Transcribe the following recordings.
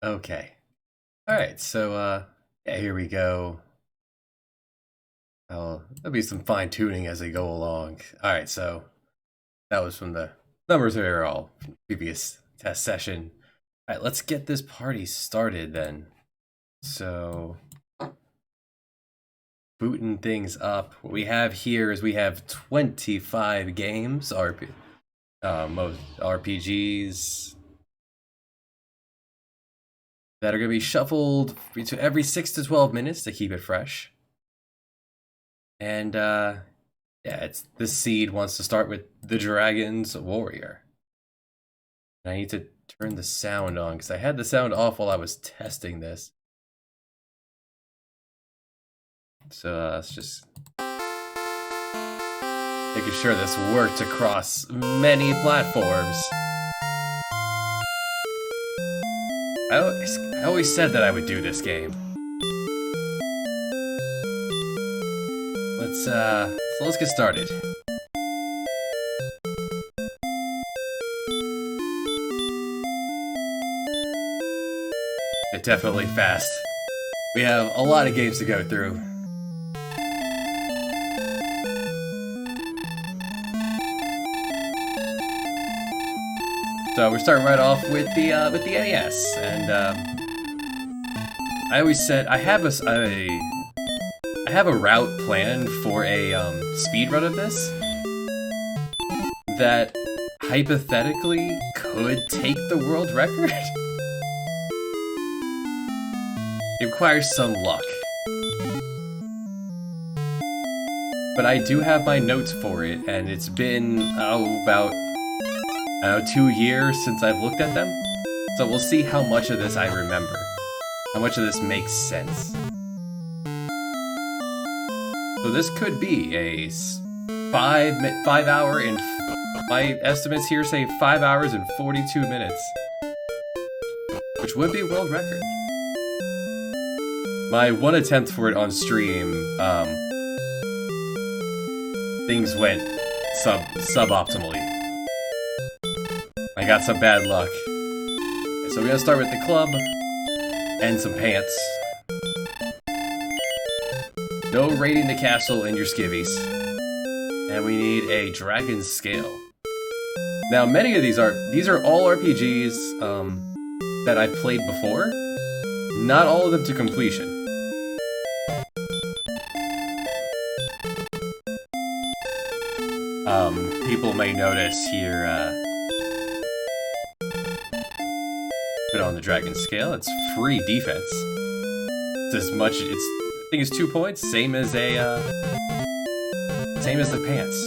Okay. Alright, so, yeah, here we go. There'll be some fine tuning as we go along. Alright, so that was from the numbers that are all from the previous test session. Alright, let's get this party started then. So, booting things up. What we have here is we have 25 games, most RPGs that are going to be shuffled every 6 to 12 minutes to keep it fresh. And yeah, this seed wants to start with the Dragon's Warrior. And I need to turn the sound on because I had the sound off while I was testing this. So let's just making sure this worked across many platforms. I always said that I would do this game. Let's get started. It's definitely fast. We have a lot of games to go through. So we're starting right off with the NES, and I always said I have a route planned for a speed run of this that hypothetically could take the world record. It requires some luck. But I do have my notes for it, and it's been about 2 years since I've looked at them. So we'll see how much of this I remember. How much of this makes sense. So this could be a 5 hour and my estimates here say 5 hours and 42 minutes, which would be a world record. My one attempt for it on stream, things went suboptimally. I got some bad luck. So we're gonna start with the club and some pants. No raiding the castle in your skivvies. And we need a dragon scale. Now, many of these are all RPGs that I've played before. Not all of them to completion. People may notice here, put on the dragon scale, it's free defense. It's as much, I think it's 2 points, same as the pants.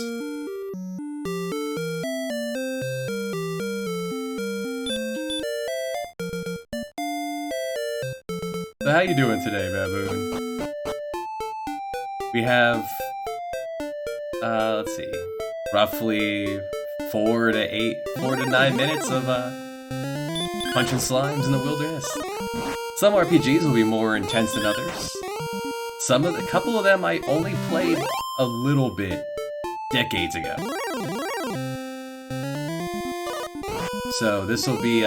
So how you doing today, Baboon? We have, let's see, roughly 4 to 9 minutes of punching slimes in the wilderness. Some RPGs will be more intense than others. A couple of them I only played a little bit decades ago. So this will be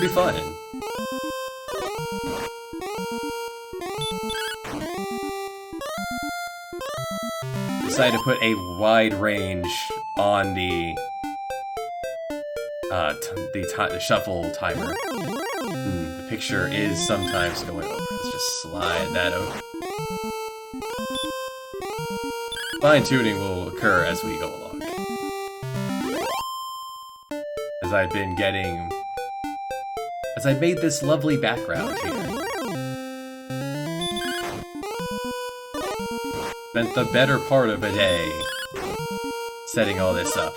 fun. Decided to put a wide range on the shuffle timer. The picture is sometimes going over. Let's just slide that over. Fine tuning will occur as we go along. As I made this lovely background here. Spent the better part of a day setting all this up.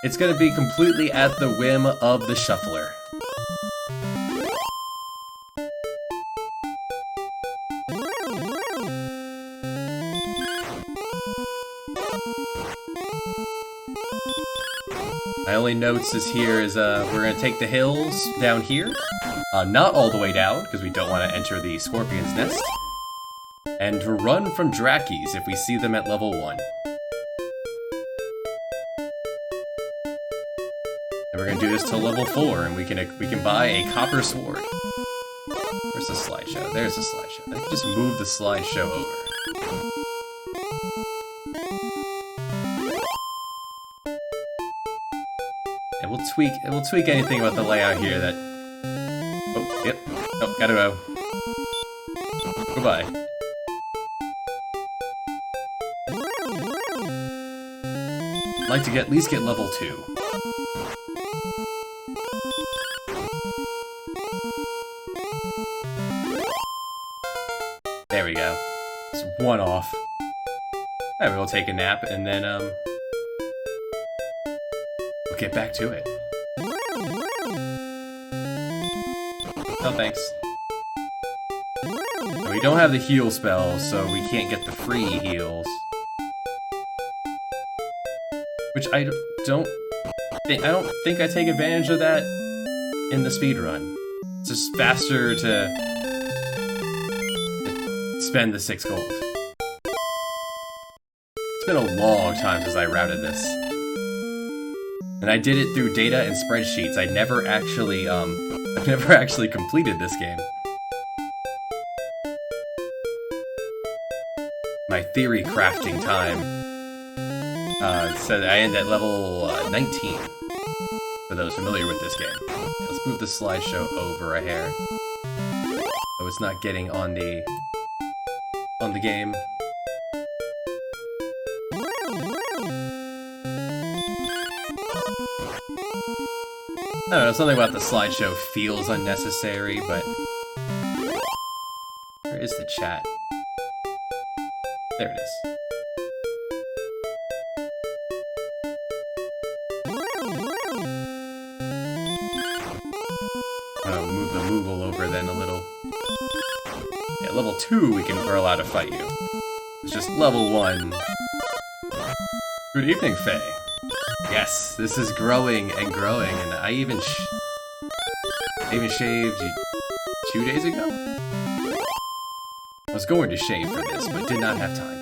It's gonna be completely at the whim of the shuffler. My only notes we're gonna take the hills down here. Not all the way down, because we don't want to enter the Scorpion's Nest. And to run from Drakis if we see them at level 1. And We're gonna do this till level 4, and we can buy a copper sword. Where's the slideshow? There's the slideshow. I can just move the slideshow over. And we'll tweak anything about the layout here that. Oh, yep. Oh, gotta go. Goodbye. I'd like to at least get level 2. There we go. It's one off. Alright, we'll take a nap and then we'll get back to it. Oh, thanks. And we don't have the heal spell, so we can't get the free heals. Which I don't think I take advantage of that in the speedrun. It's just faster to spend the 6 gold. It's been a long time since I routed this. And I did it through data and spreadsheets. I've never actually completed this game. My theory crafting time said I end at level 19, for those familiar with this game. Let's move the slideshow over a hair, so it's not getting on the game. I don't know, something about the slideshow feels unnecessary, but... Where is the chat? There it is. I'll move the Moogle over then a little. Yeah, level 2 we're allowed to fight you. It's just level 1. Good evening, Faye. Yes, this is growing and growing, and I even shaved 2 days ago? I was going to shave for this, but did not have time.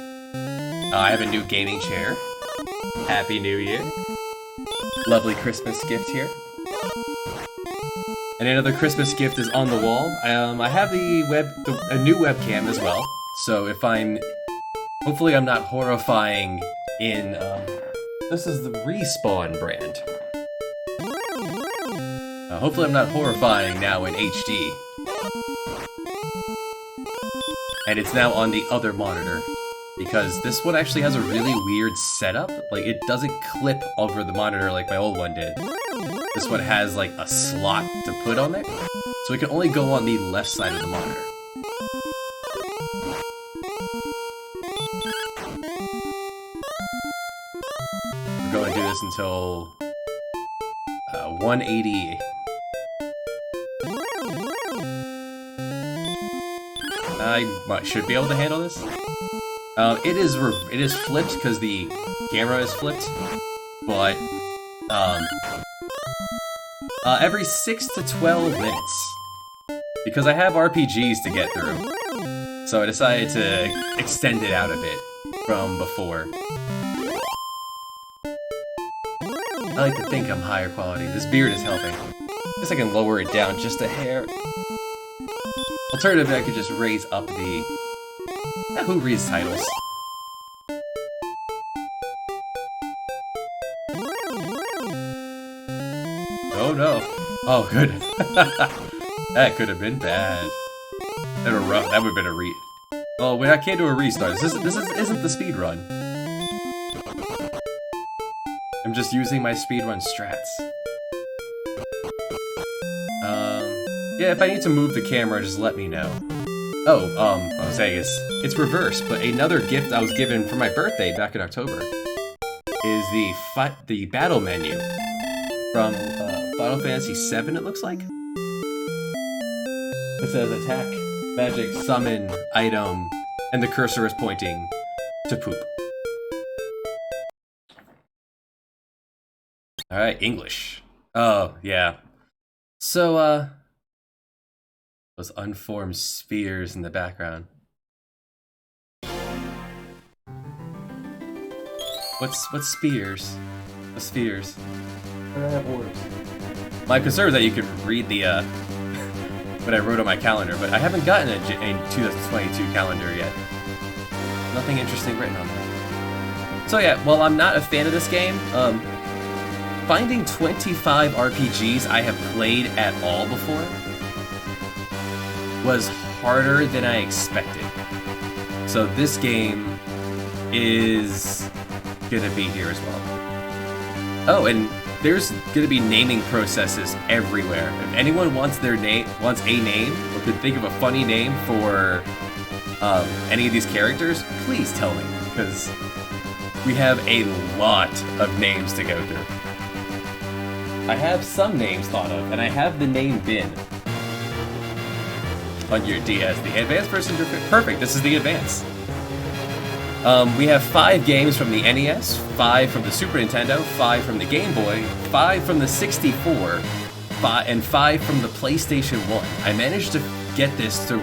I have a new gaming chair. Happy New Year. Lovely Christmas gift here. And another Christmas gift is on the wall. I have a new webcam as well. So if hopefully I'm not horrifying in, this is the Respawn brand. Hopefully I'm not horrifying now in HD. And it's now on the other monitor, because this one actually has a really weird setup. Like, it doesn't clip over the monitor like my old one did. This one has like a slot to put on there, so it can only go on the left side of the monitor. We're going to do this until 180. I should be able to handle this. It is flipped because the camera is flipped, but every 6 to 12 minutes, because I have RPGs to get through, so I decided to extend it out a bit from before. I like to think I'm higher quality. This beard is helping. I guess I can lower it down just a hair. Alternatively, I could just raise up the... who reads titles? Oh no. Oh, good. That could have been bad. That would have been a Oh, when I can't do a restart. This isn't the speed run. I'm just using my speedrun strats. Yeah, if I need to move the camera, just let me know. Oh, I was saying it's reversed, but another gift I was given for my birthday back in October is the battle menu from Final Fantasy VII, it looks like. It says attack, magic, summon, item, and the cursor is pointing to poop. Alright, English. Oh, yeah. So, those unformed spheres in the background. What's spheres? What's spheres? I don't have orbs. My concern is that you could read the what I wrote on my calendar, but I haven't gotten a 2022 calendar yet. Nothing interesting written on there. So yeah, well, I'm not a fan of this game. Finding 25 RPGs I have played at all before was harder than I expected. So this game is gonna be here as well. Oh, and there's gonna be naming processes everywhere. If anyone wants a name, or could think of a funny name for any of these characters, please tell me, because we have a lot of names to go through. I have some names thought of, and I have the name bin on your DS. The advanced versions are perfect. This is the advance. We have 5 games from the NES, 5 from the Super Nintendo, 5 from the Game Boy, 5 from the 64, and 5 from the PlayStation 1. I managed to get this to...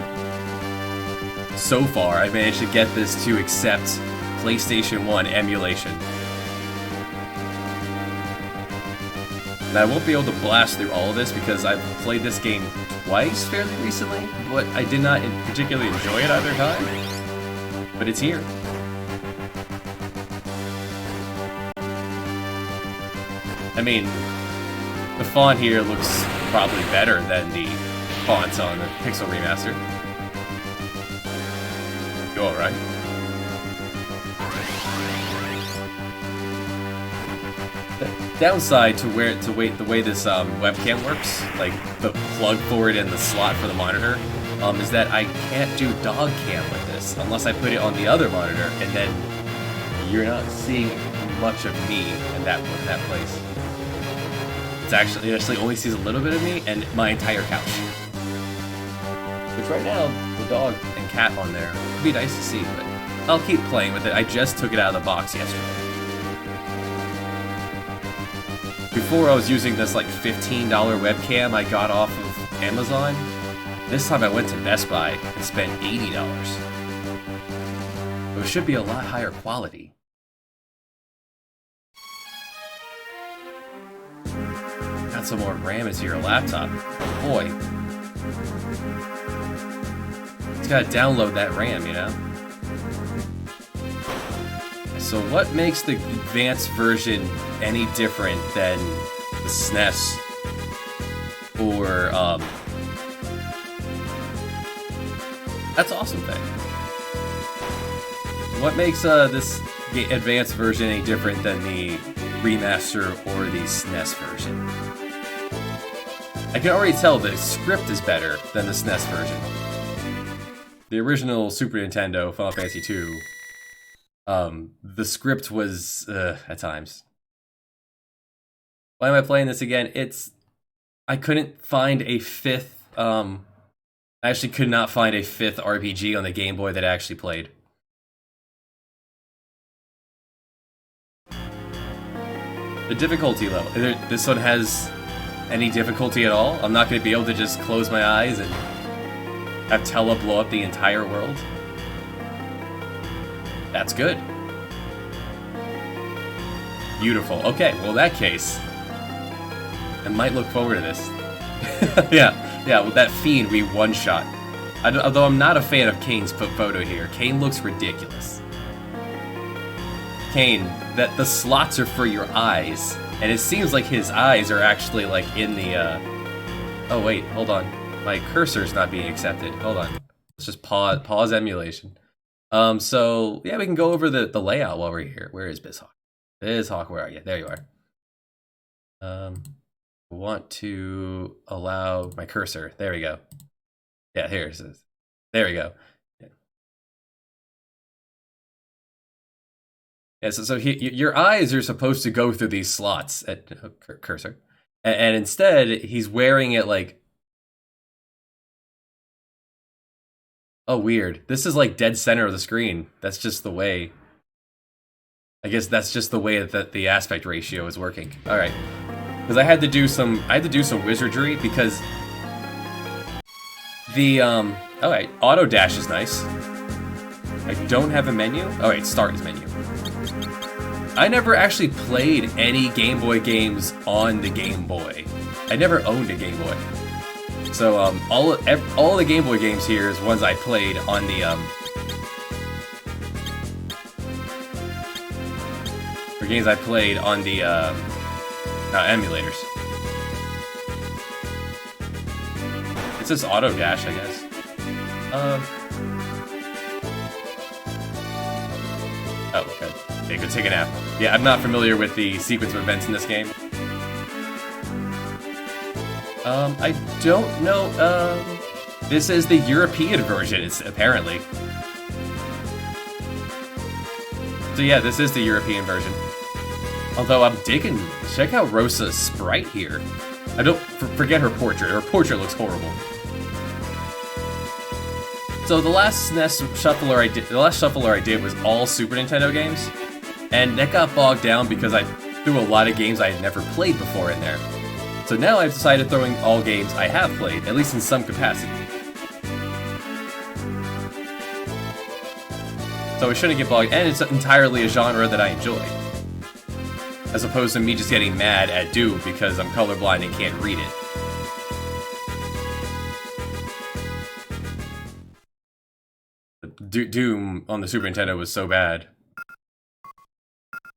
So far, I managed to get this to accept PlayStation 1 emulation. And I won't be able to blast through all of this because I've played this game twice fairly recently, but I did not particularly enjoy it either time. But it's here. I mean, the font here looks probably better than the fonts on the Pixel Remaster. You alright? The downside to the way this webcam works, like the plug for it and the slot for the monitor, is that I can't do dog cam with this unless I put it on the other monitor, and then you're not seeing much of me in that place. It actually only sees a little bit of me and my entire couch. Which right now, the dog and cat on there would be nice to see, but I'll keep playing with it. I just took it out of the box yesterday. Before I was using this like $15 webcam I got off of Amazon. This time I went to Best Buy and spent $80. It should be a lot higher quality. Got some more RAM into your laptop. Oh boy. It's gotta download that RAM, you know? So what makes the advanced version any different than the SNES or that's awesome thing. What makes this advanced version any different than the remaster or the SNES version? I can already tell the script is better than the SNES version. The original Super Nintendo Final Fantasy II, the script was at times. Why am I playing this again? I couldn't find a fifth. I actually could not find a 5th RPG on the Game Boy that I actually played. The difficulty level. This one has any difficulty at all? I'm not going to be able to just close my eyes and have Tella blow up the entire world? That's good. Beautiful. Okay, well in that case, I might look forward to this. Yeah, with that fiend we one-shot. Although I'm not a fan of Kane's photo here. Kane looks ridiculous. Kane, that the slots are for your eyes, and it seems like his eyes are actually like in the Oh wait, hold on. My cursor's not being accepted. Hold on. Let's just pause emulation. So yeah, we can go over the layout while we're here. Where is BizHawk? BizHawk, where are you? There you are. Want to allow my cursor. There we go. Yeah, here it is. There we go. Yeah, so your eyes are supposed to go through these slots at cursor, and instead he's wearing it like. Oh, weird. This is like dead center of the screen. That's just the way. I guess that's just the way that the aspect ratio is working. All right. Because I had to do some wizardry because the alright, auto dash is nice. I don't have a menu. Alright, start is menu. I never actually played any Game Boy games on the Game Boy. I never owned a Game Boy. So all the Game Boy games here is ones I played on the for games I played on the emulators. It's just auto dash, I guess. Oh, okay. Okay, go take a nap. Yeah, I'm not familiar with the sequence of events in this game. I don't know. This is the European version, it's apparently. So yeah, this is the European version. Although I'm digging, check out Rosa's sprite here. I don't forget her portrait. Her portrait looks horrible. So the last SNES shuffler I did was all Super Nintendo games, and that got bogged down because I threw a lot of games I had never played before in there. So now I've decided throwing all games I have played, at least in some capacity. So it shouldn't get bogged, and it's entirely a genre that I enjoy. As opposed to me just getting mad at Doom because I'm colorblind and can't read it. Doom on the Super Nintendo was so bad.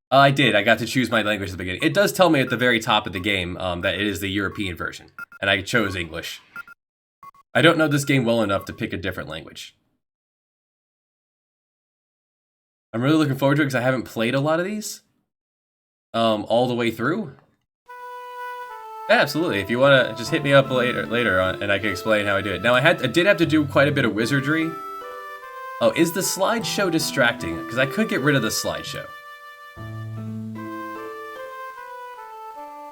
I did. I got to choose my language at the beginning. It does tell me at the very top of the game that it is the European version, and I chose English. I don't know this game well enough to pick a different language. I'm really looking forward to it because I haven't played a lot of these all the way through. Yeah, absolutely. If you want to just hit me up later on, and I can explain how I do it. Now, I did have to do quite a bit of wizardry. Oh, is the slideshow distracting? Because I could get rid of the slideshow.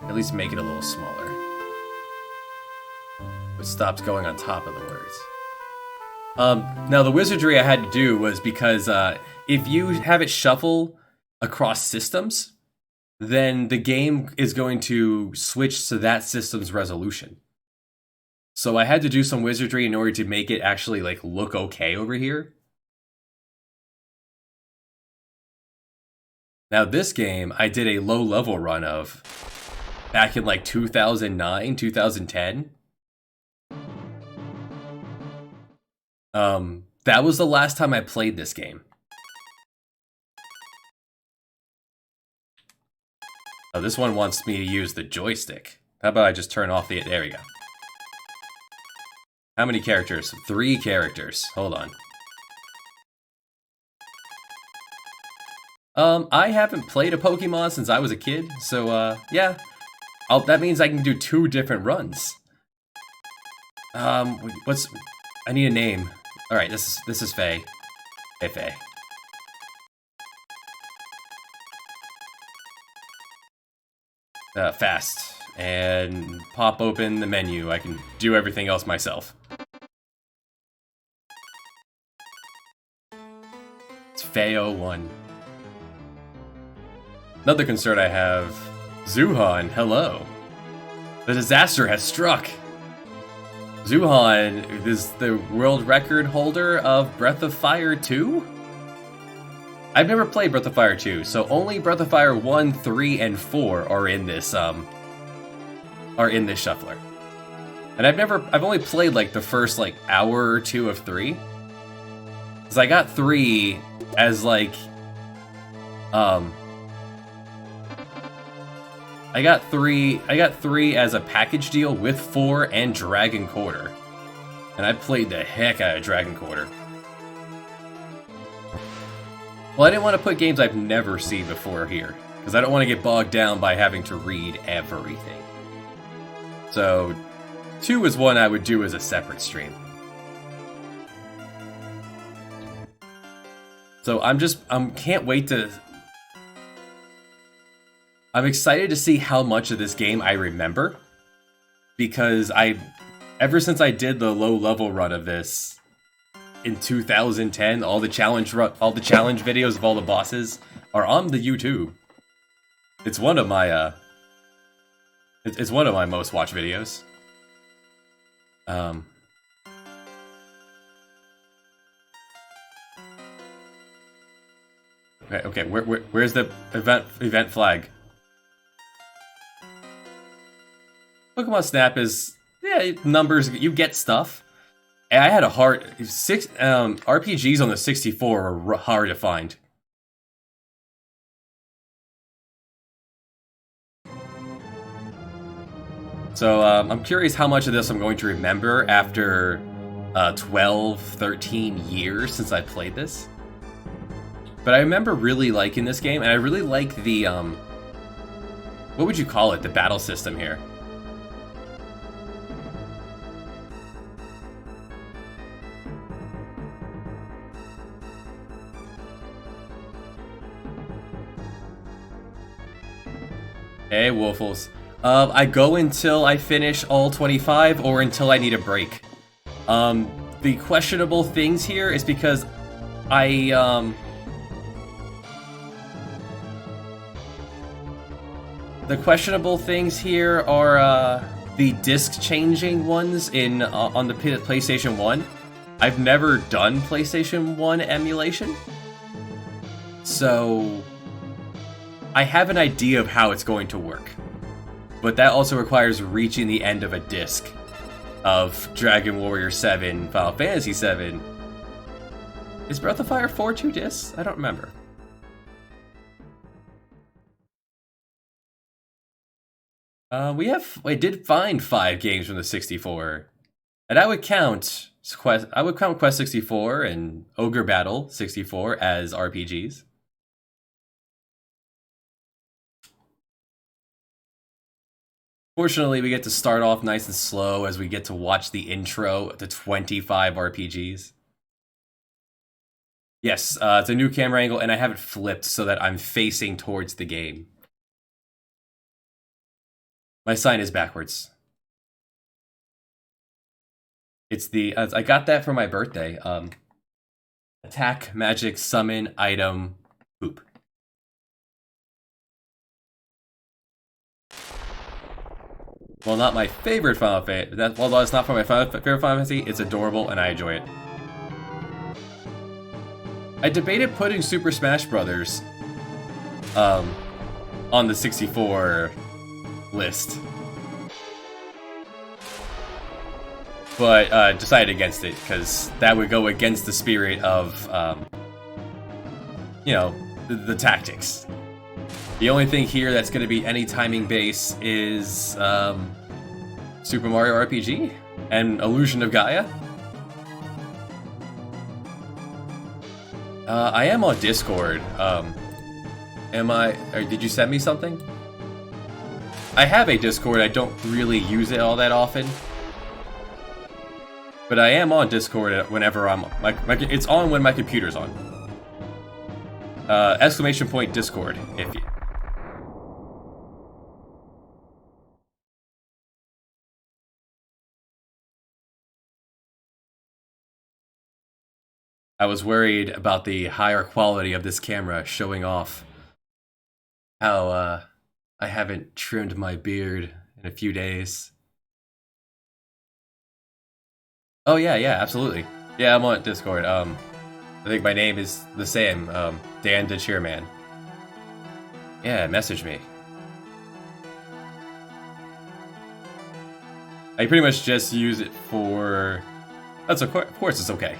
At least make it a little smaller. It stops going on top of the words. Now, the wizardry I had to do was because if you have it shuffle across systems, then the game is going to switch to that system's resolution. So I had to do some wizardry in order to make it actually like look okay over here. Now this game, I did a low level run of back in like 2009, 2010. That was the last time I played this game. Oh, this one wants me to use the joystick. How about I just turn off the... There we go. How many characters? 3 characters. Hold on. I haven't played a Pokemon since I was a kid, so, yeah. That means I can do 2 different runs. I need a name. Alright, this is Faye. Hey, Faye. Fast. And pop open the menu. I can do everything else myself. It's Faye01. Another concern I have. Zuhan, hello. The disaster has struck. Zuhan is the world record holder of Breath of Fire 2? I've never played Breath of Fire 2, so only Breath of Fire 1, 3, and 4 are in this shuffler. And I've only played like the first like hour or 2 of 3. Cause I got 3 as like I got 3 as a package deal with 4 and Dragon Quarter. And I played the heck out of Dragon Quarter. Well, I didn't want to put games I've never seen before here, because I don't want to get bogged down by having to read everything. So, 2 is one I would do as a separate stream. So I'm excited to see how much of this game I remember, because ever since I did the low level run of this in 2010, all the challenge videos of all the bosses are on the YouTube. It's one of my it's one of my most watched videos. Okay, where's the event flag? Oh, Pokemon Snap is, yeah, numbers, you get stuff. And I had a hard, RPGs on the 64 were hard to find. So I'm curious how much of this I'm going to remember after 12, 13 years since I played this. But I remember really liking this game, and I really like the, what would you call it, the battle system here. Hey, Woofles. I go until I finish all 25 or until I need a break. The questionable things here is because the questionable things here are the disc changing ones in on the PlayStation 1. I've never done PlayStation 1 emulation, so I have an idea of how it's going to work. But that also requires reaching the end of a disc of Dragon Warrior 7, Final Fantasy 7. Is Breath of Fire 4 2 discs? I don't remember. I did find 5 games from the 64. And I would count Quest 64 and Ogre Battle 64 as RPGs. Fortunately, we get to start off nice and slow as we get to watch the intro to 25 RPGs. Yes, it's a new camera angle, and I have it flipped so that I'm facing towards the game. My sign is backwards. It's the... I got that for my birthday. Attack, magic, summon, item, poop. Well, not my favorite Final Fantasy. Although it's not from my favorite Final Fantasy, it's adorable and I enjoy it. I debated putting Super Smash Brothers on the 64 list, but decided against it because that would go against the spirit of, you know, the tactics. The only thing here that's going to be any timing base is Super Mario RPG and Illusion of Gaia. I am on Discord. Did you send me something? I have a Discord. I don't really use it all that often. But I am on Discord whenever I'm... it's on when my computer's on. Exclamation point Discord, if you... I was worried about the higher quality of this camera showing off how I haven't trimmed my beard in a few days. Oh yeah, absolutely. Yeah, I'm on Discord. I think my name is the same, Dan the Chairman. Yeah, message me. I pretty much just use it for... of course it's okay.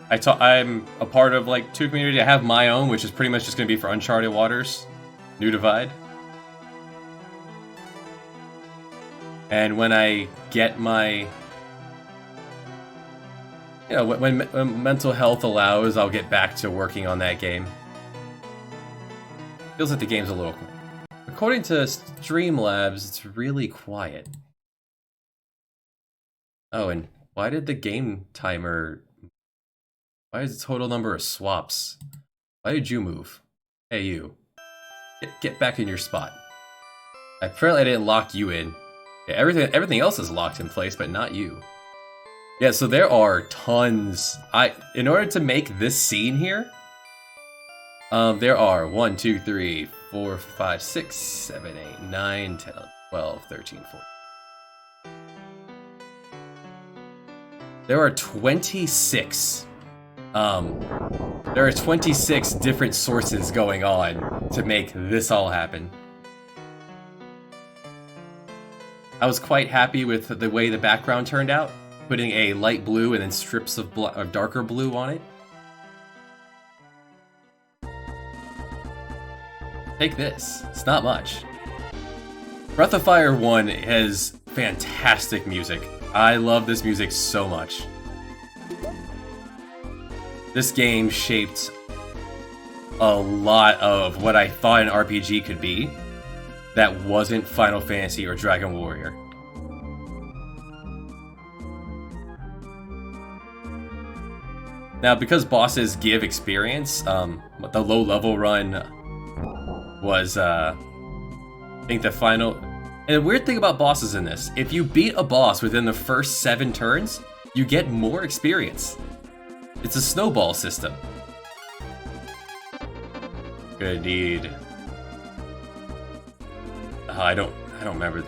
I'm a part of like 2 community. I have my own, which is pretty much just going to be for Uncharted Waters, New Divide. And when I get my, you know, when mental health allows, I'll get back to working on that game. Feels like the game's a little... According to Streamlabs, it's really quiet. Oh, and why did the game timer... Why is the total number of swaps? Why did you move? Hey, you. Get back in your spot. Apparently I didn't lock you in. Yeah, everything else is locked in place, but not you. Yeah, so there are tons. In order to make this scene here, there are 1, 2, 3, 4, 5, 6, 7, 8, 9, 10, 12, 13, 14. There are 26. There are 26 different sources going on to make this all happen. I was quite happy with the way the background turned out, putting a light blue and then strips of darker blue on it. Take this. It's not much. Breath of Fire 1 has fantastic music. I love this music so much. This game shaped a lot of what I thought an RPG could be that wasn't Final Fantasy or Dragon Warrior. Now, because bosses give experience, the low level run was, I think the final... And the weird thing about bosses in this, if you beat a boss within the first 7 turns, you get more experience. It's a snowball system. Good deed. I don't remember.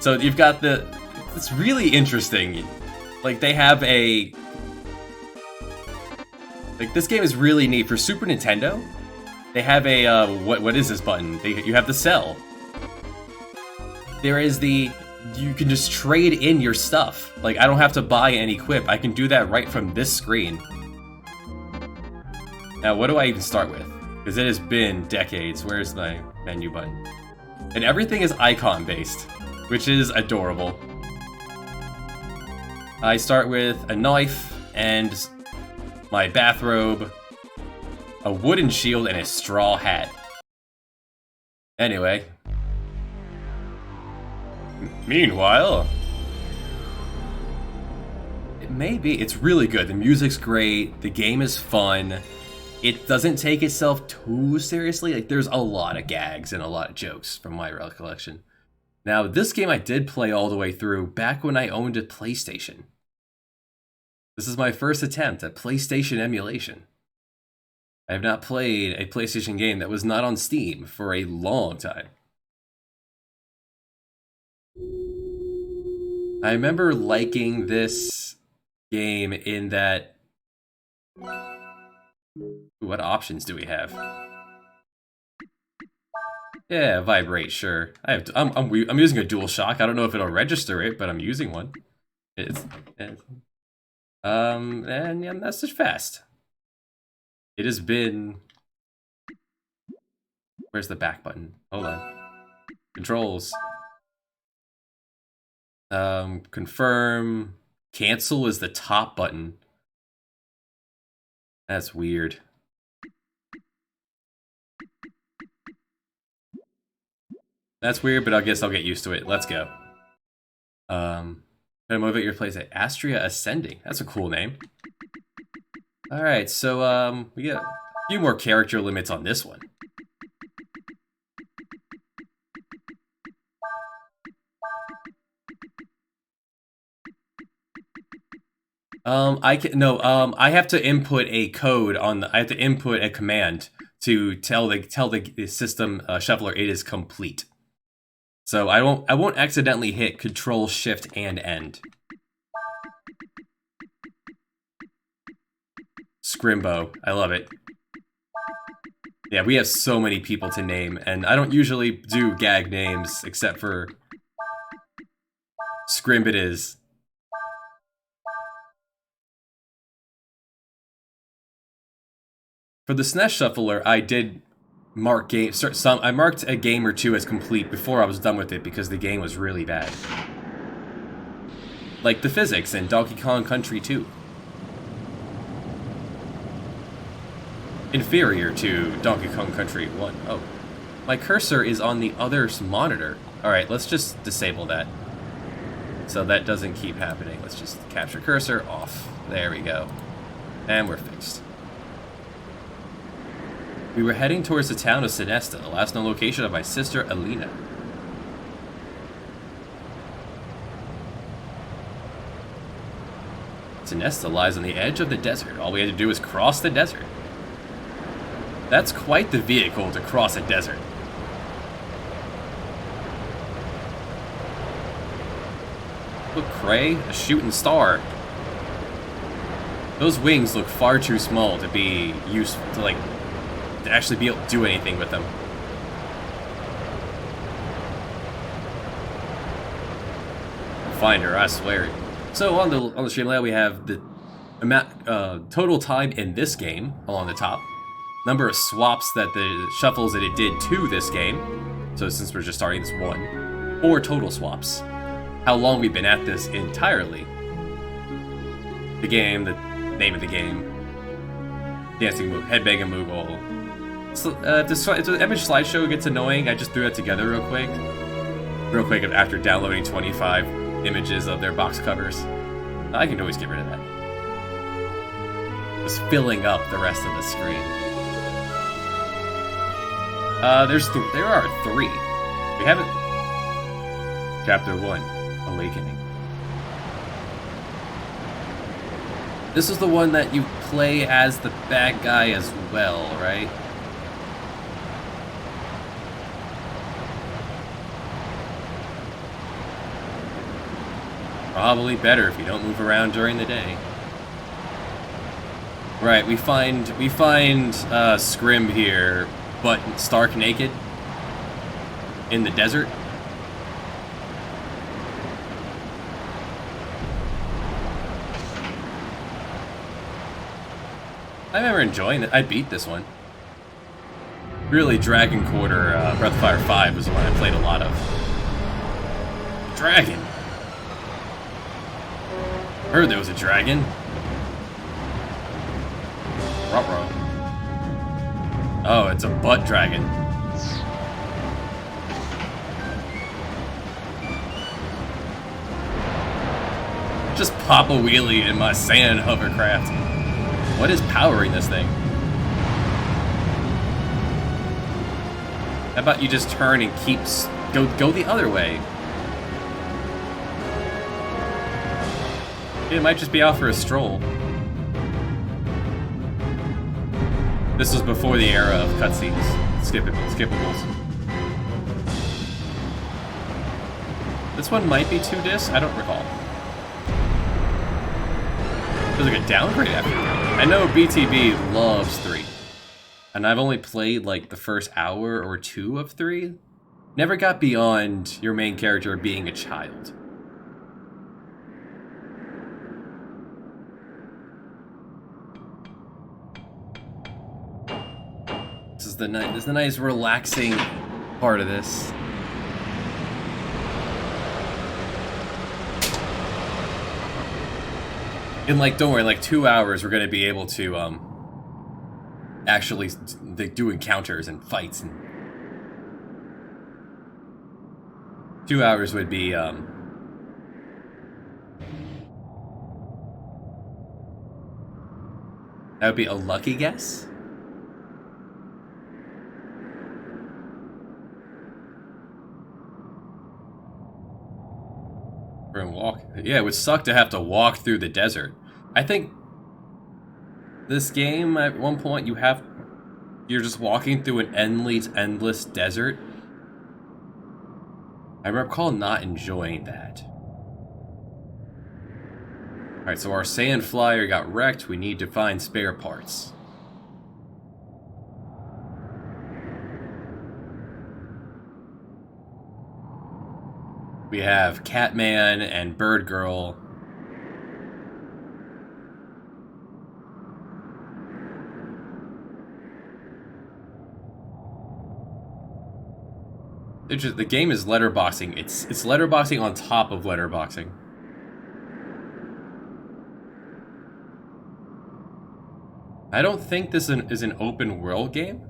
So you've got the... It's really interesting. Like, they have a... Like, this game is really neat. For Super Nintendo, they have a, what is this button? You have the cell. There is the... You can just trade in your stuff. Like, I don't have to buy any equip. I can do that right from this screen. Now, what do I even start with? Because it has been decades. Where's my menu button? And everything is icon-based, which is adorable. I start with a knife and my bathrobe, a wooden shield, and a straw hat. Anyway. Meanwhile... It's really good. The music's great, the game is fun. It doesn't take itself too seriously. Like, there's a lot of gags and a lot of jokes from my recollection. Now, this game I did play all the way through back when I owned a PlayStation. This is my first attempt at PlayStation emulation. I have not played a PlayStation game that was not on Steam for a long time. I remember liking this game in that... What options do we have? Yeah, vibrate, sure. I'm using a DualShock. I don't know if it'll register it, but I'm using one. And yeah, that's just fast. It has been... Where's the back button? Hold on. Controls. Confirm. Cancel is the top button. That's weird. That's weird, but I guess I'll get used to it. Let's go. Gonna motivate your place at Astria Ascending. That's a cool name. Alright, so we got a few more character limits on this one. I have to input a code on the... I have to input a command to tell the system shuffler it is complete. So I won't accidentally hit Control Shift and End. Scrimbo, I love it. Yeah, we have so many people to name, and I don't usually do gag names except for Scrimb it is. For the SNES Shuffler, I did mark games. I marked a game or two as complete before I was done with it because the game was really bad. Like the physics in Donkey Kong Country 2. Inferior to Donkey Kong Country 1. Oh. My cursor is on the other monitor. Alright, let's just disable that. So that doesn't keep happening. Let's just capture cursor off. There we go. And we're fixed. We were heading towards the town of Sinesta, the last known location of my sister, Alina. Sinesta lies on the edge of the desert. All we had to do was cross the desert. That's quite the vehicle to cross a desert. Look, Cray, a shooting star. Those wings look far too small to be useful, to actually be able to do anything with them. find her, I swear. So on the stream layout, we have the amount, total time in this game along the top, number of swaps that the shuffles that it did to this game. So since we're just starting this one, 4 total swaps. How long we've been at this entirely. The game, the name of the game, dancing move, headbanging Moogle. So, if the image slideshow gets annoying, I just threw that together real quick after downloading 25 images of their box covers. I can always get rid of that. Just filling up the rest of the screen. There are 3. We haven't. Chapter 1, Awakening. This is the one that you play as the bad guy as well, right? Probably better if you don't move around during the day. Right, we find Scrim here, but stark naked in the desert. I remember enjoying it. I beat this one. Really, Dragon Quarter Breath of Fire 5 was the one I played a lot of. Dragon. Heard there was a dragon. Ruh-roh. Oh, it's a butt dragon. Just pop a wheelie in my sand hovercraft. What is powering this thing? How about you just turn and go the other way? It might just be out for a stroll. This was before the era of cutscenes. Skippables. This one might be 2 discs, I don't recall. There's like a downgrade after 3. I know BTB loves 3. And I've only played like the first hour or 2 of 3. Never got beyond your main character being a child. This is the nice relaxing part of this. In like, don't worry, in like 2 hours we're gonna be able to actually do encounters and fights. And 2 hours would be that would be a lucky guess. We're gonna walk. Yeah, it would suck to have to walk through the desert. I think this game at one point you're just walking through an endless desert. I recall not enjoying that. Alright, so our sand flyer got wrecked. We need to find spare parts. We have Catman and Bird Girl. The game is letterboxing. It's letterboxing on top of letterboxing. I don't think this is an open world game.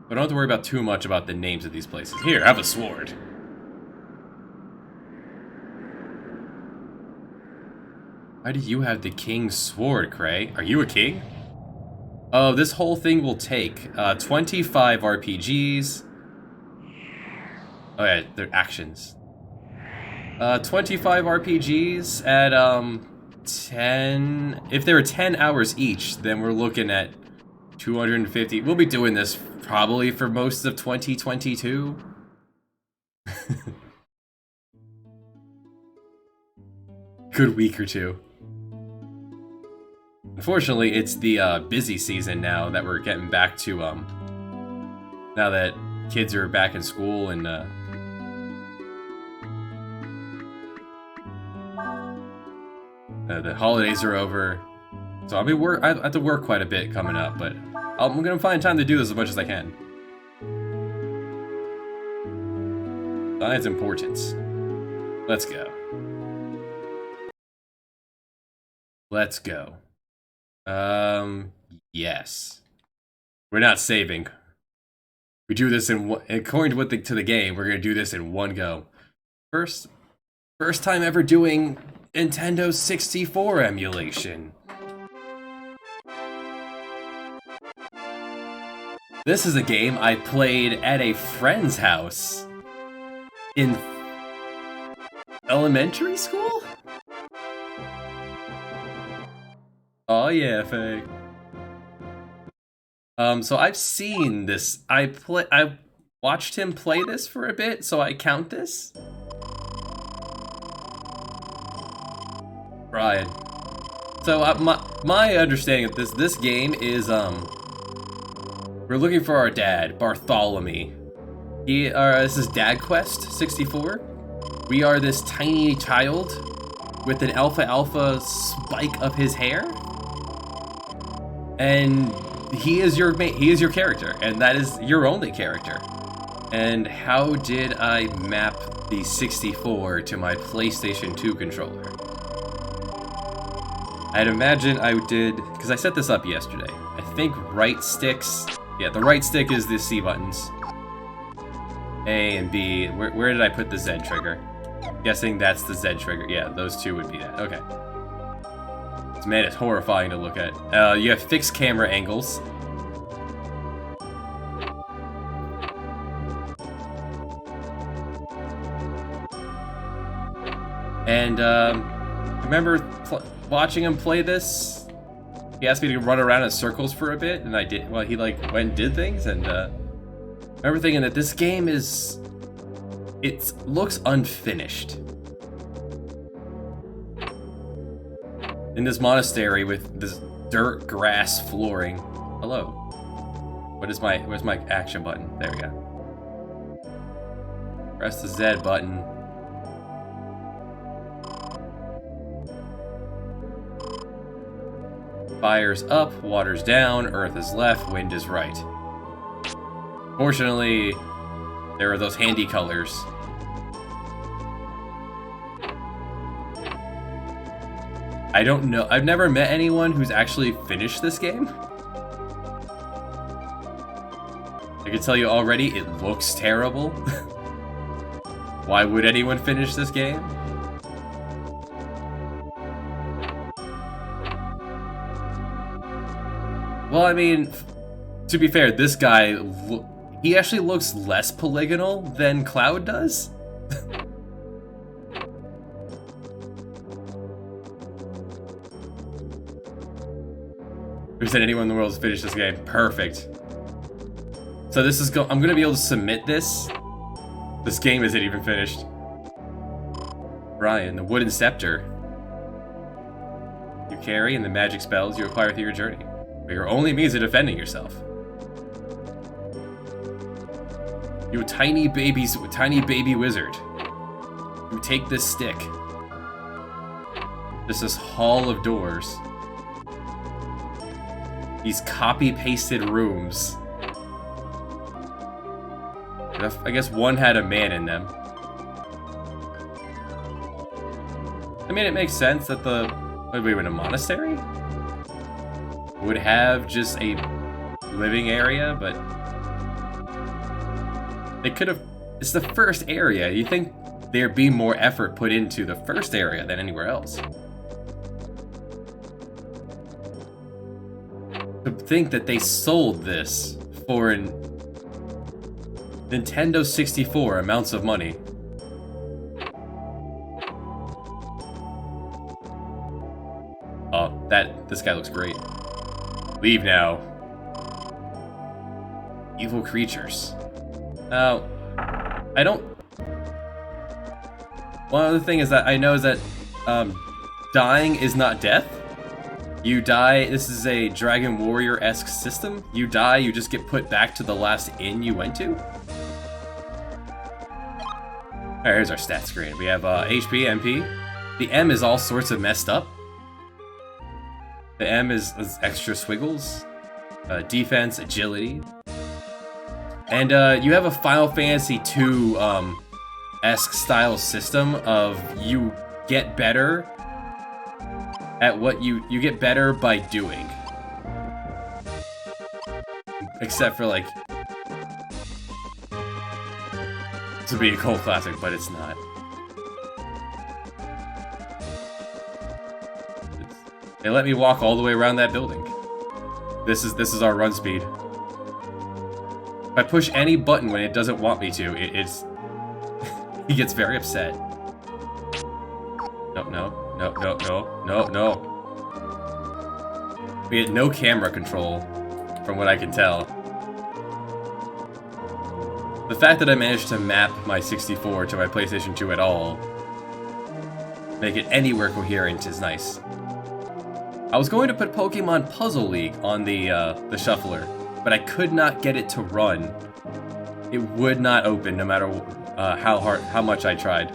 But I don't have to worry about too much about the names of these places. Here, have a sword. Why do you have the king's sword, Cray? Are you a king? Oh, this whole thing will take 25 RPGs. Oh yeah, they're actions. 25 RPGs at 10. If there are 10 hours each, then we're looking at 250. We'll be doing this probably for most of 2022. Good week or two. Unfortunately, it's the busy season now that we're getting back to, now that kids are back in school and The holidays are over, so I have to work quite a bit coming up, but I'm gonna find time to do this as much as I can. Science importance. Let's go. Let's go. Yes. We're not saving. We do this in one, according to the game, we're gonna do this in one go. First time ever doing Nintendo 64 emulation. This is a game I played at a friend's house in elementary school? Oh yeah, Faye. So I've seen this. I watched him play this for a bit, so I count this. Brian. So my understanding of this game is we're looking for our dad, Bartholomew. This is Dad Quest 64. We are this tiny child with an alpha spike of his hair, and he is your character, and that is your only character. And how did I map the 64 to my PlayStation 2 controller? I'd imagine I did, because I set this up yesterday. I think right sticks, yeah, the right stick is the C buttons. A and B, where did I put the Z trigger? Guessing that's the Z trigger. Yeah, those two would be that, okay. Man, it's horrifying to look at. You have fixed camera angles. And remember watching him play this? He asked me to run around in circles for a bit, and I did. Well, he like went and did things, and remember thinking that this game it looks unfinished. In this monastery with this dirt grass flooring. Hello. Where's my action button? There we go. Press the Z button. Fire's up, water's down, earth is left, wind is right. Fortunately, there are those handy colors. I don't know. I've never met anyone who's actually finished this game. I can tell you already, it looks terrible. Why would anyone finish this game? Well, I mean, to be fair, this guy, he actually looks less polygonal than Cloud does. Who said anyone in the world has finished this game? Perfect. So this is I'm gonna be able to submit this. This game isn't even finished. Brian, the wooden scepter you carry and the magic spells you acquire through your journey are your only means of defending yourself. You tiny baby wizard. You take this stick. This hall of doors. These copy-pasted rooms. I guess one had a man in them. I mean, it makes sense that we were in a monastery? Would have just a living area, but they could have. It's the first area. You think there'd be more effort put into the first area than anywhere else. To think that they sold this for an Nintendo 64 amounts of money. Oh, this guy looks great. Leave now. Evil creatures. Now, I don't... One other thing is that I know is that dying is not death. You die, this is a Dragon Warrior-esque system. You die, you just get put back to the last inn you went to. Alright, here's our stat screen. We have HP, MP. The M is all sorts of messed up. The M is extra squiggles, defense, agility, and you have a Final Fantasy II esque style system of you get better at what you get better by doing. Except for like to be a cult classic, but it's not. They let me walk all the way around that building. This is our run speed. If I push any button when it doesn't want me to, it's he gets very upset. No. We had no camera control, from what I can tell. The fact that I managed to map my 64 to my PlayStation 2 at all, make it anywhere coherent, is nice. I was going to put Pokemon Puzzle League on the shuffler, but I could not get it to run. It would not open no matter how much I tried.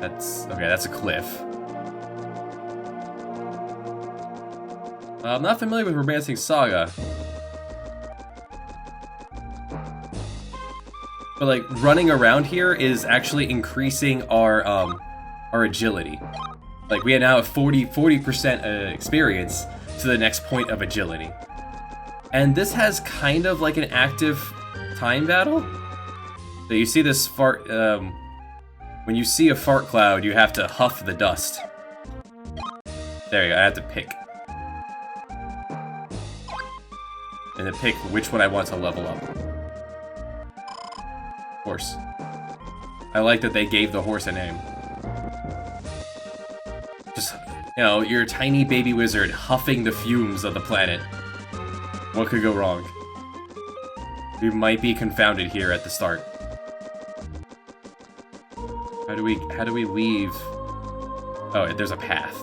That's a cliff. I'm not familiar with Romancing Saga. But like running around here is actually increasing our agility. Like we now have 40% experience to the next point of agility. And this has kind of like an active time battle. So you see this fart, when you see a fart cloud, you have to huff the dust. There you go, I have to pick. And then pick which one I want to level up. Horse. I like that they gave the horse a name. Just, you know, you're a tiny baby wizard huffing the fumes of the planet. What could go wrong? We might be confounded here at the start. How do we leave? Oh, there's a path.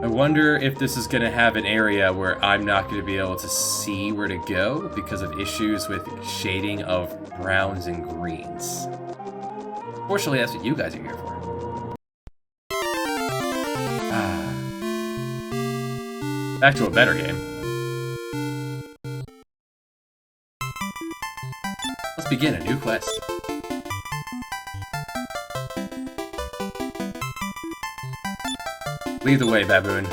I wonder if this is gonna have an area where I'm not gonna be able to see where to go because of issues with shading of browns and greens. Fortunately, that's what you guys are here for. Back to a better game. Let's begin a new quest. Lead the way, baboon.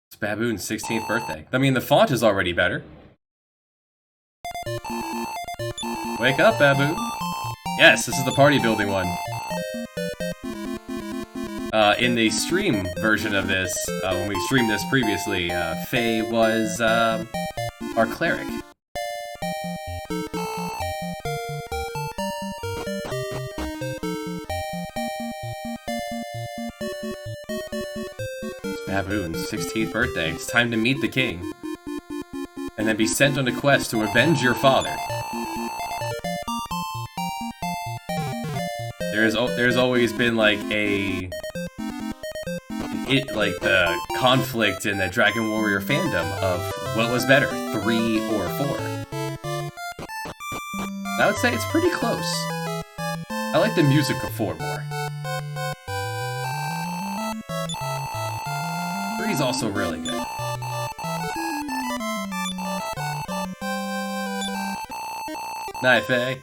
It's Baboon's 16th birthday. I mean, the font is already better. Wake up, Baboon. Yes, this is the party building one. In the stream version of this, when we streamed this previously, Faye was our cleric. It's Baboon's 16th birthday. It's time to meet the king. And then be sent on a quest to avenge your father. There's always been like like the conflict in the Dragon Warrior fandom of what was better, 3 or 4. I would say it's pretty close. I like the music of 4 more. 3's also really good. Night, Faye.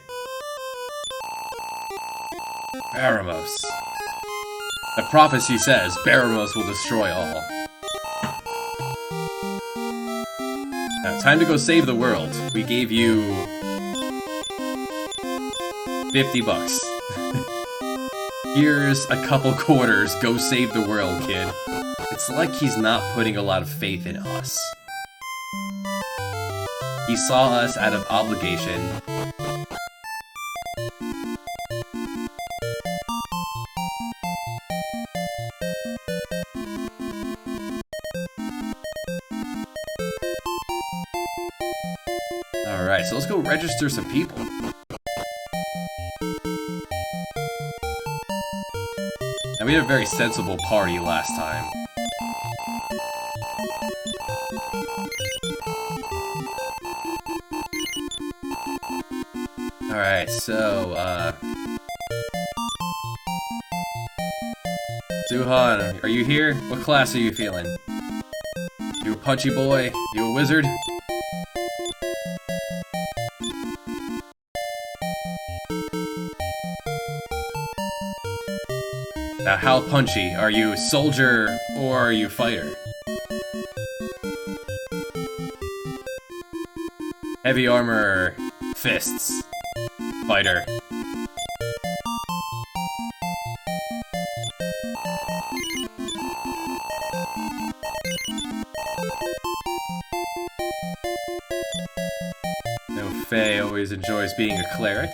Baramos. The prophecy says Baramos will destroy all. Now, time to go save the world. We gave you $50. Here's a couple quarters. Go save the world, kid. It's like he's not putting a lot of faith in us. He saw us out of obligation. Alright, so let's go register some people. And we had a very sensible party last time. Alright, so, Zuhan, are you here? What class are you feeling? You a punchy boy? You a wizard? Now, how punchy? Are you soldier or are you fighter? Heavy armor, fists, fighter. No, Faye always enjoys being a cleric.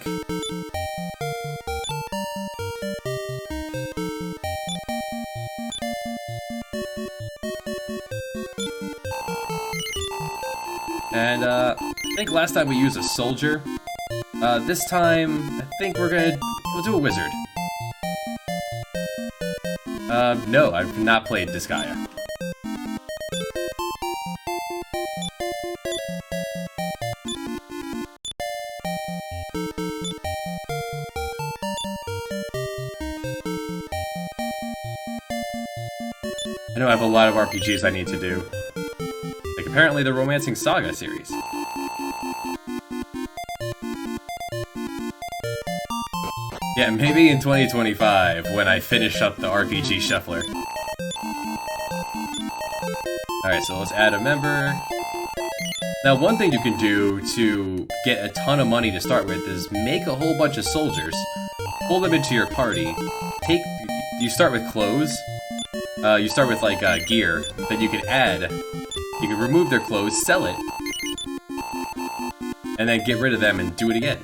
And, I think last time we used a soldier. This time, I think we'll do a wizard. No, I've not played Disgaea. I know I have a lot of RPGs I need to do. Like, apparently the Romancing Saga series. Yeah, maybe in 2025, when I finish up the RPG Shuffler. Alright, so let's add a member. Now, one thing you can do to get a ton of money to start with is make a whole bunch of soldiers, pull them into your party, you start with clothes, you start with, like, gear that you can add. You can remove their clothes, sell it, and then get rid of them and do it again.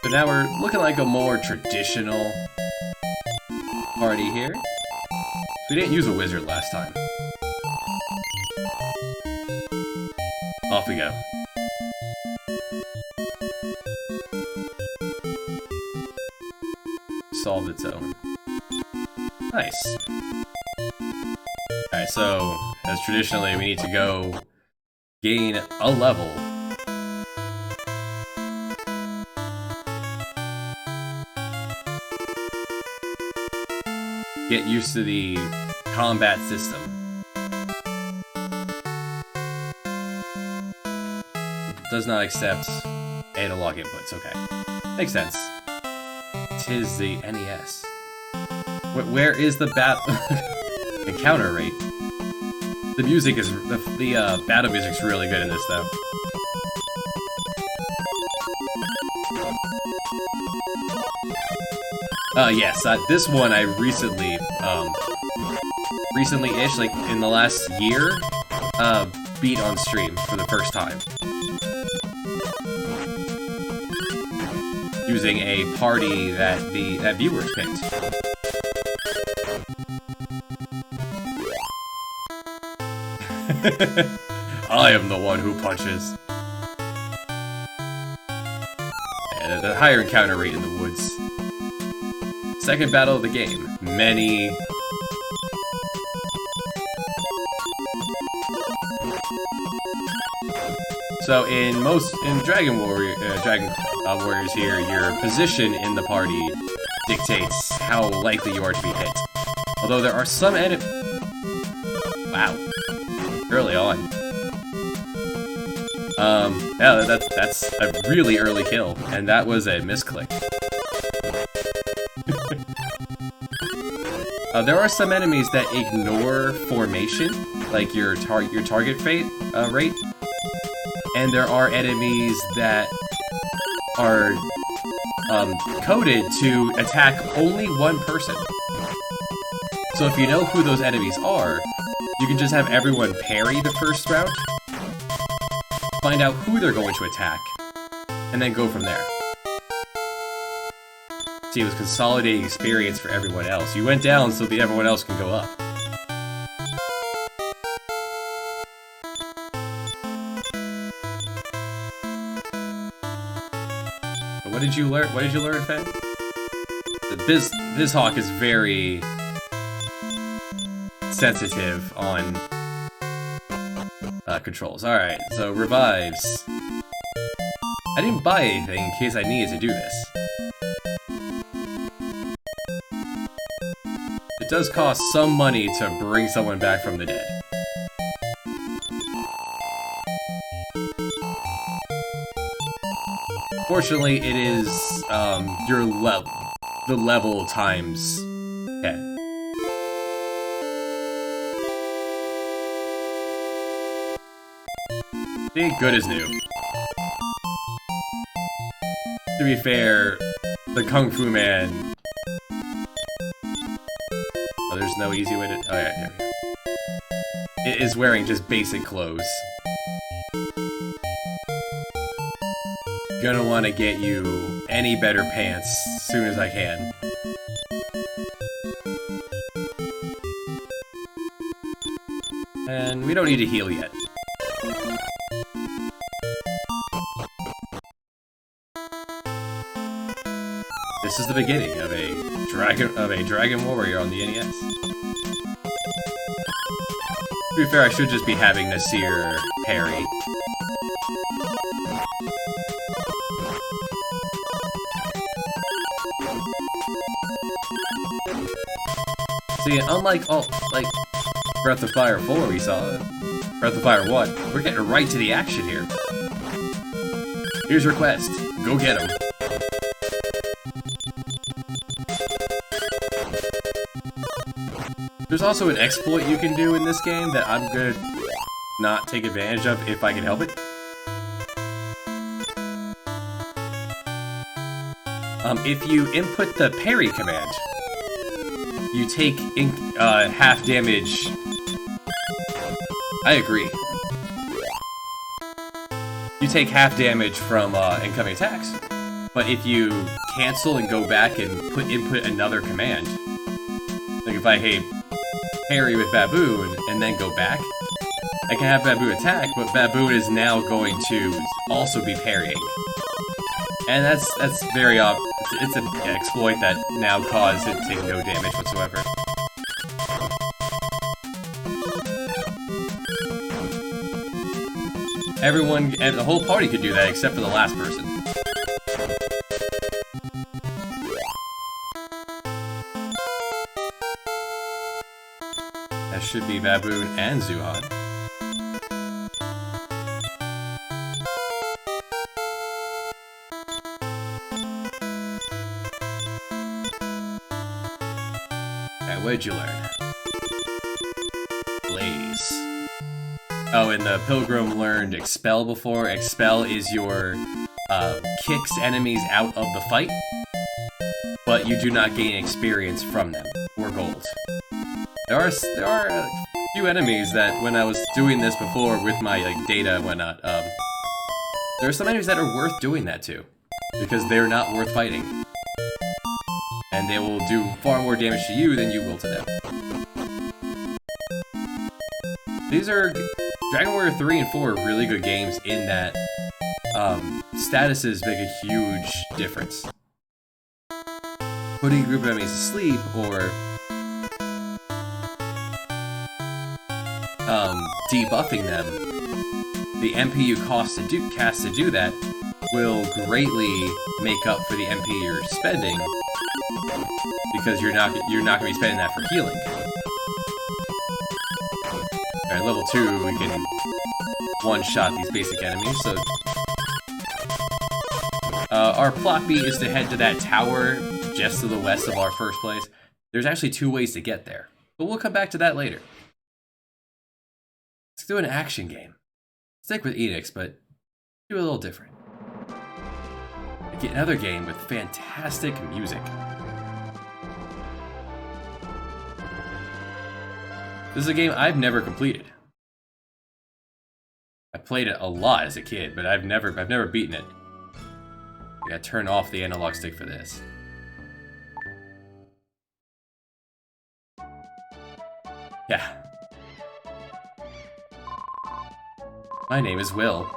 So now we're looking like a more traditional party here. We didn't use a wizard last time. Off we go. Solved its own. Nice. Alright, so, as traditionally, we need to go gain a level. Get used to the combat system. Does not accept analog inputs, okay. Makes sense. Tis the NES. Where is the encounter rate? The music is the battle music's really good in this though. Yes, this one I recently-ish, like in the last year, beat on stream for the first time. Using a party that viewers picked. I am the one who punches. And the higher encounter rate in the woods. Second battle of the game. Many. So in Dragon Warriors here, your position in the party dictates how likely you are to be hit. Although there are some wow. Early on. Yeah, that's a really early kill, and that was a misclick. There are some enemies that ignore formation, like your target rate, and there are enemies that are coded to attack only one person. So if you know who those enemies are, you can just have everyone parry the first round, find out who they're going to attack, and then go from there. See, it was consolidating experience for everyone else. You went down so that everyone else can go up. What did you learn? What did you learn, Fang? BizHawk is very sensitive on controls. Alright, so revives. I didn't buy anything in case I needed to do this. It does cost some money to bring someone back from the dead. Fortunately, it is your the level times 10. See, good as new. To be fair, the Kung Fu Man. Oh, there's no easy way to. Oh yeah, here we go. It is wearing just basic clothes. Gonna want to get you any better pants as soon as I can. And we don't need to heal yet. This is the beginning of a dragon warrior on the NES. To be fair, I should just be having Nasir parry. See, unlike Breath of Fire 4 we saw, Breath of Fire 1, we're getting right to the action here. Here's your quest. Go get him. There's also an exploit you can do in this game that I'm gonna not take advantage of if I can help it. If you input the parry command, you take half damage. I agree. You take half damage from incoming attacks. But if you cancel and go back and input another command, like if I hit parry with Baboon and then go back, I can have Baboon attack, but Baboon is now going to also be parrying. And that's very it's an exploit that now causes it to take no damage whatsoever. Everyone, and the whole party could do that except for the last person. That should be Baboon and Zuhan. Alright, what did you learn? Blaze. Oh, and the Pilgrim learned Expel before. Expel is your kicks enemies out of the fight, but you do not gain experience from them, or gold. There are a few enemies that, when I was doing this before with my data and whatnot, there are some enemies that are worth doing that to, because they're not worth fighting. And they will do far more damage to you than you will to them. These are... Dragon Warrior 3 and 4 are really good games in that statuses make a huge difference. Putting a group of enemies to sleep, or debuffing them, the MP you cast to do that will greatly make up for the MP you're spending, because you're not going to be spending that for healing. Alright, level 2, we can one-shot these basic enemies, so... our plot beat is to head to that tower just to the west of our first place. There's actually 2 ways to get there, but we'll come back to that later. Let's do an action game. Stick with Enix, but do a little different. Get another game with fantastic music. This is a game I've never completed. I played it a lot as a kid, but I've never beaten it. I gotta turn off the analog stick for this. Yeah. My name is Will.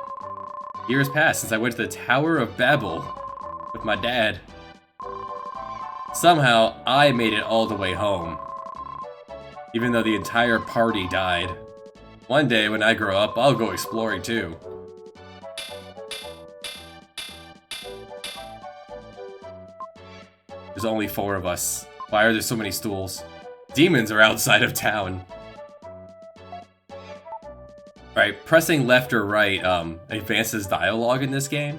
Years passed since I went to the Tower of Babel with my dad. Somehow, I made it all the way home. Even though the entire party died. One day, when I grow up, I'll go exploring too. There's only 4 of us. Why are there so many stools? Demons are outside of town. Right, pressing left or right advances dialogue in this game.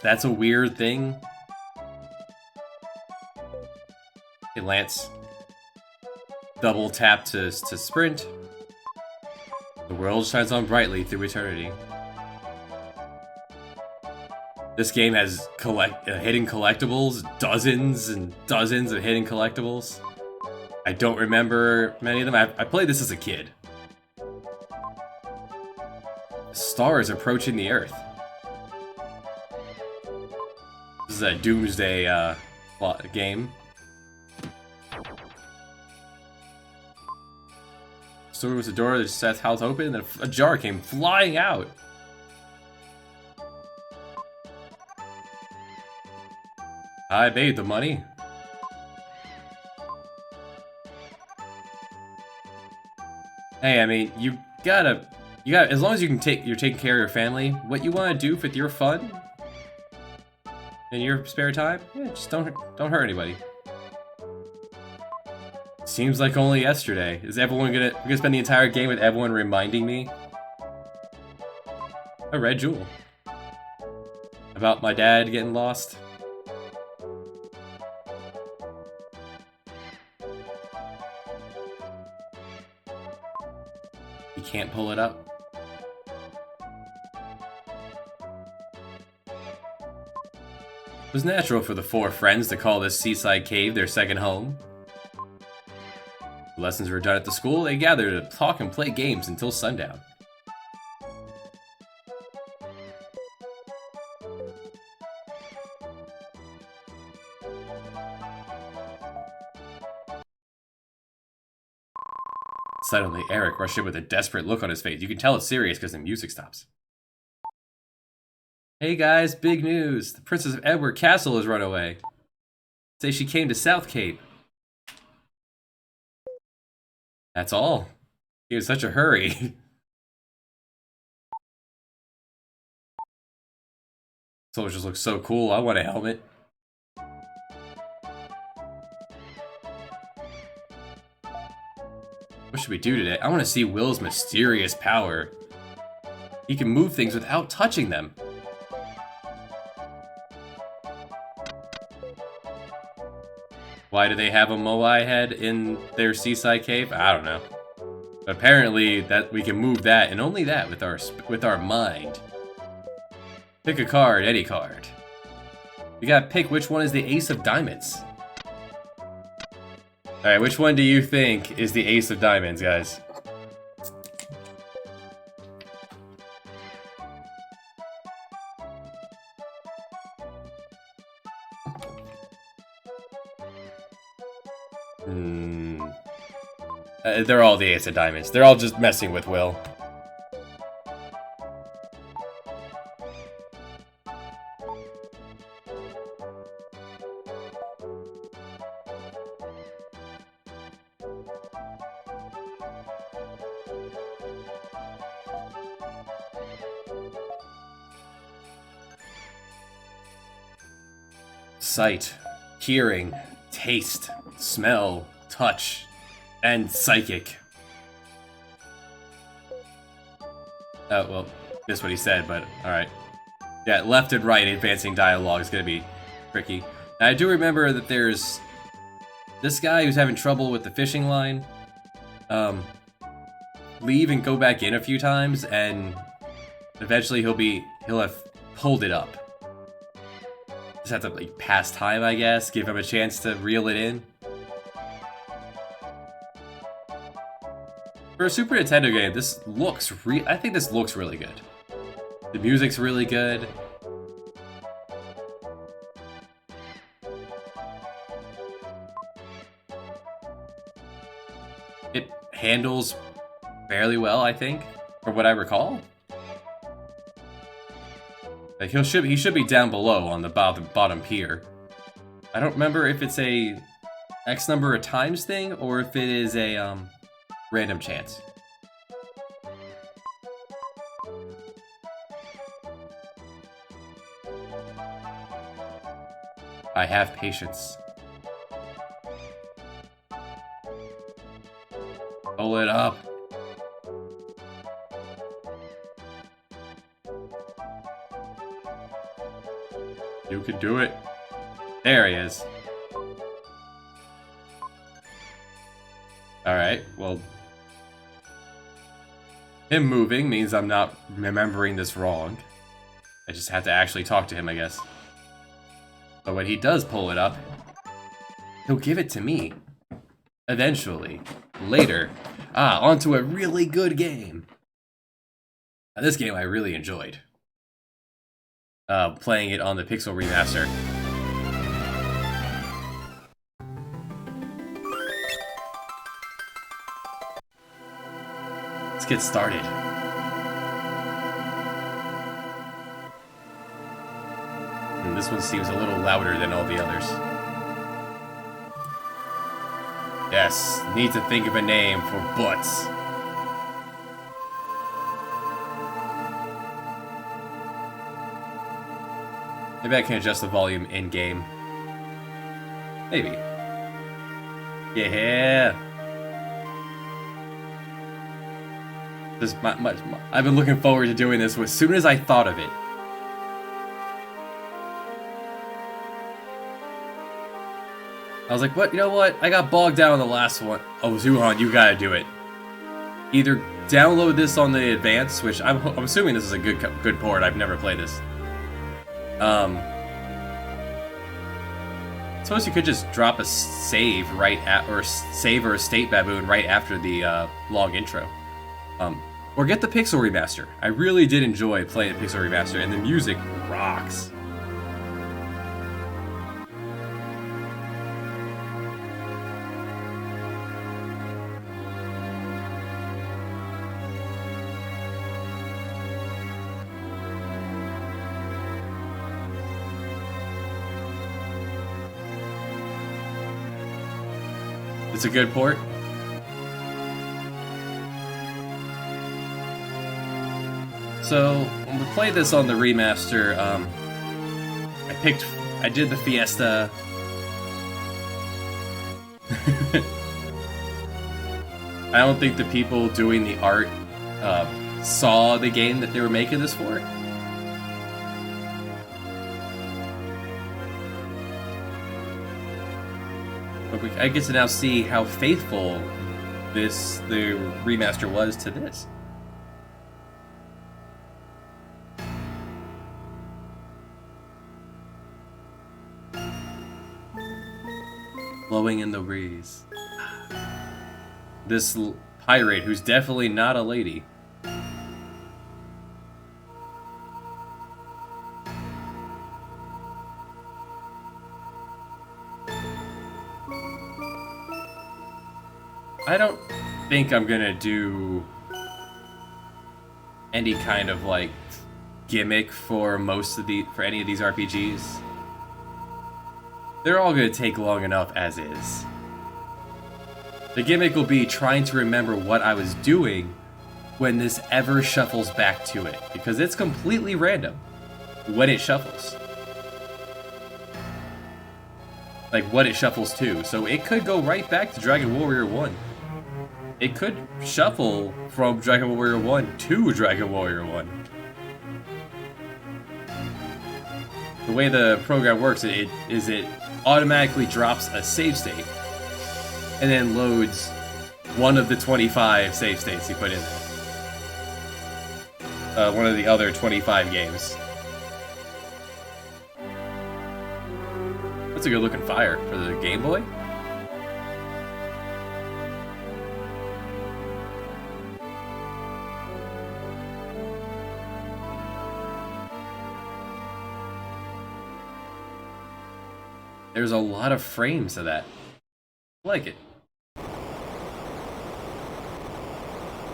That's a weird thing. Hey, Lance. Double tap to sprint. The world shines on brightly through eternity. This game has hidden collectibles, dozens and dozens of hidden collectibles. I don't remember many of them. I played this as a kid. Stars approaching the Earth. This is a Doomsday game. So was the door that Seth's house open, and then a jar came flying out. I made the money. Hey, I mean, you gotta, as long as you're taking care of your family, what you want to do with your fun in your spare time, yeah, just don't hurt anybody. Seems like only yesterday. Is everyone we're gonna spend the entire game with everyone reminding me? A red jewel. About my dad getting lost. You can't pull it up. It was natural for the 4 friends to call this seaside cave their second home. The lessons were done at the school, they gathered to talk and play games until sundown. Suddenly, Eric rushed in with a desperate look on his face. You can tell it's serious because the music stops. Hey guys, big news! The Princess of Edward Castle has run away. Say she came to South Cape. That's all. He was such a hurry. Soldiers look so cool. I want a helmet. What should we do today? I want to see Will's mysterious power. He can move things without touching them. Why do they have a Moai head in their seaside cave? I don't know. But apparently that we can move that and only that with our mind. Pick a card, any card. You gotta pick which one is the ace of diamonds. Alright, which one do you think is the ace of diamonds, guys? They're all the ace of diamonds. They're all just messing with Will. Sight, hearing, taste, smell, touch, and psychic. Oh, well, missed what he said, but alright. Yeah, left and right advancing dialogue is gonna be tricky. Now, I do remember that there's this guy who's having trouble with the fishing line. Leave and go back in a few times, and eventually he'll have pulled it up. Just have to like pass time, I guess, give him a chance to reel it in. For a Super Nintendo game, this looks I think this looks really good. The music's really good. It handles fairly well, I think, from what I recall. Like he should be down below on the bottom pier. I don't remember if it's a X number of times thing or if it is a random chance. I have patience. Pull it up. You can do it. There he is. Alright, well... him moving means I'm not remembering this wrong. I just have to actually talk to him, I guess. But when he does pull it up, he'll give it to me. Eventually. Later. Onto a really good game. Now, this game I really enjoyed. Playing it on the Pixel Remaster. Let's get started. And this one seems a little louder than all the others. Yes, need to think of a name for butts. Maybe I can adjust the volume in-game. Maybe. Yeah. I've been looking forward to doing this as soon as I thought of it. I was like, what? You know what? I got bogged down on the last one. Oh, Zuhan, you gotta do it. Either download this on the advance, which I'm assuming this is a good port. I've never played this. I suppose you could just drop a save right at, or save or a state baboon right after the long intro. Or get the Pixel Remaster. I really did enjoy playing the Pixel Remaster, and the music rocks. It's a good port. So when we played this on the remaster, I did the Fiesta. I don't think the people doing the art saw the game that they were making this for. But I get to now see how faithful the remaster was to this. Blowing in the breeze. This pirate, who's definitely not a lady. I don't think I'm gonna do any kind of like gimmick for any of these RPGs. They're all gonna take long enough as is. The gimmick will be trying to remember what I was doing when this ever shuffles back to it, because it's completely random when it shuffles. Like what it shuffles to. So it could go right back to Dragon Warrior 1. It could shuffle from Dragon Warrior 1 to Dragon Warrior 1. The way the program works it automatically drops a save state and then loads one of the 25 save states you put in there. One of the other 25 games. That's a good looking fire for the Game Boy. There's a lot of frames of that. I like it.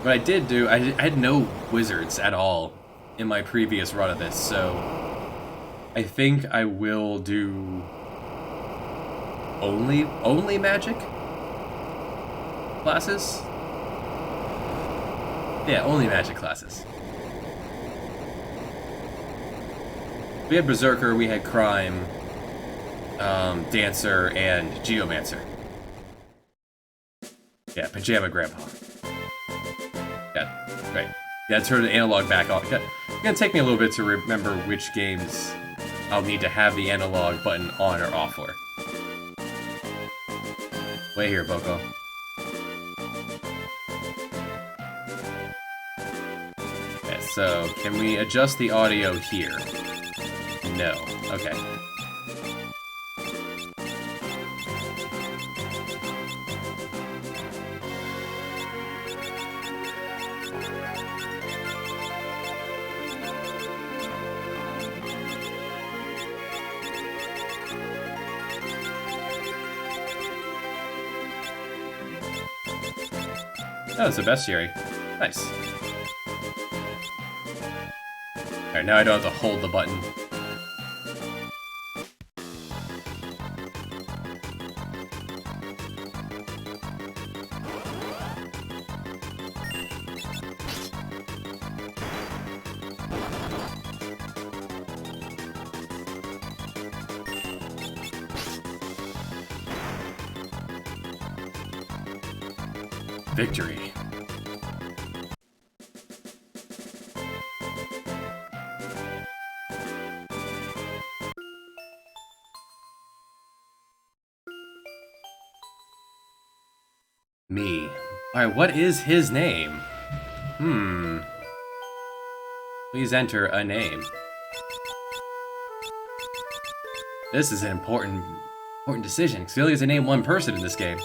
What I did do, I had no wizards at all in my previous run of this, so I think I will do only magic classes. Yeah, only magic classes. We had Berserker, we had Crime, Dancer, and Geomancer. Yeah, Pajama Grandpa. Yeah, right. Yeah, turn the analog back on. It's gonna take me a little bit to remember which games I'll need to have the analog button on or off for. Wait here, Boko. Okay, so can we adjust the audio here? No. Okay. Oh, it's the bestiary. Nice. Alright, now I don't have to hold the button. Victory. Me. Alright, what is his name? Please enter a name. This is an important decision, because he only has to name one person in this game.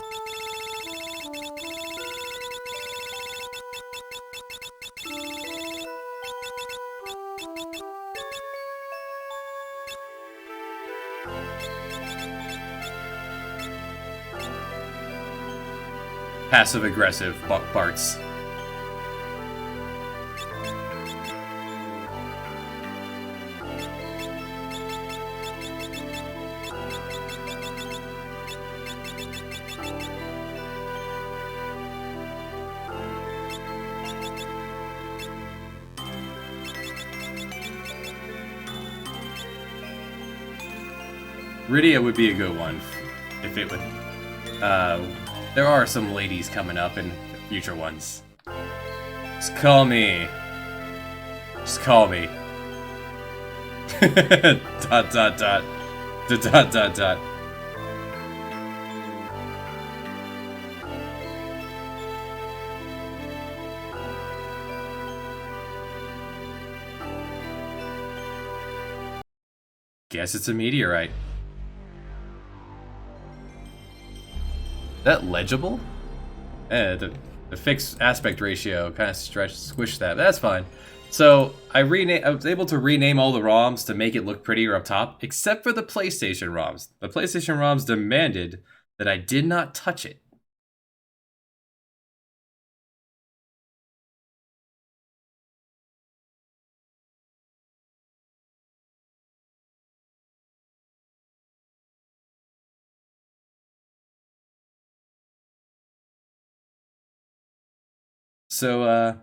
Passive-aggressive barks. Rydia would be a good one if it would. There are some ladies coming up in future ones. Just call me. Just call me. dot dot dot. Dot dot dot. Guess it's a meteorite. That legible? The fixed aspect ratio kind of squished that. But that's fine. So I was able to rename all the ROMs to make it look prettier up top, except for the PlayStation ROMs. The PlayStation ROMs demanded that I did not touch it. So,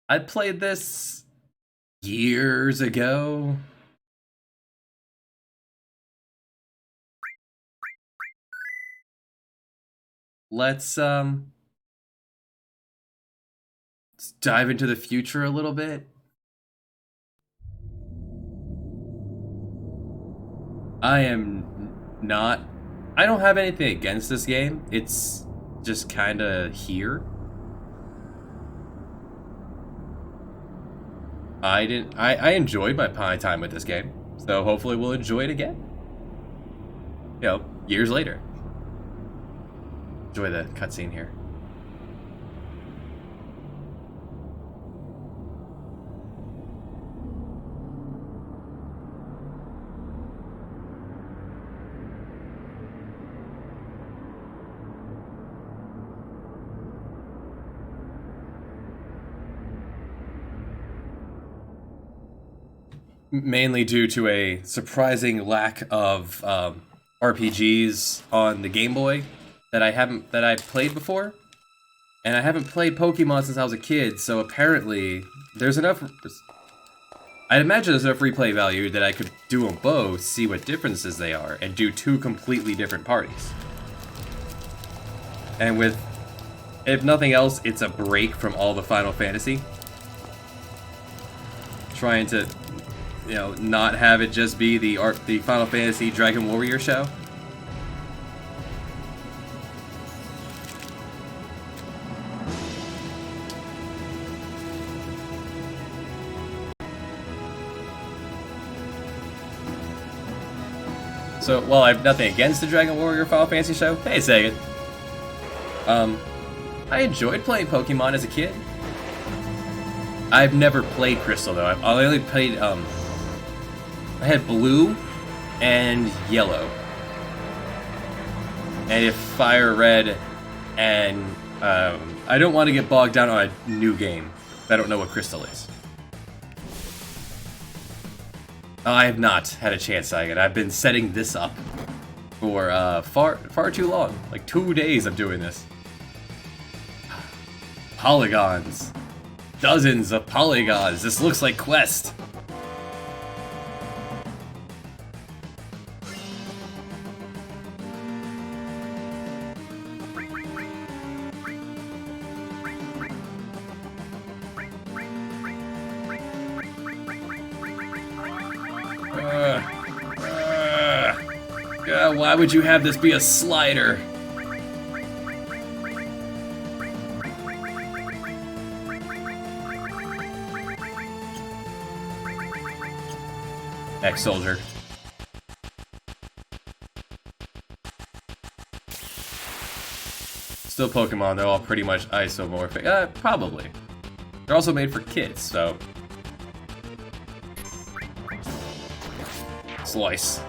I played this years ago. Let's dive into the future a little bit. I don't have anything against this game. It's just kind of here. I enjoyed my time with this game, so hopefully we'll enjoy it again. You know, years later. Enjoy the cutscene here. mainly due to a surprising lack of RPGs on the Game Boy that I played before, and I haven't played Pokemon since I was a kid. So apparently, there's enough. I'd imagine there's enough replay value that I could do them both, see what differences they are, and do two completely different parties. And with, if nothing else, it's a break from all the Final Fantasy. Trying to, you know, not have it just be the Final Fantasy Dragon Warrior show. So, while I have nothing against the Dragon Warrior Final Fantasy show, hey, Sega. I enjoyed playing Pokemon as a kid. I've never played Crystal though. I only played I had Blue and Yellow. And if Fire Red and I don't want to get bogged down on a new game. I don't know what Crystal is. I have not had a chance, Saigon. I've been setting this up for far too long. Like 2 days of doing this. Polygons. Dozens of polygons. This looks like Quest. Why would you have this be a slider? Ex-soldier. Still Pokemon, they're all pretty much isomorphic. Probably. They're also made for kids, so... Slice.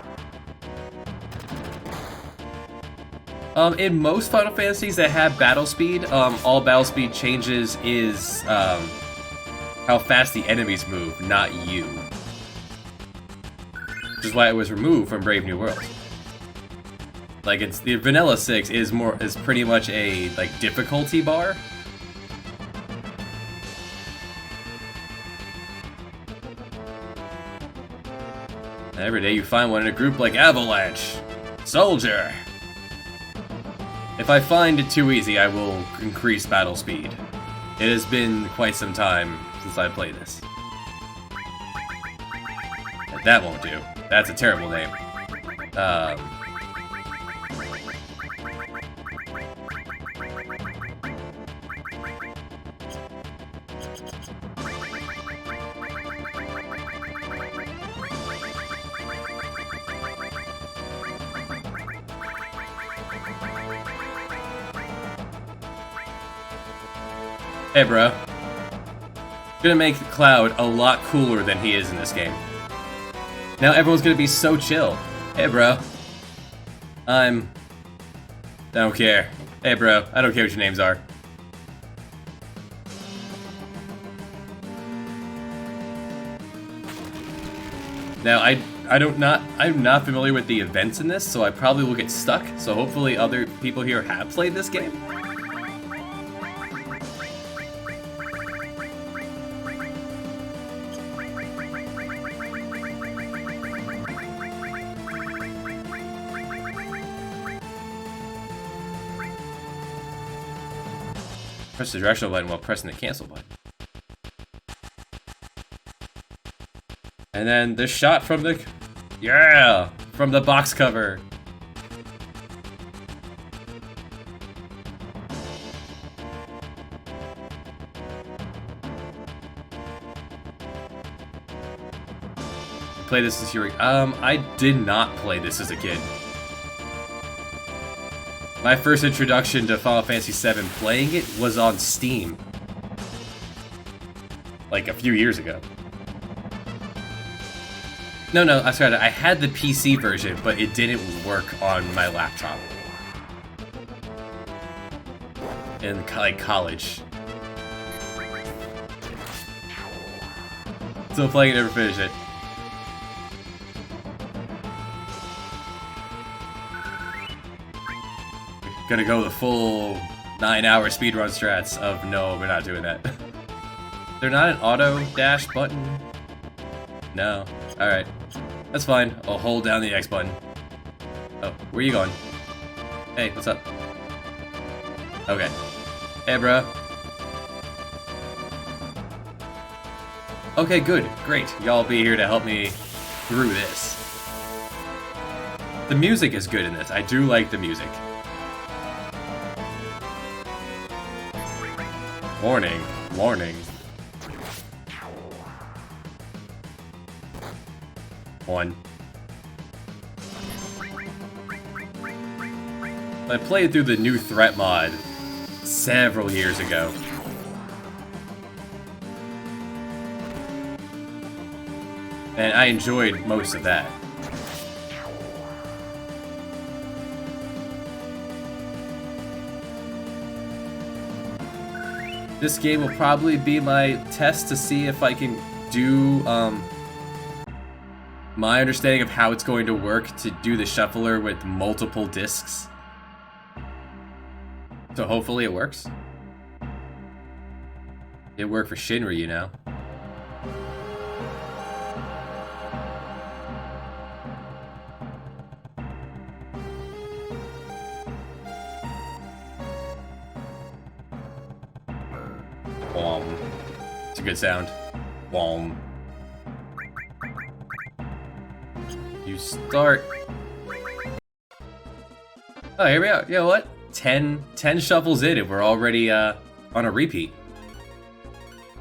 In most Final Fantasies that have battle speed, all battle speed changes is how fast the enemies move, not you. Which is why it was removed from Brave New World. Like it's the Vanilla 6 is pretty much a like difficulty bar. And every day you find one in a group like Avalanche, Soldier. If I find it too easy, I will increase battle speed. It has been quite some time since I played this. And that won't do. That's a terrible name. Hey, bro. Gonna make Cloud a lot cooler than he is in this game. Now everyone's gonna be so chill. Hey, bro. I don't care. Hey, bro. I don't care what your names are. Now, I'm not familiar with the events in this, so I probably will get stuck. So hopefully other people here have played this game. Press the directional button while pressing the cancel button. And then the shot from the... Yeah! From the box cover. Play this as your... I did not play this as a kid. My first introduction to Final Fantasy VII playing it was on Steam. Like a few years ago. No, I swear, I had the PC version, but it didn't work on my laptop. In like college. Still playing it, never finished it. gonna go the full 9-hour speedrun strats of no, we're not doing that. They're not an auto dash button? No. Alright. That's fine. I'll hold down the X button. Oh, where are you going? Hey, what's up? Okay. Hey, bro. Okay, good. Great. Y'all be here to help me through this. The music is good in this. I do like the music. Warning. Warning. One. I played through the new threat mod several years ago. And I enjoyed most of that. This game will probably be my test to see if I can do my understanding of how it's going to work to do the shuffler with multiple discs. So hopefully it works. It worked for Shinra, you know. It's a good sound. Wom. You start. Oh, here we are. You know what? 10 shuffles in and we're already on a repeat.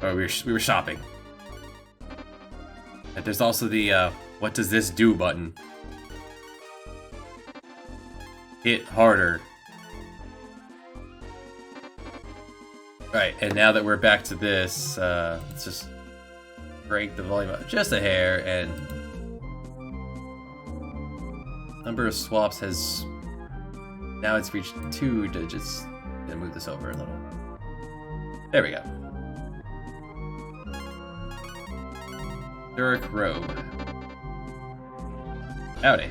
Or we were shopping. And there's also the what does this do button. Hit harder. Right, and now that we're back to this, let's just break the volume up just a hair, and number of swaps has, now it's reached 2 digits. Gonna move this over a little. There we go. Zurich Robe. Howdy.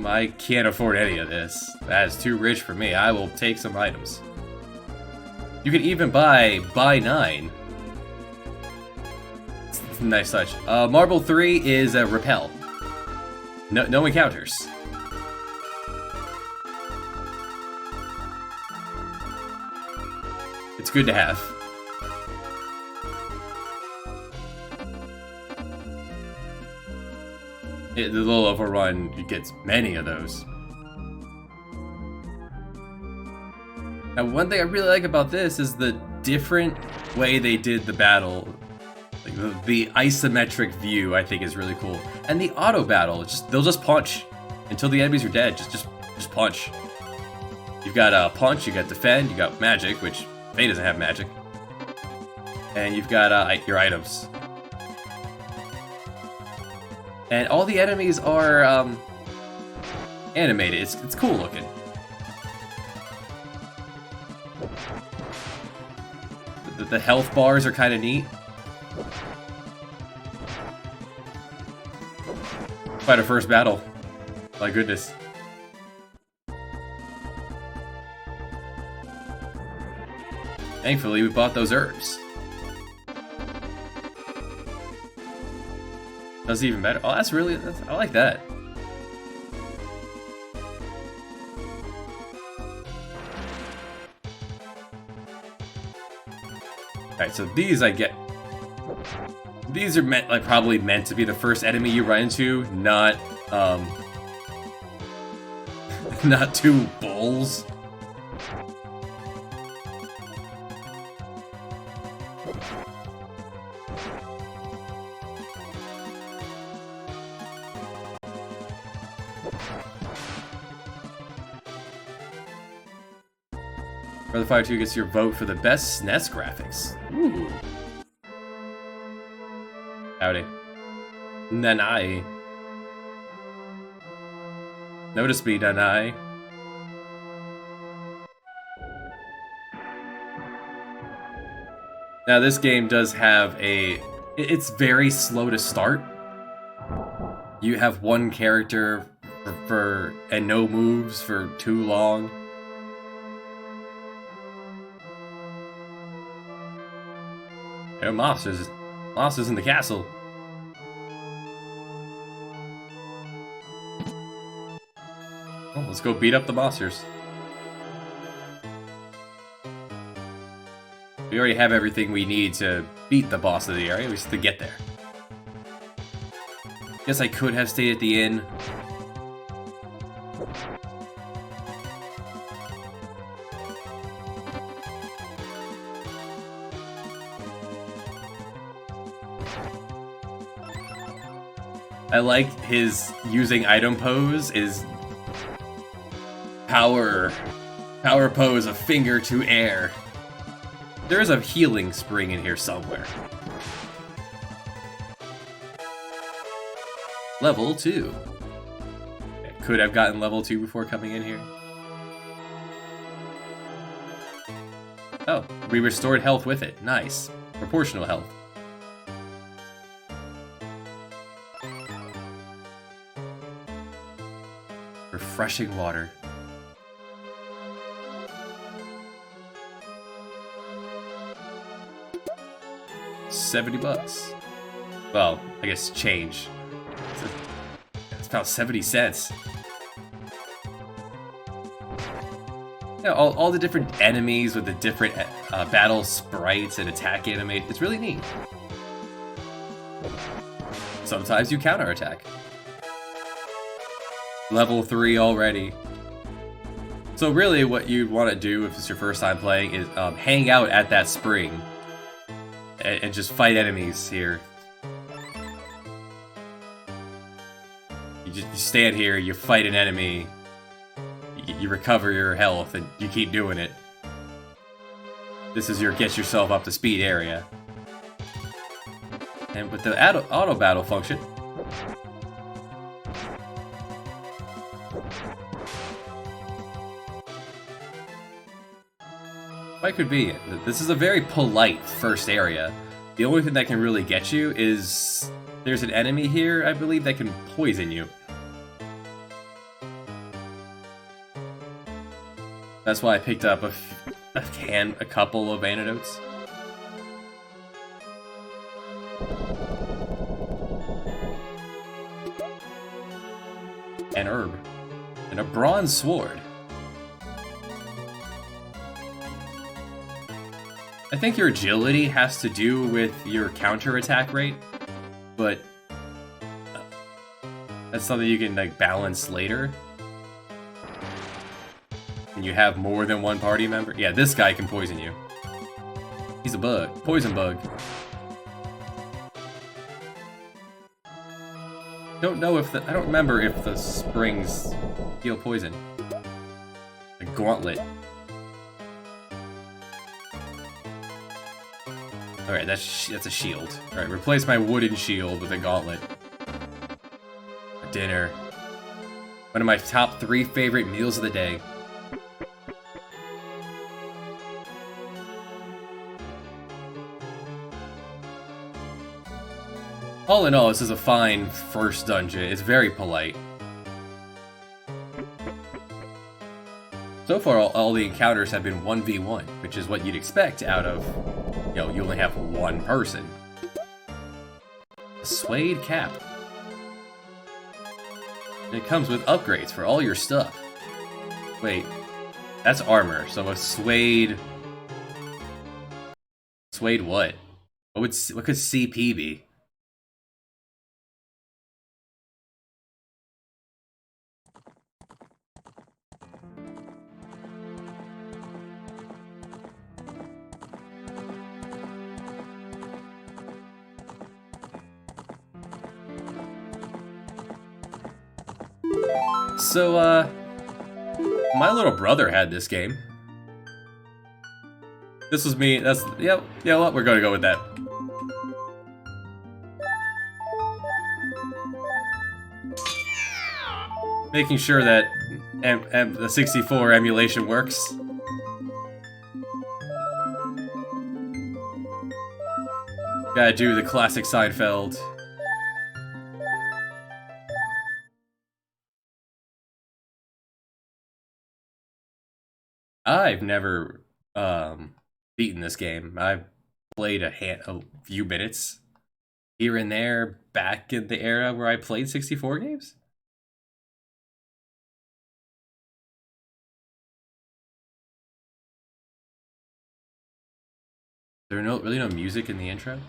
I can't afford any of this. That is too rich for me. I will take some items. You can even buy 9. It's a nice touch. Marble 3 is a repel. No encounters. It's good to have. The little overrun gets many of those. Now, one thing I really like about this is the different way they did the battle. Like the isometric view, I think, is really cool. And the auto battle, they'll just punch until the enemies are dead. Just punch. You've got punch, you got defend, you got magic, which Faye doesn't have magic, and you've got your items. And all the enemies are animated. It's cool looking. The health bars are kind of neat. Quite a first battle. My goodness. Thankfully, we bought those herbs. Does even better. Oh, I like that. Alright, so these I get. These are probably meant to be the first enemy you run into, not not 2 bulls. Breath of Fire 2 gets your vote for the best SNES graphics. Ooh. Howdy. Nanai. Notice me, Nanai. Now this game does have it's very slow to start. You have one character and no moves for too long. There are monsters in the castle. Oh, let's go beat up the monsters. We already have everything we need to beat the boss of the area. We just have to get there. Guess I could have stayed at the inn. I like his using item pose is power pose, a finger to air. There is a healing spring in here somewhere. Level 2. I could have gotten level 2 before coming in here. Oh, we restored health with it. Nice. Proportional health. Refreshing water. $70. Well, I guess change. It's about 70 cents. Yeah, all the different enemies with the different battle sprites and attack animate. It's really neat. Sometimes you counterattack. Level 3 already. So really what you'd want to do if it's your first time playing is hang out at that spring and just fight enemies here. You stand here, you fight an enemy, you recover your health, and you keep doing it. This is your get yourself up to speed area. And with the auto battle function, quite convenient. This is a very polite first area. The only thing that can really get you is there's an enemy here, I believe, that can poison you. That's why I picked up a couple of antidotes. An herb. And a bronze sword. I think your agility has to do with your counterattack rate, but that's something you can like balance later. And you have more than one party member. Yeah, this guy can poison you. He's a bug. Poison bug. I don't remember if the springs heal poison. A gauntlet. Alright, that's a shield. Alright, replace my wooden shield with a gauntlet. Dinner. One of my top 3 favorite meals of the day. All in all, this is a fine first dungeon. It's very polite. So far, all the encounters have been 1v1, which is what you'd expect out of, you only have one person. A suede cap. And it comes with upgrades for all your stuff. Wait, that's armor, so a suede... Suede what? What could CP be? So, my little brother had this game. This was me, yeah, well, we're gonna go with that. Making sure that the 64 emulation works. Gotta do the classic Seinfeld. I've never beaten this game. I've played a few minutes here and there back in the era where I played 64 games. There's really no music in the intro.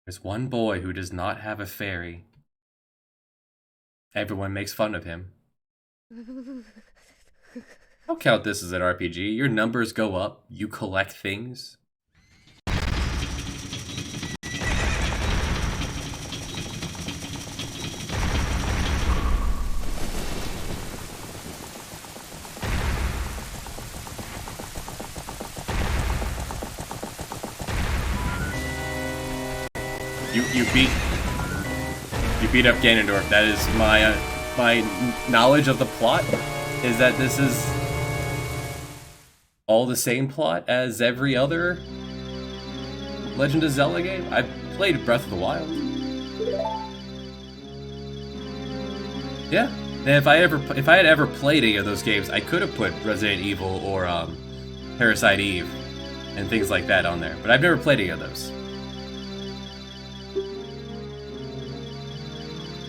There's one boy who does not have a fairy. Everyone makes fun of him. I'll count this as an RPG. Your numbers go up, you collect things. You beat up Ganondorf. That is my knowledge of the plot. Is that this is all the same plot as every other Legend of Zelda game? I've played Breath of the Wild. Yeah, and if I had ever played any of those games, I could have put Resident Evil or Parasite Eve and things like that on there. But I've never played any of those.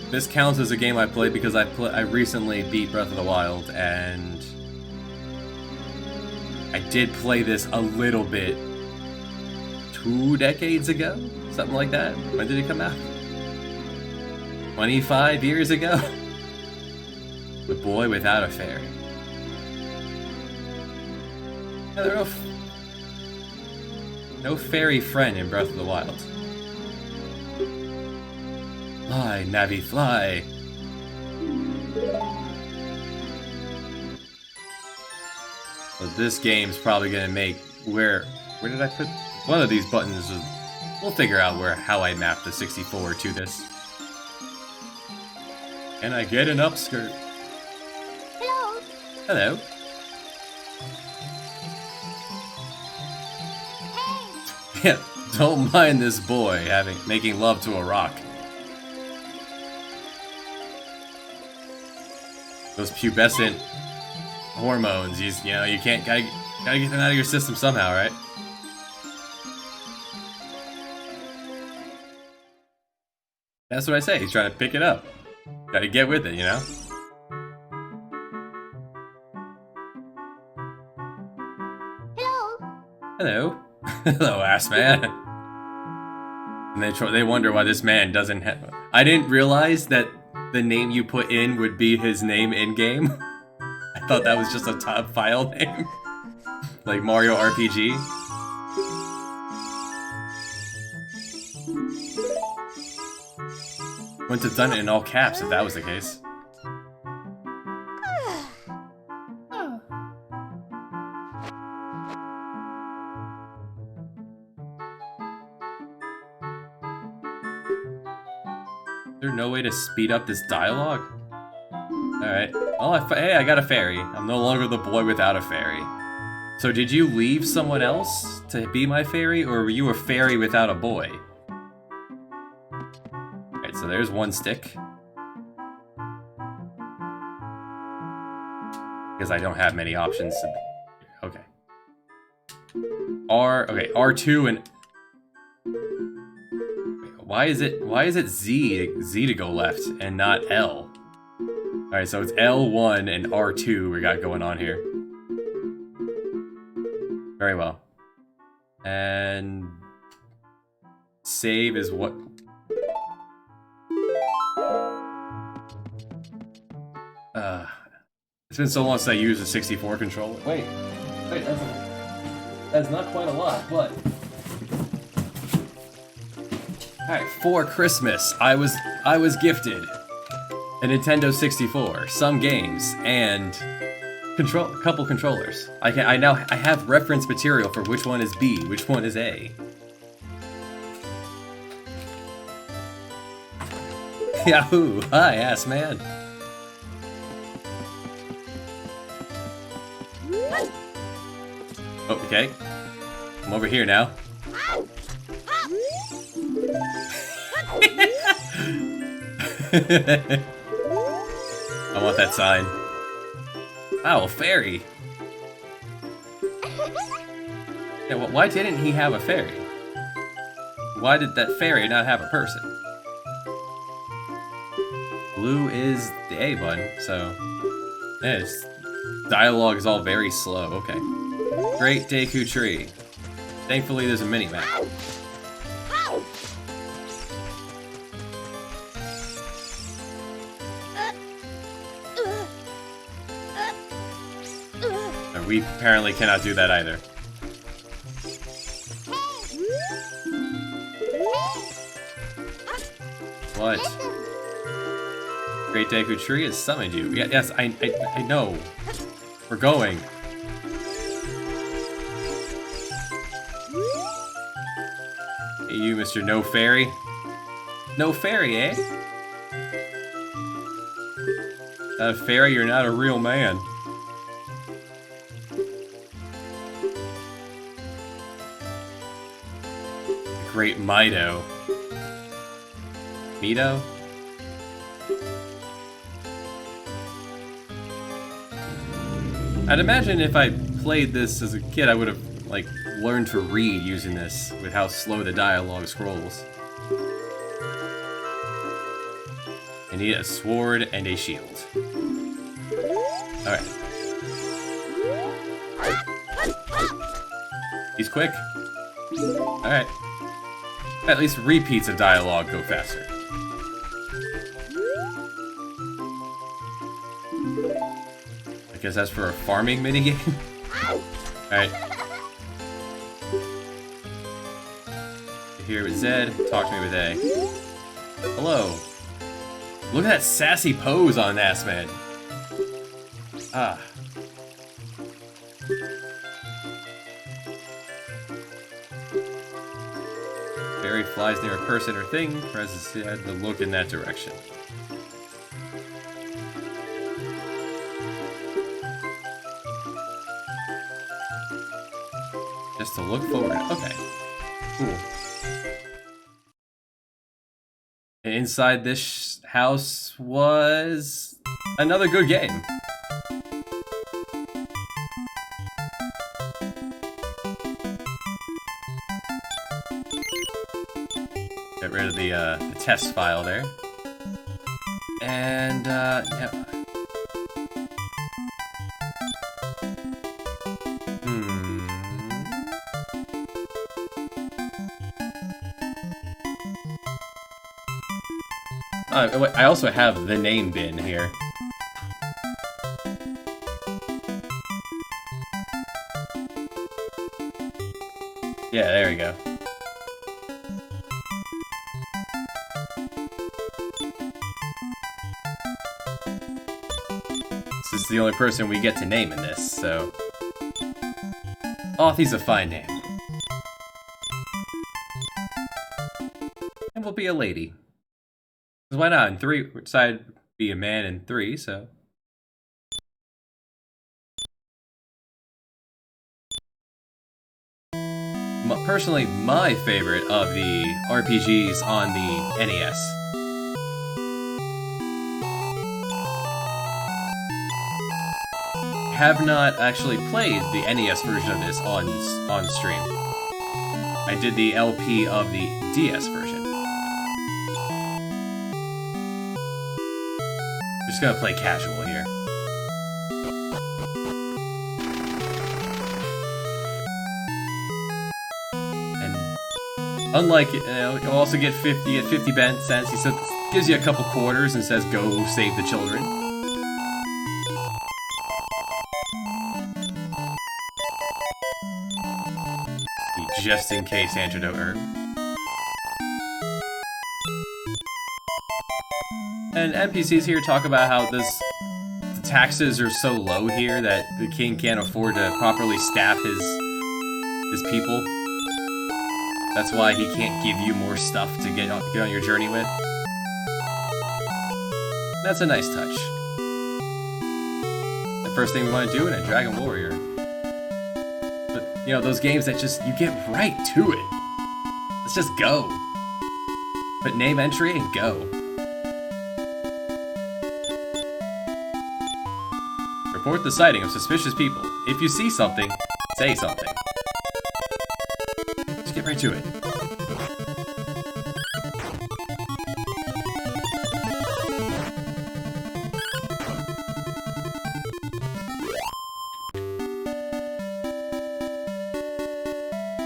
This counts as a game I played because I recently beat Breath of the Wild, and I did play this a little bit 2 decades ago, something like that. When did it come out? 25 years ago? The Boy Without a Fairy. Yeah, there are no fairy friend in Breath of the Wild. Fly, Navi, fly! So this game's probably gonna make where did I put one of these buttons? We'll figure out how I map the 64 to this. Can I get an upskirt? Hello. Hello. Hey. Yeah, don't mind this boy making love to a rock. Those pubescent hormones, you can't gotta get them out of your system somehow, right? That's what I say. He's trying to pick it up. Gotta get with it, you know. Hello. Hello, hello, ass man. And they wonder why this man doesn't have. I didn't realize that the name you put in would be his name in game. I thought that was just a top file name, like Mario RPG. Wouldn't have done it in all caps if that was the case. Is there no way to speed up this dialogue? Alright. Well, hey, I got a fairy. I'm no longer the boy without a fairy. So did you leave someone else to be my fairy, or were you a fairy without a boy? Alright, so there's one stick. Because I don't have many options to... Okay. R2 and... Why is it Z to go left and not L? Alright, so it's L1 and R2 we got going on here. Very well. And save is what? It's been so long since I used a 64 controller. Wait, that's not quite a lot, but... Alright, for Christmas, I was gifted a Nintendo 64, some games, and a couple controllers. I have reference material for which one is B, which one is A. Yahoo! Hi, ass man. Oh, okay. I'm over here now. I want that sign. Wow, a fairy. Yeah, well, why didn't he have a fairy? Why did that fairy not have a person? Blue is the A button, so... Yeah, it's, dialogue is all very slow. Okay. Great Deku Tree. Thankfully, there's a mini-map. We apparently cannot do that either. What? Great Deku Tree has summoned you. Yeah, yes, I know. We're going. Hey, you, Mr. No Fairy. No Fairy, eh? Not a fairy, you're not a real man. Great Mido. Mido? I'd imagine if I played this as a kid, I would have, like, learned to read using this, with how slow the dialogue scrolls. I need a sword and a shield. Alright. He's quick. Alright. At least repeats of dialogue go faster. I guess that's for a farming minigame? Alright. Here with Zed, talk to me with A. Hello. Look at that sassy pose on Ass Man. Ah. Fairy flies near a person or thing, presses his head to look in that direction. Just to look forward. Okay. Cool. And inside this house was another good game. Get rid of the test file there. And, yeah. I also have the name bin here. Yeah, there we go. This is the only person we get to name in this, so... Authy's a fine name. And we'll be a lady. Because why not? In 3, we decided to be a man in 3, so... Personally, my favorite of the RPGs on the NES. Have not actually played the NES version of this on stream. I did the LP of the DS version. Just gonna play casual here. Unlike, you'll also get 50 cents. He says, gives you a couple quarters and says, go save the children. The just in case antidote herb. And NPCs here talk about how the taxes are so low here that the king can't afford to properly staff his people. That's why he can't give you more stuff to get on your journey with. That's a nice touch. The first thing we want to do in a Dragon Warrior. But, you know, those games that just, you get right to it. Let's just go. Put name entry and go. Report the sighting of suspicious people. If you see something, say something. Just get right to it.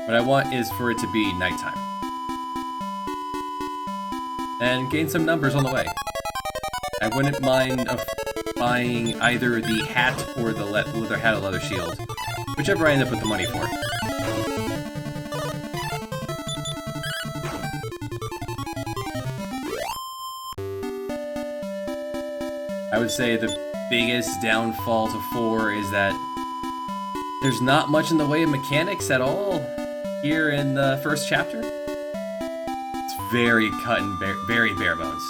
What I want is for it to be nighttime. And gain some numbers on the way. I wouldn't mind buying either the hat or the leather hat or leather shield. Whichever I end up with the money for. I would say the biggest downfall to 4 is that there's not much in the way of mechanics at all here in the first chapter. It's very cut and very bare bones.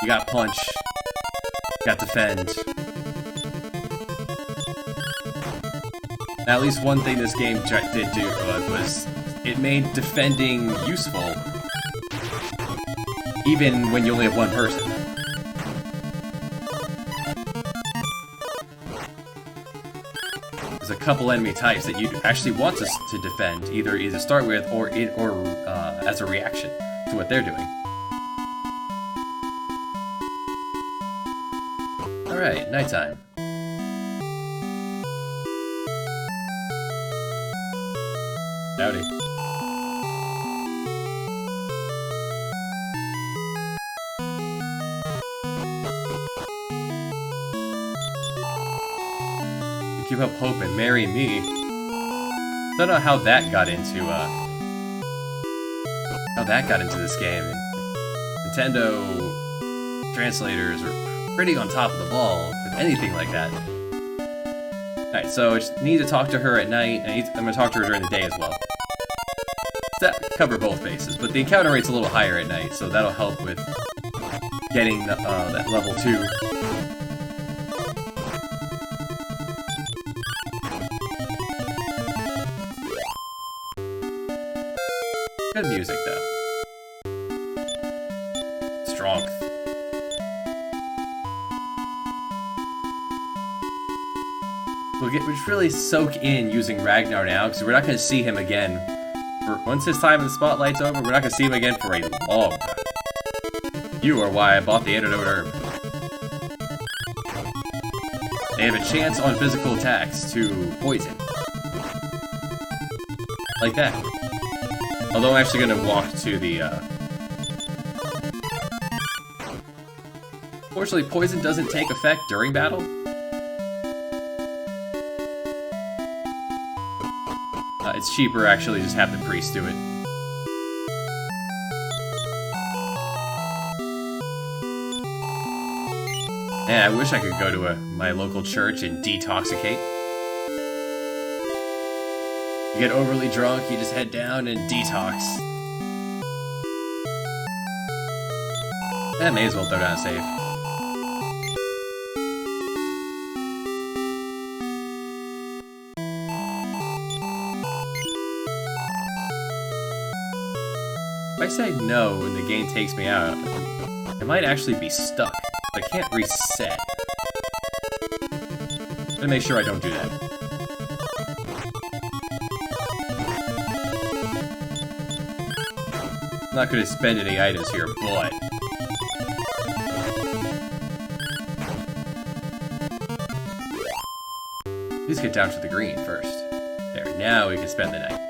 You got punch, you got defend. Now, at least one thing this game did do was it made defending useful, even when you only have one person. There's a couple enemy types that you actually want to defend, either to start with or as a reaction to what they're doing. Alright, nighttime. Howdy. You keep up hope and marry me. Don't know how that got into this game. Nintendo translators are pretty on top of the ball with anything like that. Alright, so I just need to talk to her at night, and I'm going to talk to her during the day as well. That cover both bases, but the encounter rate's a little higher at night, so that'll help with getting that level 2. Good music, though. Strength. We'll just really soak in using Ragnar now, because we're not going to see him again. Once his time in the spotlight's over, we're not going to see him again for a long time. You are why I bought the antidote herb. They have a chance on physical attacks to poison. Like that. Although I'm actually going to walk to the, Fortunately, poison doesn't take effect during battle. It's cheaper, actually, just have the priest do it. Man, I wish I could go to my local church and detoxicate. You get overly drunk, you just head down and detox. I may as well throw down a save. If I say no and the game takes me out, I might actually be stuck. I can't reset. I'm gonna make sure I don't do that. I'm not gonna spend any items here, but... Please get down to the green first. There, now we can spend the night.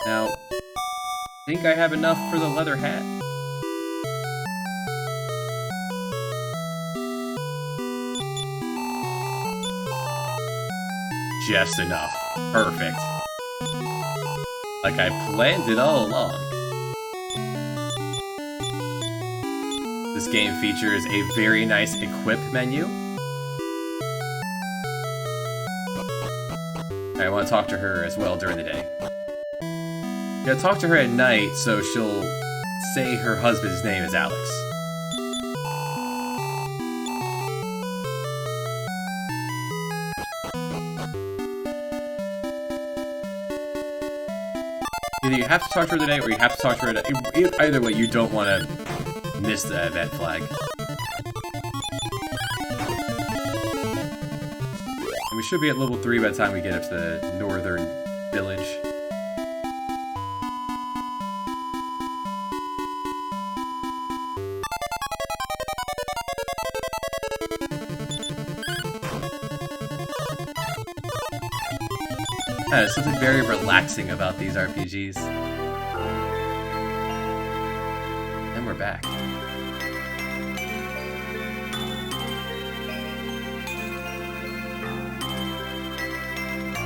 Now, I think I have enough for the leather hat. Just enough. Perfect. Like I planned it all along. This game features a very nice equip menu. I want to talk to her as well during the day. Gotta talk to her at night so she'll say her husband's name is Alex. Either you have to talk to her today, or you have to talk to her today. Either way, you don't want to miss the event flag. And we should be at level 3 by the time we get up to the northern village. There's something very relaxing about these RPGs. And we're back.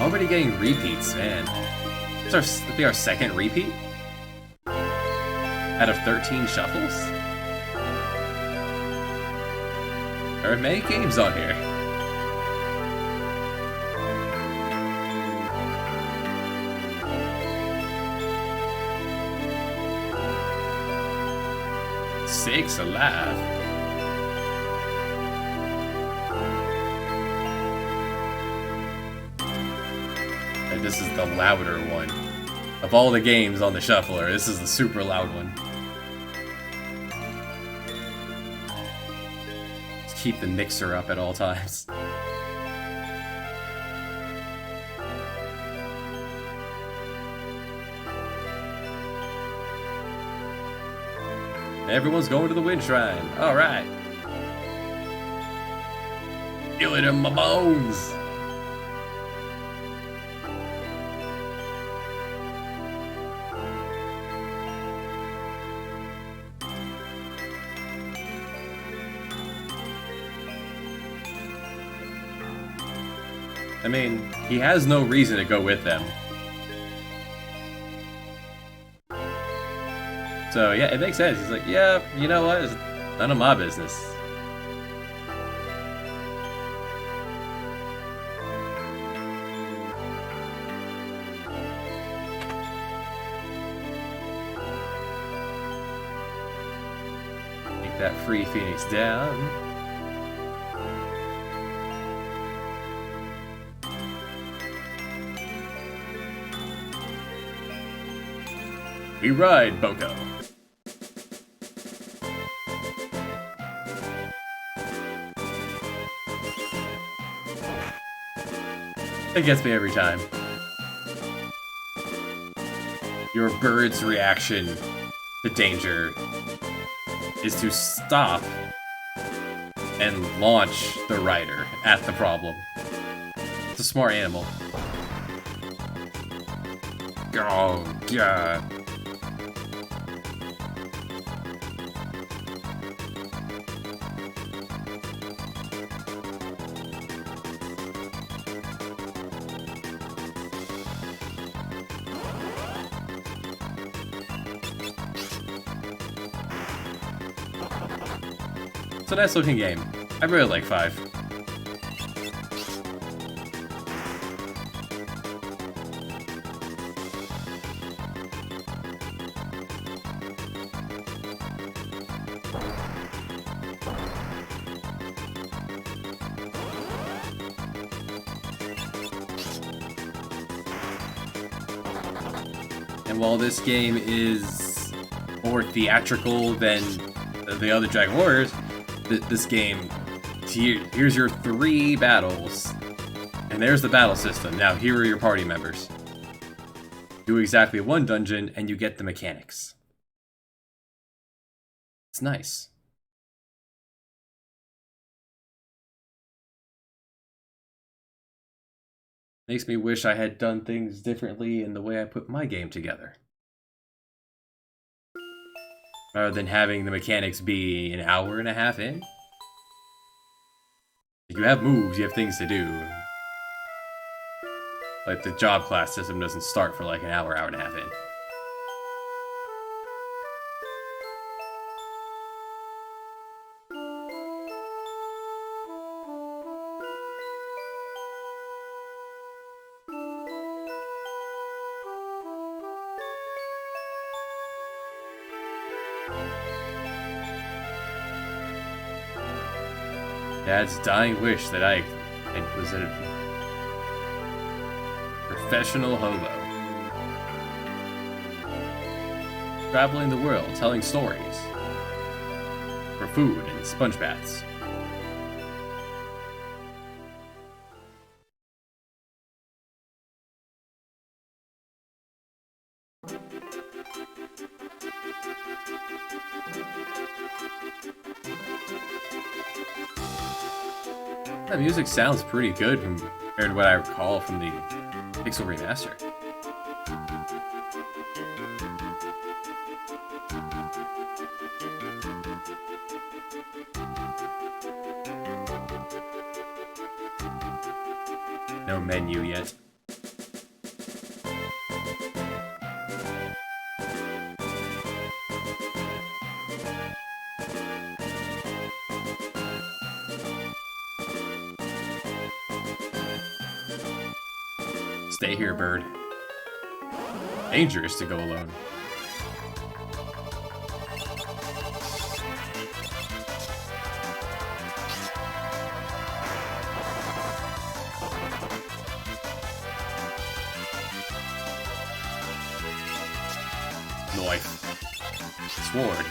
Already getting repeats, man. This will be our second repeat? Out of 13 shuffles? There are many games on here. Sakes alive. And this is the louder one. Of all the games on the shuffler, this is the super loud one. Just keep the mixer up at all times. Everyone's going to the Wind Shrine. Alright. Feel it in my bones. I mean, he has no reason to go with them. So yeah, it makes sense. He's like, yeah, you know what? It's none of my business. Take that free Phoenix down. We ride, Boko. It gets me every time. Your bird's reaction to danger is to stop and launch the rider at the problem. It's a smart animal. Oh, God. It's a nice looking game. I really like 5. And while this game is more theatrical than the other Dragon Warriors, this game, here's your 3 battles, and there's the battle system. Now here are your party members. Do exactly 1 dungeon, and you get the mechanics. It's nice. Makes me wish I had done things differently in the way I put my game together. Rather than having the mechanics be an hour and a half in. You have moves, you have things to do. Like the job class system doesn't start for like an hour, hour and a half in. Dad's dying wish that I was a professional hobo. traveling the world telling stories for food and sponge baths. That music sounds pretty good compared to what I recall from the Pixel Remaster. No menu yet. Stay here, bird. Dangerous to go alone. Knife. Sword.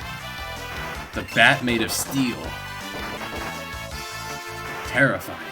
The bat made of steel. Terrifying.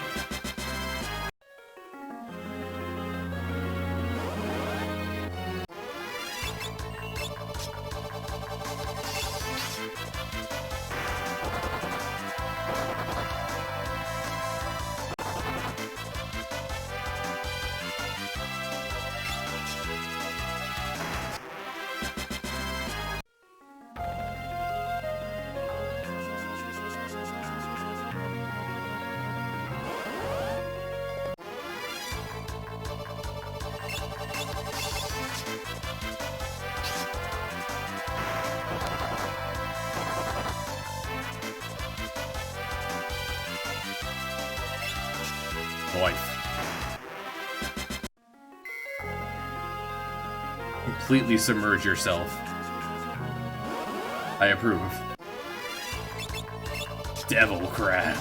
Life. Completely submerge yourself. I approve. Devil Crab.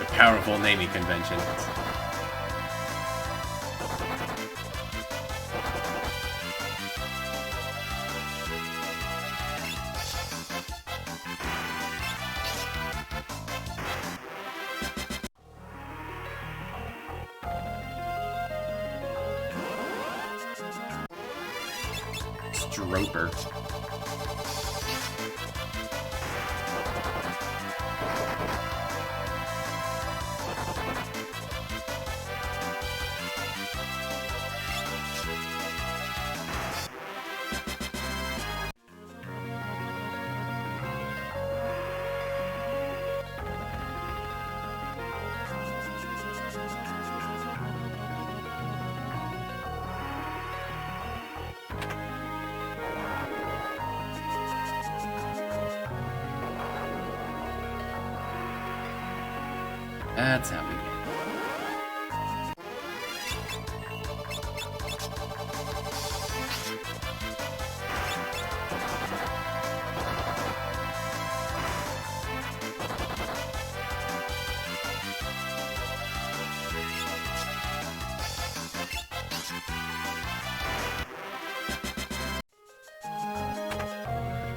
The powerful naming convention. Stroper. That's how we get.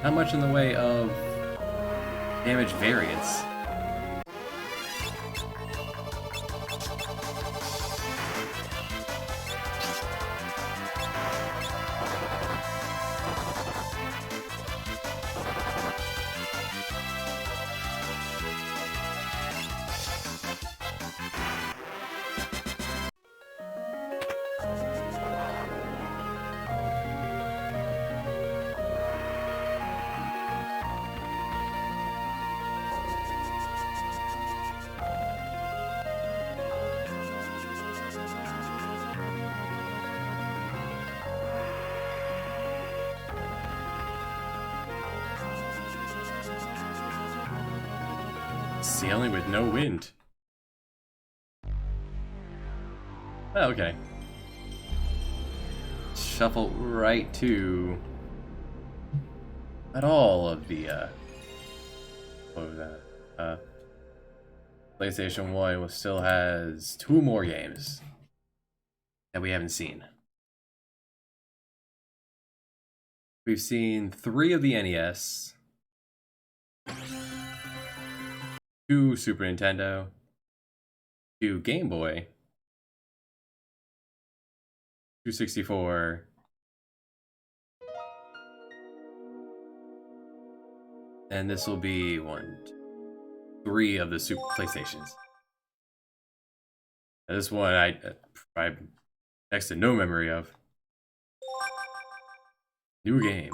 Not much in the way of damage variance. Sailing with no wind. Oh, okay. Shuffle right to... Not all of the, what was that? PlayStation 1 still has 2 more games that we haven't seen. We've seen 3 of the NES, 2 Super Nintendo, 2 Game Boy, 2 64, and this will be 3 of the Super PlayStations. Now this one I have next to no memory of. New game.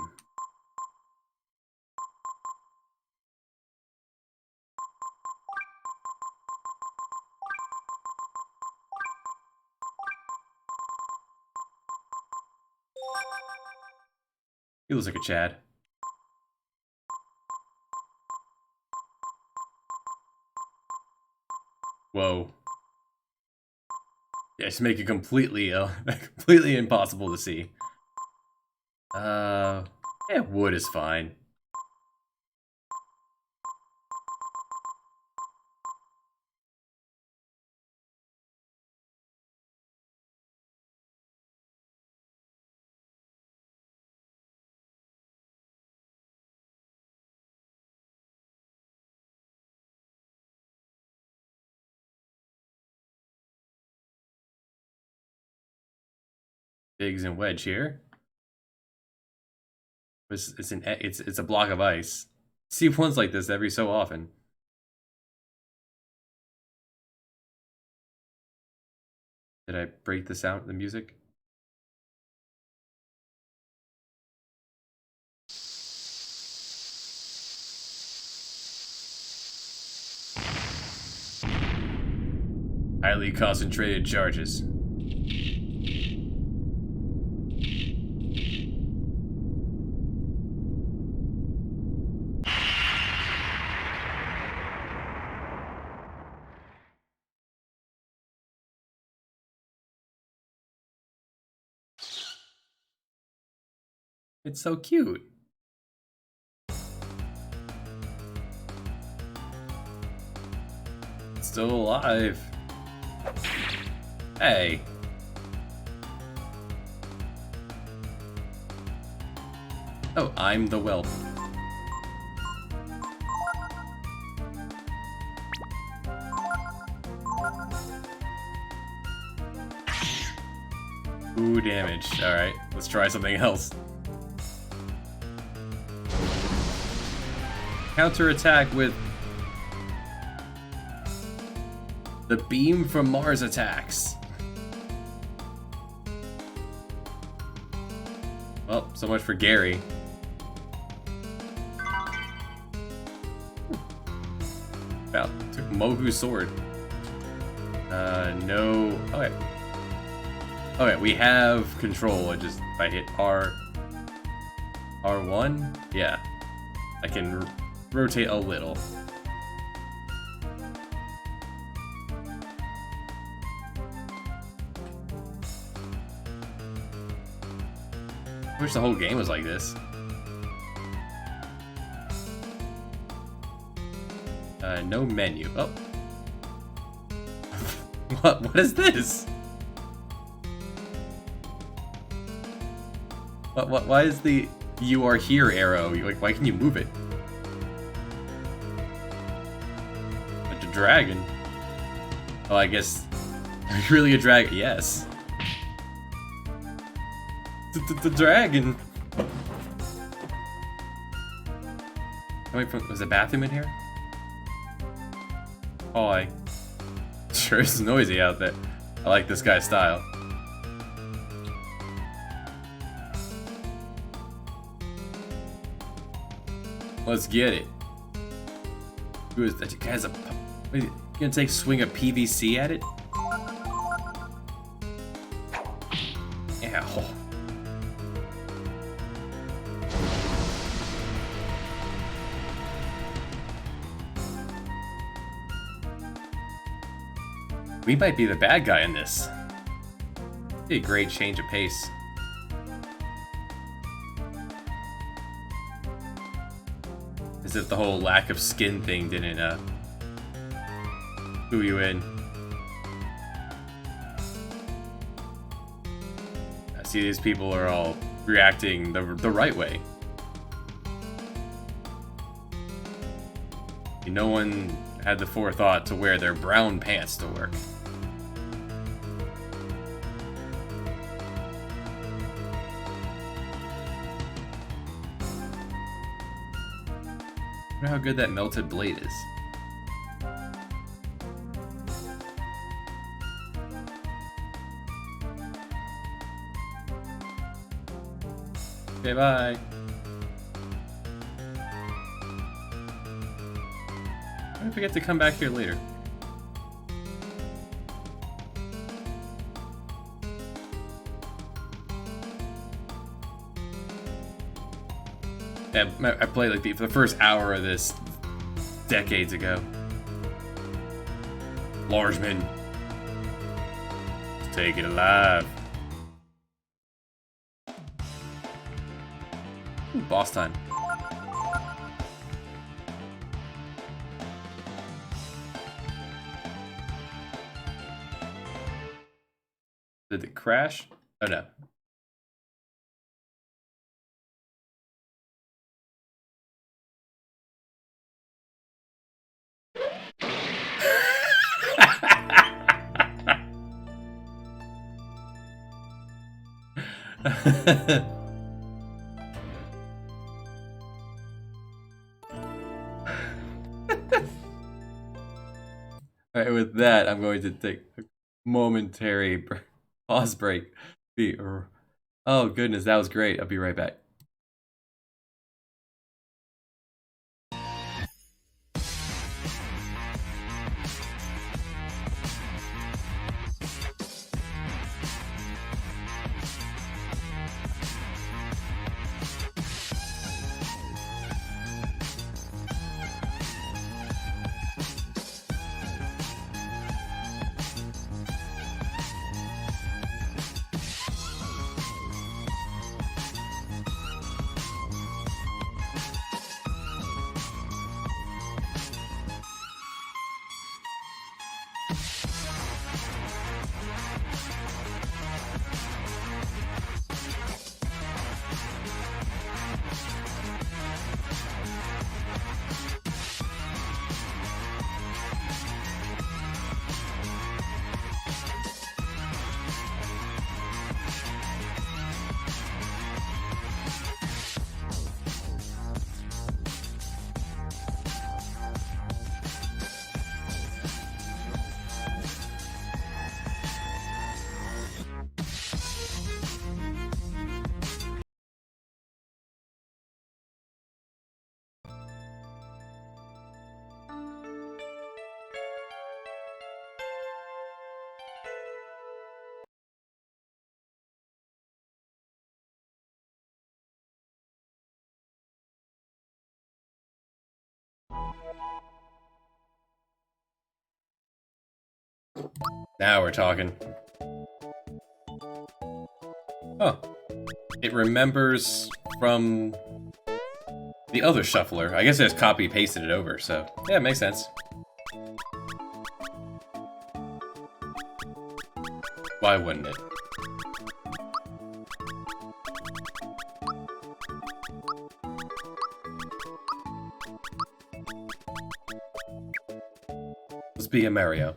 He looks like a Chad. Whoa. Yeah, just make it completely, completely impossible to see. Yeah, wood is fine. Biggs and Wedge here. It's a block of ice. See ones like this every so often. Did I break the sound, the music? Highly concentrated charges. It's so cute. It's still alive. Hey. Oh, I'm the whelp. Ooh, damage. Alright, let's try something else. Counterattack with the beam from Mars attacks. Well, so much for Gary. Wow, took Mohu's sword. No. Okay. Okay, we have control. I just, if I hit R1, yeah, I can rotate a little. I wish the whole game was like this. No menu. Oh. What is this? Why is the "you are here" arrow? Like, why can you move it? Like a dragon. Oh, I guess. Are you really a dragon? Yes. The dragon. Was a bathroom in here? Oh, sure is noisy out there. I like this guy's style. Let's get it. Who is that? Guy's you gonna take swing of PVC at it? Yeah. We might be the bad guy in this. Be a great change of pace. As if the whole lack of skin thing didn't clue you in. I see these people are all reacting the right way. No one had the forethought to wear their brown pants to work. I wonder how good that melted blade is. Okay, bye. What if we get to come back here later? Yeah, I played like the first hour of this decades ago. Largeman. Let's take it alive. Ooh, boss time. Did it crash? Oh no. Alright, with that, I'm going to take a momentary pause break. Oh goodness, that was great. I'll be right back. Now we're talking. Oh. It remembers from the other shuffler. I guess I just copy pasted it over, so yeah, it makes sense. Why wouldn't it? Let's be a Mario.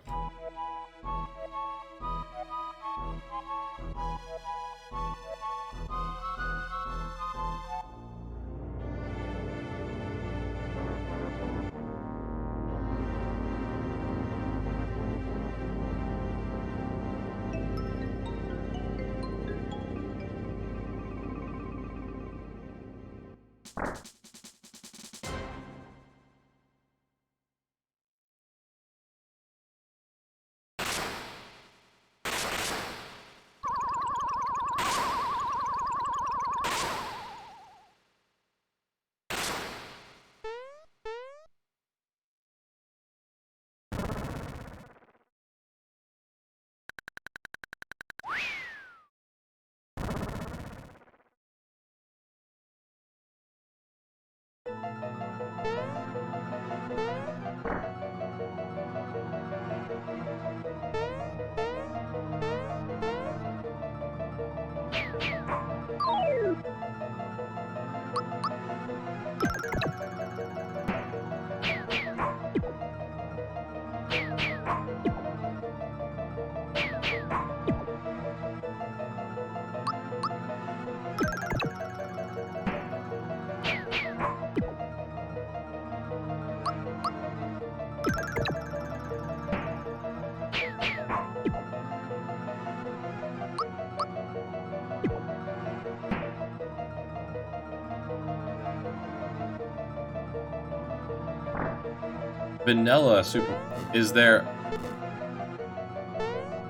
Vanilla Super. Is there?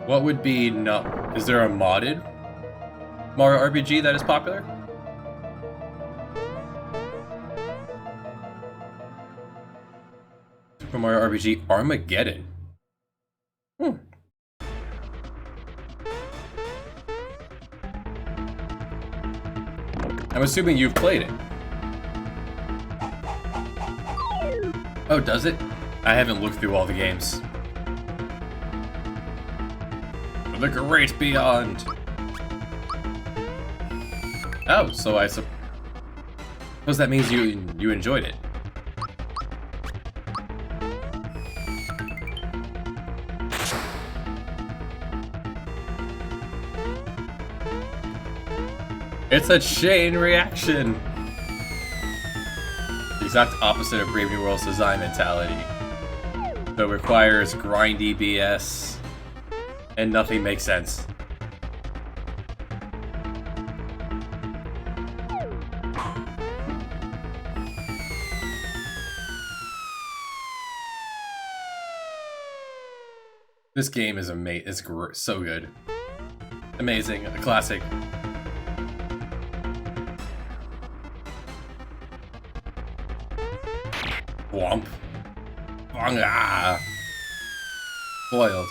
What would be no? Is there a modded Mario RPG that is popular? Super Mario RPG Armageddon. I'm assuming you've played it. Oh, does it? I haven't looked through all the games. The great beyond. Oh, so I suppose that means you enjoyed it. It's a chain reaction! The exact opposite of Brave New World's design mentality. So it requires grindy BS, and nothing makes sense. This game is amazing. It's so good. Amazing. A classic. Womp. Ah. Foiled.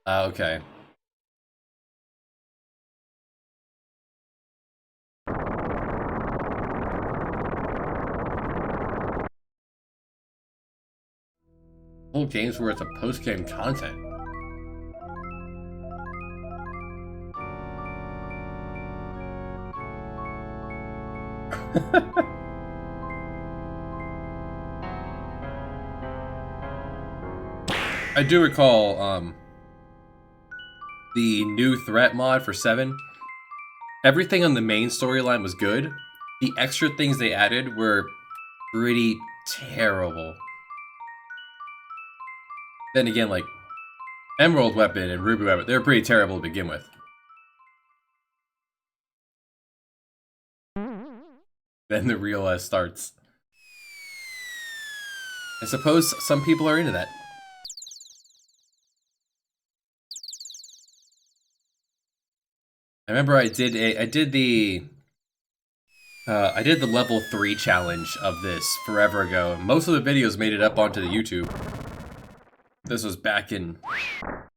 Okay. Whole game's worth of post-game content. I do recall the new threat mod for 7. Everything on the main storyline was good. The extra things they added were pretty terrible. Then again, like Emerald Weapon and Ruby Weapon, they were pretty terrible to begin with. Then the real S starts. I suppose some people are into that. I remember I did the level 3 challenge of this forever ago. Most of the videos made it up onto the YouTube. This was back in, I can't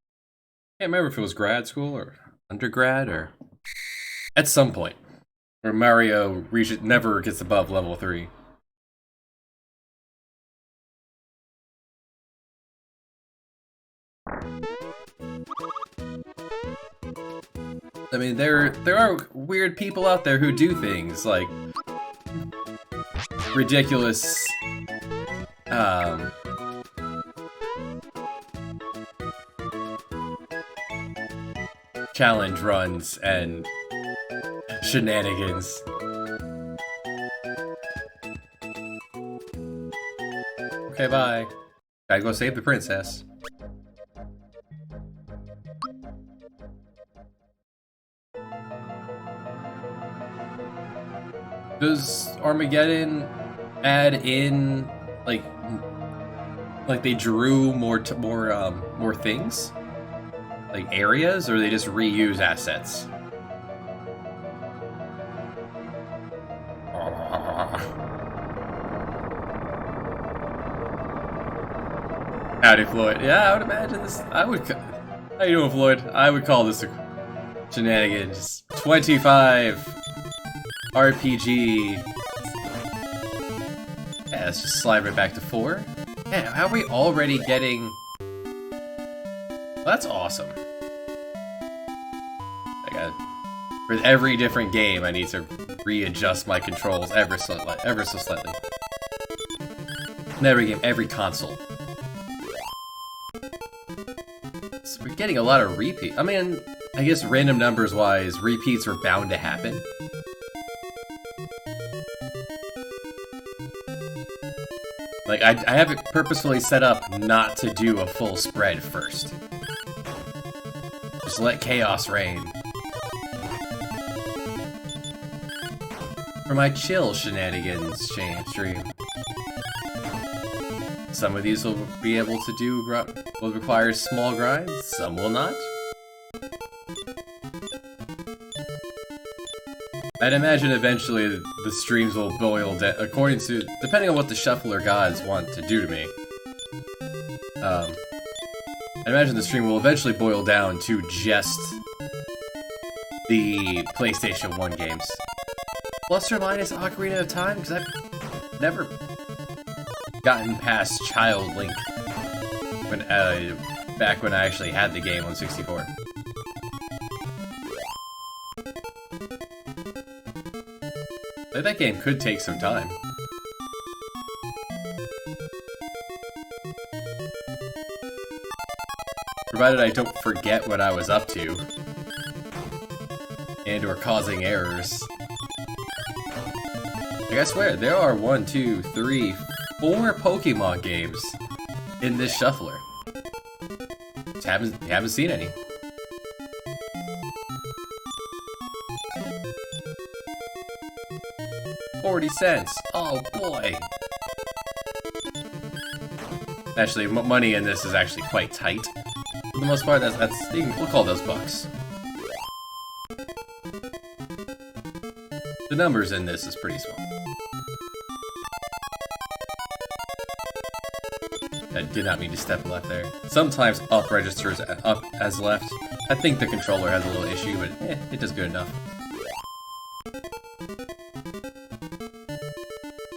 remember if it was grad school or undergrad or at some point where Mario never gets above level 3. I mean, there are weird people out there who do things like ridiculous, challenge runs and shenanigans. Okay, bye. Gotta go save the princess. Does Armageddon add in like they drew more things? Like areas, or they just reuse assets? Howdy, Floyd. Yeah, I would imagine this. How you doing, Floyd? I would call this a shenanigans. 25 RPG. Yeah, let's just slide right back to 4. Yeah, how are we already getting? Well, that's awesome. For every different game, I need to readjust my controls ever so slightly. In every game, every console. So we're getting a lot of repeat. I mean, I guess random numbers wise, repeats are bound to happen. Like, I have it purposefully set up not to do a full spread first. Just let chaos reign. For my chill shenanigans stream. Some of these will be able to do will require small grinds, some will not. I'd imagine eventually the streams will boil down, depending on what the shuffler gods want to do to me. I imagine the stream will eventually boil down to just the PlayStation 1 games. Plus or minus Ocarina of Time, because I've never gotten past Child Link back when I actually had the game on 64. But that game could take some time. Provided I don't forget what I was up to. And or causing errors. Like, I swear, there are 1, 2, 3, 4 Pokemon games in this shuffler. Just haven't seen any. $0.40. Oh boy. Actually, money in this is actually quite tight. For the most part, we'll call those bucks. The numbers in this is pretty small. I did not mean to step left there. Sometimes up registers up as left. I think the controller has a little issue, but it does good enough.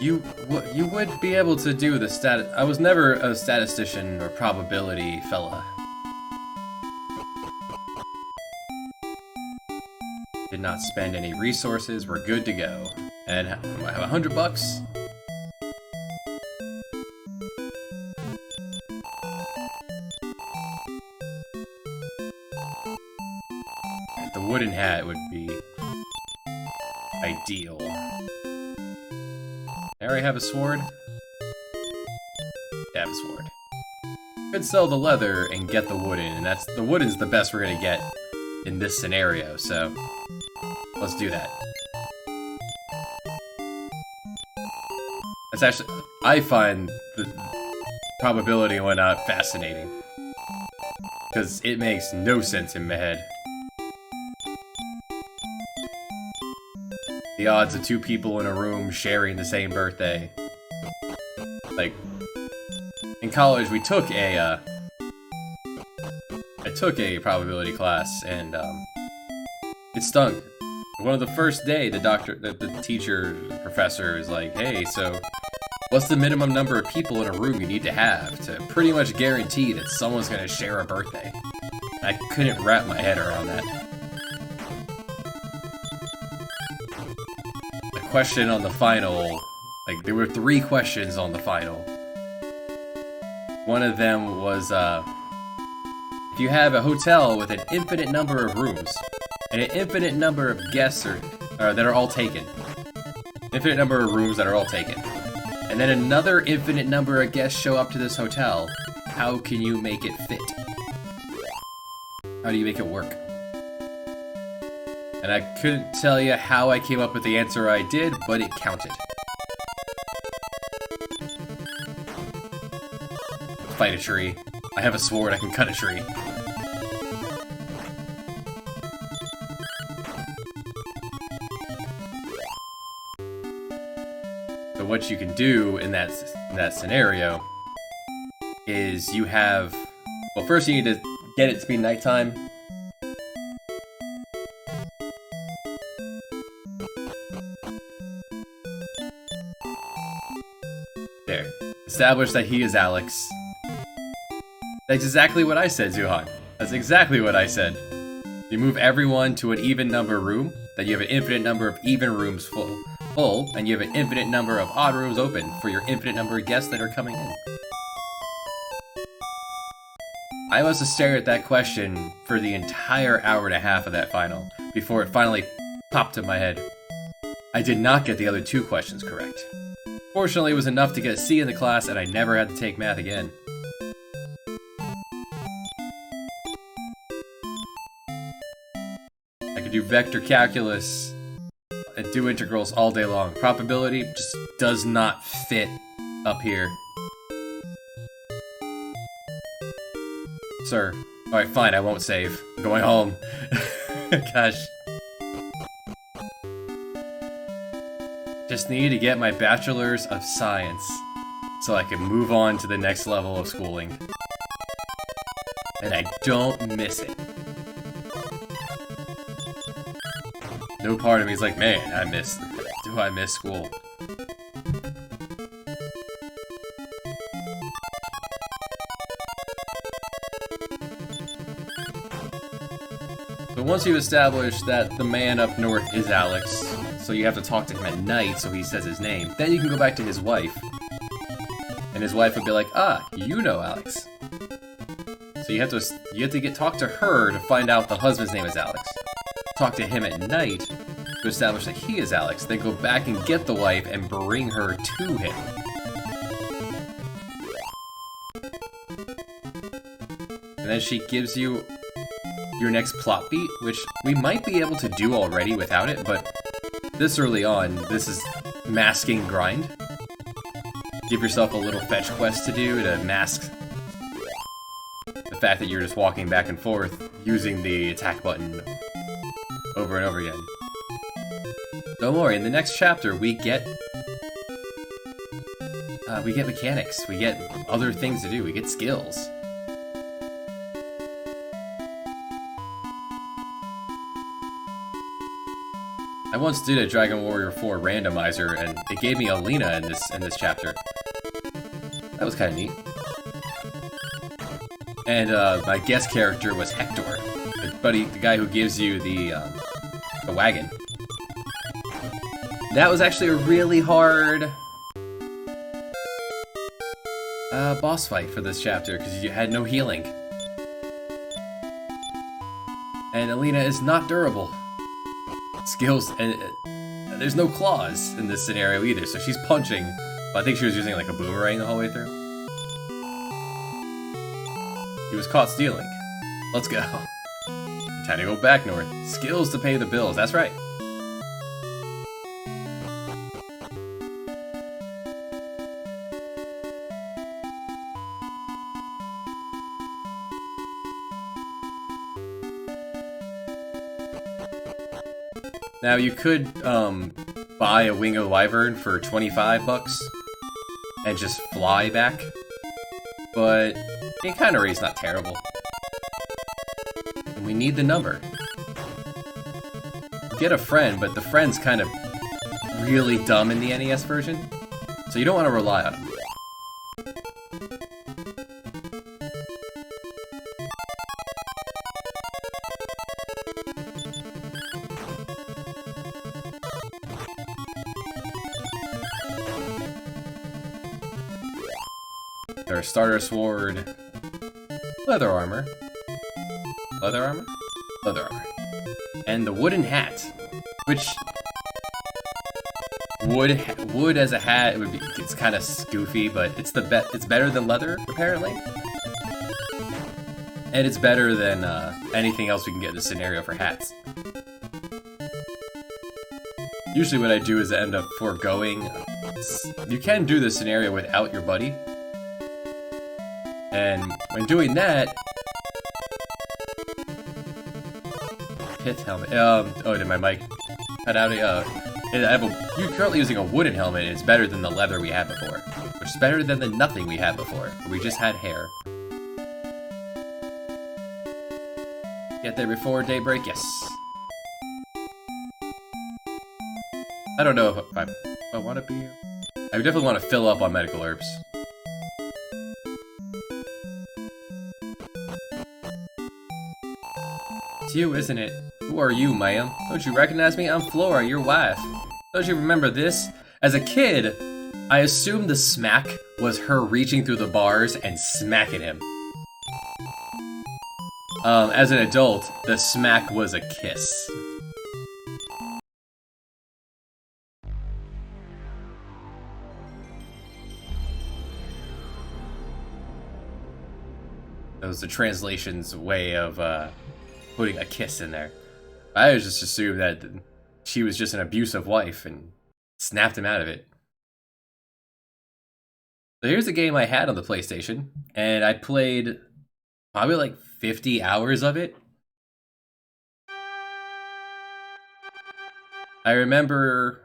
You would be able to do the stat. I was never a statistician or probability fella. Did not spend any resources. We're good to go. And I have $100. The wooden hat would be ideal. I already have a sword. Yeah, I have a sword. Could sell the leather and get the wooden, and the wooden's the best we're gonna get in this scenario, so let's do that. That's actually, I find the probability and whatnot fascinating. Because it makes no sense in my head. The odds of 2 people in a room sharing the same birthday. Like, in college we took I took a probability class, and it stung. One of the first day, the teacher, professor is like, hey, so what's the minimum number of people in a room you need to have to pretty much guarantee that someone's gonna share a birthday? I couldn't wrap my head around that. The question on the final, like, there were 3 questions on the final. One of them was, if you have a hotel with an infinite number of rooms, and an infinite number of guests that are all taken. Infinite number of rooms that are all taken. And then another infinite number of guests show up to this hotel. How can you make it fit? How do you make it work? And I couldn't tell you how I came up with the answer I did, but it counted. Fight a tree. I have a sword, I can cut a tree. So what you can do in that scenario is you have... Well, first you need to get it to be nighttime. There. Establish that he is Alex. That's exactly what I said, Zuhan. That's exactly what I said. You move everyone to an even number room, then you have an infinite number of even rooms full, and you have an infinite number of odd rooms open for your infinite number of guests that are coming in. I must have stared at that question for the entire hour and a half of that final, before it finally popped in my head. I did not get the other 2 questions correct. Fortunately, it was enough to get a C in the class, and I never had to take math again. I could do vector calculus and do integrals all day long. Probability just does not fit up here. Sir. Alright, fine, I won't save. I'm going home. Gosh. Just need to get my Bachelor's of Science so I can move on to the next level of schooling. And I don't miss it. No part of me is like, man, do I miss school? So once you've established that the man up north is Alex, so you have to talk to him at night so he says his name, then you can go back to his wife. And his wife would be like, ah, you know Alex. So you have to talk to her to find out the husband's name is Alex. Talk to him at night to establish that he is Alex, then go back and get the wife and bring her to him. And then she gives you your next plot beat, which we might be able to do already without it, but this early on, this is masking grind. Give yourself a little fetch quest to do to mask the fact that you're just walking back and forth using the attack button over and over again. Don't worry, in the next chapter we get mechanics, we get other things to do, we get skills. I once did a Dragon Warrior 4 randomizer, and it gave me Alina in this chapter. That was kind of neat. And my guest character was Hector, the guy who gives you the wagon. That was actually a really hard boss fight for this chapter because you had no healing, and Alina is not durable. Skills, and there's no claws in this scenario either, so she's punching, but I think she was using like a boomerang the whole way through. He was caught stealing. Let's go. Time to go back north. Skills to pay the bills, that's right. Now you could buy a Wing of Wyvern for 25 bucks and just fly back, but Encounter Rate's not terrible. And we need the number. Get a friend, but the friend's kind of really dumb in the NES version, so you don't want to rely on him. Their starter sword, leather armor, and the wooden hat, which wood as a hat it's kind of goofy, but it's better than leather apparently, and it's better than anything else we can get in the scenario for hats. Usually, what I do is I end up foregoing. You can do this scenario without your buddy. And when doing that, pith helmet. Oh, did my mic cut out? You're currently using a wooden helmet, and it's better than the leather we had before, which is better than the nothing we had before. We just had hair. Get there before daybreak, yes. I don't know if I want to be here. I definitely want to fill up on medical herbs. It's you, isn't it? Who are you, ma'am? Don't you recognize me? I'm Flora, your wife. Don't you remember this? As a kid, I assumed the smack was her reaching through the bars and smacking him. As an adult, the smack was a kiss. That was the translation's way of, putting a kiss in there. I just assumed that she was just an abusive wife and snapped him out of it. So here's a game I had on the PlayStation, and I played Probably like 50 hours of it. I remember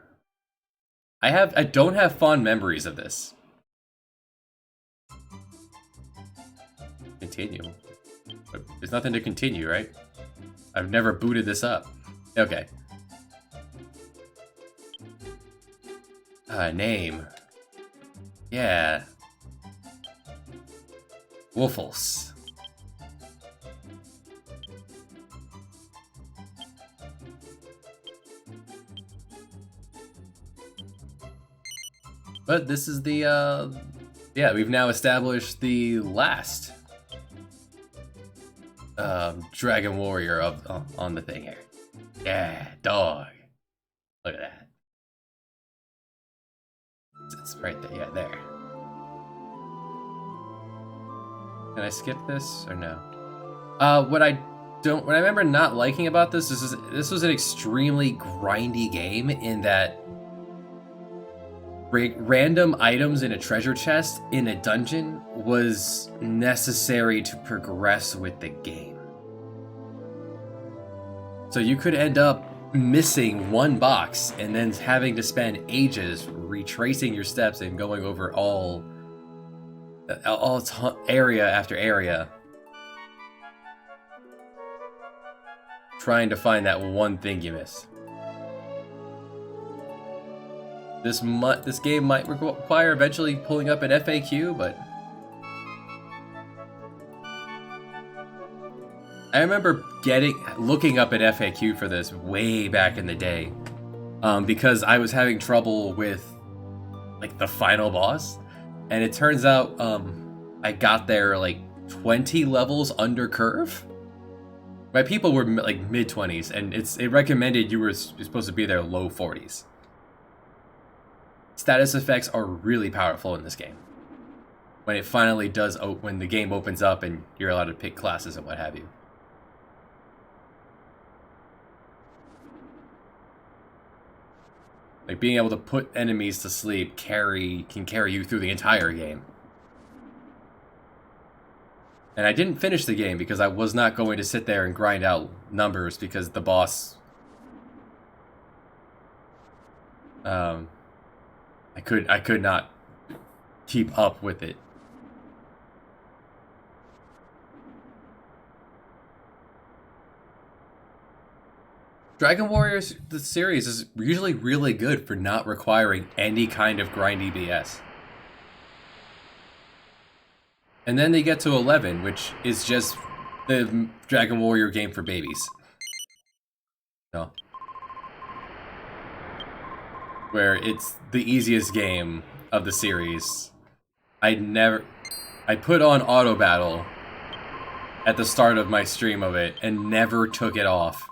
I don't have fond memories of this. Continue. But there's nothing to continue, right? I've never booted this up. Okay. Name. Yeah. Woofles. But this is the, yeah, we've now established the last Dragon Warrior on the thing here. Yeah, dog. Look at that. It's right there. Yeah, there. Can I skip this or no? What I remember not liking about this is this was an extremely grindy game in that random items in a treasure chest in a dungeon was necessary to progress with the game. So you could end up missing one box and then having to spend ages retracing your steps and going over all area after area trying to find that one thing you missed. This game might require eventually pulling up an FAQ, but I remember looking up an FAQ for this way back in the day, because I was having trouble with like the final boss, and it turns out I got there like 20 levels under curve. My people were like mid-20s, and it recommended you were supposed to be there low 40s. Status effects are really powerful in this game. When it finally does, when the game opens up and you're allowed to pick classes and what have you. Like being able to put enemies to sleep can carry you through the entire game. And I didn't finish the game because I was not going to sit there and grind out numbers because the boss I could not keep up with it. Dragon Warriors, the series, is usually really good for not requiring any kind of grindy BS. And then they get to 11, which is just the Dragon Warrior game for babies. No. Where it's the easiest game of the series. I put on Auto Battle at the start of my stream of it and never took it off.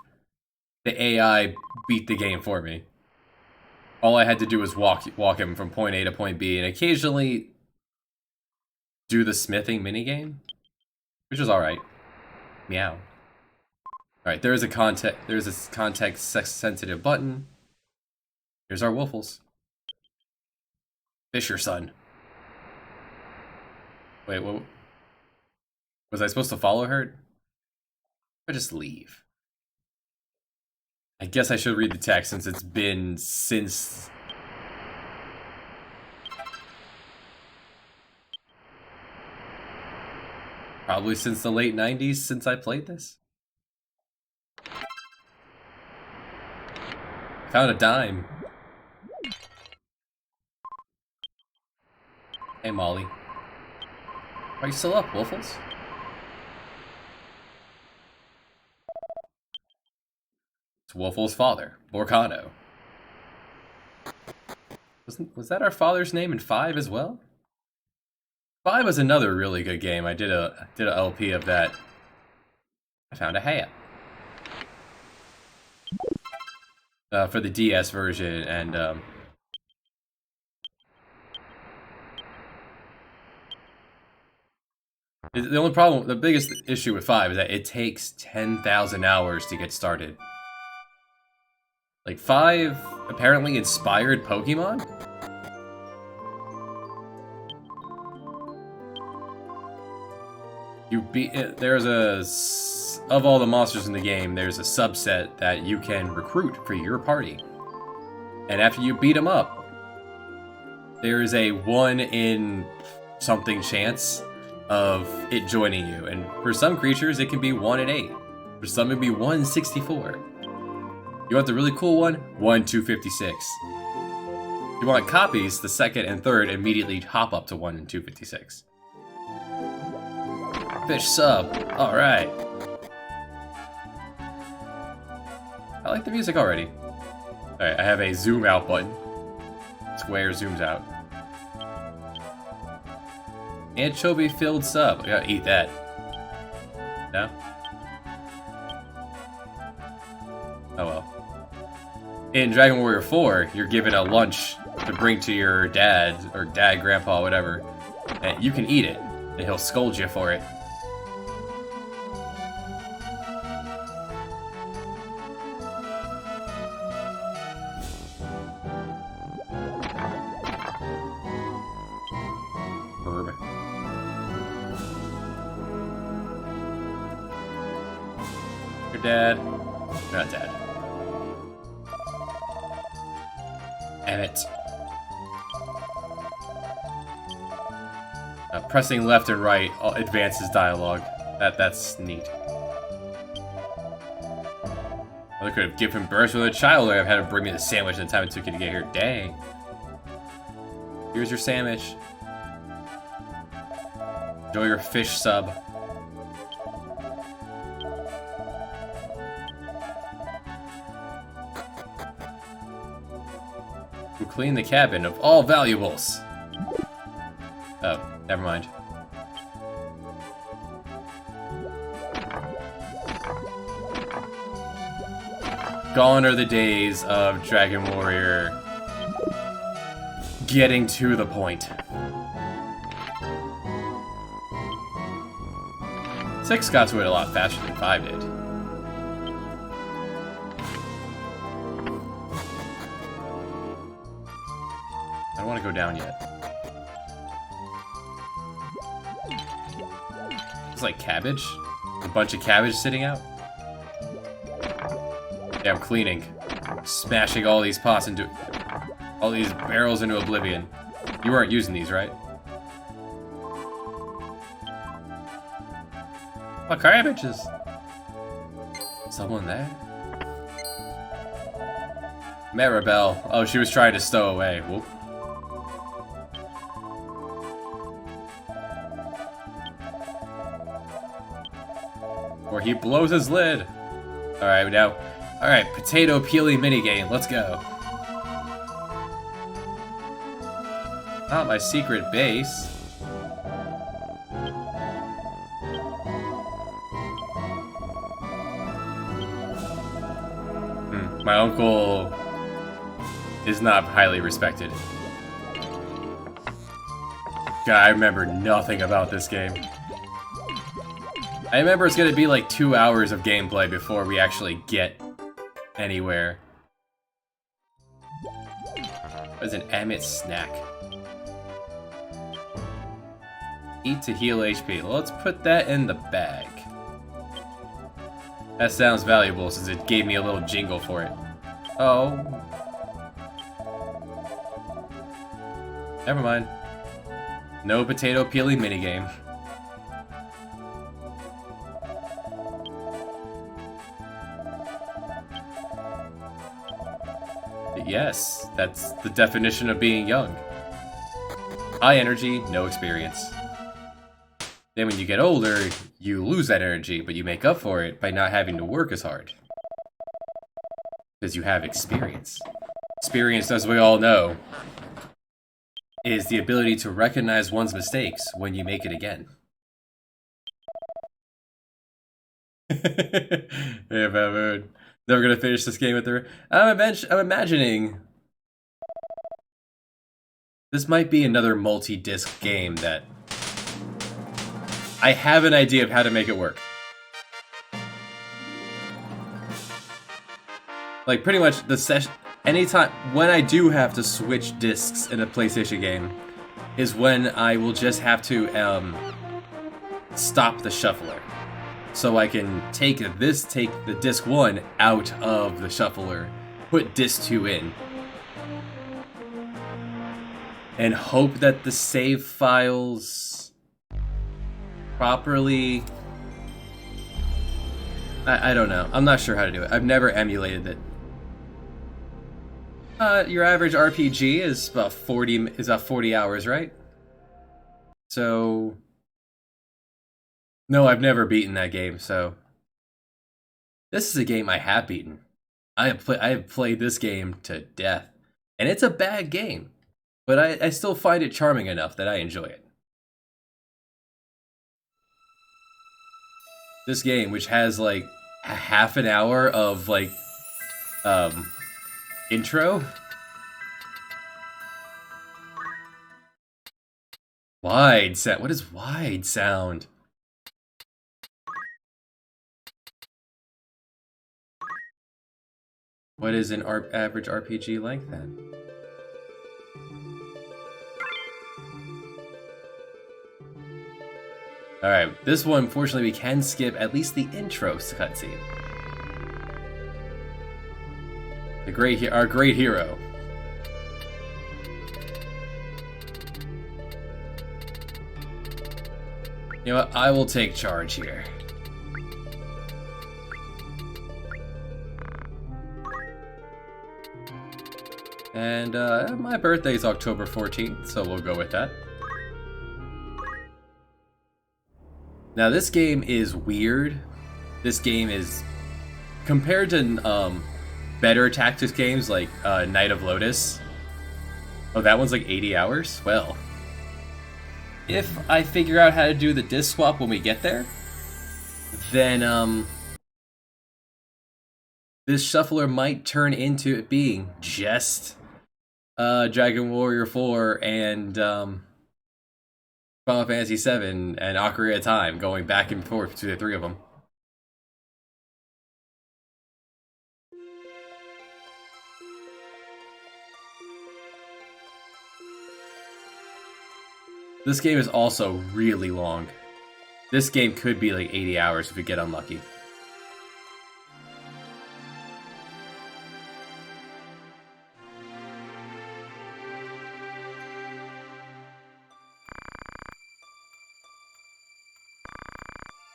The AI beat the game for me. All I had to do was walk him from point A to point B and occasionally do the smithing minigame, which was alright. Meow. Alright, there's a context sensitive button. Here's our Woofles. Fisher son. Wait, what? Was I supposed to follow her? Or just leave? I guess I should read the text since it's been since... Probably since the late 90s since I played this. Found a dime. Hey, Molly. Are you still up, Woofles? It's Woofles' father, Borcano. Was that our father's name in 5 as well? 5 was another really good game. I did a LP of that. I found a hat. For the DS version, and the only problem, the biggest issue with 5 is that it takes 10,000 hours to get started. Like 5 apparently inspired Pokemon? You beat it. Of all the monsters in the game, there's a subset that you can recruit for your party. And after you beat them up, there is a 1 in something chance of it joining you. And for some creatures, it can be 1 in 8. For some, it'd be 1 in 64. You want the really cool one? 1 in 256. If you want copies, the second and third immediately hop up to 1 in 256. Fish sub. Alright. I like the music already. Alright, I have a zoom out button. Square zooms out. Anchovy filled sub. I gotta eat that. No? Oh well. In Dragon Warrior 4, you're given a lunch to bring to your dad, or dad, grandpa, whatever. And you can eat it, and he'll scold you for it. Herb. Your dad. Not dad. Emmet. Pressing left and right advances dialogue. That's neat. I could have given birth with a child, or I've had to bring me the sandwich in the time it took you to get here. Dang. Here's your sandwich. Enjoy your fish sub. Who clean the cabin of all valuables. Oh, never mind. Gone are the days of Dragon Warrior getting to the point. 6 got to it a lot faster than 5 did. I don't want to go down yet. It's like cabbage? A bunch of cabbage sitting out? Yeah, I'm cleaning. Smashing all these pots into... all these barrels into oblivion. You weren't using these, right? Oh, cabbages! Someone there? Maribel. Oh, she was trying to stow away. Whoop. Or he blows his lid. Alright, now... Alright, potato peely minigame. Let's go. Not my secret base. My uncle is not highly respected. God, I remember nothing about this game. I remember it's gonna be like 2 hours of gameplay before we actually get anywhere. What's an Emmet snack? Eat to heal HP. Well, let's put that in the bag. That sounds valuable since it gave me a little jingle for it. Oh. Never mind. No potato peely minigame. Yes, that's the definition of being young. High energy, no experience. Then when you get older, you lose that energy, but you make up for it by not having to work as hard. Because you have experience. Experience, as we all know, is the ability to recognize one's mistakes when you make it again. Yeah, Baboon. Never gonna finish this game with her. I'm imagining this might be another multi-disc game that I have an idea of how to make it work. Like pretty much the session, anytime when I do have to switch discs in a PlayStation game, is when I will just have to stop the shuffler. So I can take the disc 1 out of the shuffler, put disc 2 in, and hope that the save files properly. I don't know. I'm not sure how to do it. I've never emulated it. Your average RPG is about 40 hours, right? So no, I've never beaten that game. So this is a game I have beaten. I have played this game to death, and it's a bad game, but I still find it charming enough that I enjoy it. This game, which has like a half an hour of like intro. Wide sound. What is wide sound? What is an average RPG length then? Alright, this one, fortunately, we can skip at least the intro cutscene. Our great hero. You know what? I will take charge here. And my birthday is October 14th, so we'll go with that. Now this game is weird. This game is, compared to better tactics games like Knight of Lotus. Oh, that one's like 80 hours? Well, if I figure out how to do the disc swap when we get there, then this shuffler might turn into it being just Dragon Warrior 4 and Final Fantasy 7 and Ocarina of Time, going back and forth between the three of them. This game is also really long. This game could be like 80 hours if we get unlucky.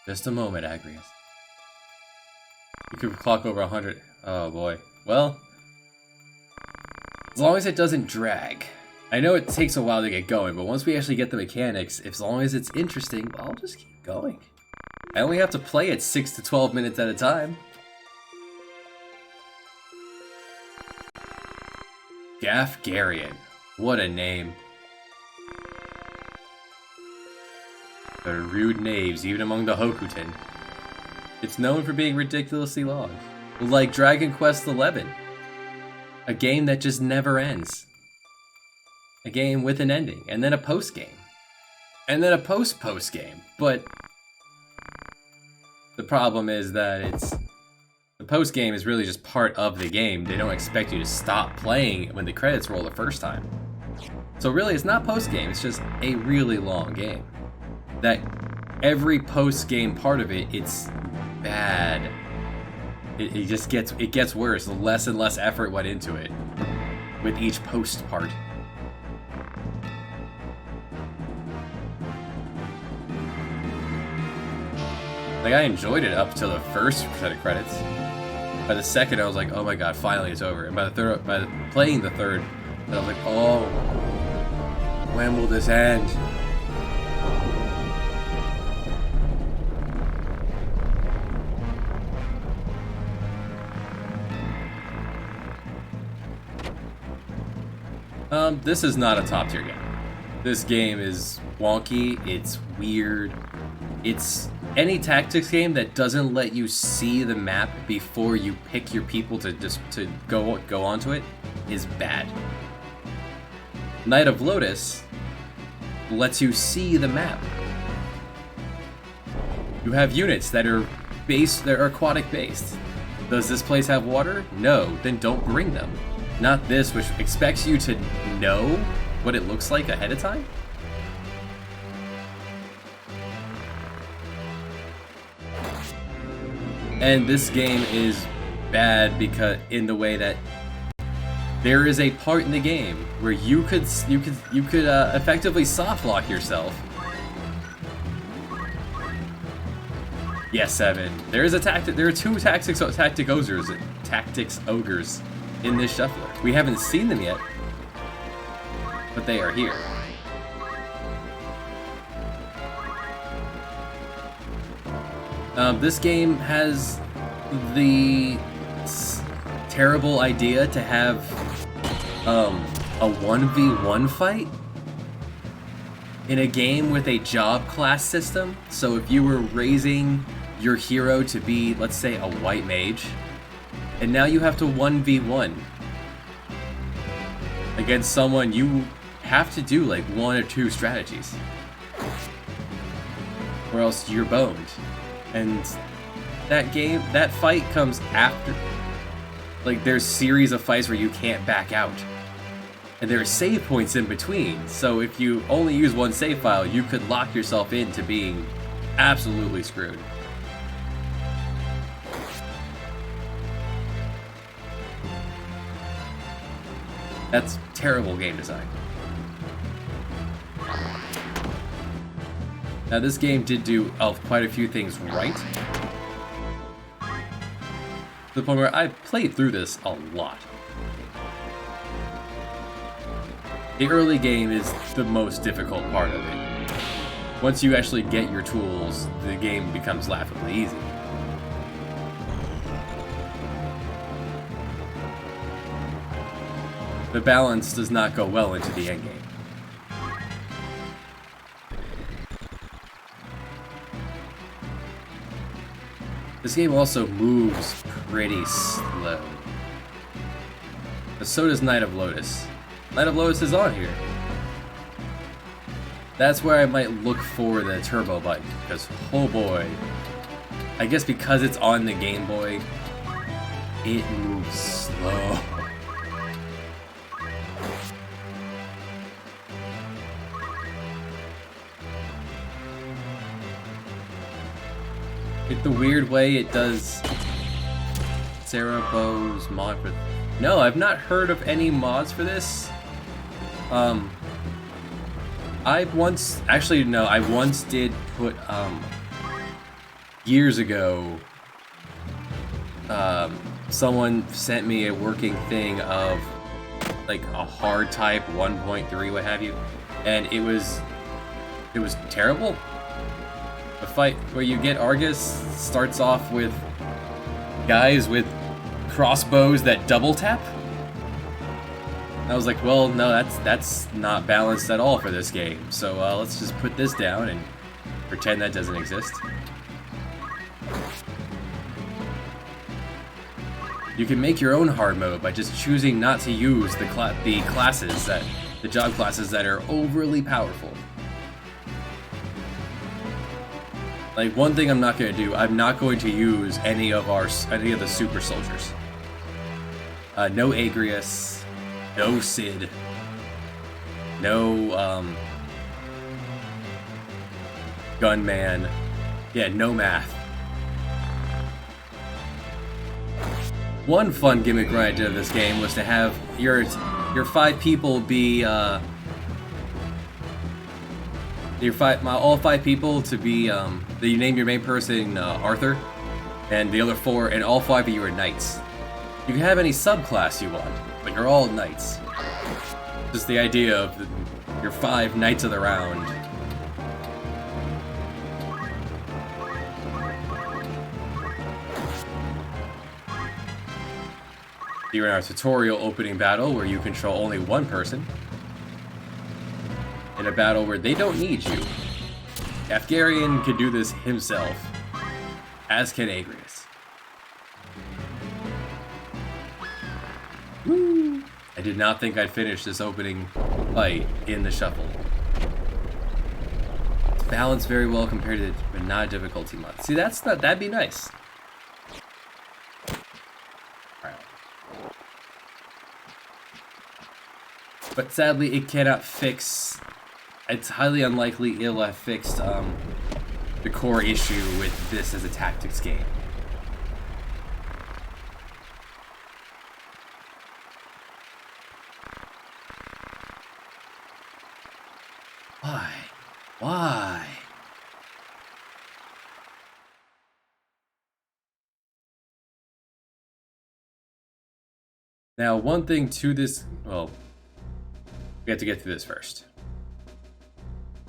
Just a moment, Agrias. You could clock over 100. Oh boy. Well, as long as it doesn't drag. I know it takes a while to get going, but once we actually get the mechanics, as long as it's interesting, I'll just keep going. I only have to play it 6 to 12 minutes at a time. Gafgarian. What a name. There are rude knaves, even among the Hokuton. It's known for being ridiculously long. Like Dragon Quest XI. A game that just never ends. A game with an ending, and then a post-game. And then a post-game. But the problem is that the post-game is really just part of the game. They don't expect you to stop playing when the credits roll the first time. So really, it's not post-game, it's just a really long game. That every post-game part of it, it's bad. It just gets worse. Less and less effort went into it with each post part. Like, I enjoyed it up till the first set of credits. By the second, I was like, oh my god, finally it's over. And by playing the third, I was like, oh, when will this end? This is not a top tier game. This game is wonky, it's weird. It's any tactics game that doesn't let you see the map before you pick your people to go onto it is bad. Knight of Lotus lets you see the map. You have units that are aquatic based. Does this place have water? No, then don't bring them. Not this, which expects you to know what it looks like ahead of time. And this game is bad because in the way that there is a part in the game where you could effectively soft lock yourself. Yes, 7. There is a tactic. There are 2 tactics ogres in this shuffler. We haven't seen them yet, but they are here. This game has the terrible idea to have a 1v1 fight in a game with a job class system. So if you were raising your hero to be, let's say, a white mage, and now you have to 1v1 against someone, you have to do like 1 or 2 strategies, or else you're boned. And that fight comes after, like, there's series of fights where you can't back out, and there are save points in between. So if you only use 1 save file, you could lock yourself into being absolutely screwed. That's terrible game design. Now this game did do quite a few things right, to the point where I played through this a lot. The early game is the most difficult part of it. Once you actually get your tools, the game becomes laughably easy. The balance does not go well into the endgame. This game also moves pretty slow. But so does Knight of Lotus. Knight of Lotus is on here. That's where I might look for the turbo button, because oh boy, I guess because it's on the Game Boy, it moves slow. The weird way it does Cerebos mod for... No, I've not heard of any mods for this. I once did put, years ago, someone sent me a working thing of, like, a hard type 1.3, what have you, and it was terrible. The fight where you get Argus starts off with guys with crossbows that double tap. I was like, well, no, that's not balanced at all for this game. So let's just put this down and pretend that doesn't exist. You can make your own hard mode by just choosing not to use the job classes that are overly powerful. Like, one thing I'm not going to do, I'm not going to use any of the super soldiers. No Agrius, no Cid, no Gunman, yeah, no math. One fun gimmick when I did this game was to have your 5 people be all 5 people to be that you name your main person Arthur, and the other 4, and all 5 of you are knights. You can have any subclass you want, but you're all knights. Just the idea of your 5 knights of the round. You're in our tutorial opening battle where you control only 1 person. In a battle where they don't need you. Afgharian can do this himself, as can Agrius. Woo! I did not think I'd finish this opening fight in the shuffle. It's balanced very well compared to the not difficulty mod. See, that'd be nice. Alright. But sadly, it cannot fix... It's highly unlikely it'll have fixed the core issue with this as a tactics game. Now, one thing to this, well, we have to get through this first.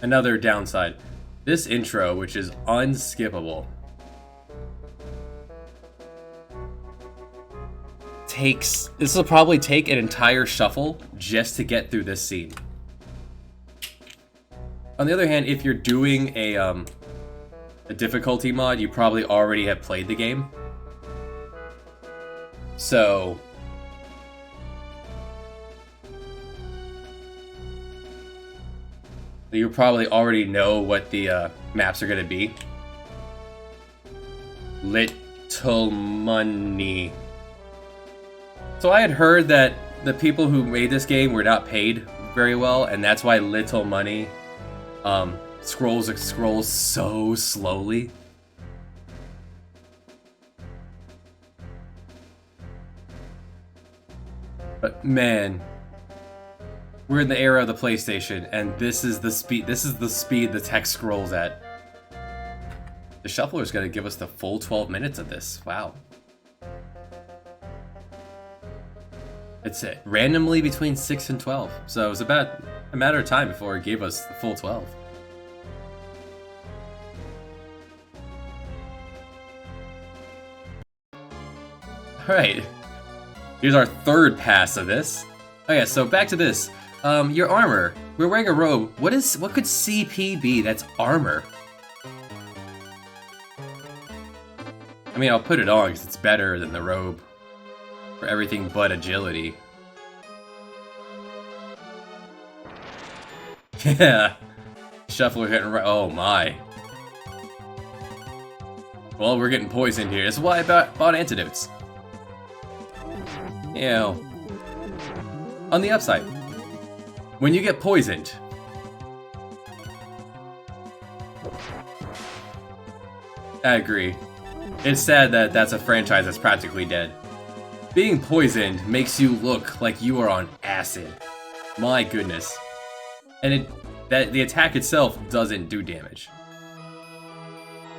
Another downside. This intro, which is unskippable, this will probably take an entire shuffle just to get through this scene. On the other hand, if you're doing a difficulty mod, you probably already have played the game. So you probably already know what the maps are going to be. Little money. So I had heard that the people who made this game were not paid very well, and that's why Little Money scrolls so slowly. But man, we're in the era of the PlayStation, and this is the speed the text scrolls at. The shuffler is going to give us the full 12 minutes of this. Wow. It's randomly between 6 and 12, so it was about a matter of time before it gave us the full 12. Alright, here's our third pass of this. Okay, so back to this. Your armor. We're wearing a robe. What could CP be that's armor? I mean, I'll put it on because it's better than the robe. For everything but agility. Yeah. Shuffler hitting right. Oh my. Well, we're getting poisoned here. That's why I bought antidotes. Ew. On the upside, when you get poisoned, I agree. It's sad that that's a franchise that's practically dead. Being poisoned makes you look like you are on acid. My goodness. And the attack itself doesn't do damage.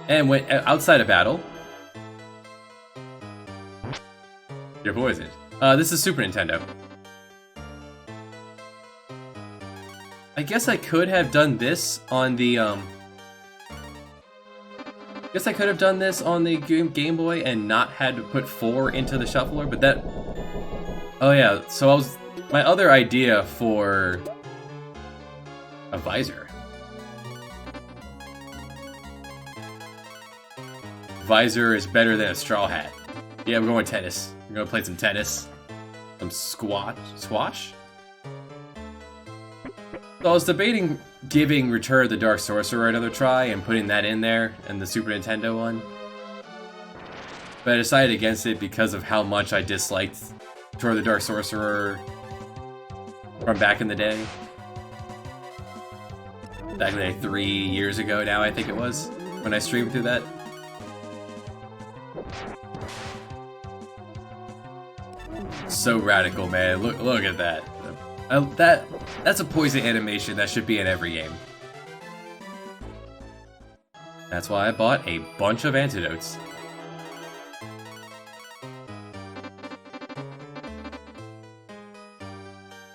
And when outside of battle, you're poisoned. This is Super Nintendo. I guess I could have done this on the Game Boy and not had to put 4 into the shuffler, but that... Oh yeah, so my other idea for a visor. Visor is better than a straw hat. Yeah, we're going tennis. We're gonna play some tennis. Some squash? So I was debating giving Return of the Dark Sorcerer another try and putting that in there, and the Super Nintendo one. But I decided against it because of how much I disliked Return of the Dark Sorcerer from back in the day. Back in the day, 3 years ago now, I think it was, when I streamed through that. So radical, man. Look at that. That's a poison animation that should be in every game. That's why I bought a bunch of antidotes.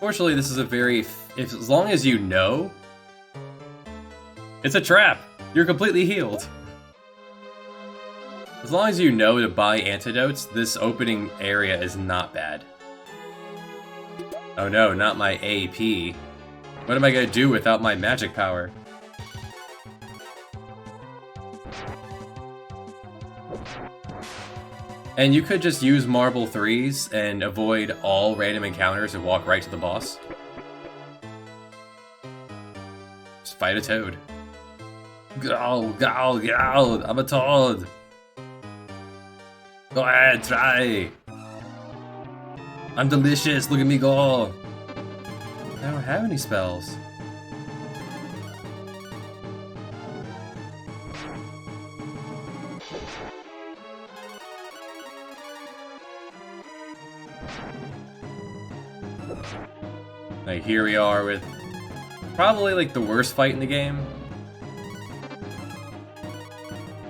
Fortunately, this is a very... as long as you know... It's a trap! You're completely healed! As long as you know to buy antidotes, this opening area is not bad. Oh no, not my AP. What am I gonna do without my magic power? And you could just use Marble 3s and avoid all random encounters and walk right to the boss. Just fight a toad. Go, go, go! I'm a toad! Go ahead, try! I'm delicious, look at me go! I don't have any spells. Like, here we are with probably like the worst fight in the game.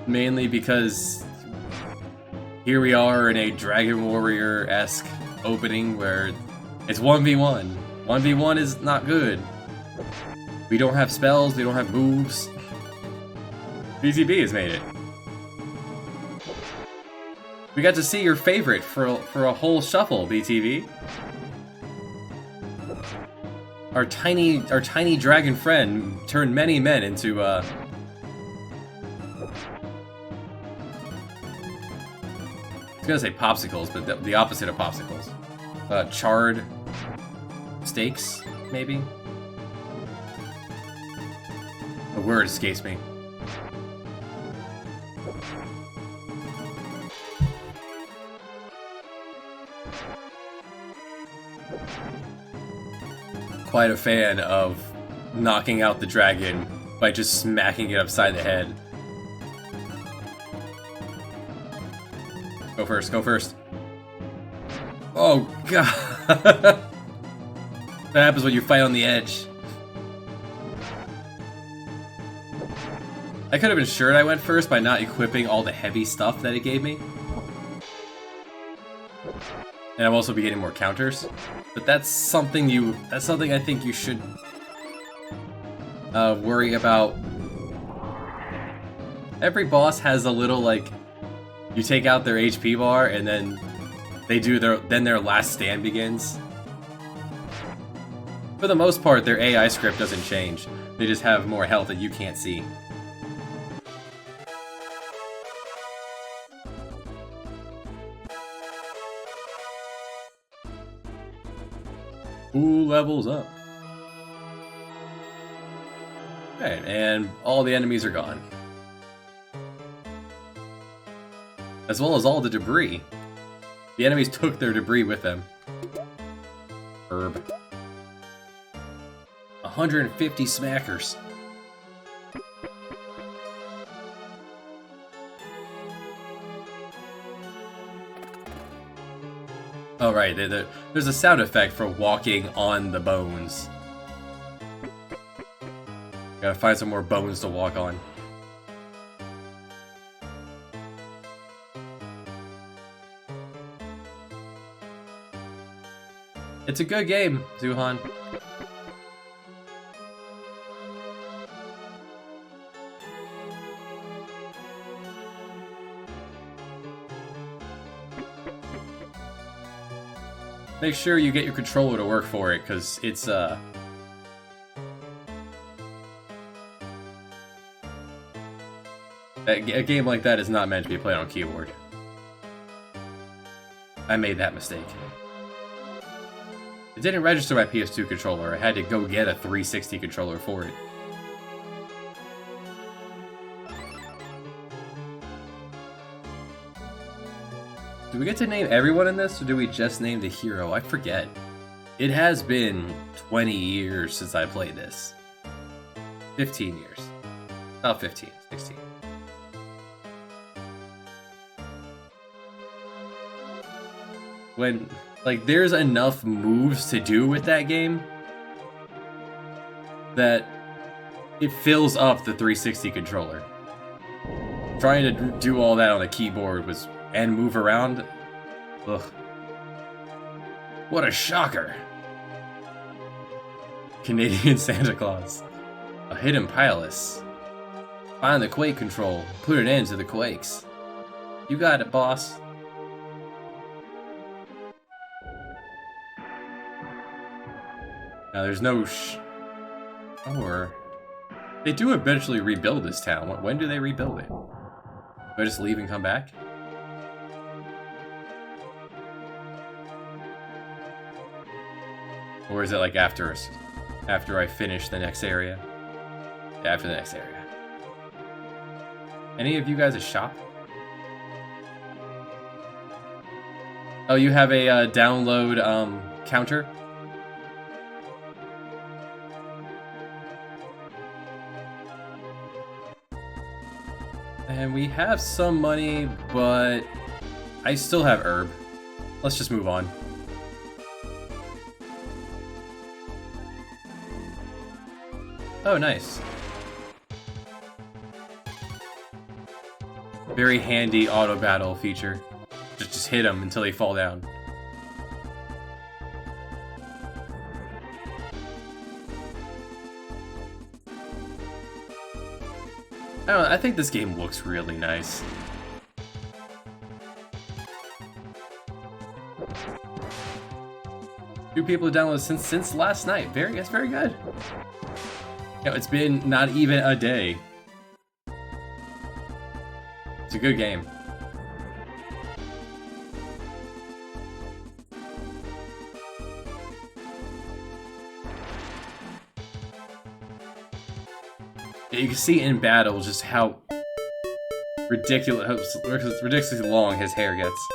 Mainly because here we are in a Dragon Warrior-esque opening where it's 1v1. 1v1 is not good. We don't have spells, we don't have moves. BTB has made it. We got to see your favorite for a whole shuffle, BTV. Our tiny dragon friend turned many men into I was gonna say popsicles, but the opposite of popsicles. Charred steaks, maybe? The word escapes me. Quite a fan of knocking out the dragon by just smacking it upside the head. Go first, go first. Oh god. That happens when you fight on the edge. I could have ensured I went first by not equipping all the heavy stuff that it gave me. And I'll also be getting more counters. But that's something I think you should worry about. Every boss has a little, like, you take out their HP bar and then their last stand begins. For the most part, their AI script doesn't change. They just have more health that you can't see. Who levels up? Alright, and all the enemies are gone. As well as all the debris. The enemies took their debris with them. Herb. 150 smackers. Oh right, there's a sound effect for walking on the bones. Gotta find some more bones to walk on. It's a good game, Zuhan. Make sure you get your controller to work for it, because it's, a game like that is not meant to be played on keyboard. I made that mistake. It didn't register my PS2 controller. I had to go get a 360 controller for it. Do we get to name everyone in this, or do we just name the hero? I forget. It has been 20 years since I played this. 15 years. Not 15, 16. When, like, there's enough moves to do with that game that it fills up the 360 controller. Trying to do all that on a keyboard and move around, ugh. What a shocker! Canadian Santa Claus. A hidden palace. Find the quake control. Put an end to the quakes. You got it, boss. Now there's no or they do eventually rebuild this town. When do they rebuild it? Do I just leave and come back? Or is it like after I finish the next area? Yeah, after the next area. Any of you guys a shop? Oh, you have a download counter? And we have some money, but I still have herb. Let's just move on. Oh, nice. Very handy auto battle feature. Just hit them until they fall down. I don't know, I think this game looks really nice. Two people have downloaded since last night. That's very good. You know, it's been not even a day. It's a good game. You can see in battle just how ridiculously long his hair gets.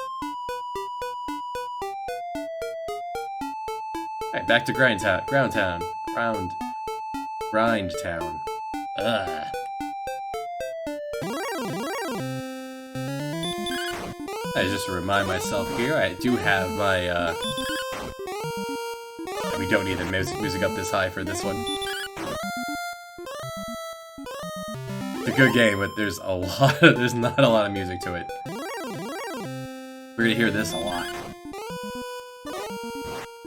Alright, back to Grindtown. Ugh. I just remind myself here, I do have my, we don't need the music up this high for this one. It's a good game, but there's not a lot of music to it. We're gonna hear this a lot.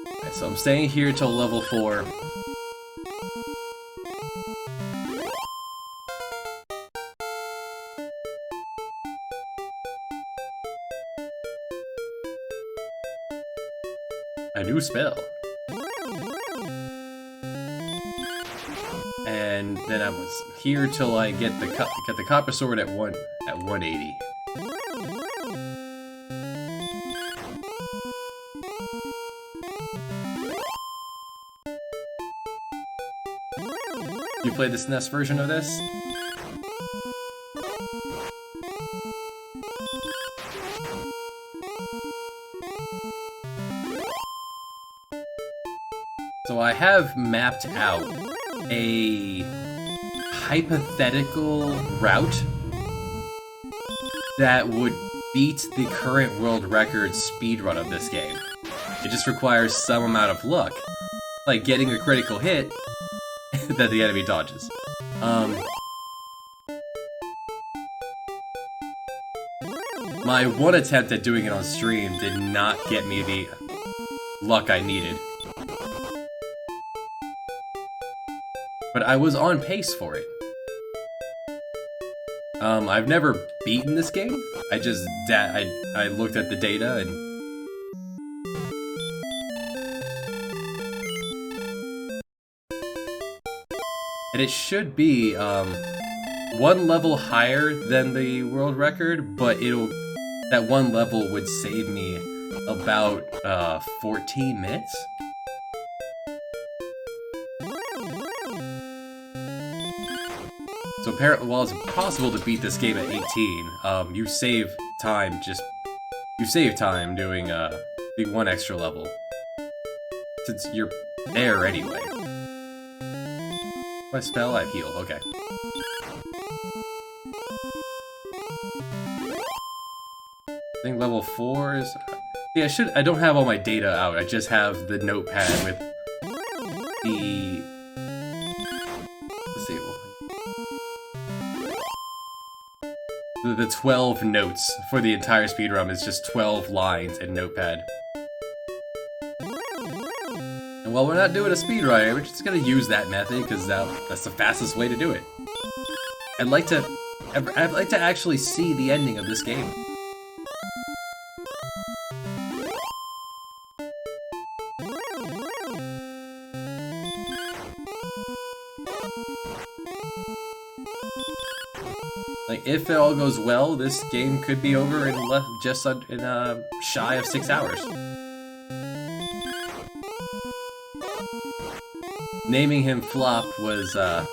Okay, so I'm staying here till level 4. A new spell. And then I was here till I get the copper sword at 180. You played the SNES version of this? So I have mapped out a hypothetical route that would beat the current world record speedrun of this game. It just requires some amount of luck, like getting a critical hit that the enemy dodges. My one attempt at doing it on stream did not get me the luck I needed. But I was on pace for it. I've never beaten this game. I just I looked at the data and it should be one level higher than the world record, but that one level would save me about 14 minutes. So apparently, while it's possible to beat this game at 18, you save time doing the one extra level, since you're there anyway. My spell, I heal. Okay. I think level 4 is. Yeah, I don't have all my data out. I just have the notepad with the. Let's see. The 12 notes for the entire speedrun is just 12 lines in Notepad. And while we're not doing a speedrun, we're just gonna use that method because that's the fastest way to do it. I'd like to actually see the ending of this game. Like, if it all goes well, this game could be over in shy of 6 hours. Naming him Flop was, for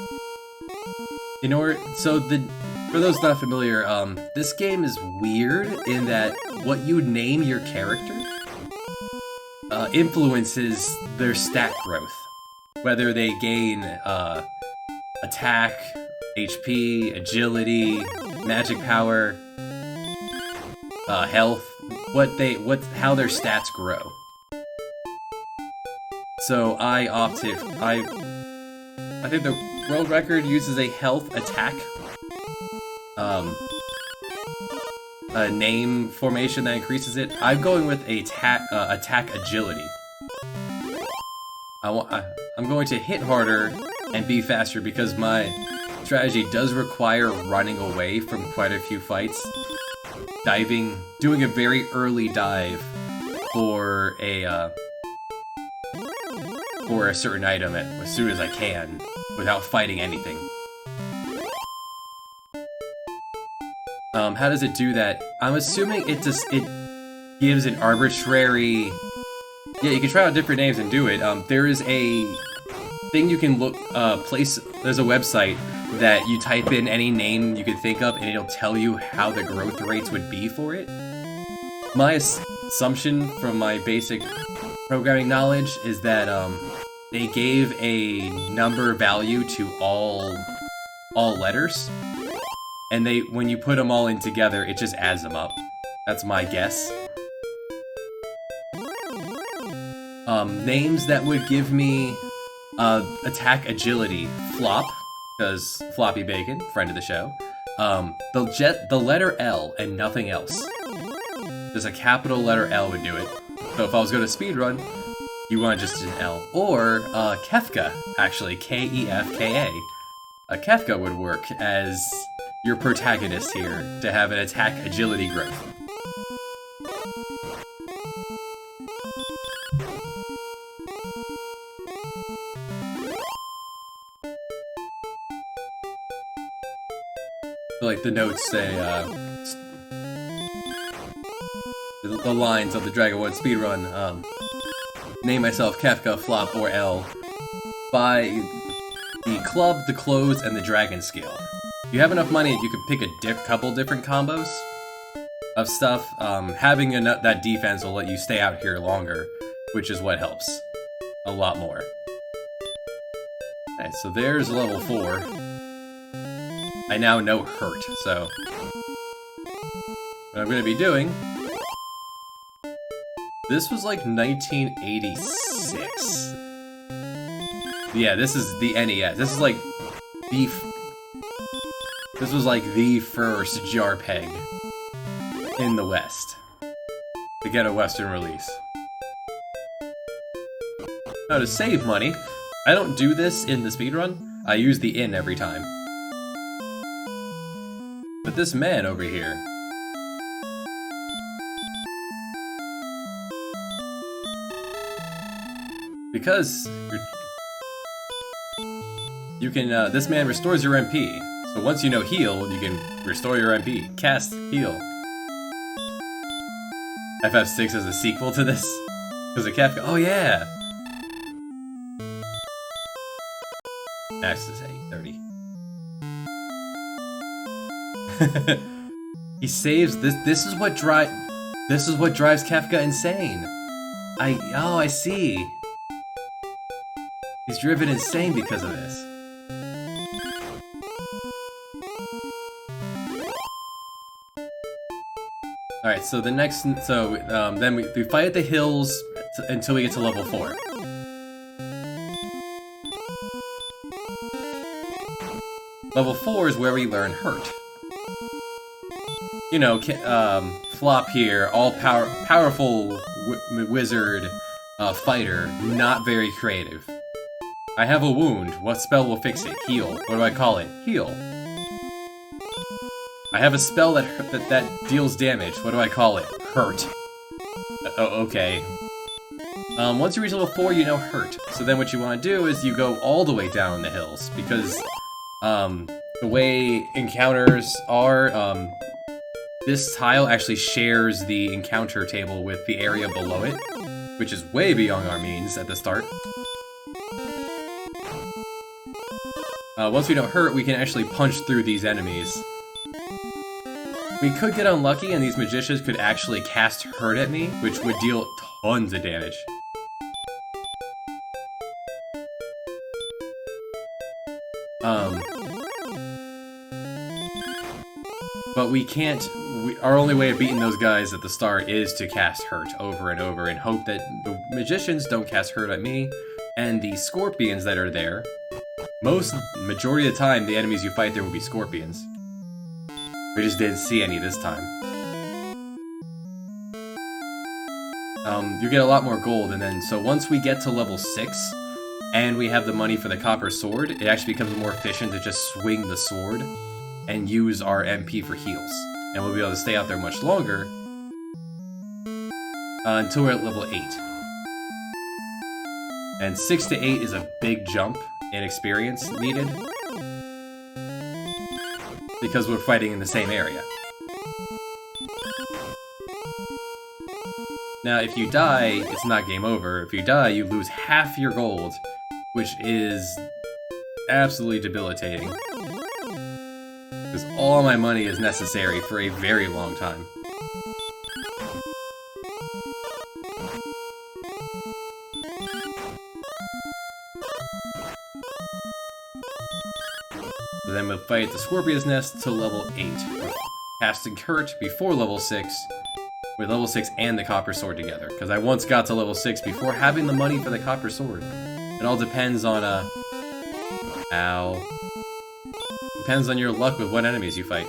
those not familiar, this game is weird in that what you name your character influences their stat growth. Whether they gain, attack, HP, agility, magic power, health, how their stats grow. So I think the world record uses a health attack, a name formation that increases it. I'm going with attack agility. I'm going to hit harder and be faster because strategy does require running away from quite a few fights. Doing a very early dive for a certain item as soon as I can, without fighting anything. How does it do that? I'm assuming it gives an arbitrary... Yeah, you can try out different names and do it. There is a thing you can there's a website that you type in any name you could think of and it'll tell you how the growth rates would be for it. My assumption from my basic programming knowledge is that they gave a number value to all letters, and when you put them all in together, it just adds them up. That's my guess. Names that would give me attack agility: Flop, because Floppy Bacon, friend of the show. The letter L and nothing else. Just a capital letter L would do it. So if I was going to speedrun, you want just an L. Or Kefka, actually, Kefka. Kefka would work as your protagonist here to have an attack agility growth. Like the notes say, the lines of the Dragon 1 speedrun, name myself Kefka, Flop, or L by the club, the clothes, and the dragon scale. If you have enough money, you can pick a couple different combos of stuff. Having that defense will let you stay out here longer, which is what helps a lot more. Alright, so there's level 4. I now know Hurt, so what I'm going to be doing... This was like 1986. Yeah, this is the NES. This is like this was like the first JRPG in the West to get a Western release. Now to save money, I don't do this in the speedrun. I use the inn every time. But this man over here, because you can, this man restores your MP. So once you know heal, you can restore your MP. Cast heal. FF6 is a sequel to this? Because of Kefka. Oh yeah! Max is 830. He saves this. This is what drives Kefka insane. I see. He's driven insane because of this. Alright, so then we fight at the hills until we get to level 4. Level 4 is where we learn Hurt. You know, Flop here, powerful wizard fighter, not very creative. I have a wound. What spell will fix it? Heal. What do I call it? Heal. I have a spell that deals damage. What do I call it? Hurt. Oh, okay. Once you reach level 4, you know Hurt. So then what you want to do is you go all the way down the hills, because the way encounters are, this tile actually shares the encounter table with the area below it, which is way beyond our means at the start. Once we know Hurt, we can actually punch through these enemies. We could get unlucky and these magicians could actually cast Hurt at me, which would deal tons of damage. But we can't... our only way of beating those guys at the start is to cast Hurt over and over and hope that the magicians don't cast Hurt at me, and the scorpions that are there... majority of the time, the enemies you fight there will be scorpions. We just didn't see any this time. You get a lot more gold, and then, so once we get to level 6, and we have the money for the copper sword, it actually becomes more efficient to just swing the sword and use our MP for heals. And we'll be able to stay out there much longer until we're at level 8. And 6 to 8 is a big jump in experience needed, because we're fighting in the same area. Now, if you die, it's not game over. If you die, you lose half your gold, which is absolutely debilitating. Because all my money is necessary for a very long time. So then we'll fight the Scorpius Nest till level 8. Casting Kurt before level 6, with level 6 and the Copper Sword together. Because I once got to level 6 before having the money for the Copper Sword. It all depends on, depends on your luck with what enemies you fight.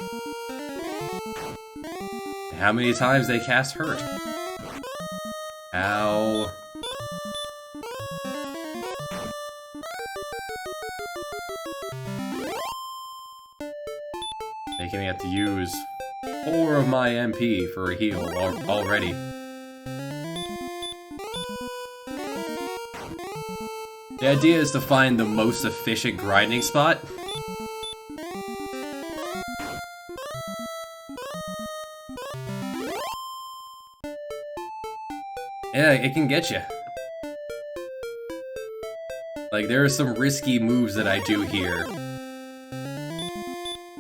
How many times they cast Hurt. Ow. Making me have to use 4 of my MP for a heal already. The idea is to find the most efficient grinding spot. Yeah, it can get you. Like, there are some risky moves that I do here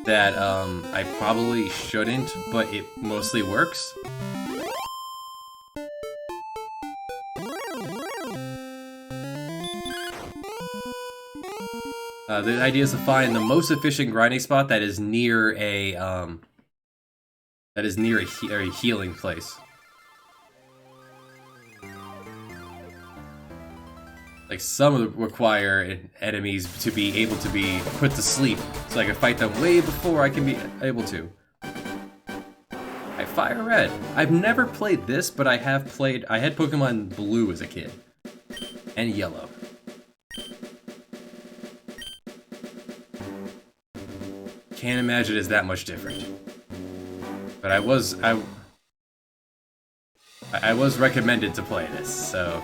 that I probably shouldn't, but it mostly works. The idea is to find the most efficient grinding spot that is near a healing place. Like, some require enemies to be able to be put to sleep, so I can fight them way before I can be able to. I Fire Red. I've never played this, but I had Pokemon Blue as a kid. And Yellow. Can't imagine it's that much different. But I was recommended to play this, so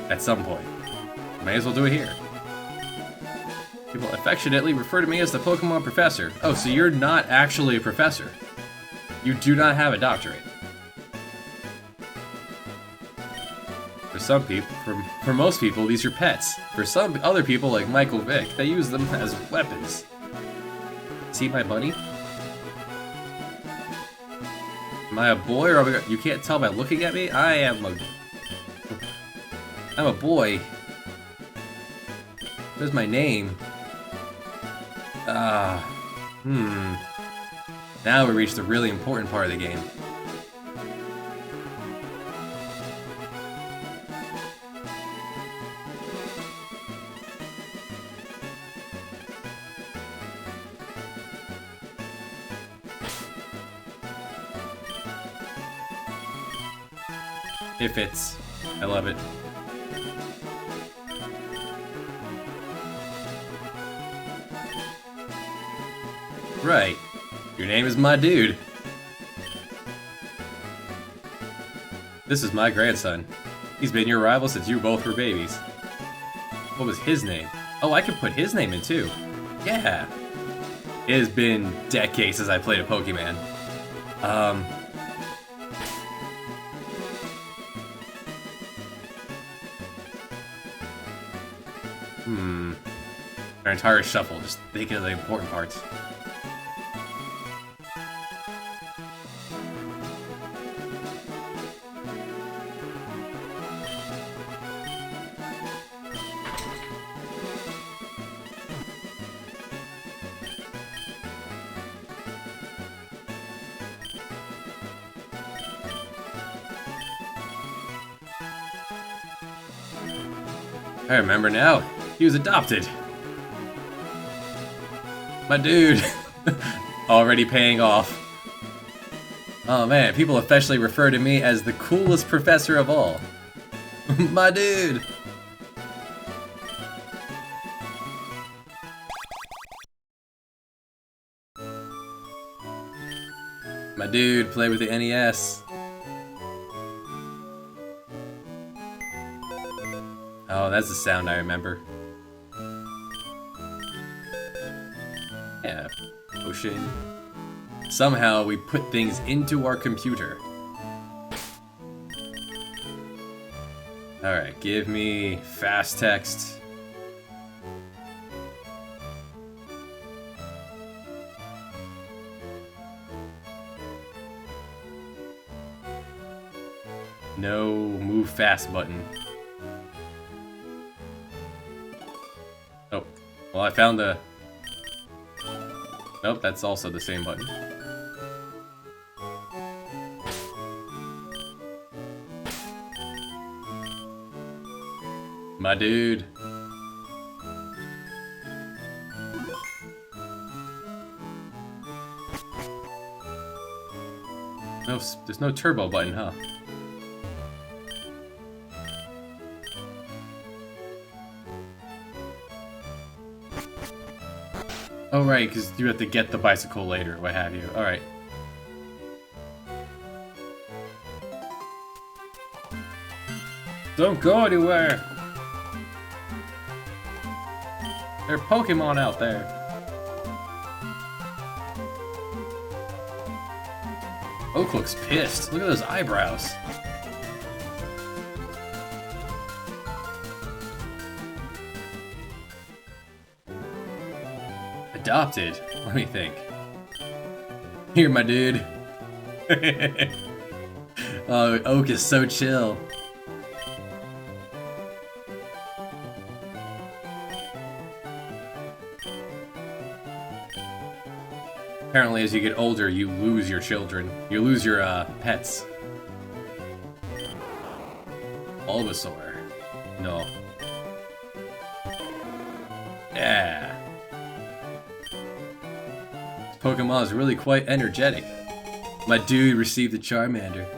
at some point. May as well do it here. People affectionately refer to me as the Pokemon Professor. Oh, so you're not actually a professor. You do not have a doctorate. For some people, for most people, these are pets. For some other people, like Michael Vick, they use them as weapons. See my bunny? Am I a boy, or you can't tell by looking at me? I'm a boy. There's my name. Now we reach the really important part of the game. It fits. I love it. Right. Your name is my dude. This is my grandson. He's been your rival since you both were babies. What was his name? Oh, I can put his name in too. Yeah. It has been decades since I played a Pokemon. Our entire shuffle, just thinking of the important parts. I remember now. He was adopted. My dude. Already paying off. Oh man, people affectionately refer to me as the coolest professor of all. My dude. My dude, play with the NES. Oh, that's the sound I remember. Yeah, potion. Somehow we put things into our computer. Alright, give me fast text. No move fast button. Oh, well I found the... Nope, that's also the same button. My dude. No, there's no turbo button, huh? Oh right, because you have to get the bicycle later, what have you. Alright. Don't go anywhere! There are Pokemon out there! Oak looks pissed. Look at those eyebrows. Adopted? Let me think. Here, my dude. Oh, Oak is so chill. Apparently, as you get older, you lose your children. You lose your, pets. Bulbasaur. No. Yeah. This Pokemon is really quite energetic. My dude received a Charmander.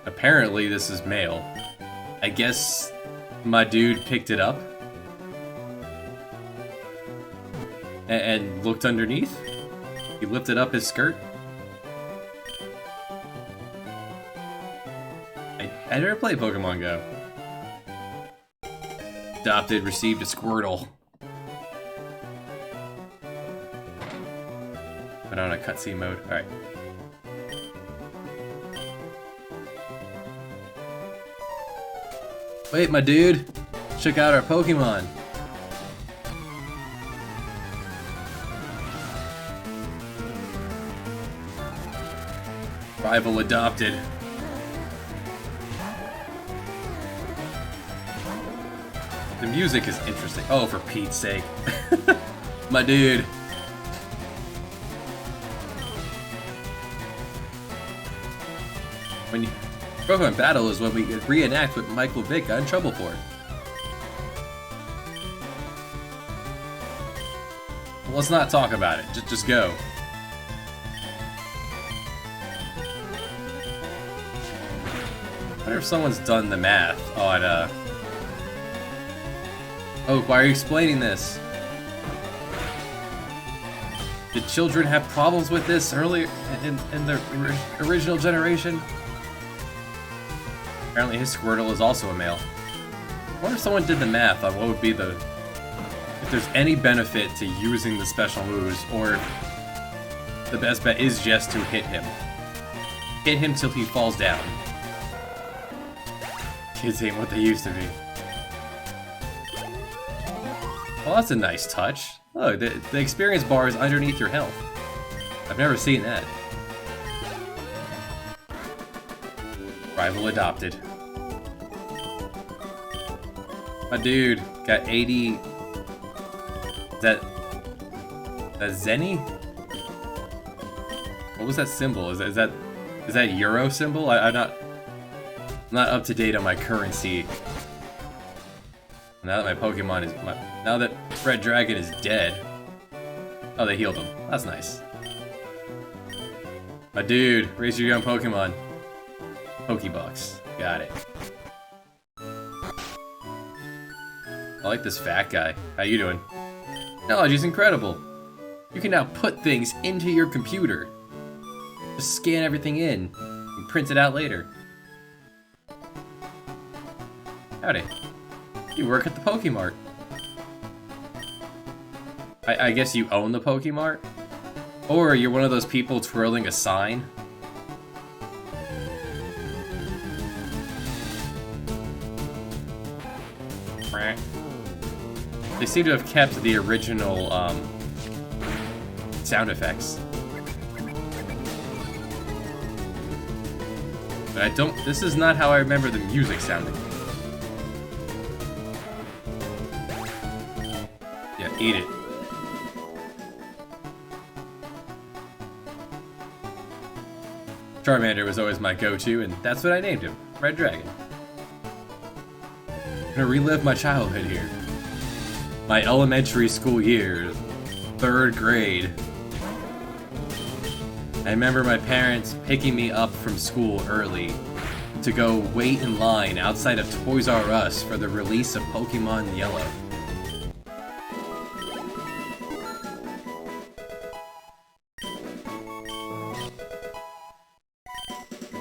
Apparently this is male. I guess my dude picked it up and looked underneath. He lifted up his skirt. I never played Pokemon Go. Adopted, received a Squirtle. Put on a cutscene mode. Alright. Wait, my dude. Check out our Pokemon. Rival adopted. The music is interesting. Oh, for Pete's sake. My dude. When you... Pokemon Battle is what we reenact what Michael Vick got in trouble for. Well, let's not talk about it. Just go. I wonder if someone's done the math on, Oh, why are you explaining this? Did children have problems with this earlier in the original generation? Apparently his Squirtle is also a male. I wonder if someone did the math on what would be the... if there's any benefit to using the special moves, or the best bet is just to hit him. Hit him till he falls down. Kids ain't what they used to be. Well, that's a nice touch. Oh, the experience bar is underneath your health. I've never seen that. Rival adopted. My dude got 80... Is that Zenny? What was that symbol? Is that Euro symbol? I'm not up to date on my currency. Now that my Pokemon is... now that Red Dragon is dead... Oh, they healed him. That's nice. My dude, raise your young Pokemon. Pokebucks. Got it. I like this fat guy. How you doing? Technology's incredible. You can now put things into your computer. Just scan everything in and print it out later. Howdy. You work at the Pokemart. I guess you own the Pokemart? Or you're one of those people twirling a sign? They seem to have kept the original sound effects. But I don't. This is not how I remember the music sounding. Yeah, eat it. Charmander was always my go-to, and that's what I named him, Red Dragon. I'm gonna relive my childhood here. My elementary school years, 3rd grade. I remember my parents picking me up from school early to go wait in line outside of Toys R Us for the release of Pokemon Yellow.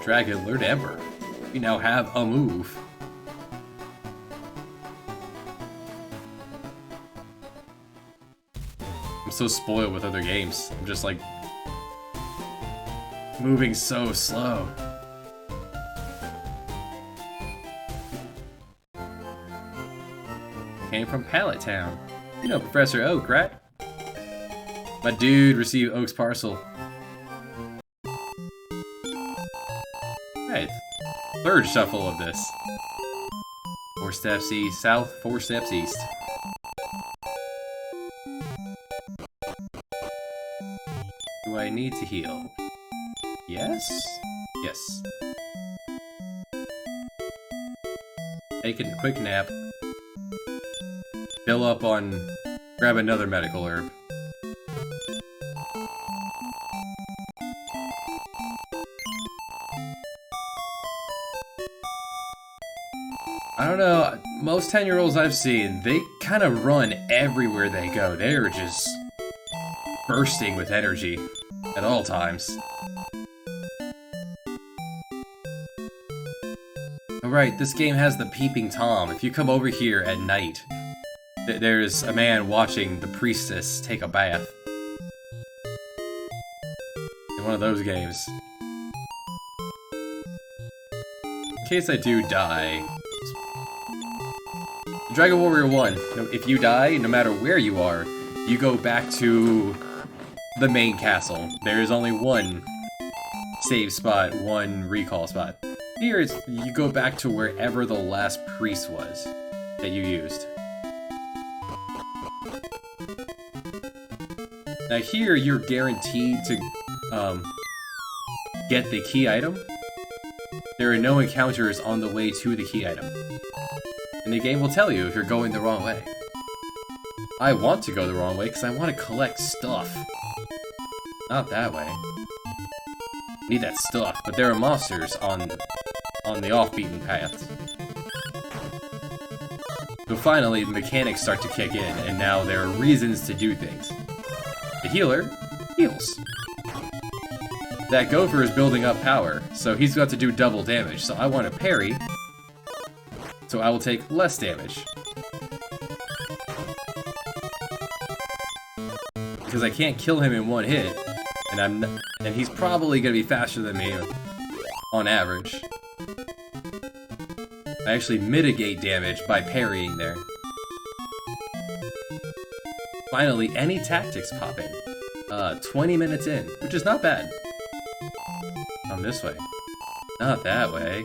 Dragon, learn Ember. We now have a move. I'm so spoiled with other games. I'm just like moving so slow. Came from Pallet Town. You know Professor Oak, right? My dude received Oak's parcel. Right. 3rd shuffle of this. 4 steps east, south, 4 steps east. Do I need to heal? Yes? Yes. Taking a quick nap. Fill up on... Grab another medical herb. I don't know, most 10-year-olds I've seen, they kind of run everywhere they go. They're just bursting with energy at all times. Alright, this game has the Peeping Tom. If you come over here at night, there's a man watching the priestess take a bath. In one of those games. In case I do die... Dragon Warrior 1, if you die, no matter where you are, you go back to the main castle. There is only one save spot, one recall spot. Here, you go back to wherever the last priest was that you used. Now here, you're guaranteed to get the key item. There are no encounters on the way to the key item. And the game will tell you if you're going the wrong way. I want to go the wrong way because I want to collect stuff. Not that way. Need that stuff, but there are monsters on the off-beaten path. So finally, the mechanics start to kick in, and now there are reasons to do things. The healer heals. That Gopher is building up power, so he's got to do double damage, so I want to parry, so I will take less damage. Because I can't kill him in one hit, and he's probably gonna be faster than me on average. I actually mitigate damage by parrying there. Finally, any tactics pop in. 20 minutes in, which is not bad. Come this way. Not that way.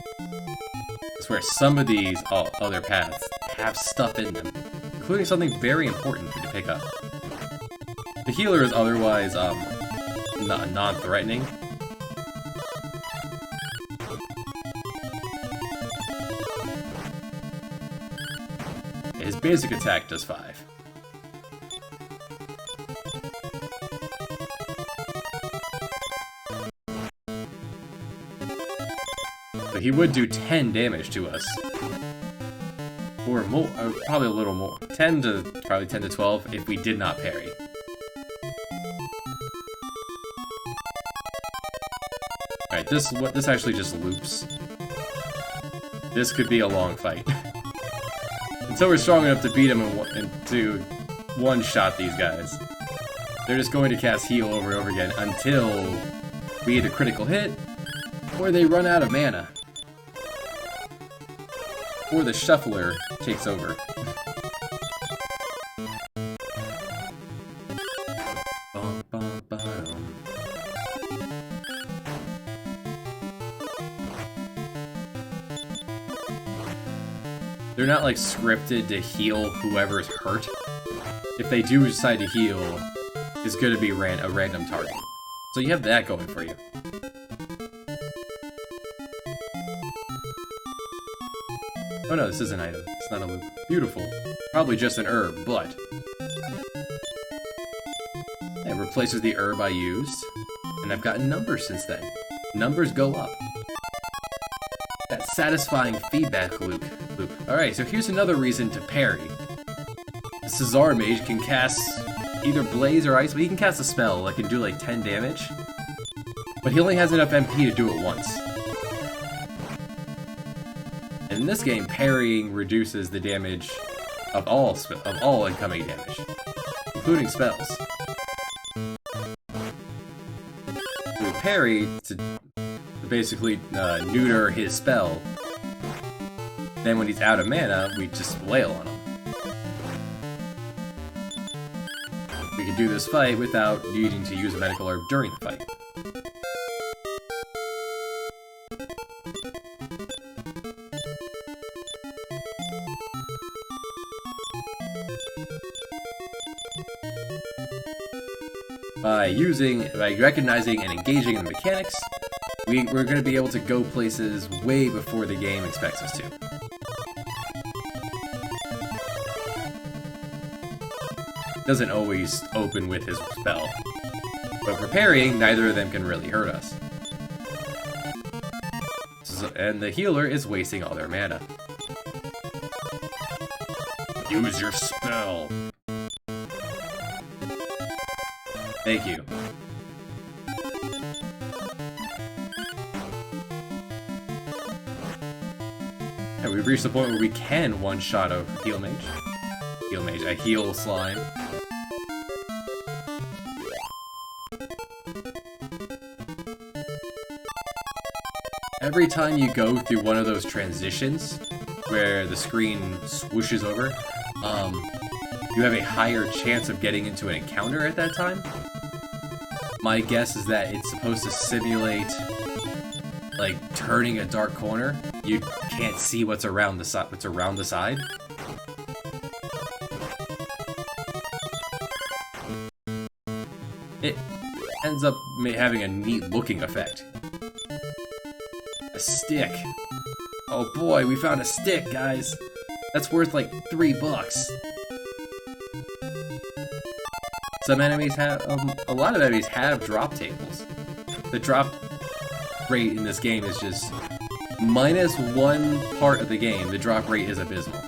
I swear, some of these other paths have stuff in them, including something very important for you to pick up. The healer is otherwise non-threatening. His basic attack does 5. But he would do 10 damage to us. Or more, probably a little more. 10 to, probably 10 to 12 if we did not parry. Alright, this actually just loops. This could be a long fight. Until we're strong enough to beat him and to one-shot these guys. They're just going to cast heal over and over again until we get a critical hit, or they run out of mana. Or the shuffler takes over. Bum, bum, bum. They're not like scripted to heal whoever's hurt. If they do decide to heal, it's going to be a random target. So you have that going for you. Oh no, this is an item. It's not a loop. Beautiful. Probably just an herb, but... it replaces the herb I used, and I've gotten numbers since then. Numbers go up. That satisfying feedback loop. Alright, so here's another reason to parry. The Cesar Mage can cast either Blaze or Ice, but he can cast a spell that can do like 10 damage. But he only has enough MP to do it once. And in this game, parrying reduces the damage of all incoming damage, including spells. So we parry to basically neuter his spell. Then when he's out of mana, we just flail on him. We can do this fight without needing to use a medical herb during the fight. By recognizing and engaging in the mechanics, we're going to be able to go places way before the game expects us to. Doesn't always open with his spell, but for parrying, neither of them can really hurt us. And the healer is wasting all their mana. Use your spell. Thank you. And we've reached the point where we can one-shot a heal mage. A heal slime. Every time you go through one of those transitions, where the screen swooshes over, you have a higher chance of getting into an encounter at that time. My guess is that it's supposed to simulate, like, turning a dark corner. You can't see what's around the side. It ends up having a neat-looking effect. A stick. Oh boy, we found a stick, guys. That's worth like $3. Some enemies have, a lot of enemies have drop tables. The drop rate in this game is just minus one part of the game. The drop rate is abysmal.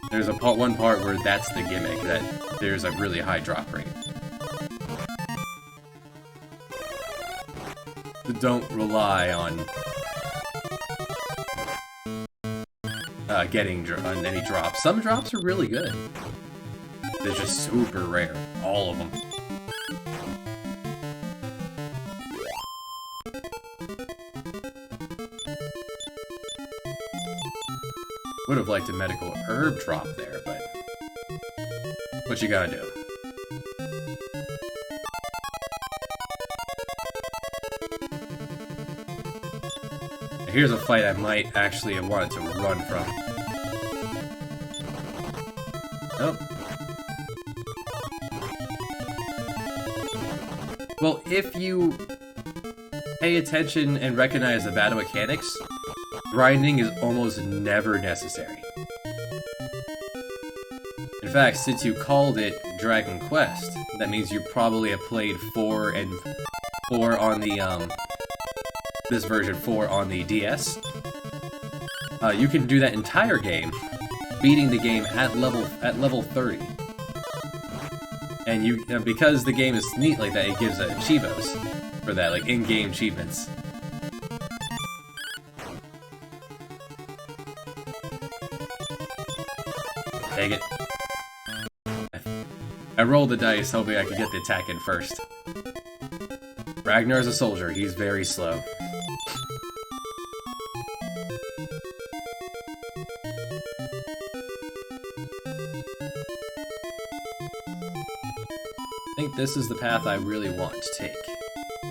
There's one part where that's the gimmick, that there's a really high drop rate. So don't rely on getting on any drops. Some drops are really good. They're just super rare. All of them. Would have liked a medical herb drop there, but what you gotta do. Here's a fight I might actually have wanted to run from. Nope. Well, if you pay attention and recognize the battle mechanics, grinding is almost never necessary. In fact, since you called it Dragon Quest, that means you probably have played 4 on the this version 4 on the DS, you can do that entire game, beating the game at level 30. And you because the game is neat like that, it gives Chivos for that, like in-game achievements. Dang it. I rolled the dice hoping I could get the attack in first. Ragnar's a soldier, he's very slow. I think this is the path I really want to take.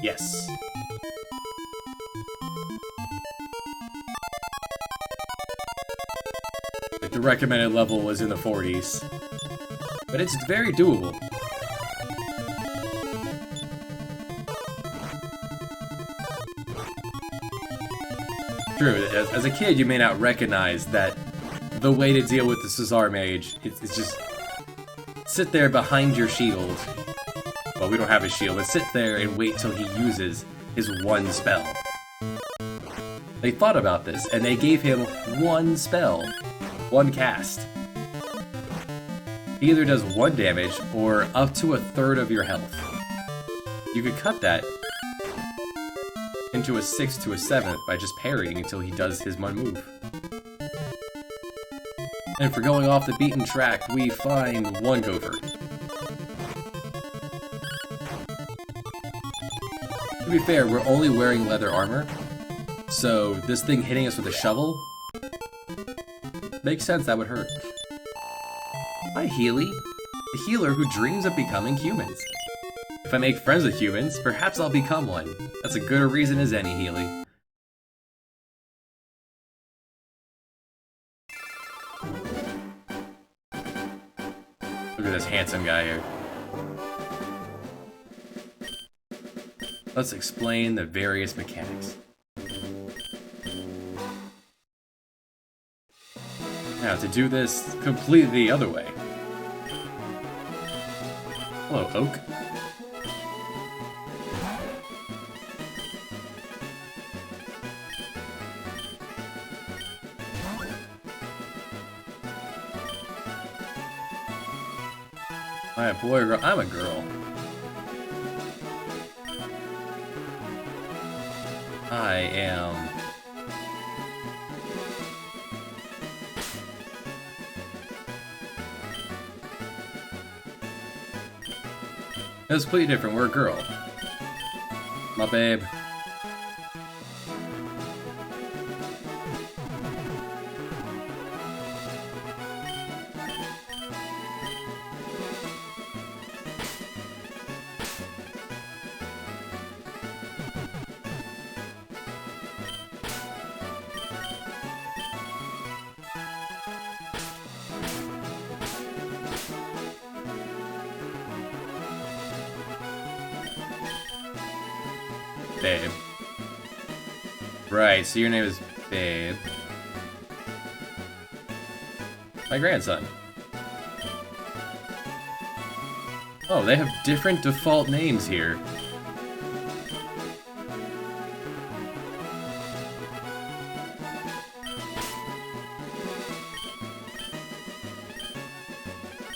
Yes. Like the recommended level was in the 40s. But it's very doable. True, as a kid you may not recognize that the way to deal with the Caesar Mage is just sit there behind your shield. Well, we don't have a shield, but sit there and wait till he uses his one spell. They thought about this, and they gave him one spell. One cast. He either does 1 damage, or up to 1/3 of your health. You could cut that into a 6th to a 7th by just parrying until he does his one move. And for going off the beaten track, we find one gopher. To be fair, we're only wearing leather armor, so this thing hitting us with a shovel makes sense, that would hurt. Hi, Healy, the healer who dreams of becoming humans. If I make friends with humans, perhaps I'll become one. That's a good a reason as any, Healy. Look at this handsome guy here. Let's explain the various mechanics. Now, to do this completely the other way. Hello, Oak. Am I a boy or girl? I'm a girl. I am... It's completely different. We're a girl. My babe. Babe. Right, so your name is Babe. My grandson. Oh, they have different default names here.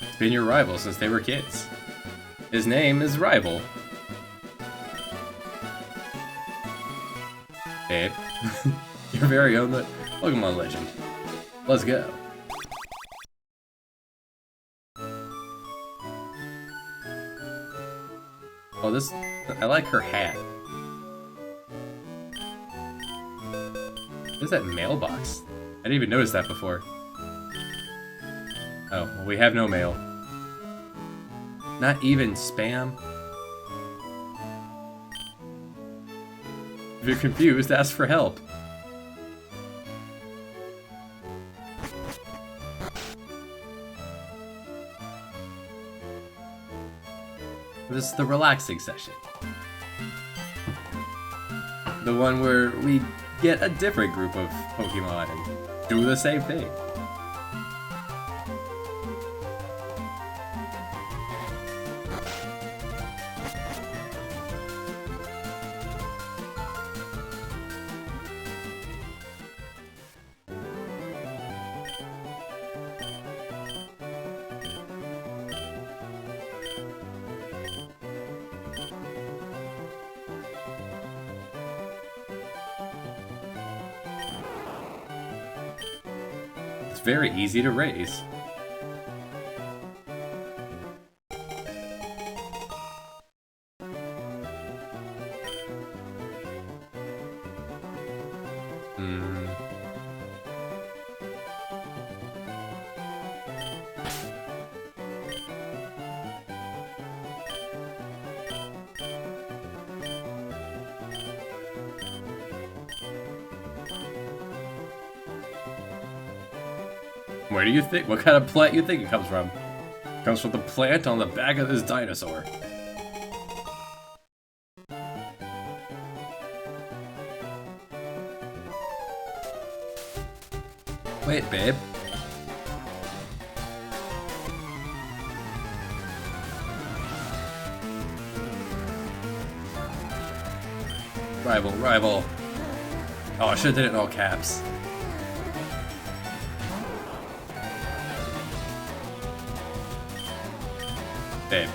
It's been your rival since they were kids. His name is Rival. Babe. Your very own Pokemon legend. Let's go. Oh, this... I like her hat. What is that mailbox? I didn't even notice that before. Oh, well, we have no mail. Not even spam? If you're confused, ask for help. This is the relaxing session. The one where we get a different group of Pokemon and do the same thing. very easy to raise. Where do you think? What kind of plant you think it comes from? It comes from the plant on the back of this dinosaur. Wait, babe. Rival, rival. Oh, I should've did it in all caps. Babe.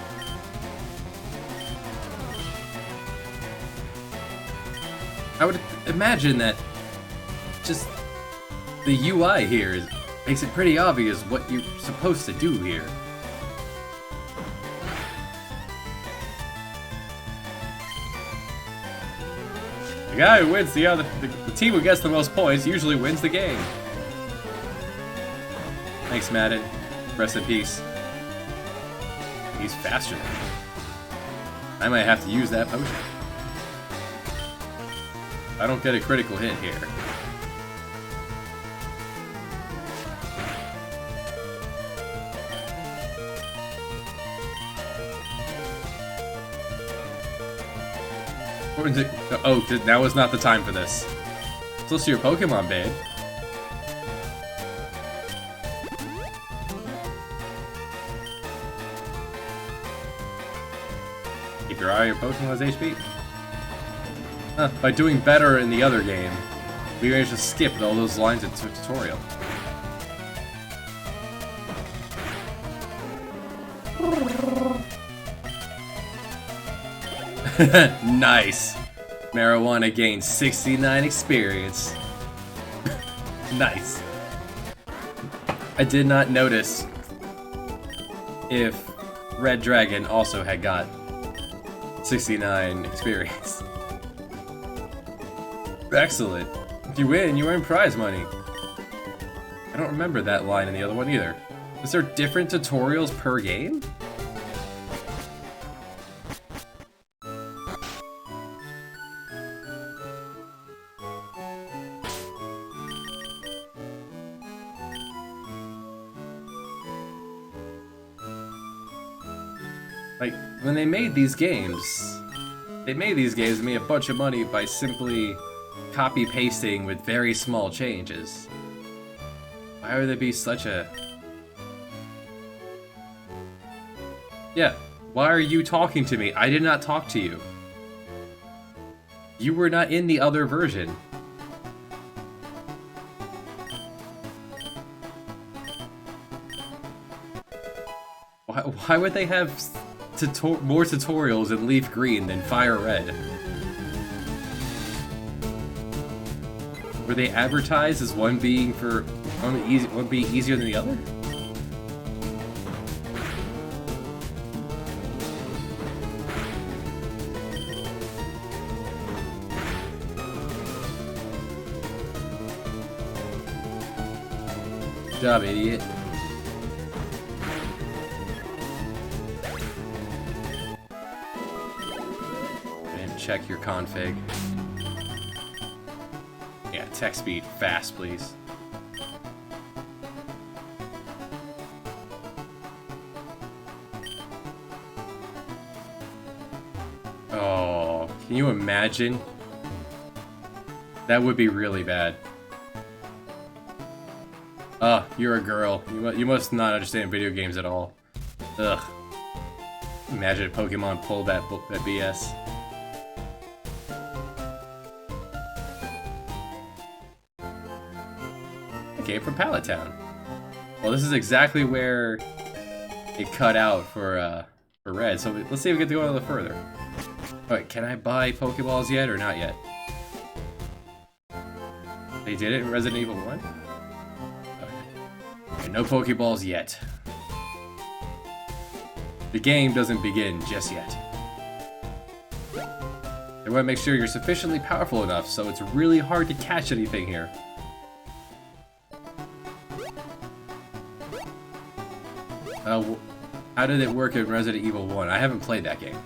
I would imagine that just the UI here makes it pretty obvious what you're supposed to do here. The guy who wins the team who gets the most points usually wins the game. Thanks, Madden. Rest in peace. He's faster than me. I might have to use that potion. I don't get a critical hit here. Oh, now is not the time for this. Close to your Pokemon, babe. Keep your eye on your Pokemon's HP. Huh, by doing better in the other game, we managed to skip all those lines in tutorial. Nice! Marijuana gained 69 experience. Nice. I did not notice if Red Dragon also had got 69 experience. Excellent. If you win, you earn prize money. I don't remember that line in the other one either. Is there different tutorials per game? Like, when they made these games and made a bunch of money by simply copy-pasting with very small changes. Why would there be such a... Yeah, why are you talking to me? I did not talk to you. You were not in the other version. Why would they have more tutorials in Leaf Green than Fire Red? Were they advertised as one being easier than the other? Good job, idiot. Check your config. Yeah, text speed fast, please. Oh, can you imagine? That would be really bad. You're a girl. You must not understand video games at all. Ugh. Imagine if Pokemon pulled that BS. Came from Pallet Town. Well, this is exactly where it cut out for Red, so let's see if we get to go a little further. Alright, can I buy Pokeballs yet or not yet? They did it in Resident Evil 1? Okay. Alright, no Pokeballs yet. The game doesn't begin just yet. They want to make sure you're sufficiently powerful enough so it's really hard to catch anything here. How did it work in Resident Evil 1? I haven't played that game.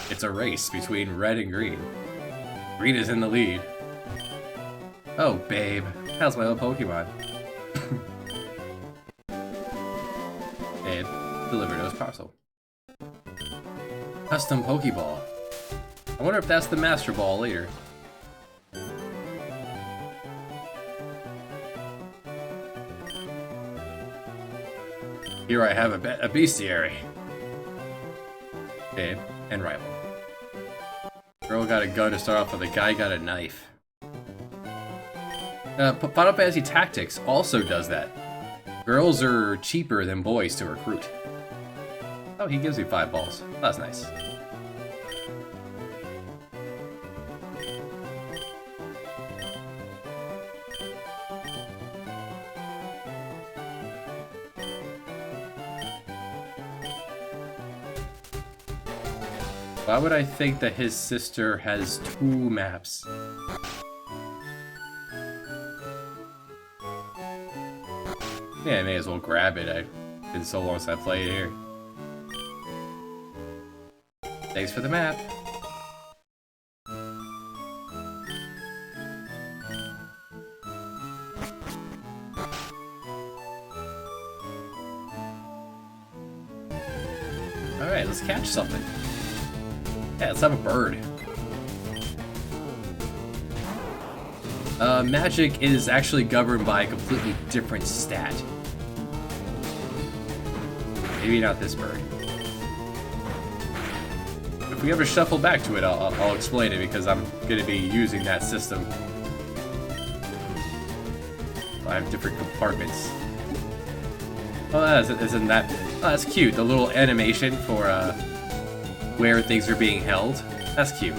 It's a race between red and green. Green is in the lead. Oh, babe. How's my little Pokemon? Babe, deliver those parcel. Custom Pokeball. I wonder if that's the Master Ball later. Here I have a bestiary. Babe, and rival. Girl got a gun to start off with, a guy got a knife. Final Fantasy Tactics also does that. Girls are cheaper than boys to recruit. Oh, he gives me 5 balls. That's nice. Why would I think that his sister has 2 maps? Yeah, I may as well grab it. It's been so long since I played here. Thanks for the map. Alright, let's catch something. Yeah, let's have a bird. Magic is actually governed by a completely different stat. Maybe not this bird. If we ever shuffle back to it, I'll explain it because I'm going to be using that system. I have different compartments. Oh, isn't that... Oh, that's cute. The little animation for where things are being held. That's cute.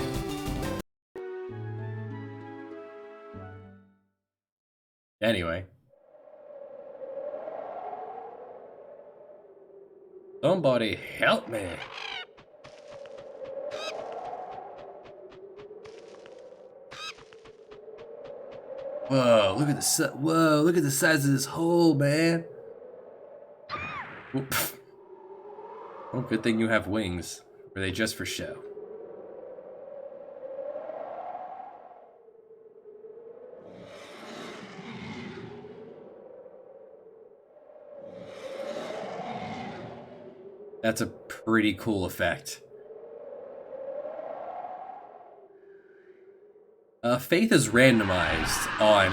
Anyway. Somebody help me. Whoa, look at the size of this hole, man. Oh, good thing you have wings. Or are they just for show? That's a pretty cool effect. Faith is randomized on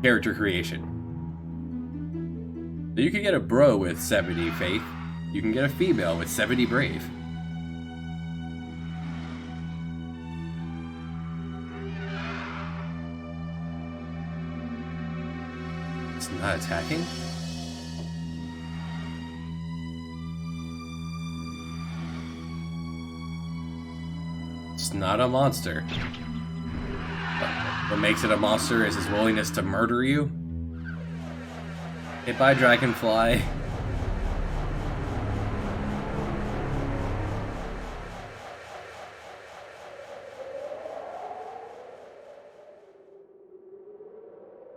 character creation. So you can get a bro with 70 Faith. You can get a female with 70 Brave. It's not attacking? It's not a monster. What makes it a monster is his willingness to murder you. Hit by Dragonfly.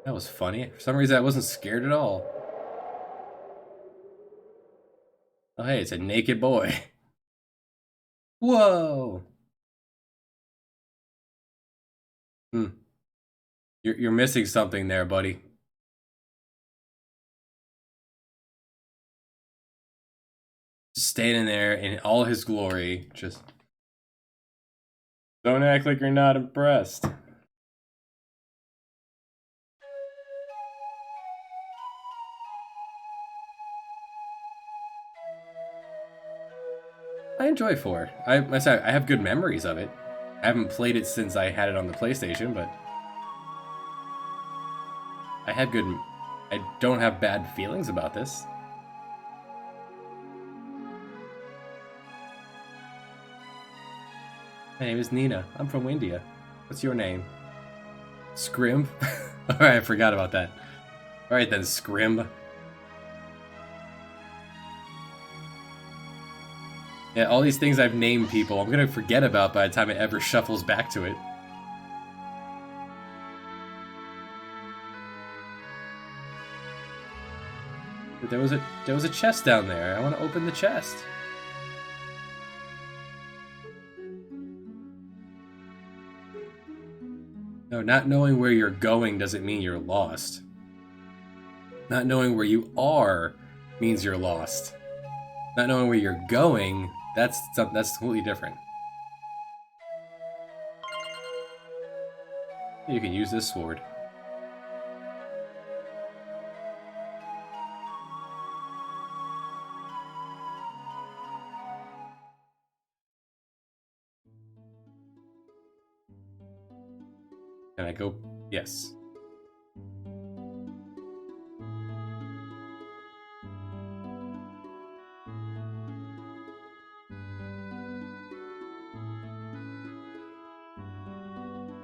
That was funny. For some reason I wasn't scared at all. Oh hey, it's a naked boy. Whoa! You're missing something there, buddy. Just standing there in all his glory, just... Don't act like you're not impressed. I enjoy 4. I have good memories of it. I haven't played it since I had it on the PlayStation, but I have good I don't have bad feelings about this. My name is Nina. I'm from India. What's your name? Scrimb? Alright, I forgot about that. Alright then, Scrimb. Yeah, all these things I've named people, I'm gonna forget about by the time it ever shuffles back to it. But there was a chest down there. I want to open the chest. No, not knowing where you're going doesn't mean you're lost. Not knowing where you are means you're lost. Not knowing where you're going, that's completely different. You can use this sword. Can I go? Yes.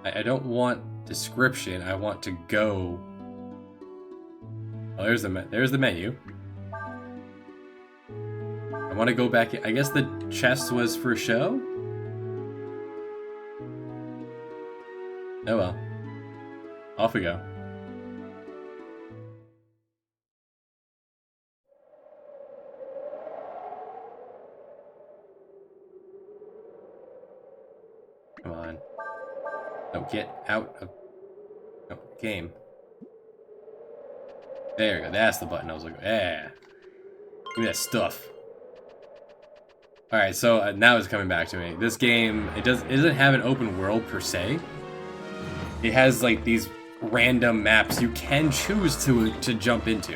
I don't want description. I want to go. Oh, there's the menu. I want to go back. I guess the chest was for show. Oh well. Off we go. Come on. No, get out of... No, game. There we go. That's the button I was looking for. Yeah. Give me that stuff. Alright, so now it's coming back to me. This game, it doesn't have an open world per se. It has like these random maps you can choose to jump into.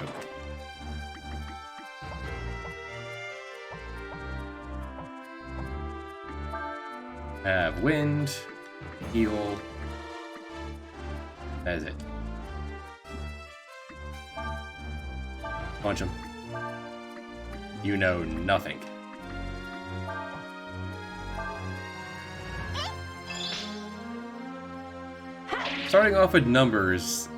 Have wind, heal. That is it. Punch him. You know nothing. Starting off with numbers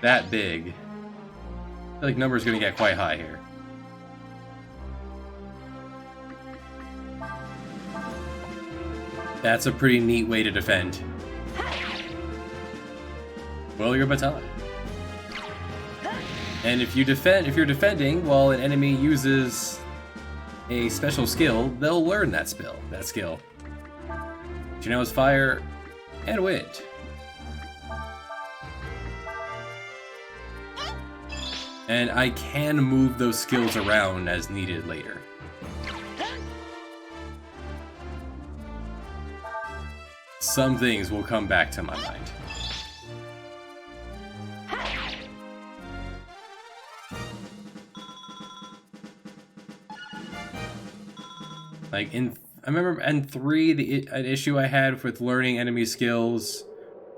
that big, I feel like numbers gonna get quite high here. That's a pretty neat way to defend. Well, your baton. And if you're defending while an enemy uses a special skill, they'll learn that skill. Which you know is fire and wind. And I can move those skills around as needed later. Some things will come back to my mind. Like I remember in 3, an issue I had with learning enemy skills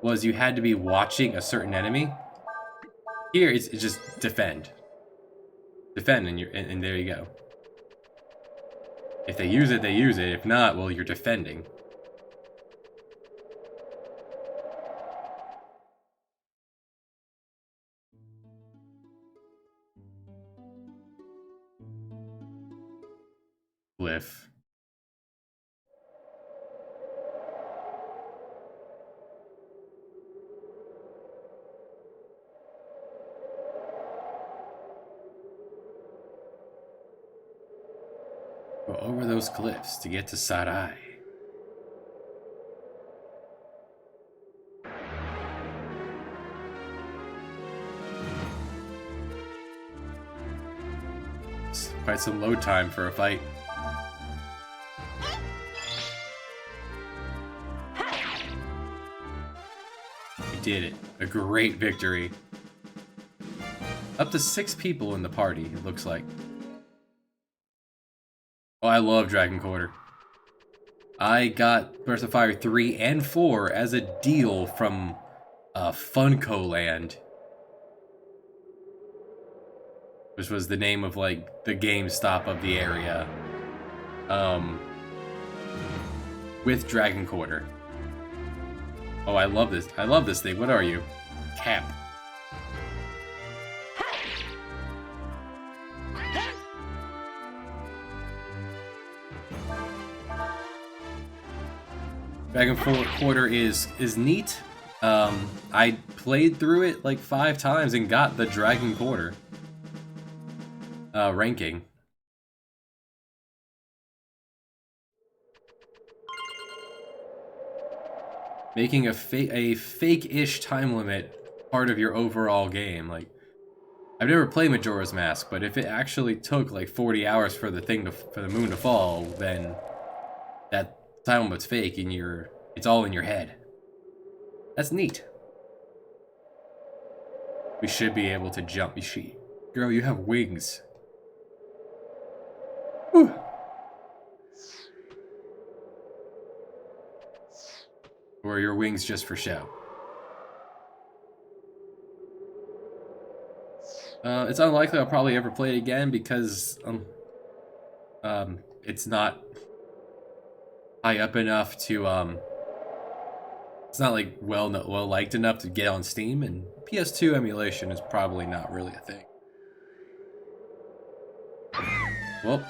was you had to be watching a certain enemy. Here, it's just defend. Defend, and there you go. If they use it, they use it. If not, well, you're defending. Glyph. Go over those cliffs to get to Sarai. It's quite some load time for a fight. We did it. A great victory. Up to 6 people in the party, it looks like. Oh, I love Dragon Quarter. I got Breath of Fire 3 and 4 as a deal from Funko Land. which was the name of like the GameStop of the area. With Dragon Quarter. Oh, I love this. I love this thing. What are you? Cap. Dragon Quarter is neat. I played through it like 5 times and got the Dragon Quarter ranking. Making a fake-ish time limit part of your overall game. Like, I've never played Majora's Mask, but if it actually took like 40 hours for the moon to fall, then that time limit's fake and it's all in your head. That's neat. We should be able to jump. Girl, you have wings. Whew. Or are your wings just for show? It's unlikely I'll probably ever play it again because it's not high up enough to it's not like well liked enough to get on Steam, and PS2 emulation is probably not really a thing. Well.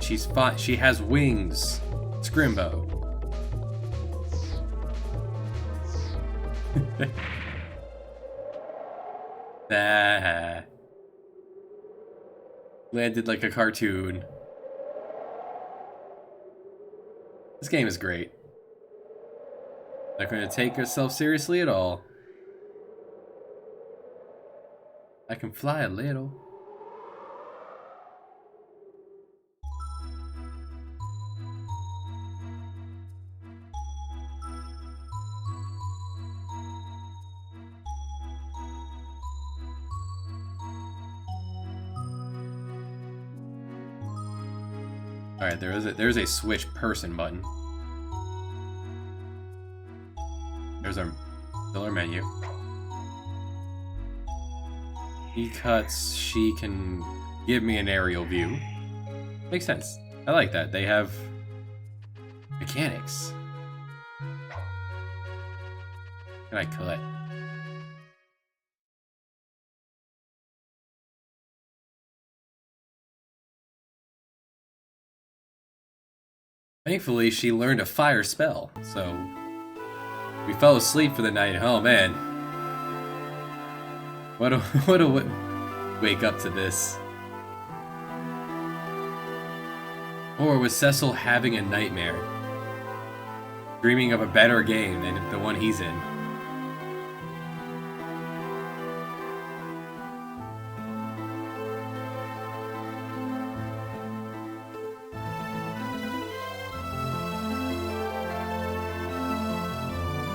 She's fine. She has wings. Scrimbo. Landed like a cartoon. This game is great. Not going to take herself seriously at all. I can fly a little. Alright, there's a switch person button. There's our filler menu. E-cuts, she can give me an aerial view. Makes sense. I like that. They have mechanics. Can I cut? Thankfully, she learned a fire spell, so we fell asleep for the night. Oh man, what a wake up to this. Or was Cecil having a nightmare, dreaming of a better game than the one he's in?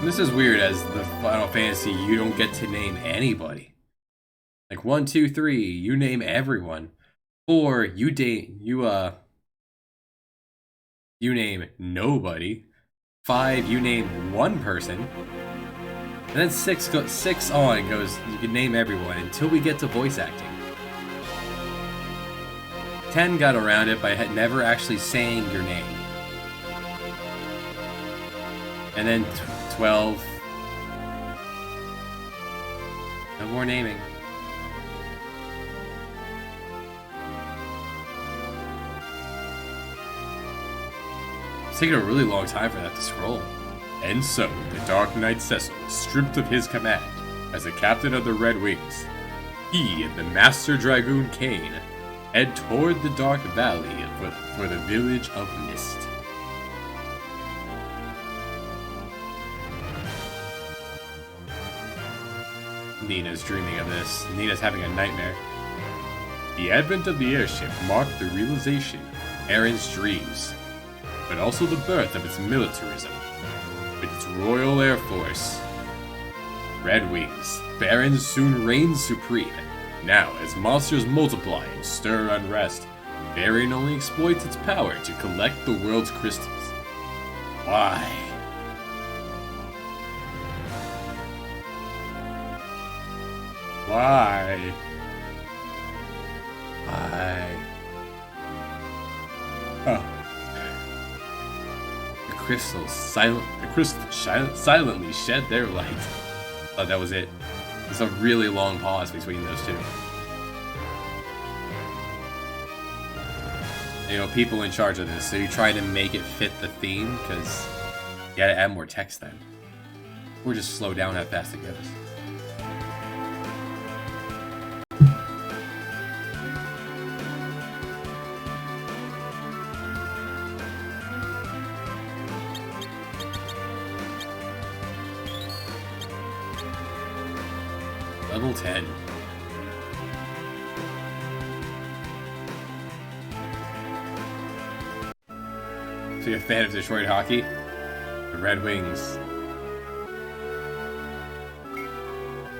This is weird, as the Final Fantasy, you don't get to name anybody. Like 1, 2, 3, you name everyone. 4, you name nobody. 5, you name one person. And then 6 on goes, you can name everyone until we get to voice acting. 10 got around it by never actually saying your name. And then 12. No more naming. It's taking a really long time for that to scroll. And so, the Dark Knight Cecil was stripped of his command as the captain of the Red Wings. He and the Master Dragoon Kain head toward the Dark Valley for the village of Mist. Nina's dreaming of this. Nina's having a nightmare. The advent of the airship marked the realization of Aaron's dreams, but also the birth of its militarism. With its Royal Air Force, Red Wings, Barons soon reigns supreme. Now, as monsters multiply and stir unrest, Baron only exploits its power to collect the world's crystals. Why? Why? Why? Oh. The crystals silently shed their light. Thought that was it. There's a really long pause between those two. You know, people in charge of this, so you try to make it fit the theme, because you gotta add more text then. Or just slow down how fast it goes. Level 10. So you're a fan of Detroit hockey? The Red Wings.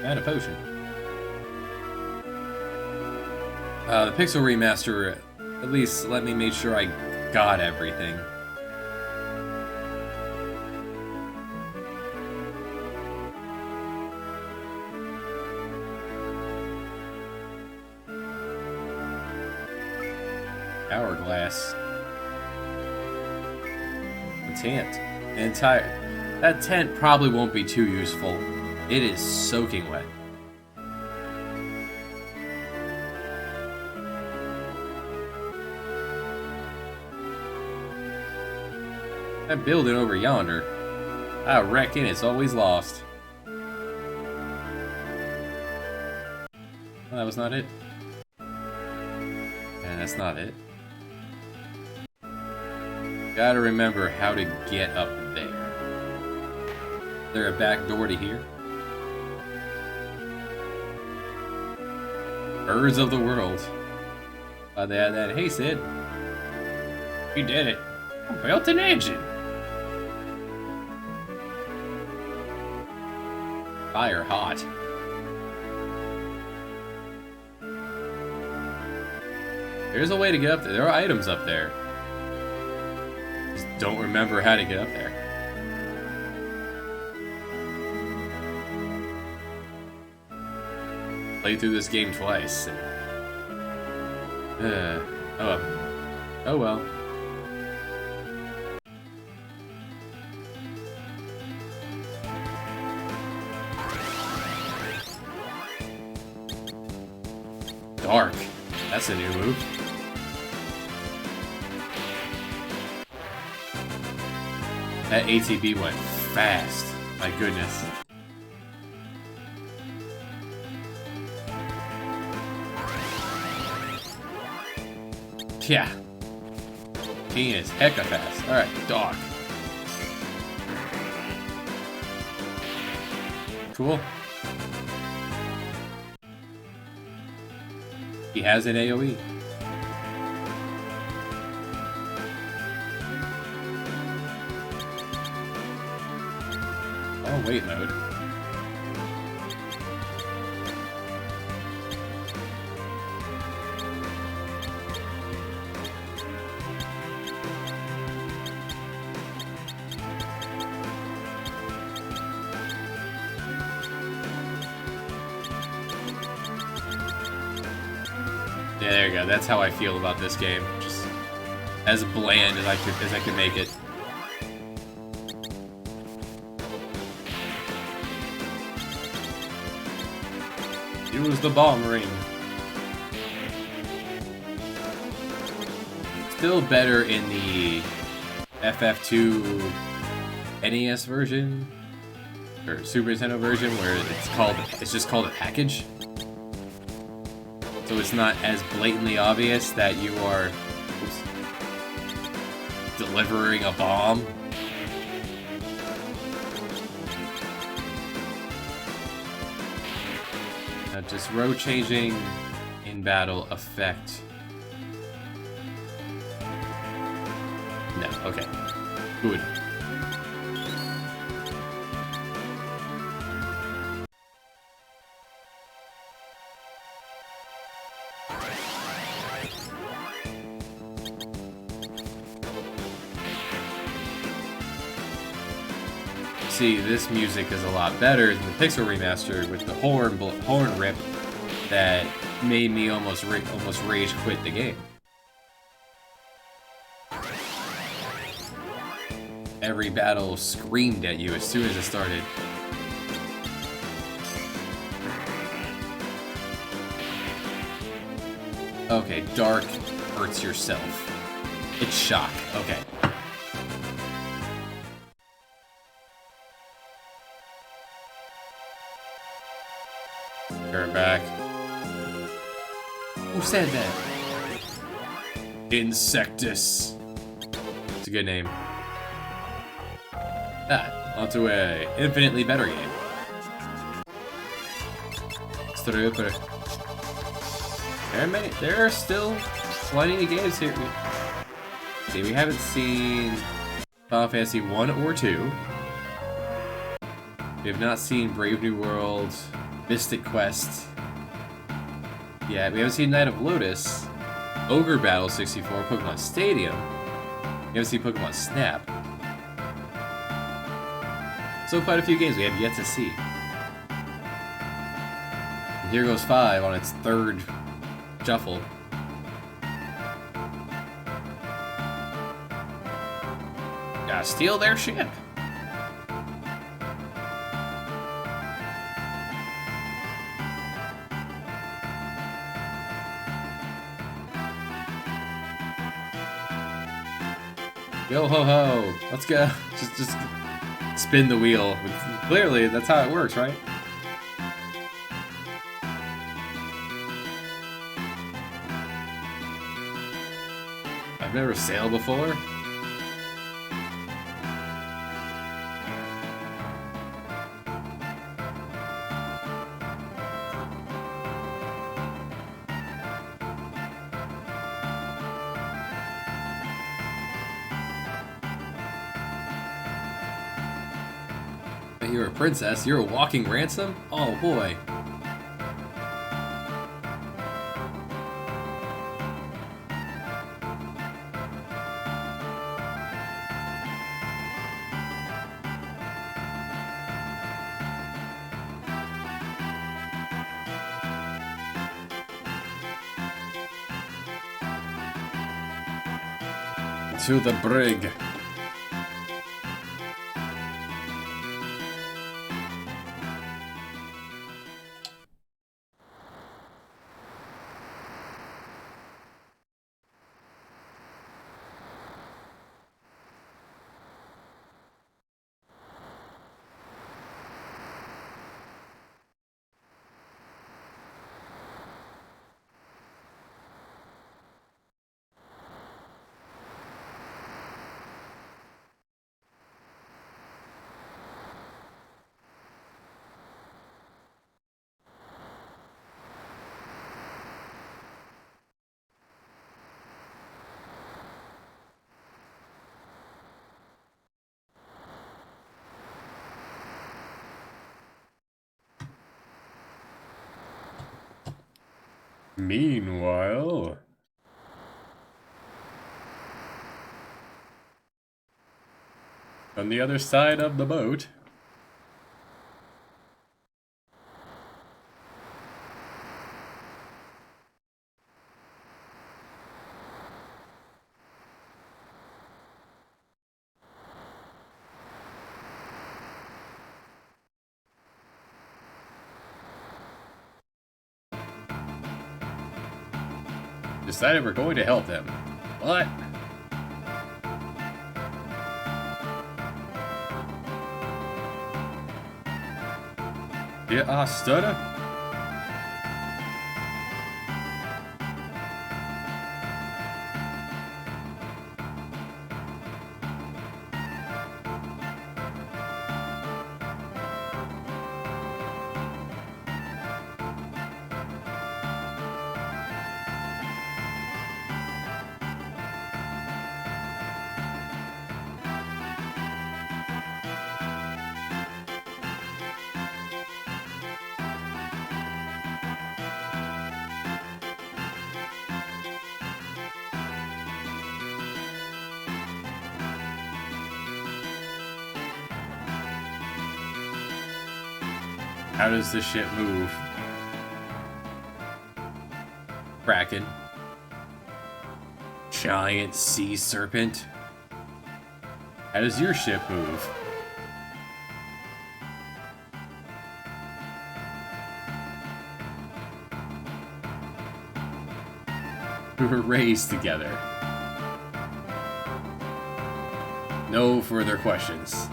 And a potion. The Pixel Remaster, at least let me make sure I got everything. Hourglass. The tent. The entire... That tent probably won't be too useful. It is soaking wet. That building over yonder, I reckon it's always lost. Well, that was not it. And that's not it. Gotta remember how to get up there. Is there a back door to here? Birds of the world. They had that. Hey, Sid. We did it. I built an engine. Fire hot. There's a way to get up there. There are items up there. Just don't remember how to get up there. Played through this game twice. Oh well. Dark. That's a new move. That ATB went fast. My goodness. Yeah. He is hecka fast. Alright, dog. Cool. He has an AoE. Oh, wait mode. Yeah, there you go. That's how I feel about this game. Just as bland as I could make it. Use the bomb ring. Still better in the FF2 NES version or Super Nintendo version, where it's just called a package. So it's not as blatantly obvious that you are delivering a bomb. Just row changing in battle effect. No, okay. Good. See, this music is a lot better than the Pixel Remaster with the horn rip that made me almost rage quit the game. Every battle screamed at you as soon as it started. Okay, dark hurts yourself. It's shock. Okay. Turn back. Who said that? Insectus. It's a good name. Onto a infinitely better game. There are still plenty of games here. See, we haven't seen Final Fantasy 1 or 2. We have not seen Brave New World, Mystic Quest. Yeah, we haven't seen Night of Lotus, Ogre Battle 64, Pokemon Stadium. We haven't seen Pokemon Snap. So quite a few games we have yet to see. And here goes 5 on its third shuffle. Gotta steal their ship. Yo ho ho! Let's go. Just spin the wheel. Clearly, that's how it works, right? I've never sailed before. You're a princess. You're a walking ransom? Oh boy. To the brig. Meanwhile, on the other side of the boat, decided we're going to help them. What? Yeah, stutter. How does the ship move? Kraken. Giant sea serpent. How does your ship move? We were raised together. No further questions.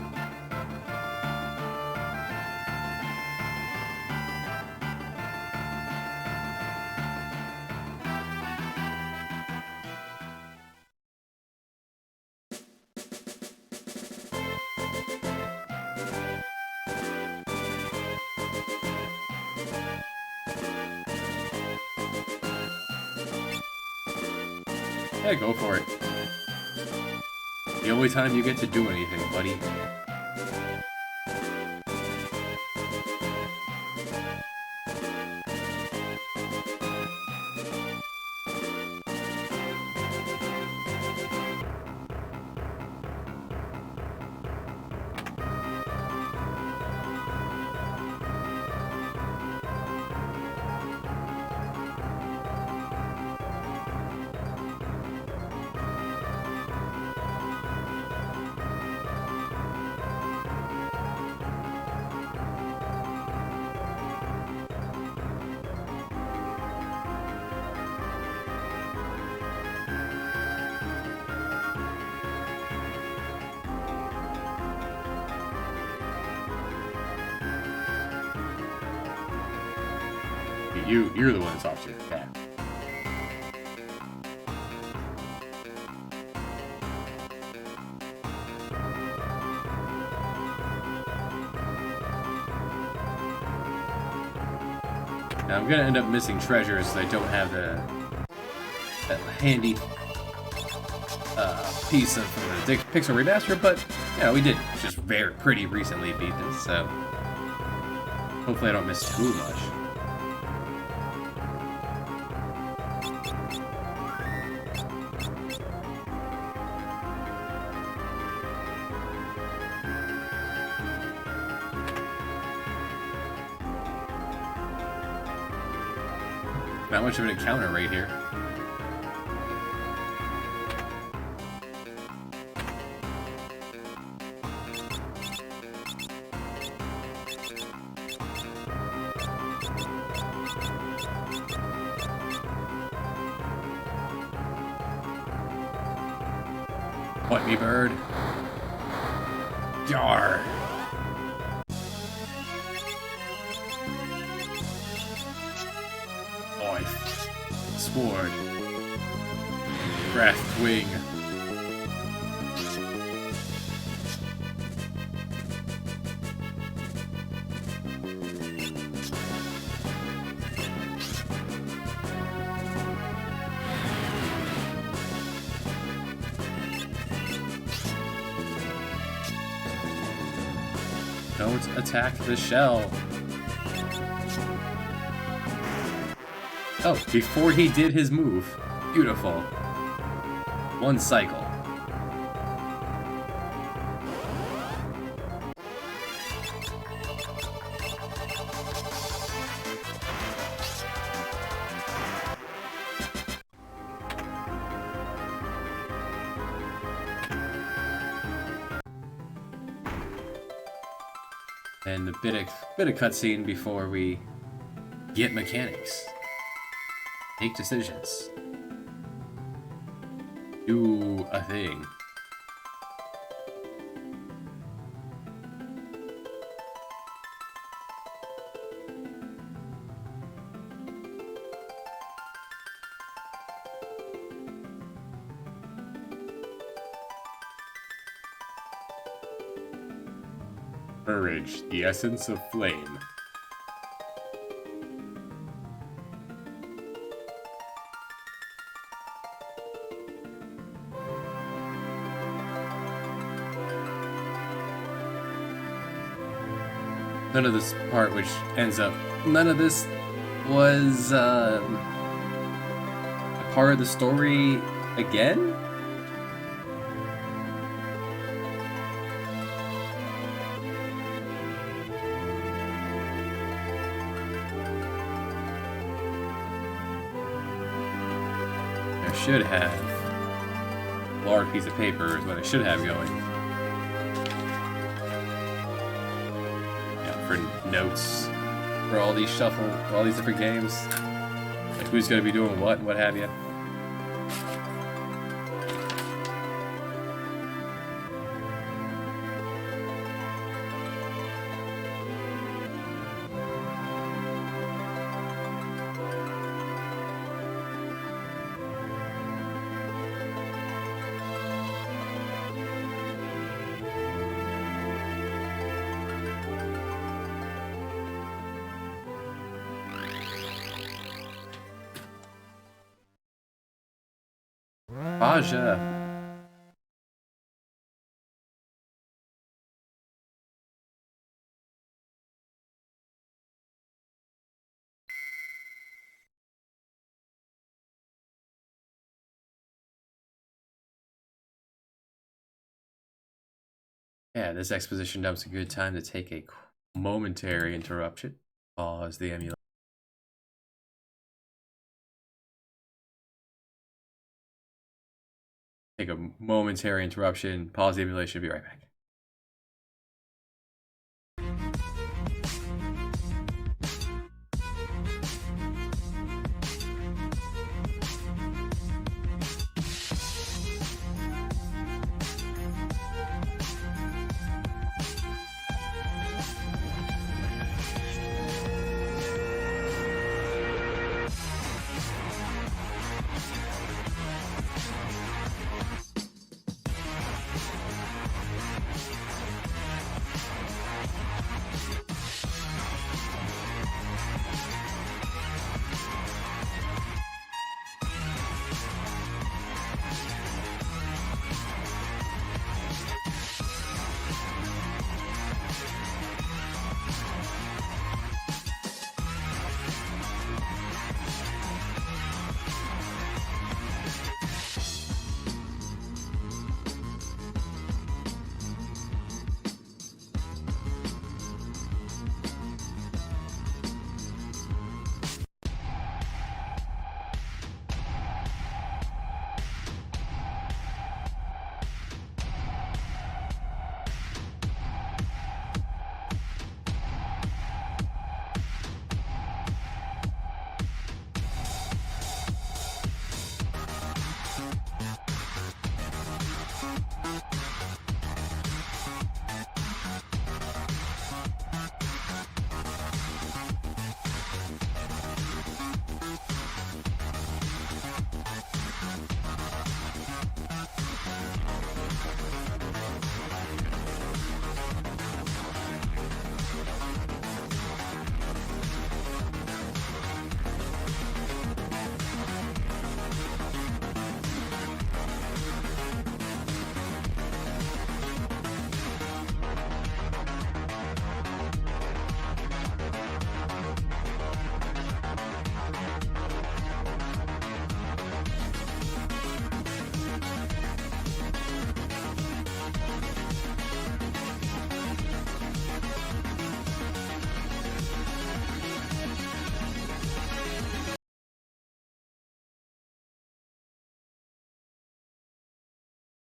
Yeah, go for it. The only time you get to do anything, buddy. You're the one that talks to your cat. Now I'm gonna end up missing treasures so I don't have that handy piece of the Pixel Remaster, but yeah, we did just very pretty recently beat this, so hopefully I don't miss too much. Not much of an encounter right here. What me, bird? Yar! Oif. Sword. Breath wing. Don't attack the shell. Oh, before he did his move. Beautiful. One cycle. And a bit of cutscene before we get mechanics. Make decisions. Do a thing. Courage, the essence of flame. None of this part, which ends up, none of this was a part of the story again? should have a large piece of paper is what I should have going. Yeah, for notes for all these all these different games. Like who's gonna be doing what and what have you. Aja. Yeah, this exposition dump's a good time to take a momentary interruption. Pause the emulation. Take a momentary interruption. Pause the emulation. Be right back.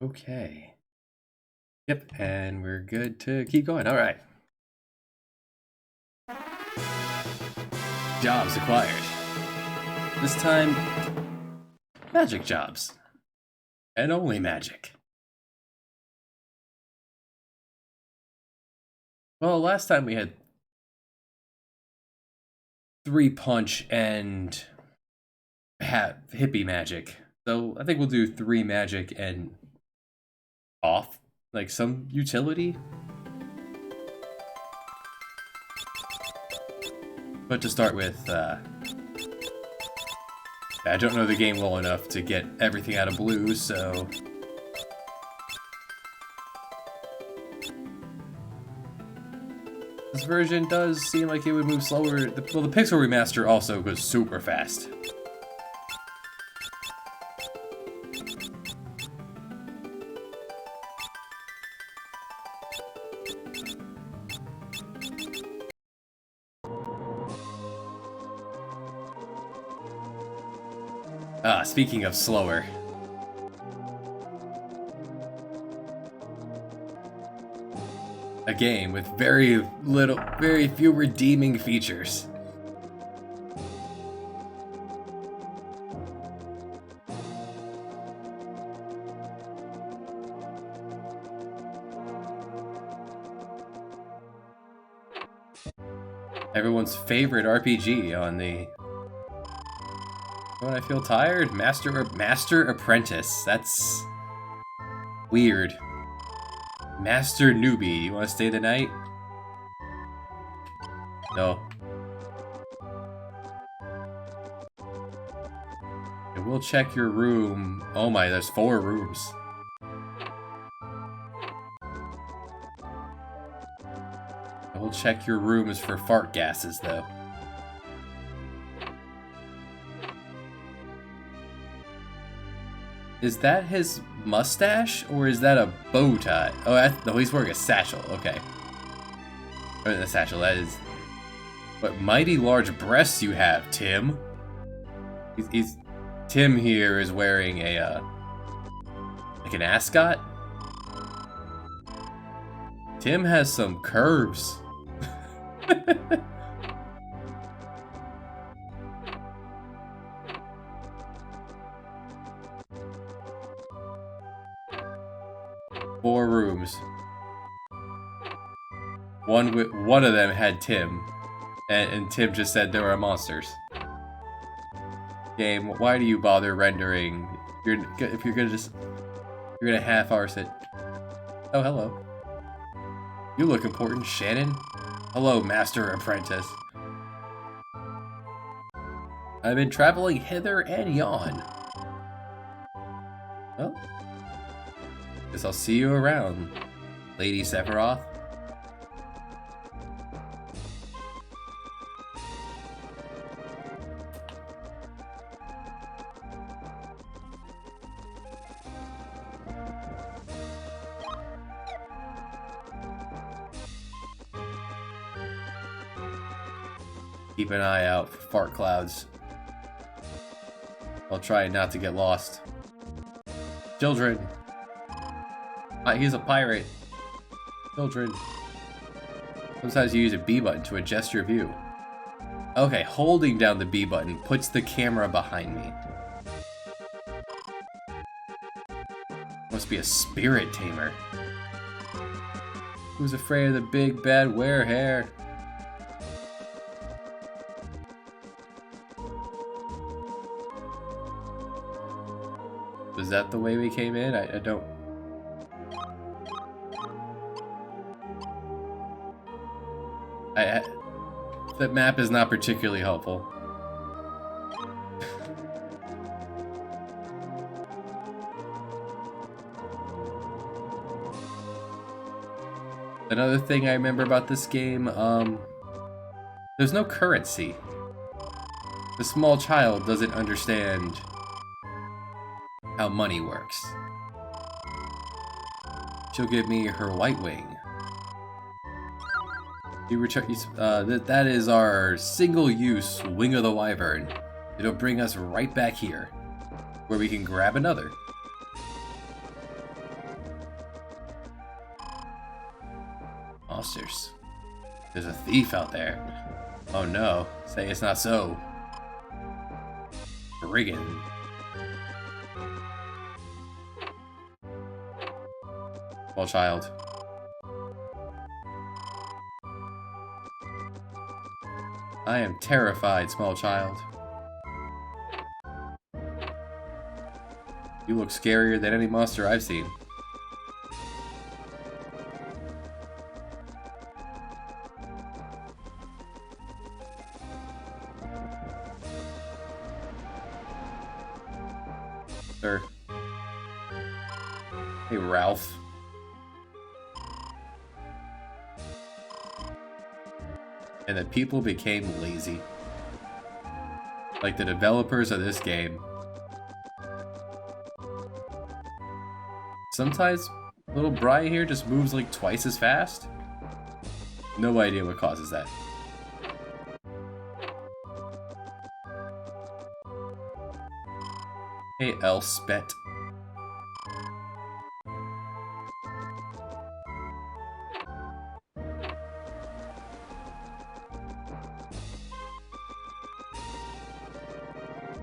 Okay. Yep, and we're good to keep going. All right. Jobs acquired. This time, magic jobs. And only magic. Well, last time we had 3 punch and hippie magic. So I think we'll do 3 magic and off, like some utility. But to start with, I don't know the game well enough to get everything out of blue, so... This version does seem like it would move slower. Well, the Pixel Remaster also goes super fast. Speaking of slower. A game with very few redeeming features. Everyone's favorite RPG on the... When I feel tired? Master Apprentice. That's... weird. Master Newbie. You want to stay the night? No. Okay, we'll check your room. Oh my, there's 4 rooms. We'll check your rooms for fart gases, though. Is that his mustache, or is that a bow tie? Oh, no, he's wearing a satchel. Okay. Or the satchel, that is... What mighty large breasts you have, Tim. Tim here is wearing a, like an ascot? Tim has some curves. 4 rooms. One of them had Tim, and Tim just said there were monsters. Game, why do you bother rendering? If you're gonna half-arse it. Oh, hello. You look important, Shannon. Hello, Master Apprentice. I've been traveling hither and yon. Well, guess I'll see you around, Lady Sephiroth. Keep an eye out for fart clouds. I'll try not to get lost. Children! He's a pirate. Children. Sometimes you use a B button to adjust your view. Okay, holding down the B button puts the camera behind me. Must be a spirit tamer. Who's afraid of the big bad werehair? Was that the way we came in? I don't... The map is not particularly helpful. Another thing I remember about this game, there's no currency. The small child doesn't understand how money works. She'll give me her white wing. You return. That is our single-use Wing of the Wyvern. It'll bring us right back here, where we can grab another. Monsters. There's a thief out there. Oh no, say it's not so. Brigand. Small child. I am terrified, small child. You look scarier than any monster I've seen. Sir. Hey, Ralph. And the people became lazy. Like the developers of this game. Sometimes little Brian here just moves like twice as fast. No idea what causes that. Hey, Elspeth.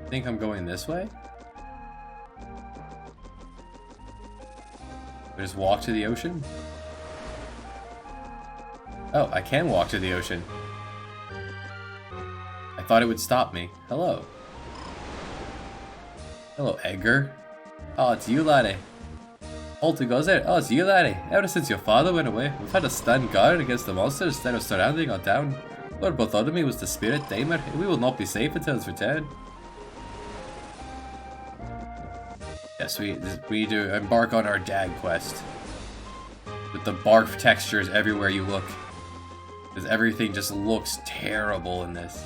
Think I'm going this way? Just walk to the ocean? Oh, I can walk to the ocean. I thought it would stop me. Hello. Hello, Edgar. Oh, it's you, laddie. Holty goes there. Oh, it's you, laddie. Ever since your father went away, we've had to stand guard against the monsters that are surrounding our town. Lord Bartholomew was the spirit tamer, and we will not be safe until his return. Yes, we need to embark on our dad quest. With the barf textures everywhere you look. Because everything just looks terrible in this.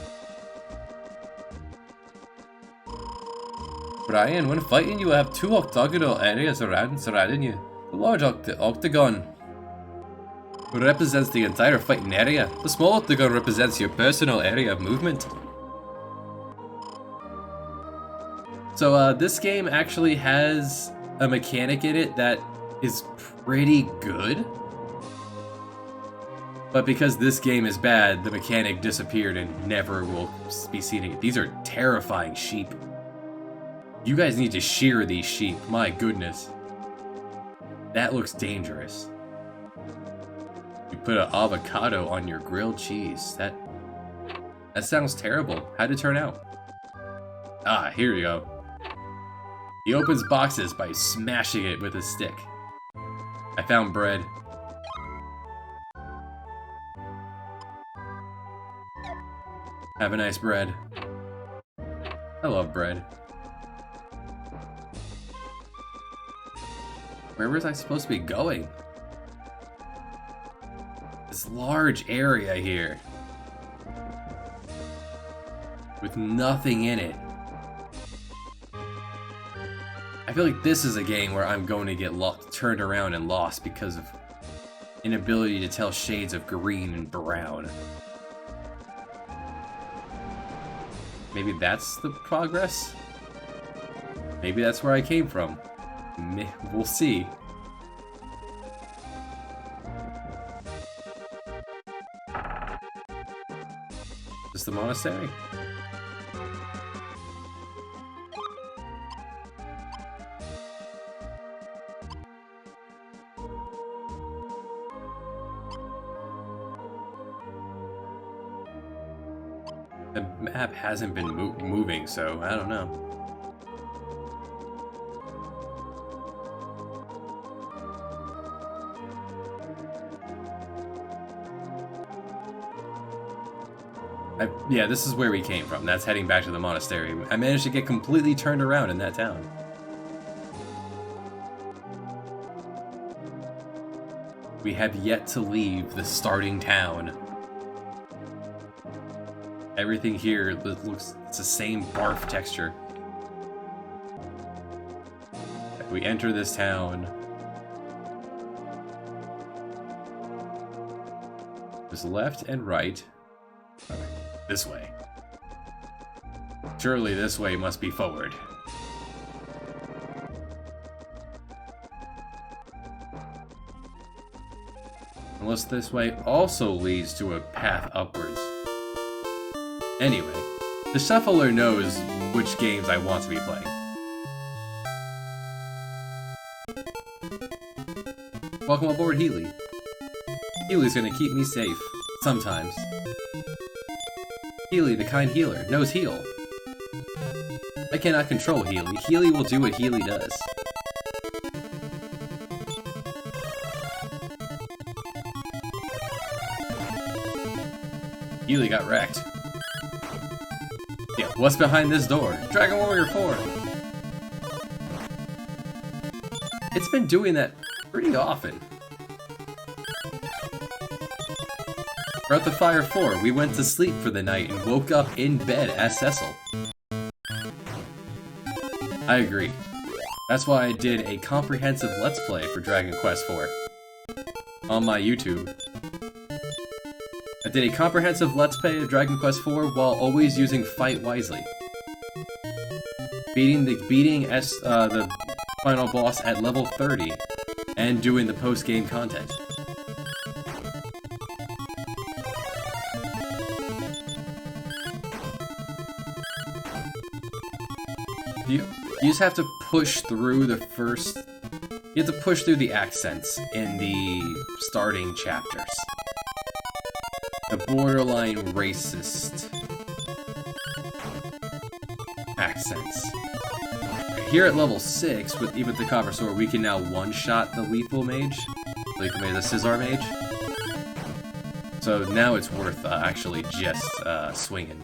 Brian, when fighting you will have two octagonal areas surrounding you. The large octagon represents the entire fighting area. The small octagon represents your personal area of movement. So this game actually has a mechanic in it that is pretty good. But because this game is bad, the mechanic disappeared and never will be seen again. These are terrifying sheep. You guys need to shear these sheep, my goodness. That looks dangerous. You put an avocado on your grilled cheese. That sounds terrible. How'd it turn out? Ah, here you go. He opens boxes by smashing it with a stick. I found bread. Have a nice bread. I love bread. Where was I supposed to be going? This large area here. With nothing in it. I feel like this is a game where I'm going to get turned around and lost because of inability to tell shades of green and brown. Maybe that's the progress? Maybe that's where I came from. We'll see. Is this the monastery? The map hasn't been moving, so I don't know. Yeah, this is where we came from. That's heading back to the monastery. I managed to get completely turned around in that town. We have yet to leave the starting town. Everything here looks, it's the same barf texture. We enter this town. There's left and right. This way. Surely this way must be forward. Unless this way also leads to a path upwards. Anyway, the shuffler knows which games I want to be playing. Welcome aboard, Healy. Healy's gonna keep me safe. Sometimes. Healy, the kind healer, knows heal. I cannot control Healy. Healy will do what Healy does. Healy got wrecked. Yeah, what's behind this door? Dragon Warrior 4! It's been doing that pretty often. Breath of Fire 4, we went to sleep for the night and woke up in bed as Cecil. I agree. That's why I did a comprehensive Let's Play for Dragon Quest IV on my YouTube. I did a comprehensive Let's Play of Dragon Quest IV while always using Fight Wisely. beating the final boss at level 30 and doing the post-game content. You just have to push through the first... You have to push through the accents in the starting chapters. The borderline racist accents. Here at level 6, with even the Copper Sword, we can now one-shot the Lethal Mage. The Scizor Mage. So now it's worth actually just swinging.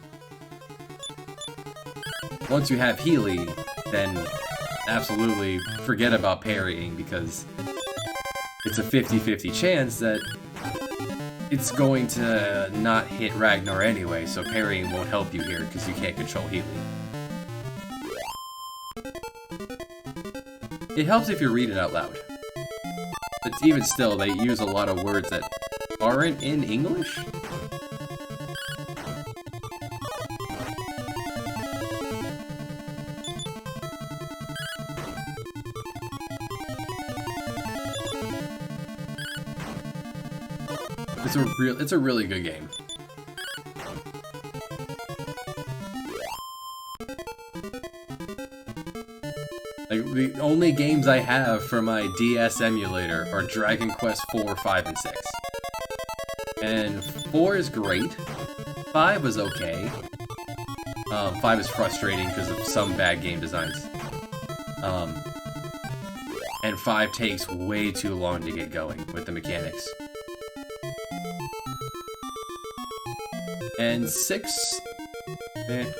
Once you have Healy, then absolutely forget about parrying, because it's a 50-50 chance that it's going to not hit Ragnar anyway, so parrying won't help you here because you can't control Healy. It helps if you read it out loud. But even still, they use a lot of words that aren't in English? It's a really good game. Like, the only games I have for my DS emulator are Dragon Quest 4, 5, and 6. And 4 is great. 5 was okay. 5 is frustrating because of some bad game designs. And 5 takes way too long to get going with the mechanics. And 6... eh.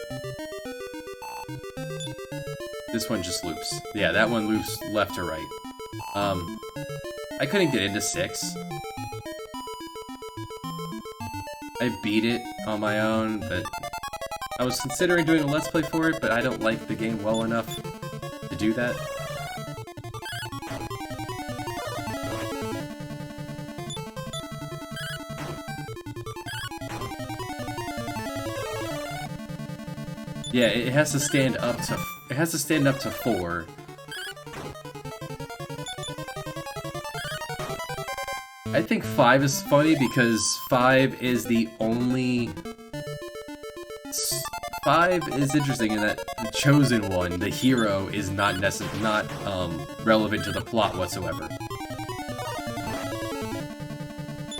This one just loops. Yeah, that one loops left to right. I couldn't get into 6. I beat it on my own, but I was considering doing a Let's Play for it, but I don't like the game well enough to do that. Yeah, it has to stand up to 4. I think 5 is funny because 5 is the only... 5 is interesting in that the Chosen One, the hero, is not relevant to the plot whatsoever.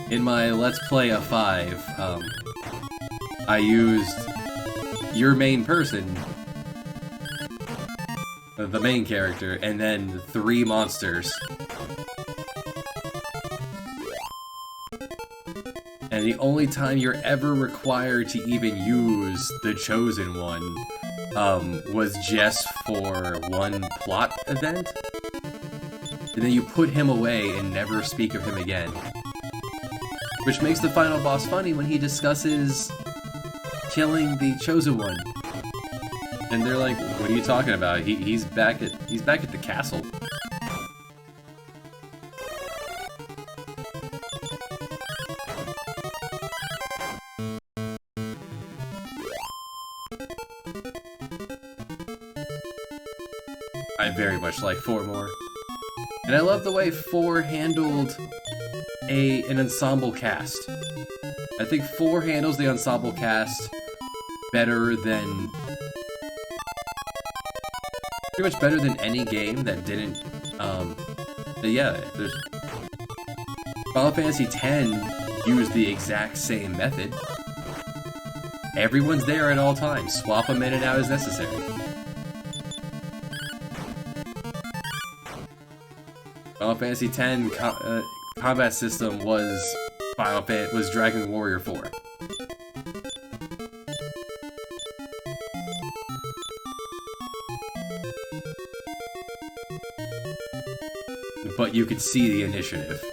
In my Let's Play of 5, I used your main person, the main character, and then 3 monsters. And the only time you're ever required to even use the Chosen One was just for one plot event. And then you put him away and never speak of him again. Which makes the final boss funny when he discusses killing the Chosen One. And they're like, what are you talking about? He's back at the castle. I very much like 4 more. And I love the way 4 handled an ensemble cast. I think 4 handles the ensemble cast better than... pretty much better than any game that didn't, there's... Final Fantasy X used the exact same method. Everyone's there at all times. Swap them in and out as necessary. Final Fantasy X combat system was Dragon Warrior 4. But you could see the initiative.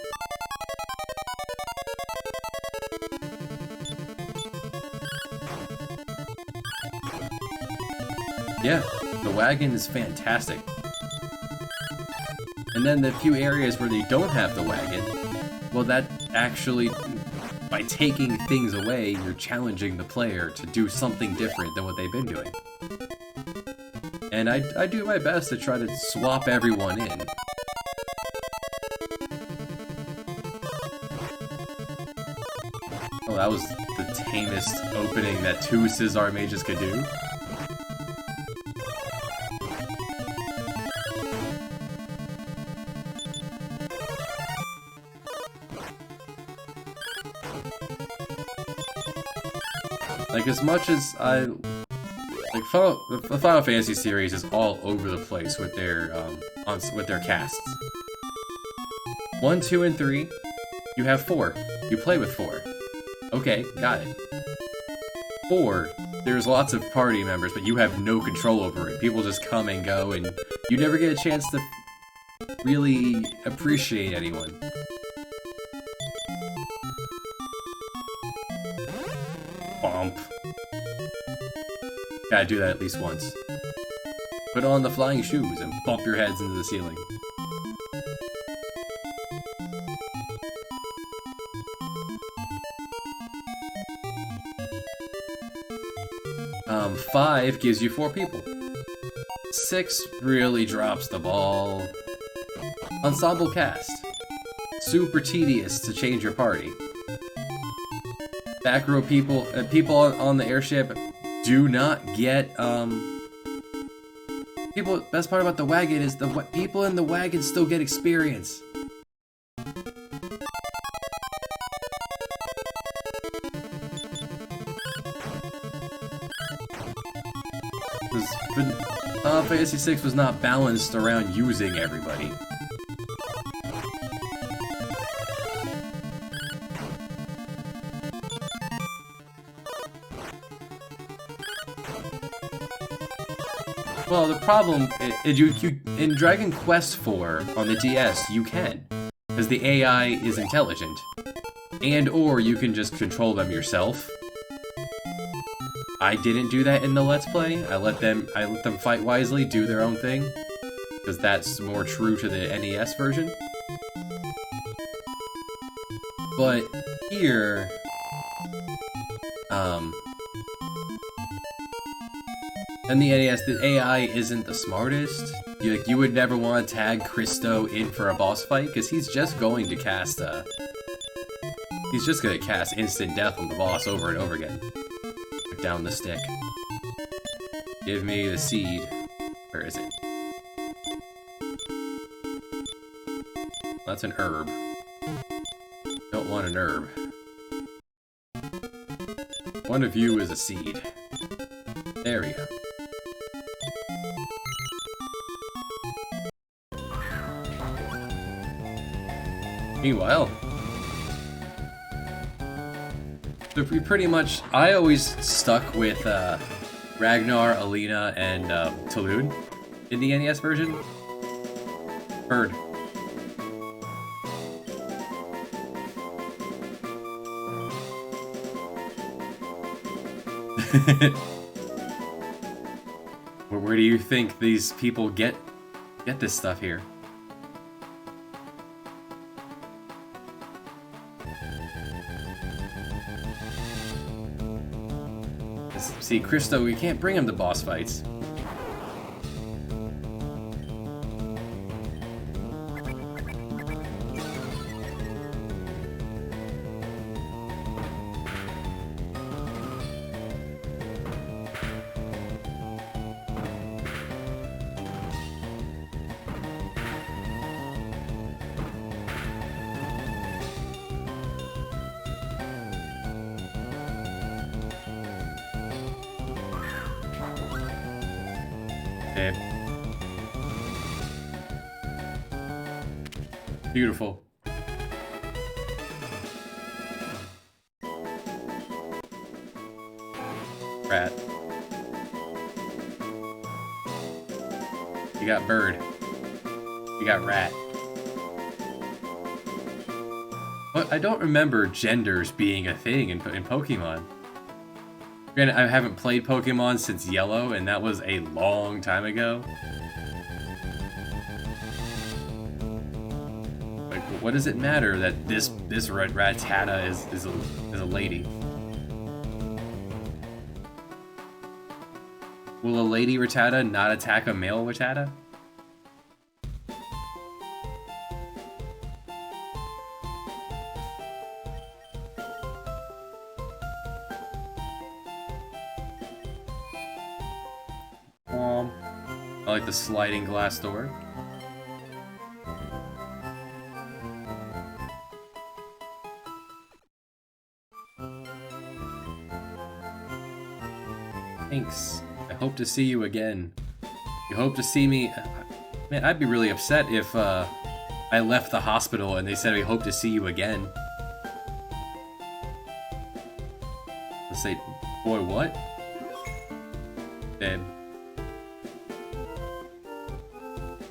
Yeah, the wagon is fantastic. And then the few areas where they don't have the wagon, well, that actually, by taking things away, you're challenging the player to do something different than what they've been doing. And I do my best to try to swap everyone in. Oh, that was the tamest opening that two Scizor mages could do. Like, as much as I... Like, the Final Fantasy series is all over the place with their, with their casts. 1, 2, and 3, you have 4. You play with 4. Okay, got it. 4, there's lots of party members, but you have no control over it. People just come and go, and you never get a chance to really appreciate anyone. Bump. Gotta do that at least once. Put on the flying shoes and bump your heads into the ceiling. Five gives you 4 people. 6 really drops the ball. Ensemble cast. Super tedious to change your party. Back row people, people on the airship do not get, people, best part about the wagon is the people in the wagon still get experience. Final Fantasy VI was not balanced around using everybody. Well, the problem in Dragon Quest IV on the DS, you can, because the AI is intelligent, and/or you can just control them yourself. I didn't do that in the Let's Play. I let them fight wisely, do their own thing, because that's more true to the NES version. But here, in the NES, the AI isn't the smartest. You would never want to tag Christo in for a boss fight, because he's just going to cast, he's just going to cast instant death on the boss over and over again. Put down the stick. Give me the seed. Where is it? That's an herb. Don't want an herb. One of you is a seed. There we go. Meanwhile, we pretty much, I always stuck with Ragnar, Alina, and Taloon in the NES version. Bird. Where do you think these people get this stuff here? See, Christo, we can't bring him to boss fights. Beautiful. Rat. You got bird. You got rat. But I don't remember genders being a thing in Pokemon. Granted, I haven't played Pokemon since Yellow, and that was a long time ago. Like, what does it matter that this Rattata is a lady? Will a lady Rattata not attack a male Rattata? I like the sliding glass door. Thanks. I hope to see you again. You hope to see me? Man, I'd be really upset if I left the hospital and they said we hope to see you again. Let's say, boy, what? Babe.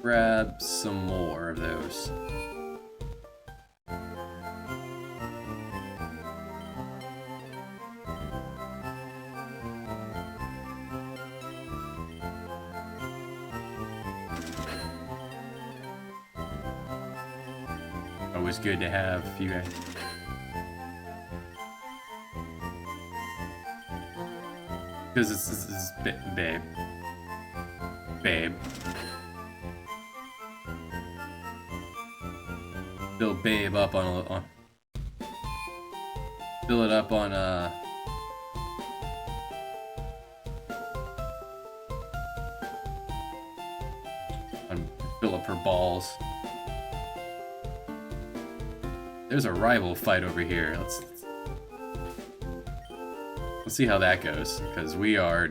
Grab some more of those. Always good to have you guys. Because it's babe. Babe. Fill babe up on fill it up on fill up her balls. There's a rival fight over here. Let's see how that goes, because we are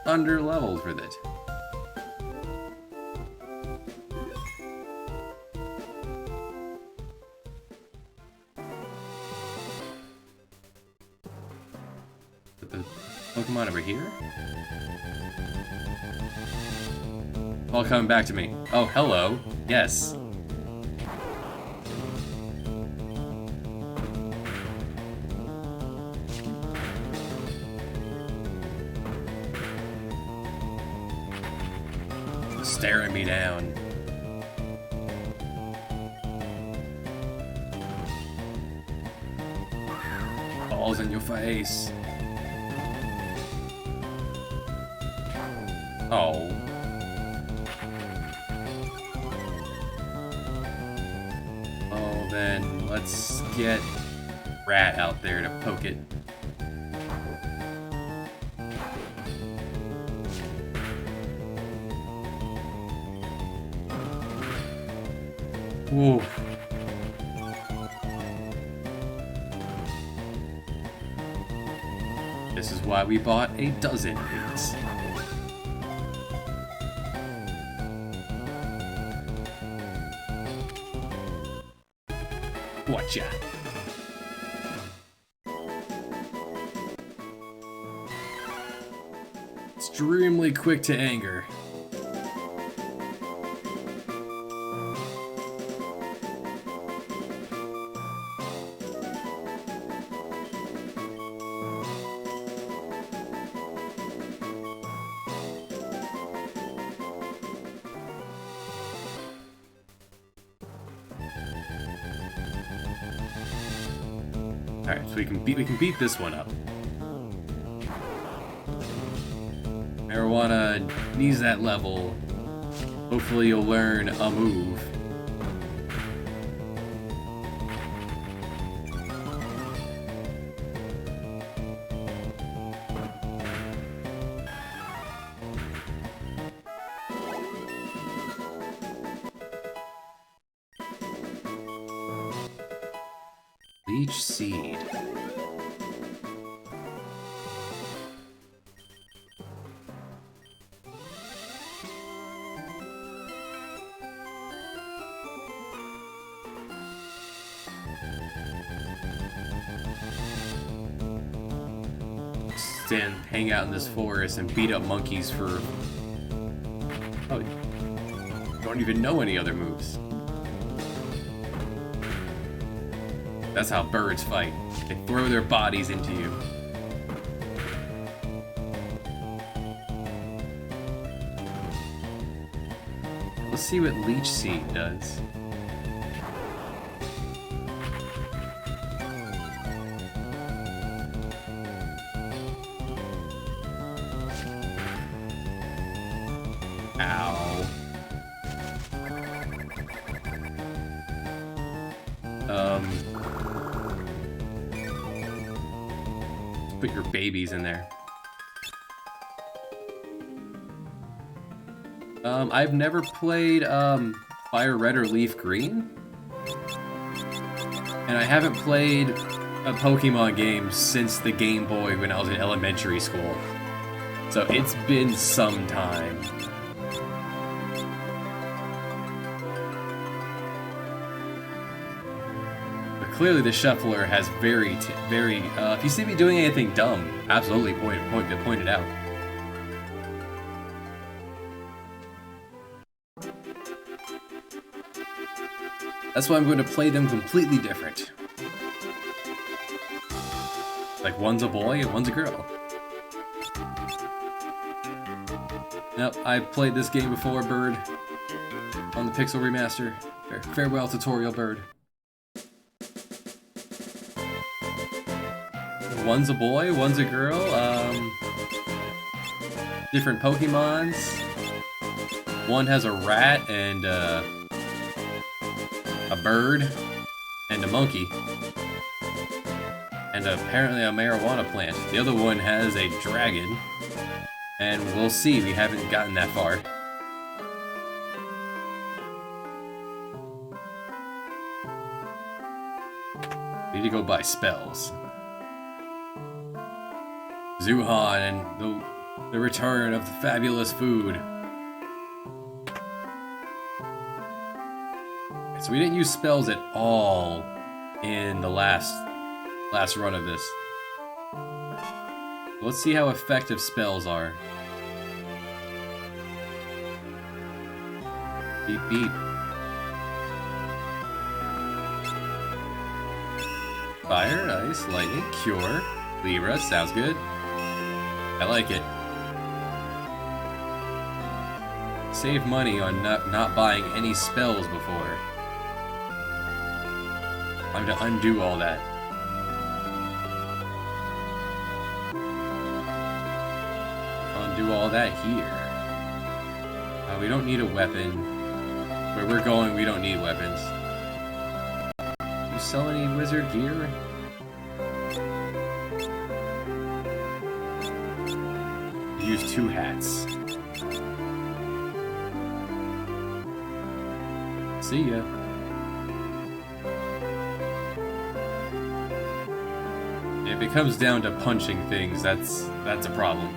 under leveled for this. Put the Pokemon over here? All coming back to me. Oh, hello. Yes. Staring me down. Balls in your face. Oh. Oh, then let's get Rat out there to poke it. Whoa. This is why we bought a dozen of these. Watcha. Extremely quick to anger. Alright, so we can beat this one up. Marijuana needs that level. Hopefully you'll learn a move. Leech Seed. Hang out in this forest and beat up monkeys for... Oh, don't even know any other moves. That's how birds fight. They throw their bodies into you. Let's see what Leech Seed does. put your babies in there. I've never played Fire Red or Leaf Green, and I haven't played a Pokemon game since the Game Boy when I was in elementary school. So it's been some time. But clearly the Shuffler has very, if you see me doing anything dumb, absolutely point it out. That's why I'm going to play them completely different. Like one's a boy and one's a girl. Nope, I've played this game before, Bird. On the Pixel Remaster. Farewell, tutorial, Bird. One's a boy, one's a girl. Different Pokemons. One has a rat and a bird and a monkey. And apparently a marijuana plant. The other one has a dragon. And we'll see, we haven't gotten that far. We need to go buy spells. Zuhan and the return of the fabulous food. So we didn't use spells at all in the last run of this. Let's see how effective spells are. Beep beep. Fire, ice, lightning, cure, Libra, sounds good. I like it. Save money on not buying any spells before. I'm to undo all that. Undo all that here. We don't need a weapon. Where we're going, we don't need weapons. You sell any wizard gear? Use 2 hats. See ya. If it comes down to punching things, that's a problem.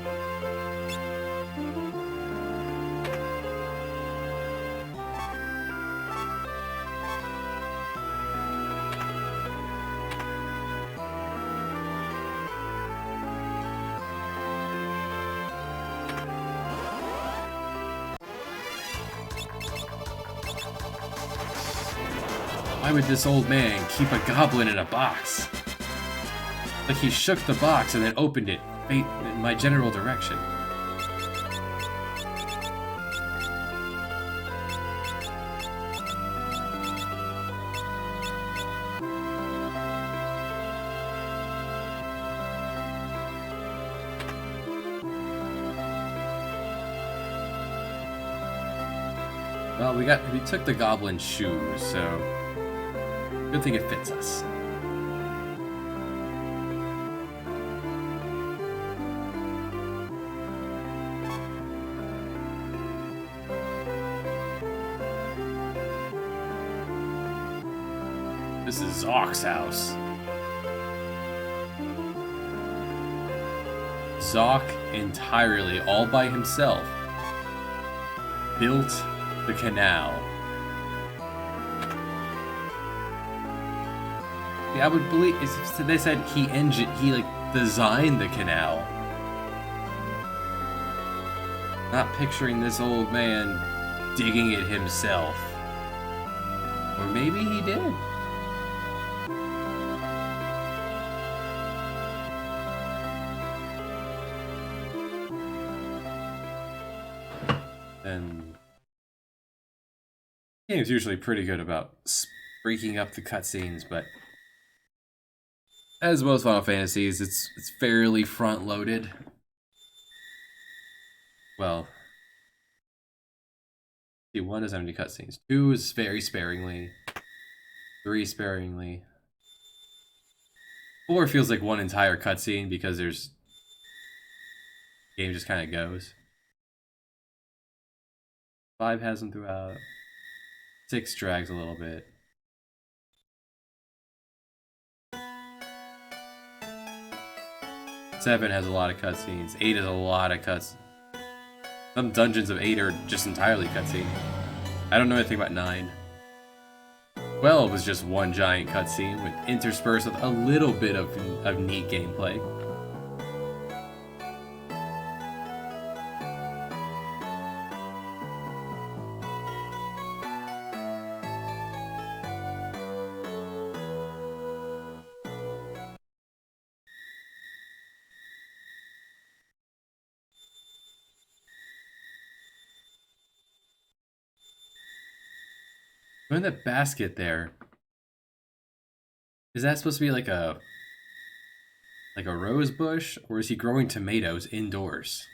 Why would this old man keep a goblin in a box? Like he shook the box and then opened it in my general direction. Well, we took the goblin shoes, so good thing it fits us. This is Zock's house. Zock entirely, all by himself, built the canal. Yeah, I would believe they said he designed the canal. Not picturing this old man digging it himself. Or maybe he did. And the game's usually pretty good about breaking up the cutscenes, but as most Final Fantasies, it's fairly front-loaded. Well, 1 doesn't have any cutscenes. 2 is very sparingly. 3 sparingly. 4 feels like one entire cutscene because the game just kind of goes. 5 has them throughout. 6 drags a little bit. Seven has a lot of cutscenes. 8 has a lot of cutscenes. Some dungeons of 8 are just entirely cutscene. I don't know anything about 9. 12 was just one giant cutscene with interspersed with a little bit of neat gameplay. In that basket there, is that supposed to be like a rose bush, or is he growing tomatoes indoors?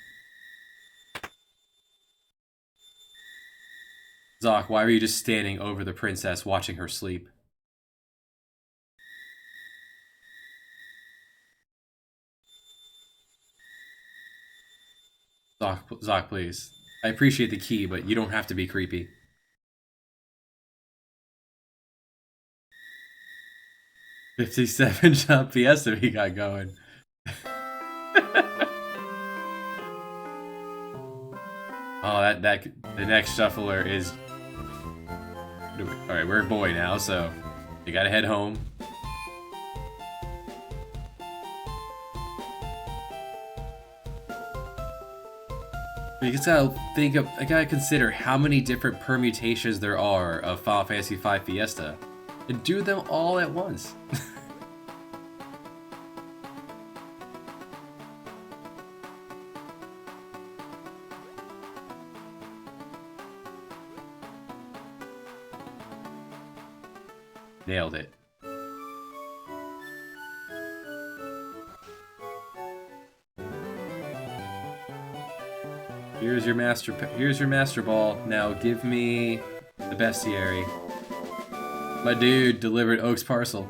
Zoc, why were you just standing over the princess watching her sleep? Zoc, please. I appreciate the key, but you don't have to be creepy. 57 Jump Fiesta we got going. Oh, the next shuffler is... Alright, we're a boy now, so we gotta head home. You gotta consider how many different permutations there are of Final Fantasy V Fiesta, and do them all at once. Nailed it. Here's your master ball. Now give me the bestiary. My dude delivered Oak's parcel.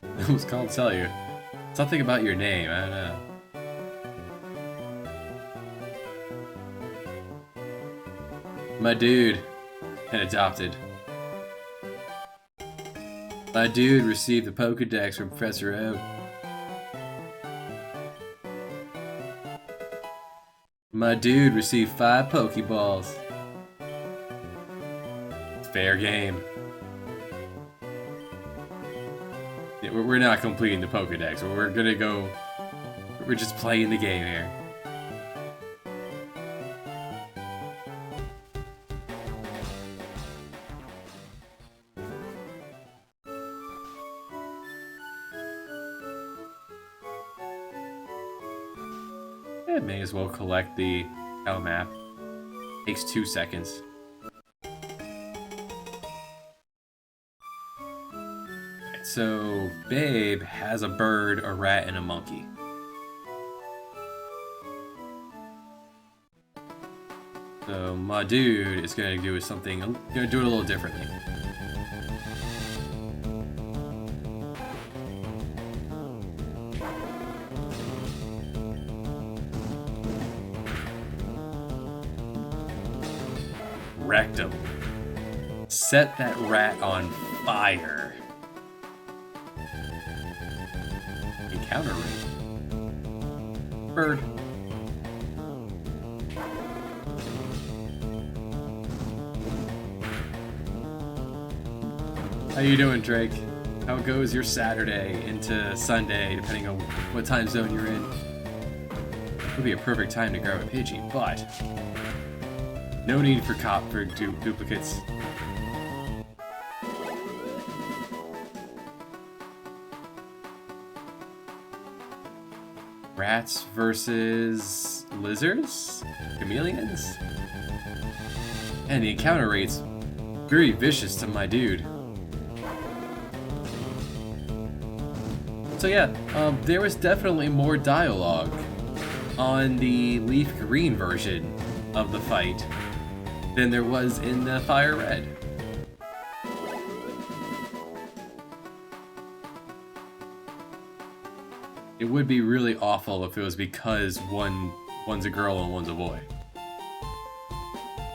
I was called to tell you. Something about your name, I don't know. My dude had adopted. My dude received the Pokedex from Professor Oak. My dude received 5 Pokeballs. It's fair game. Yeah, we're not completing the Pokedex. We're just playing the game here. I may as well collect the L map. Takes 2 seconds. Right, so Babe has a bird, a rat, and a monkey. So my dude is gonna do it a little differently. Rectum. Set that rat on fire. Encounter rate. Bird. How you doing, Drake? How goes your Saturday into Sunday, depending on what time zone you're in? Would be a perfect time to grab a Pidgey, but no need for duplicates. Rats versus lizards? Chameleons? And the encounter rate's very vicious to my dude. So yeah, there was definitely more dialogue on the Leaf Green version of the fight than there was in the Fire Red. It would be really awful if it was because one's a girl and one's a boy.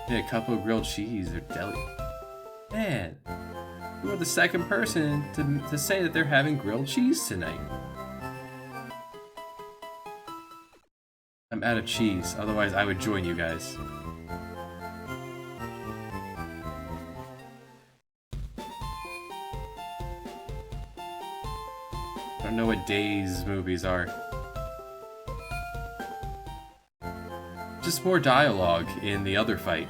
Yeah, a cup of grilled cheese or deli. Man, you are the second person to say that they're having grilled cheese tonight. I'm out of cheese, otherwise I would join you guys. I don't know what Days movies are. Just more dialogue in the other fight.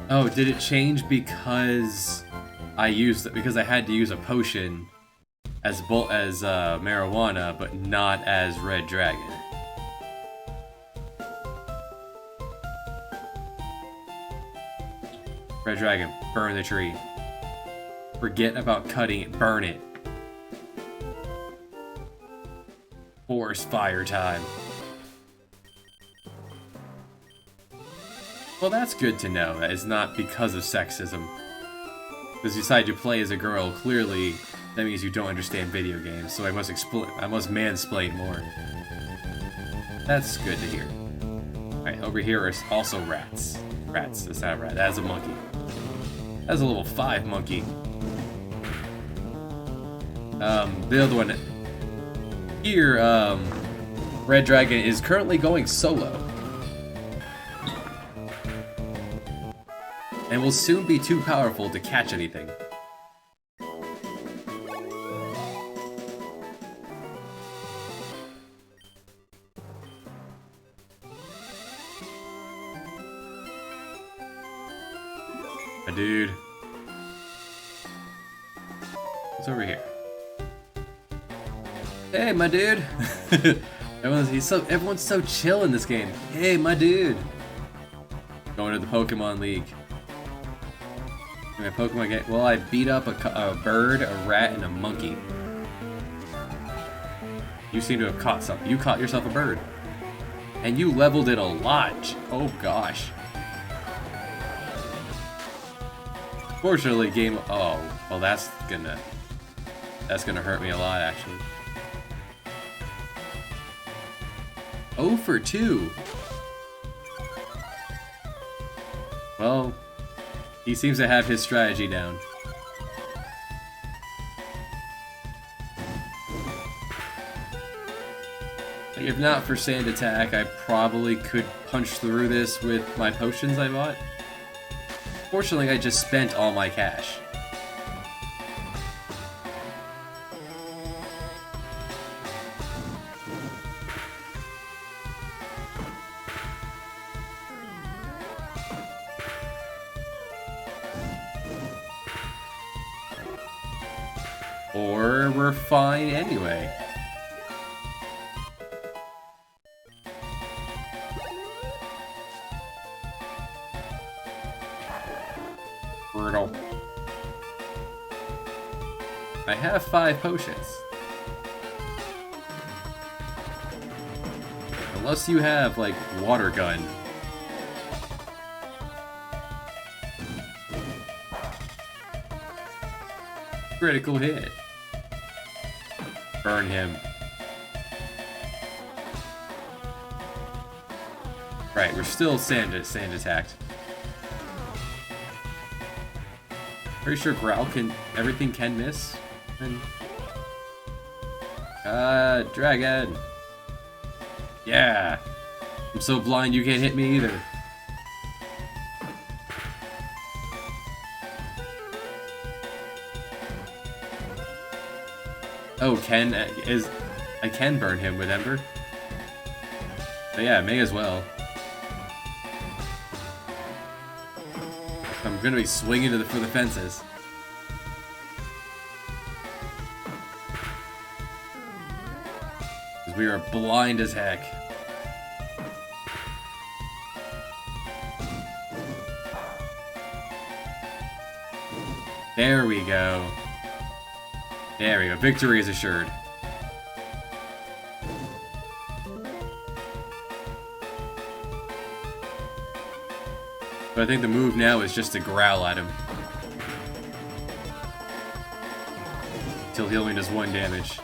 Oh, did it change because because I had to use a potion as marijuana, but not as Red Dragon? Red Dragon, burn the tree. Forget about cutting it, burn it. Forest fire time. Well, that's good to know. That is not because of sexism. Because you decide to play as a girl, clearly that means you don't understand video games, so I must mansplain more. That's good to hear. Alright, over here are also rats. Rats, that's not a rat, that's a monkey. That's a level 5 monkey. The other one here, Red Dragon is currently going solo. And will soon be too powerful to catch anything. My dude. What's over here? Hey, my dude. Everyone's so chill in this game. Hey, my dude. Going to the Pokemon League. My Pokemon game. Well, I beat up a bird, a rat, and a monkey. You seem to have caught something. You caught yourself a bird. And you leveled it a lot. Oh gosh. Fortunately, oh, well, that's gonna hurt me a lot, actually. 0 for 2. Well, he seems to have his strategy down. If not for Sand Attack, I probably could punch through this with my potions I bought. Fortunately, I just spent all my cash. Or we're fine anyway. Brutal. I have 5 potions. Unless you have, like, water gun. Critical hit. Burn him. Right, we're still sand attacked. Pretty sure Growl everything can miss. And Dragon. Yeah. I'm so blind you can't hit me either. Oh, I can burn him with Ember. But yeah, may as well. I'm gonna be swinging for the fences. Because we are blind as heck. There we go. There we go. Victory is assured. But I think the move now is just to growl at him. Till he only does 1 damage.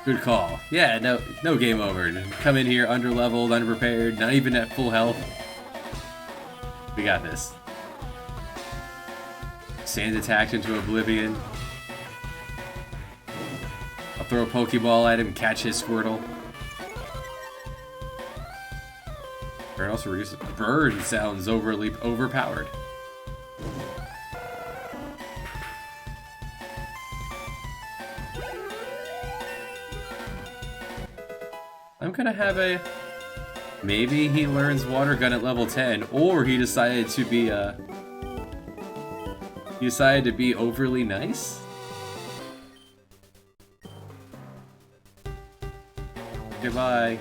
Good call. Yeah, no game over. Come in here underleveled, underprepared, not even at full health. We got this. Sand attacked into oblivion. I'll throw a Pokeball at him, catch his Squirtle. Burn also reduces. Burn sounds overly overpowered. I'm gonna have a... Maybe he learns Water Gun at level 10, or he decided to be He decided to be overly nice? Goodbye.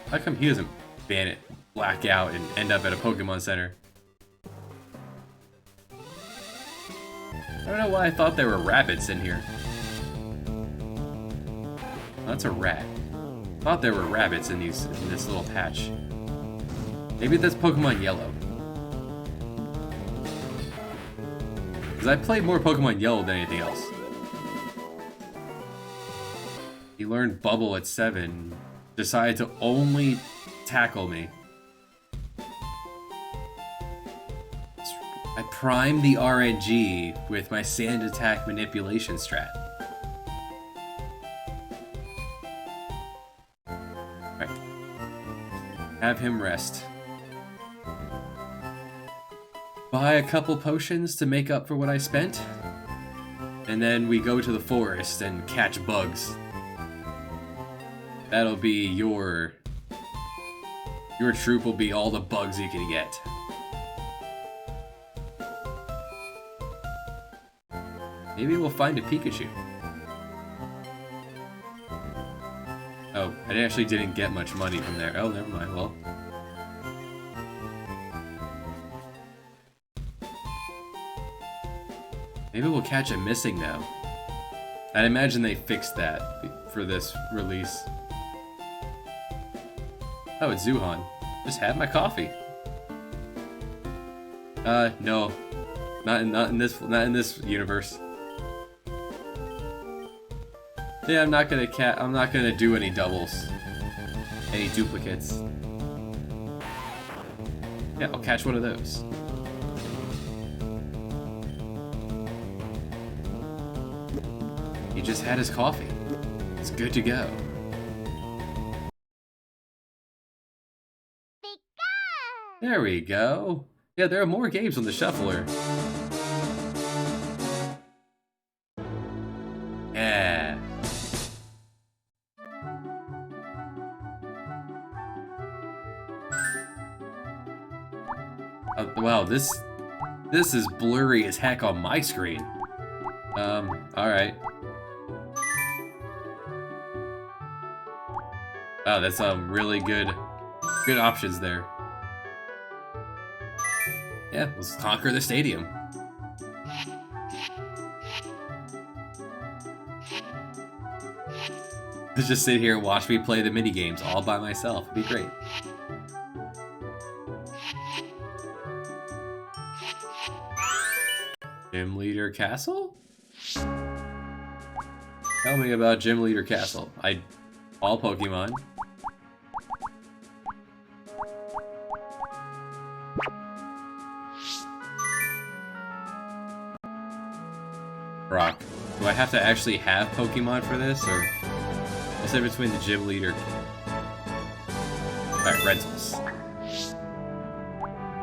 How come he doesn't ban it, black out, and end up at a Pokemon Center? I don't know why I thought there were rabbits in here. That's a rat. I thought there were rabbits in this little patch. Maybe that's Pokemon Yellow. Because I played more Pokemon Yellow than anything else. He learned Bubble at 7. Decided to only tackle me. I primed the RNG with my Sand Attack manipulation strat. Alright. Have him rest. Buy a couple potions to make up for what I spent. And then we go to the forest and catch bugs. That'll be your troop will be all the bugs you can get. Maybe we'll find a Pikachu. Oh, I actually didn't get much money from there. Oh, never mind. Well. Maybe we'll catch a missing now. I'd imagine they fixed that for this release. Oh, it's Zuhan. Just have my coffee. No. Not in this universe. Yeah, I'm not gonna do any doubles. Any duplicates. Yeah, I'll catch one of those. He just had his coffee. It's good to go. There we go. Yeah, there are more games on the shuffler. Yeah. Oh, wow, this is blurry as heck on my screen. Alright. Wow, that's really good options there. Yeah, let's conquer the stadium. Let's just sit here and watch me play the mini games all by myself. It'd be great. Gym Leader Castle? Tell me about Gym Leader Castle. All Pokemon. Brock. Do I have to actually have Pokemon for this, or what's the difference between the Gym Leader? Alright, rentals.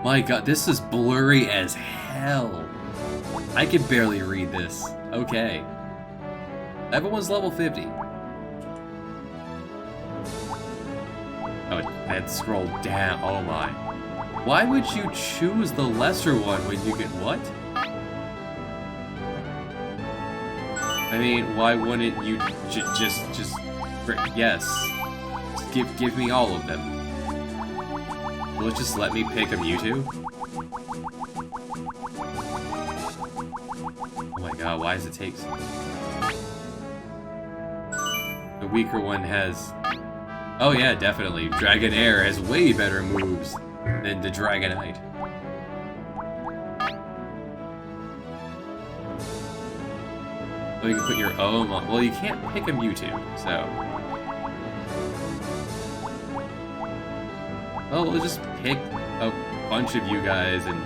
My god, this is blurry as hell. I can barely read this. Okay. Everyone's level 50. Oh, I had to scroll down. Oh my. Why would you choose the lesser one when you get what? I mean, why wouldn't you just yes. Just give me all of them. Will it just let me pick a Mewtwo? God, why does it take so long? The weaker one has... Oh yeah, definitely. Dragonair has way better moves than the Dragonite. Well, you can put your own on... Well, you can't pick a Mewtwo, so... Well, we'll just pick a bunch of you guys and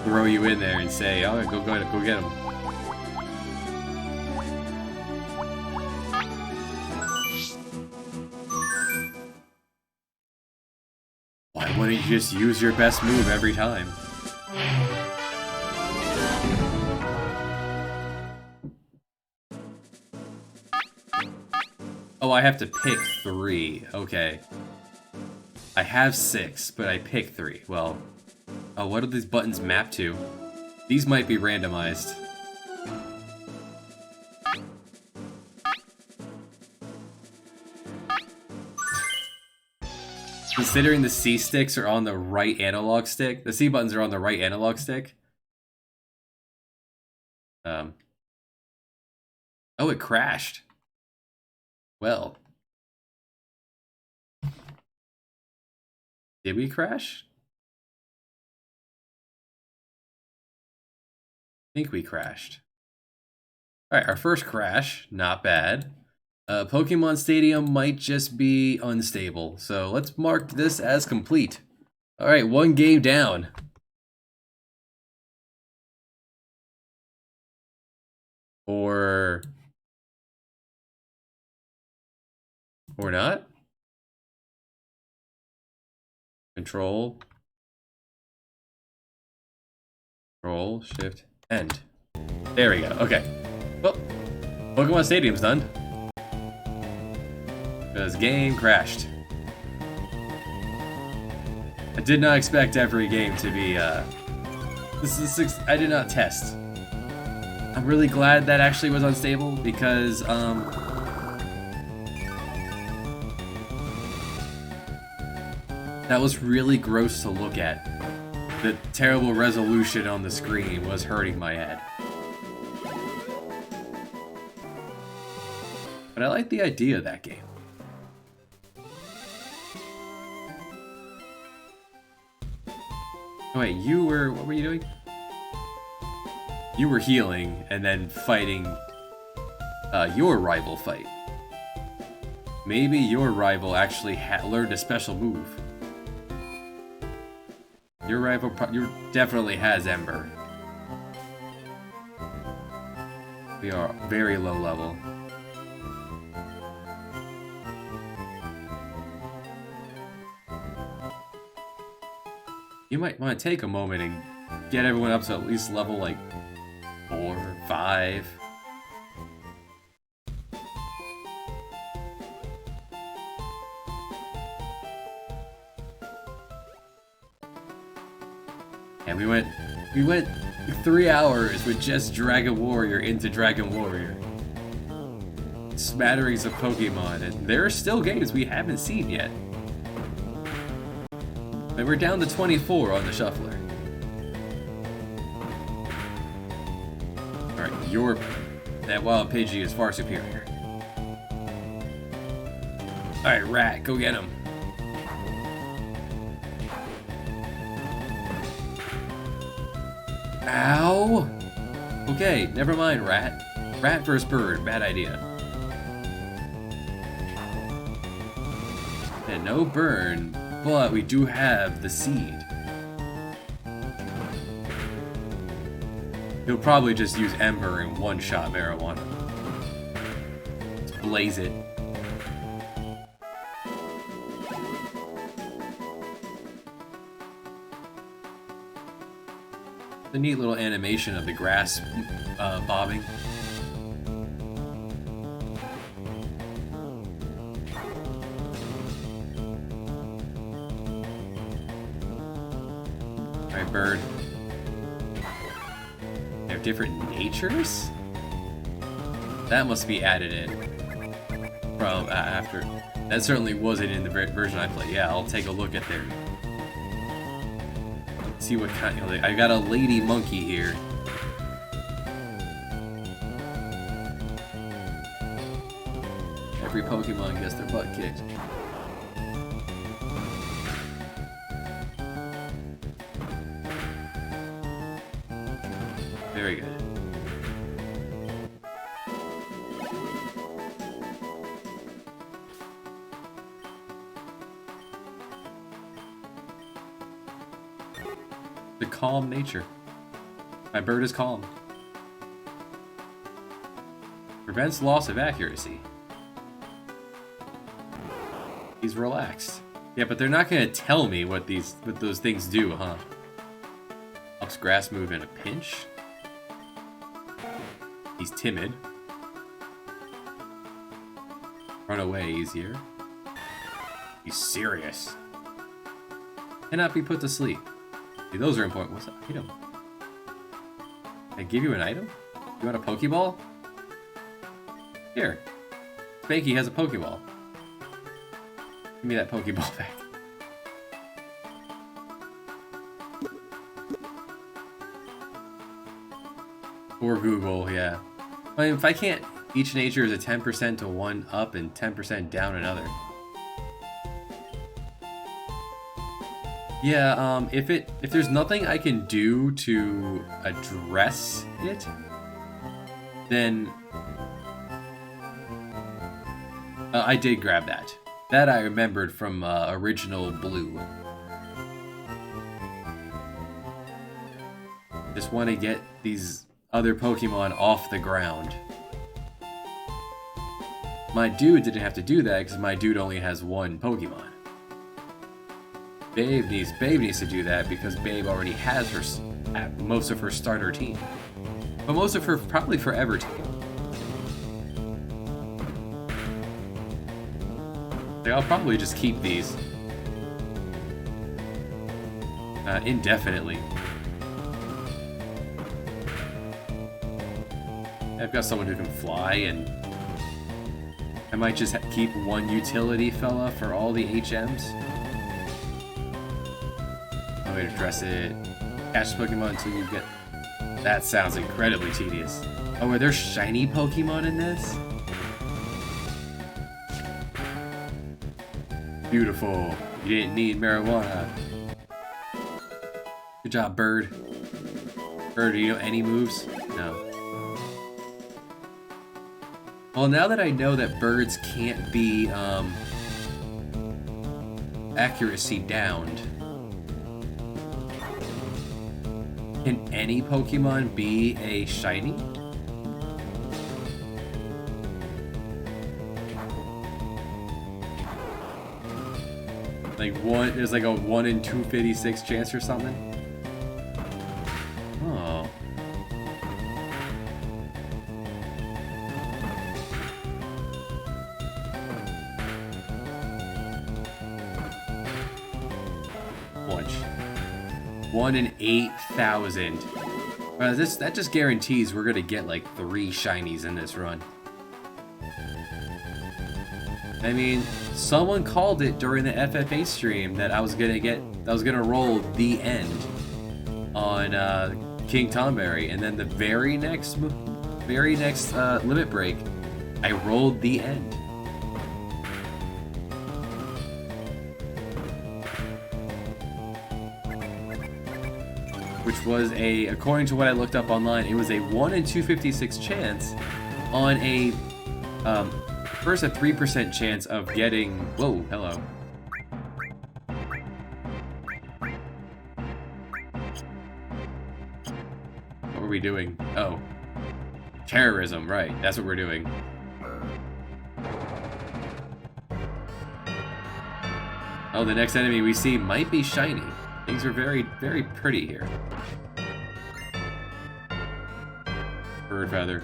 throw you in there and say, "All right, go get them." Why wouldn't you just use your best move every time? Oh, I have to pick 3. Okay. I have 6, but I pick 3. Well, oh, what do these buttons map to? These might be randomized. Considering the C sticks are on the right analog stick, the C buttons are on the right analog stick. Oh, it crashed. Well. Did we crash? I think we crashed. Alright, our first crash, not bad. Pokemon Stadium might just be unstable, so let's mark this as complete. Alright, 1 game down. Or not? Control, Shift, End. There we go, okay. Well, Pokemon Stadium's done. Because game crashed. I did not expect every game to be, this is 6, I did not test. I'm really glad that actually was unstable, because, that was really gross to look at. The terrible resolution on the screen was hurting my head. But I like the idea of that game. Oh wait, what were you doing? You were healing and then fighting your rival fight. Maybe your rival actually learned a special move. Your rival definitely has Ember. We are very low level. You might want to take a moment and get everyone up to at least level like 4, 5. And we went 3 hours with just Dragon Warrior into Dragon Warrior. Smatterings of Pokemon, and there are still games we haven't seen yet. And we're down to 24 on the shuffler. Alright, that wild Pidgey is far superior. Alright, Rat, go get him. Ow! Okay, never mind, Rat. Rat versus Bird, bad idea. And no burn, but we do have the seed. He'll probably just use Ember and one-shot Marijuana. Let's blaze it. The neat little animation of the grass bobbing. Alright, Bird. They have different natures? That must be added in from after. That certainly wasn't in the version I played. Yeah, I'll take a look at their... See what kind. I got a lady monkey here. Pokemon gets their butt kicked. Very good. The calm nature. My bird is calm. Prevents loss of accuracy. He's relaxed. Yeah, but they're not gonna tell me what those things do, huh? Ups grass move in a pinch. He's timid. Run away easier. He's serious. Cannot be put to sleep. See, those are important. What's that item? Can I give you an item? You want a Pokeball? Here. Spanky has a Pokeball. Give me that Pokeball back. Or Google, yeah. I mean, if I can't, each nature is a 10% to one up and 10% down another. Yeah, if there's nothing I can do to address it, then I did grab that. That I remembered from original Blue. Just want to get these other Pokemon off the ground. My dude didn't have to do that because my dude only has one Pokemon. Babe needs to do that because Babe already has most of her starter team. But most of her probably forever team. Like, I'll probably just keep these indefinitely. I've got someone who can fly, and I might just keep one utility fella for all the HMs. No way to dress it. Catch Pokemon until you get... That sounds incredibly tedious. Oh, are there shiny Pokemon in this? Beautiful. You didn't need marijuana. Good job, Bird. Bird, do you know any moves? No. Well, now that I know that birds can't be accuracy downed, can any Pokemon be a shiny? Like there's like a 1 in 256 chance or something? Oh. Watch. 1 in 8,000. That just guarantees we're gonna get like 3 shinies in this run. I mean, someone called it during the FFA stream that I was gonna roll the end on King Tomberry, and then the very next limit break, I rolled the end. Which was according to what I looked up online, it was a 1 in 256 chance on a first a 3% chance of getting... Whoa, hello. What were we doing? Oh. Terrorism, right. That's what we're doing. Oh, the next enemy we see might be shiny. Things are very, very pretty here. Bird feather.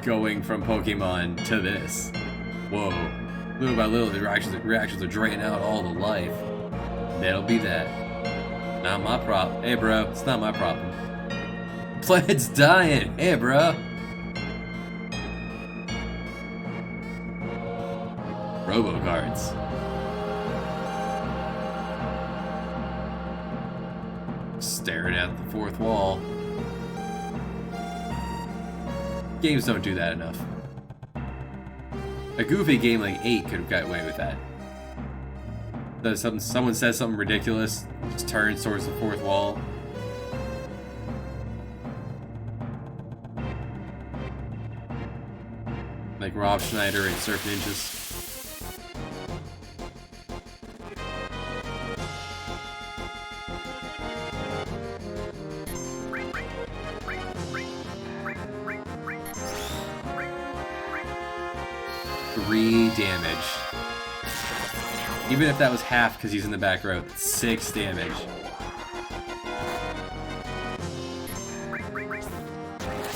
Going from Pokemon to this. Whoa. Little by little, the reactions are draining out all the life. That'll be that. Not my problem. Hey, bro, it's not my problem. Planet's dying. Hey, bro. Robo cards. Staring at the fourth wall. Games don't do that enough. A goofy game like 8 could have got away with that. Someone says something ridiculous, just turns towards the fourth wall. Like Rob Schneider and Surf Ninjas. 3 damage. Even if that was half because he's in the back row, 6 damage.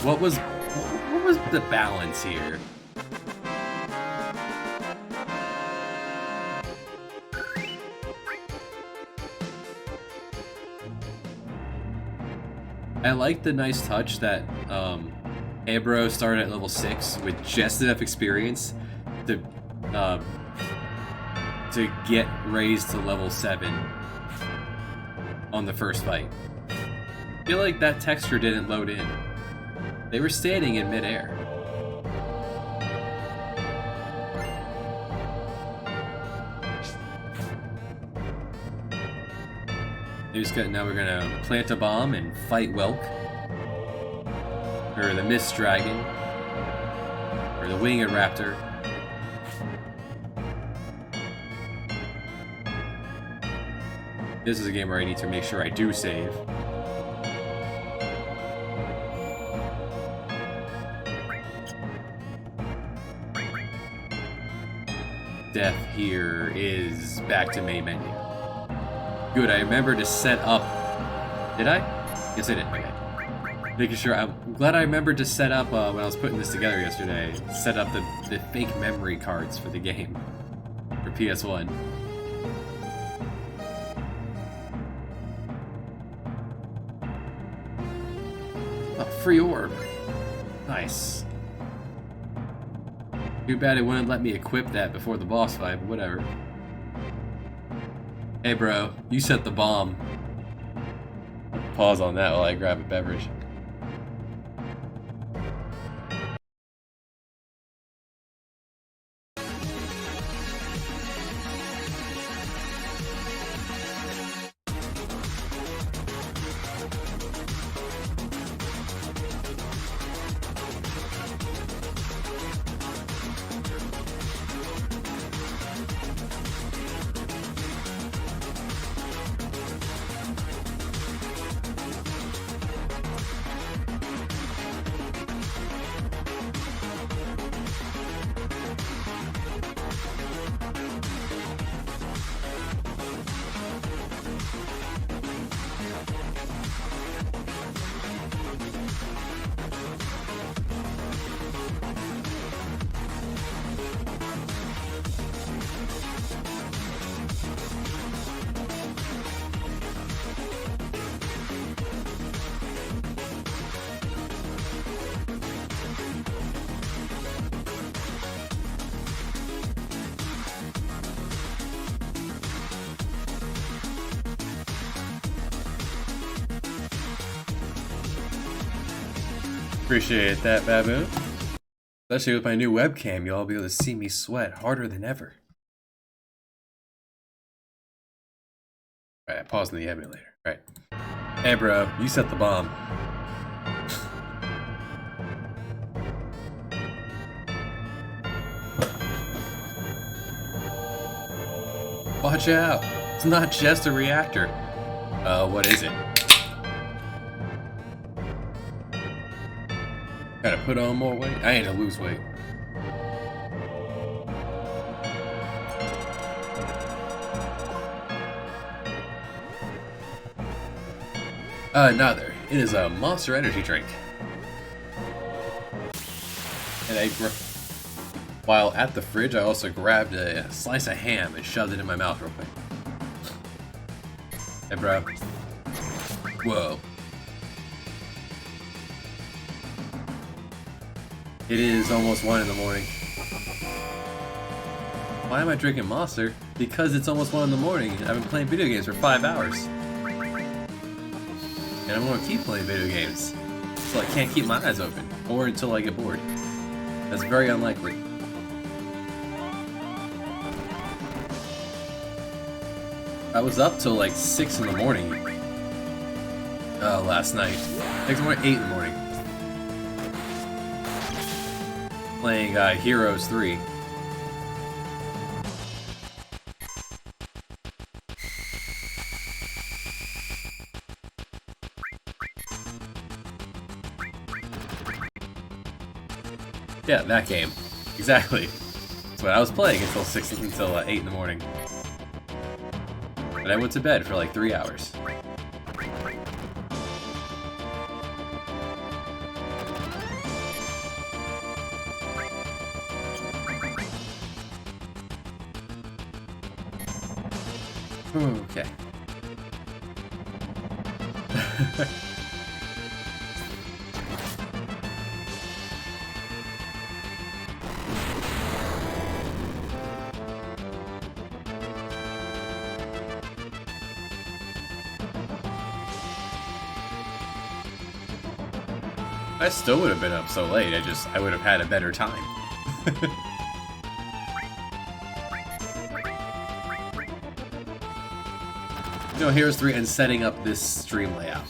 What was the balance here? I like the nice touch that Ebro started at level 6 with just enough experience to get raised to level 7 on the first fight. I feel like that texture didn't load in. They were standing in midair. Now we're gonna plant a bomb and fight Welk. Or the Mist Dragon. Or the Winged Raptor. This is a game where I need to make sure I do save. Death here is back to main menu. Good, I remember to set up... Did I? Yes, I did. Okay. Making sure... I'm glad I remembered to set up, when I was putting this together yesterday, set up the fake memory cards for the game. For PS1. Oh, free orb. Nice. Too bad it wouldn't let me equip that before the boss fight, but whatever. Hey bro, you set the bomb. Pause on that while I grab a beverage. Appreciate that, Baboon. Especially with my new webcam, you'll all be able to see me sweat harder than ever. Alright, pausing the emulator. Alright. Hey bro, you set the bomb. Watch out! It's not just a reactor. What is it? Gotta put on more weight? I ain't to lose weight. Neither. It is a Monster Energy drink. And while at the fridge, I also grabbed a slice of ham and shoved it in my mouth real quick. Hey, bro. Whoa. It is almost 1 in the morning. Why am I drinking Monster? Because it's almost 1 in the morning and I've been playing video games for 5 hours. And I'm gonna keep playing video games. So I can't keep my eyes open. Or until I get bored. That's very unlikely. I was up till like 6 in the morning. Last night. 6 in the morning, 8 in the morning. Playing Heroes 3. Yeah, that game. Exactly. That's what I was playing until 8 in the morning. And I went to bed for like 3 hours. Okay. I still would have been up so late, I would have had a better time. No, Heroes 3 and setting up this stream layout.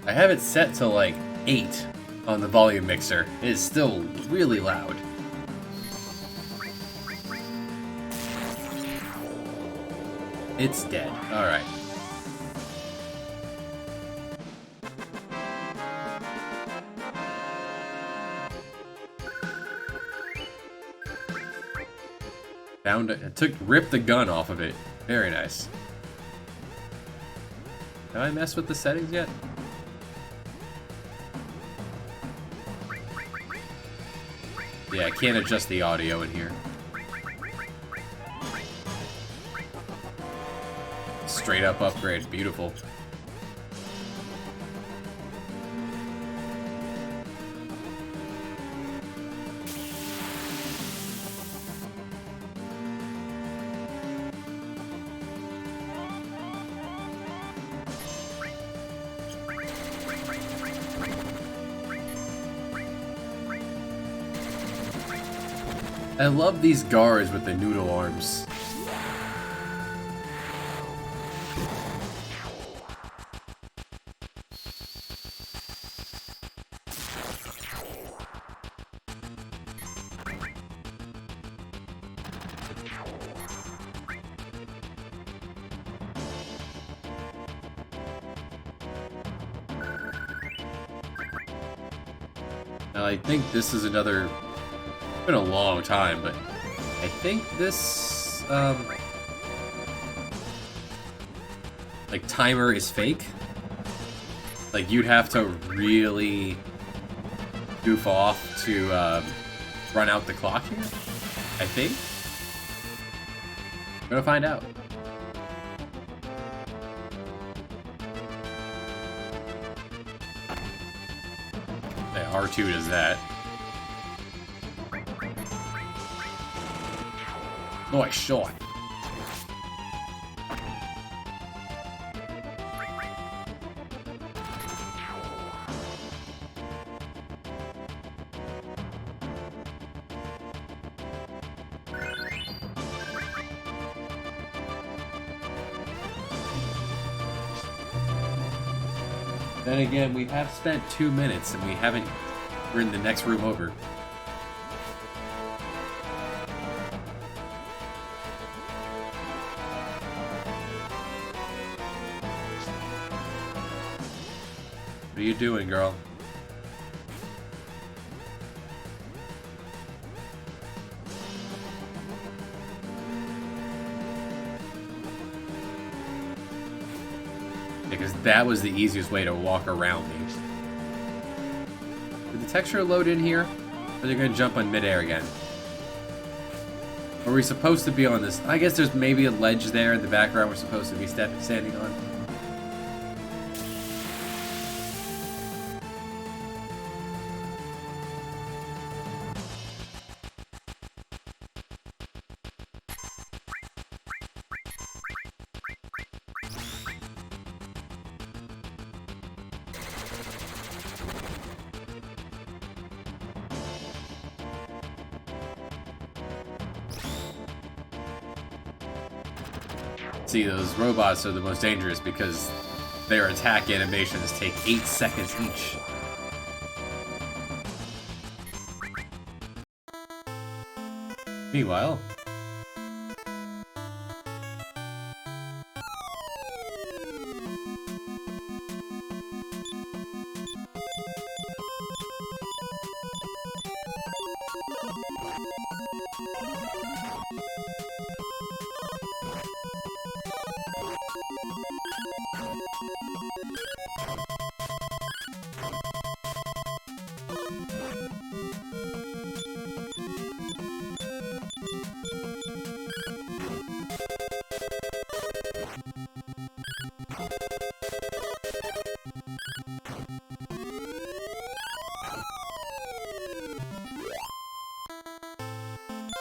I have it set to like 8 on the volume mixer. It is still really loud. It's dead. Alright. Found it. Ripped the gun off of it. Very nice. Have I messed with the settings yet? Yeah, I can't adjust the audio in here. Straight up upgrade. Beautiful. I love these guards with the noodle arms. Now I think this is another... It's been a long time, but I think this, like, timer is fake. Like, you'd have to really goof off to, run out the clock here, I think. I'm gonna find out. Yeah, R2 does that. Nice shot. Then again, we have spent 2 minutes and we're in the next room over. What are you doing, girl? because that was the easiest way to walk around me. Did the texture load in here? Or are they gonna jump on midair again? Are we supposed to be on this? I guess there's maybe a ledge there in the background we're supposed to be standing on. See, those robots are the most dangerous because their attack animations take 8 seconds each. Meanwhile,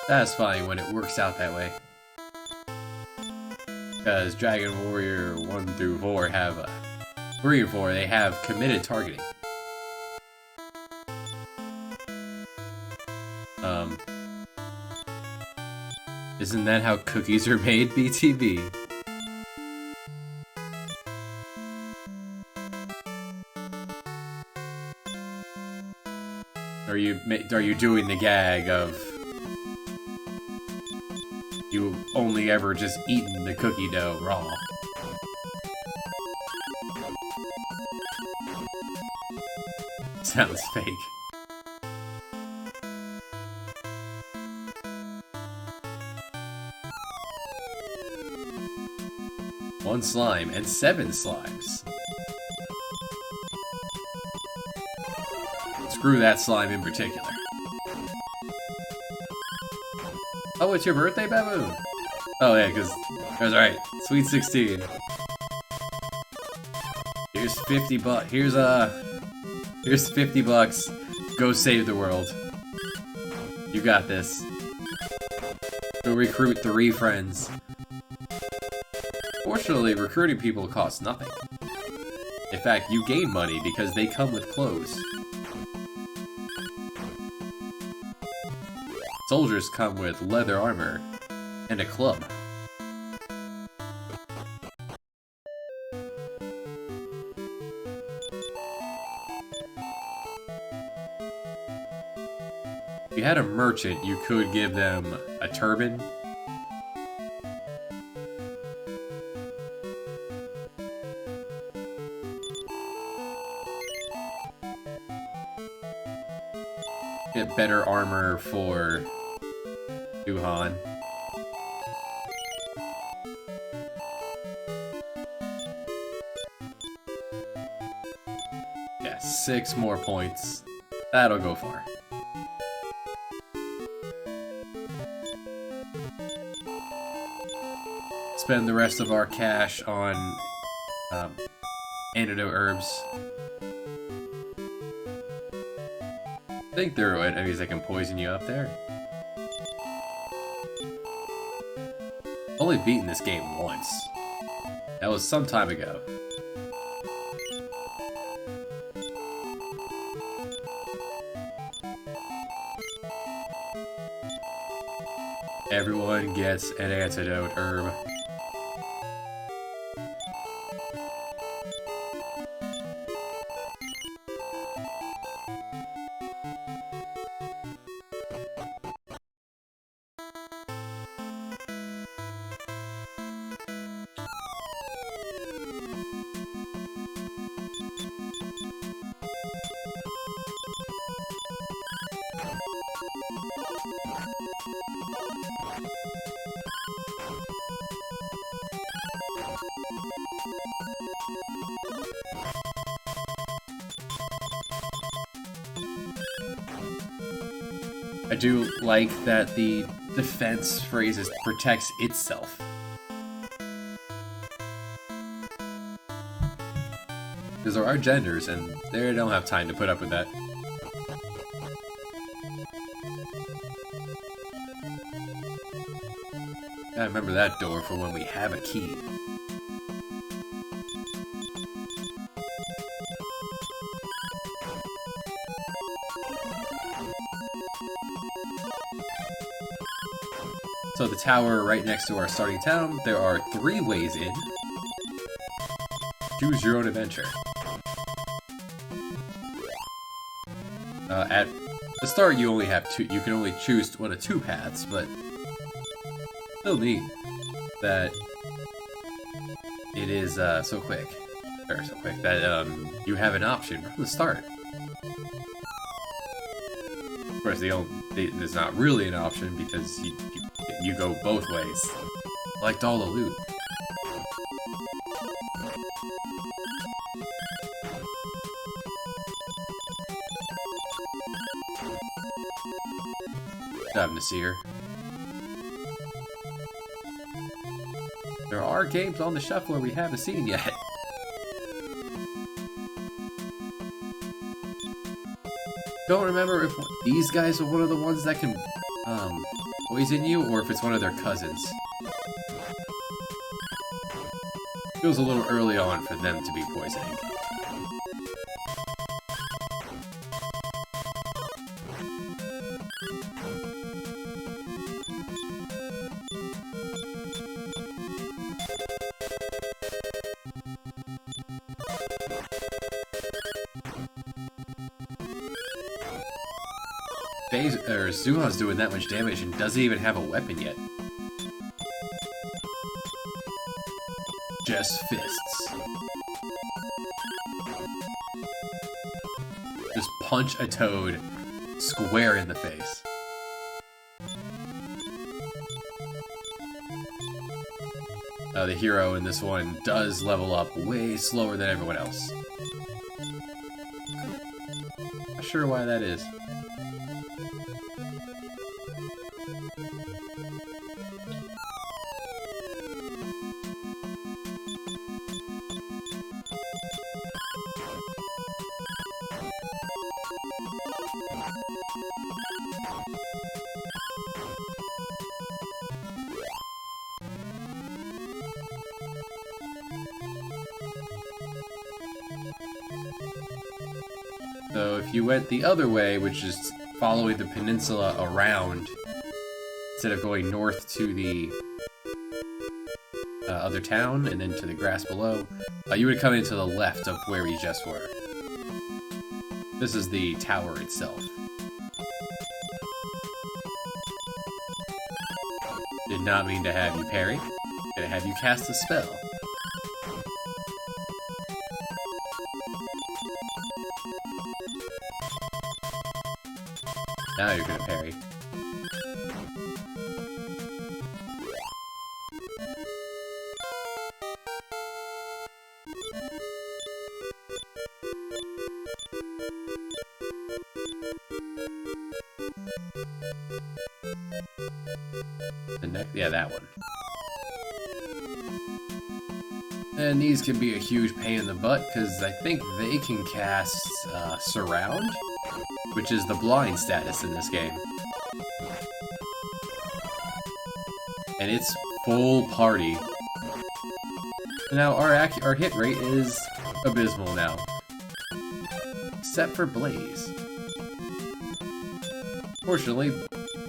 satisfying when it works out that way. Because Dragon Warrior 1 through 4 have 3 and 4, they have committed targeting. Isn't that how cookies are made, BTB? Are you doing the gag of you only ever just eaten the cookie dough raw? Sounds fake. One slime and 7 slimes. Screw that slime in particular. Oh, it's your birthday, Baboon? Oh yeah, because that's right. Sweet 16. Here's 50 bucks. Here's 50 bucks. Go save the world. You got this. Go recruit 3 friends. Fortunately, recruiting people costs nothing. In fact, you gain money because they come with clothes. Soldiers come with leather armor and a club. If you had a merchant, you could give them a turban. Get better armor for Duhan. Yeah, 6 more points. That'll go far. Spend the rest of our cash on antidote herbs. Think there are enemies that can poison you up there. Only beaten this game once. That was some time ago. Everyone gets an antidote herb. I do like that the defense phrase is protects itself. Because there are genders, and they don't have time to put up with that. I remember that door for when we have a key. So the tower right next to our starting town, there are 3 ways in. Choose your own adventure. At the start, you only have 2. You can only choose one of 2 paths, but still neat that it is so quick, that you have an option from the start. Of course, there's not really an option because you go both ways. Collect all the loot. Good job, Nasir. There are games on the shuffler we haven't seen yet. Don't remember if these guys are one of the ones that can poison you, or if it's one of their cousins. Feels a little early on for them to be poisoning. Zuhan's doing that much damage and doesn't even have a weapon yet. Just fists. Just punch a toad square in the face. The hero in this one does level up way slower than everyone else. Not sure why that is. So if you went the other way, which is following the peninsula around, instead of going north to the other town and then to the grass below, you would come into the left of where we just were. This is the tower itself. Did not mean to have you parry. Gonna have you cast a spell. Now you're gonna parry. The next, yeah, that one. And these can be a huge pain in the butt, because I think they can cast Surround, which is the blind status in this game. And it's full party. Now, our hit rate is abysmal now. Except for Blaze. Fortunately,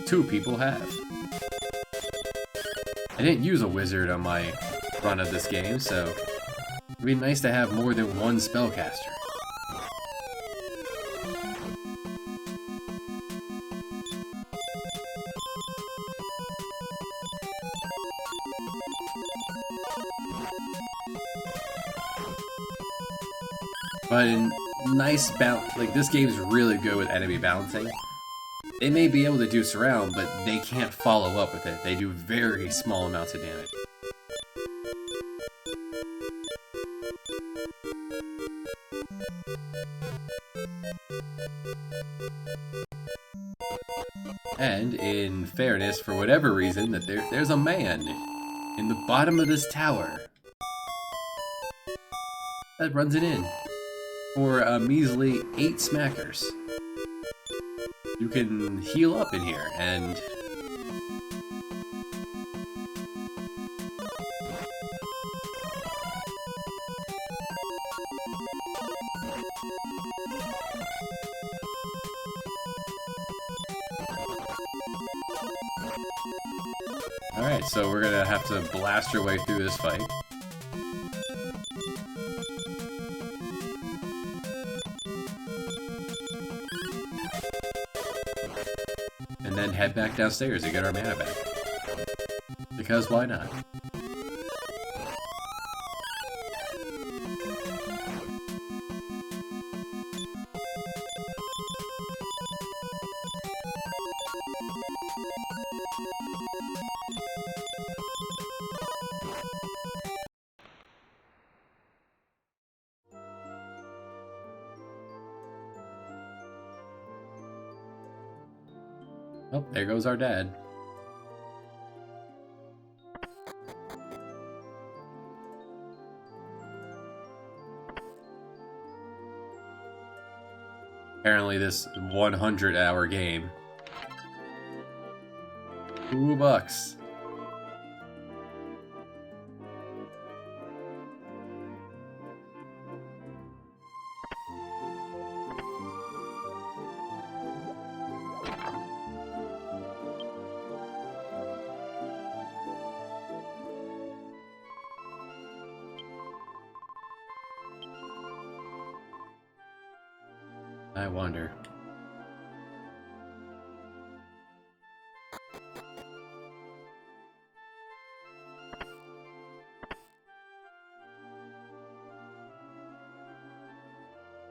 2 people have. I didn't use a wizard on my run of this game, so it'd be nice to have more than one spellcaster. But in nice balance, like this game's really good with enemy balancing. They may be able to do surround, but they can't follow up with it. They do very small amounts of damage. And in fairness, for whatever reason, that there's a man in the bottom of this tower that runs it in for a measly 8 smackers. You can heal up in here and alright, so we're gonna have to blast our way through this fight. And then head back downstairs to get our mana back. Because why not? Oh, there goes our dad. Apparently this 100-hour game. $2. I wonder.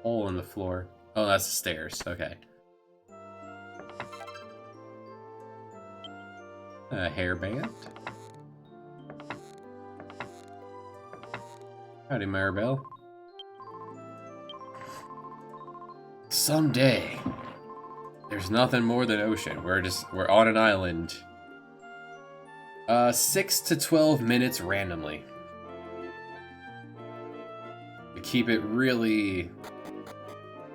Hole in the floor. Oh, that's the stairs. Okay. A hairband. Howdy, Maribel. Someday, there's nothing more than ocean. We're on an island. 6 to 12 minutes randomly. To keep it really...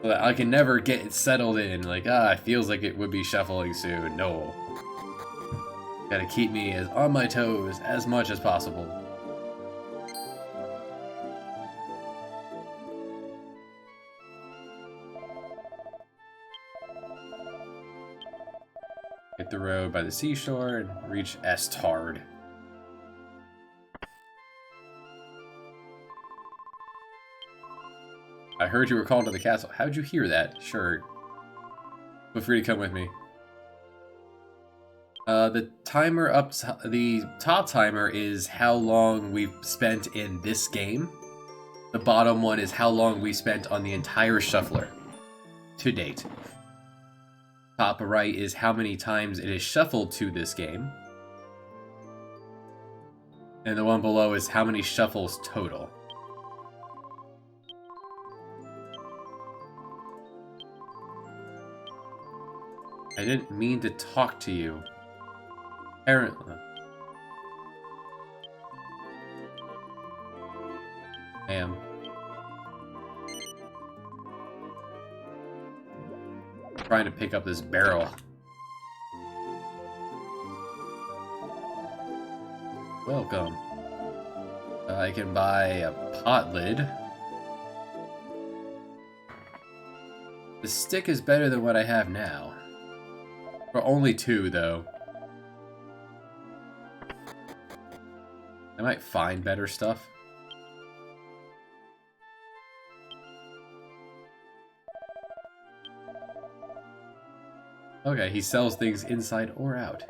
I can never get it settled in. Like, it feels like it would be shuffling soon. No. Gotta keep me as on my toes as much as possible. Hit the road by the seashore and reach Estard. I heard you were called to the castle. How'd you hear that? Sure. Feel free to come with me. The timer the top timer is how long we've spent in this game. The bottom one is how long we spent on the entire shuffler to date. Top right is how many times it is shuffled to this game. And the one below is how many shuffles total. I didn't mean to talk to you. Apparently. Damn. Trying to pick up this barrel. Welcome. I can buy a pot lid. The stick is better than what I have now. For only 2, though. I might find better stuff. Okay, he sells things inside or out.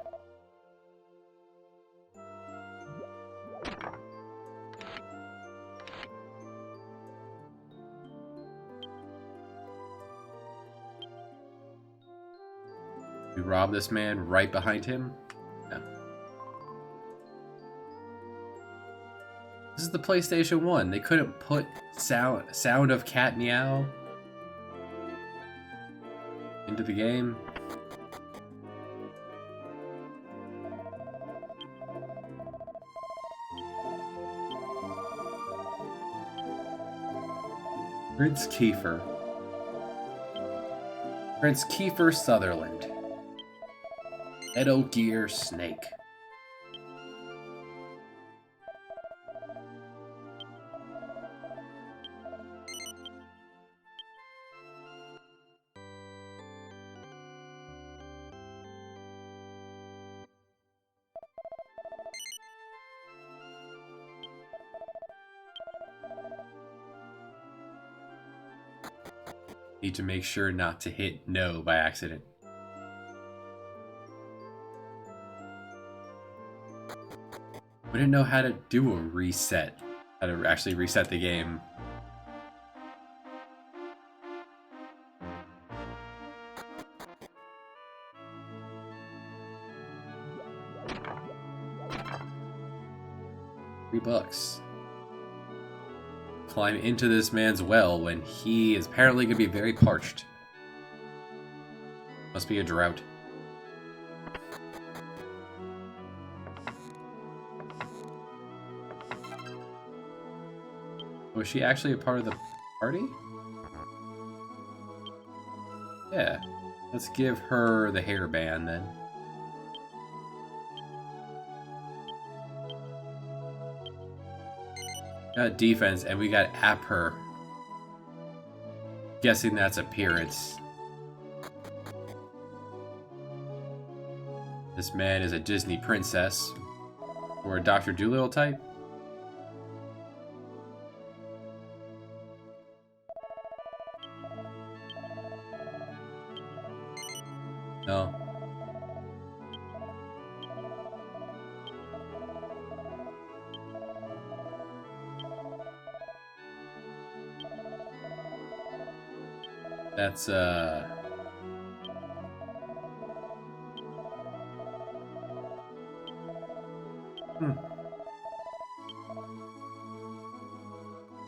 We rob this man right behind him? No. This is the PlayStation 1. They couldn't put sound of cat meow into the game. Prince Kiefer. Prince Kiefer Sutherland. Edo Gear Snake. Need to make sure not to hit no by accident. We didn't know how to do a reset. How to actually reset the game. $3. Climb into this man's well when he is apparently going to be very parched. Must be a drought. Was she actually a part of the party? Yeah. Let's give her the hairband then. Got defense, and we got Apher. Guessing that's appearance. This man is a Disney princess. Or a Dr. Dolittle type. No. That's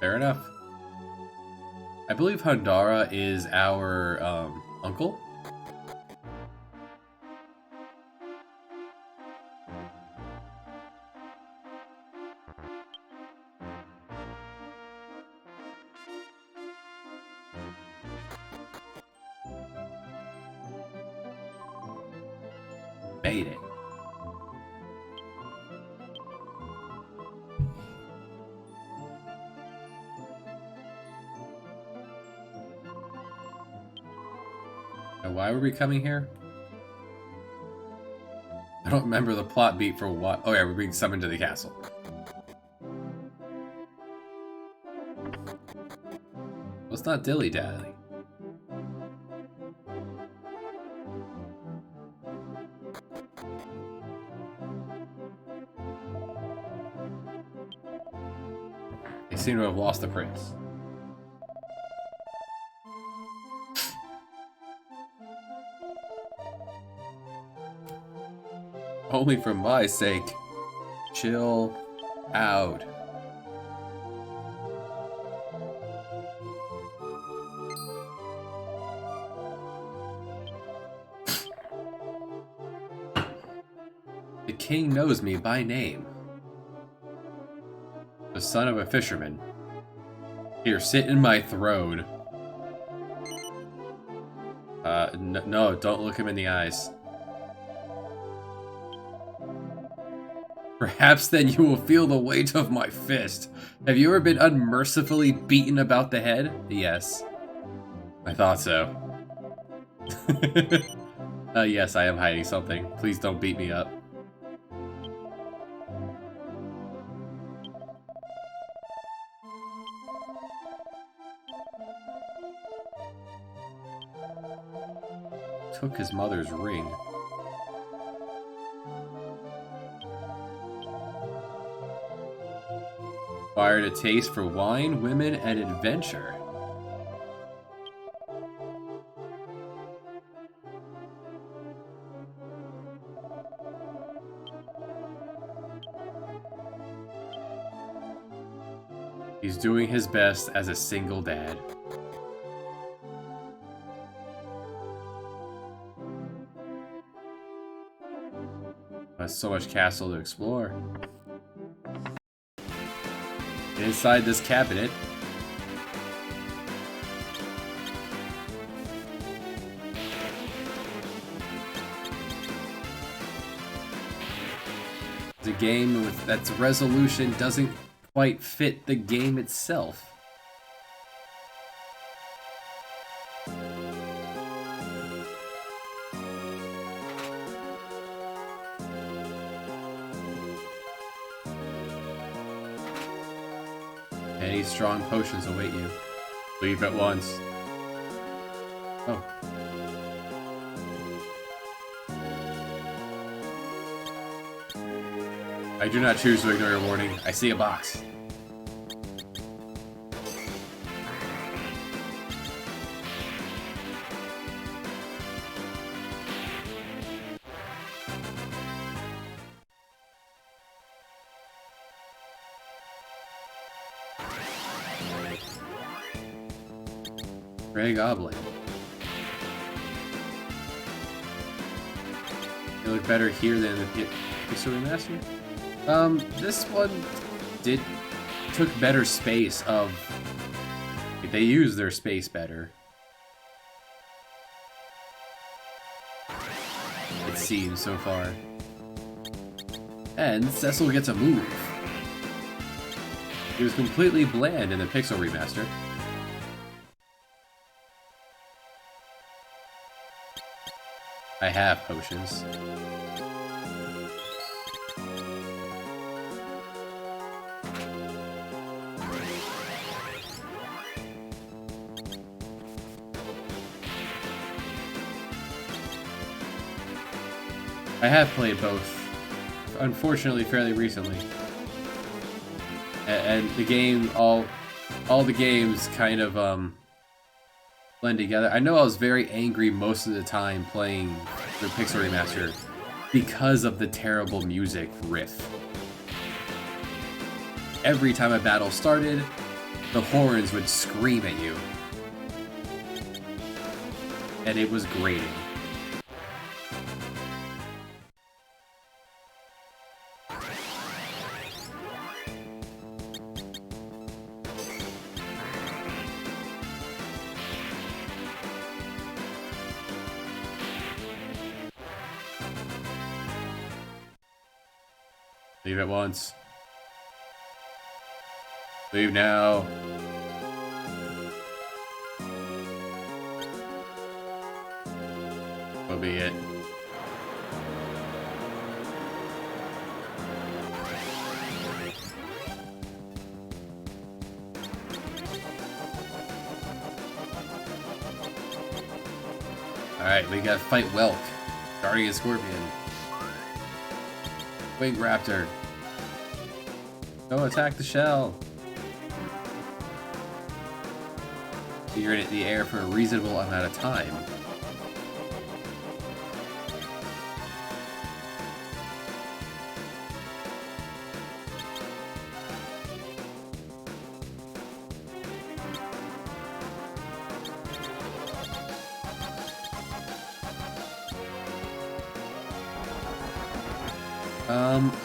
Fair enough. I believe Hundara is our uncle. Made it. Now, why were we coming here? I don't remember the plot beat for what. Oh yeah, we're being summoned to the castle. Well, it's not dilly dally. They seem to have lost the prince. Only for my sake. Chill out. The king knows me by name. The son of a fisherman. Here, sit in my throne. No, don't look him in the eyes. Perhaps then you will feel the weight of my fist. Have you ever been unmercifully beaten about the head? Yes. I thought so. Yes, I am hiding something. Please don't beat me up. Took his mother's ring. Acquired a taste for wine, women, and adventure. He's doing his best as a single dad. There's so much castle to explore. Inside this cabinet The game with that's resolution doesn't quite fit the game itself. Many strong potions await you. Leave at once. Oh. I do not choose to ignore your warning. I see a box. Grey Goblin. They look better here than the Pixel Remaster. This one took better space of. They used their space better. It seems so far. And Cecil gets a move. He was completely bland in the Pixel Remaster. I have potions. I have played both, unfortunately fairly recently. And the game, all the games kind of blend together. I know I was very angry most of the time playing the Pixel Remaster because of the terrible music riff. Every time a battle started, the horns would scream at you. And it was grating. Leave at once. Leave now. Will be it. Alright, we gotta fight Welk. Guardian Scorpion. Wing Raptor. Go attack the shell. You're in the air for a reasonable amount of time.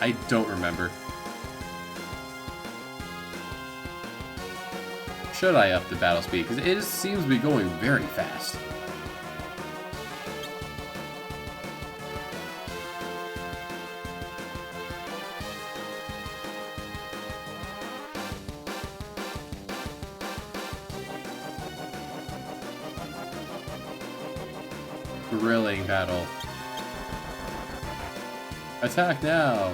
I don't remember. Should I up the battle speed? Because it seems to be going very fast. Thrilling battle. Attack now!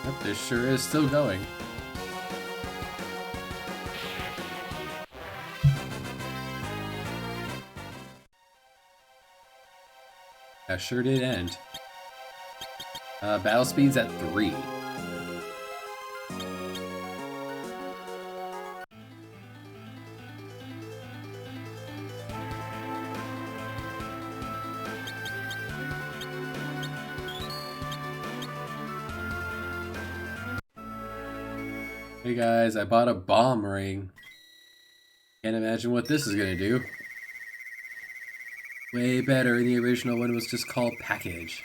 Yep, this sure is still going. That sure did end. Battle speed's at 3. Hey guys, I bought a bomb ring. Can't imagine what this is gonna do. Way better in the original one, it was just called Package.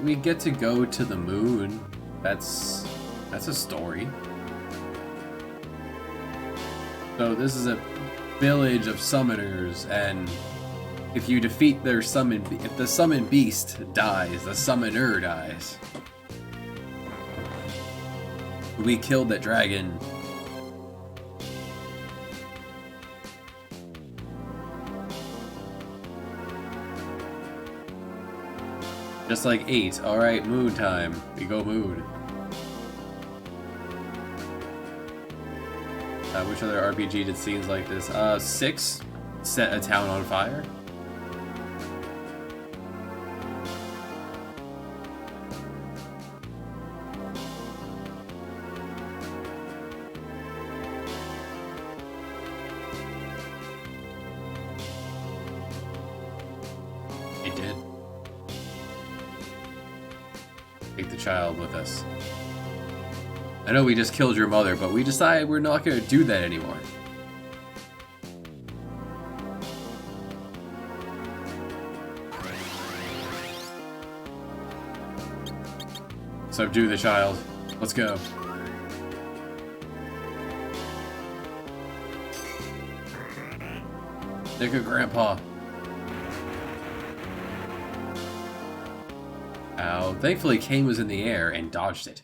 We get to go to the moon. That's a story. So this is a village of summoners, and if you defeat their if the summon beast dies, the summoner dies. We killed that dragon. Just like 8. Alright, moon time. We go moon. Which other RPG did scenes like this? 6. Set a town on fire. It did. Take the child with us. I know we just killed your mother, but we decided we're not going to do that anymore. Subdue the child. Let's go. Take a grandpa. Ow. Thankfully, Cain was in the air and dodged it.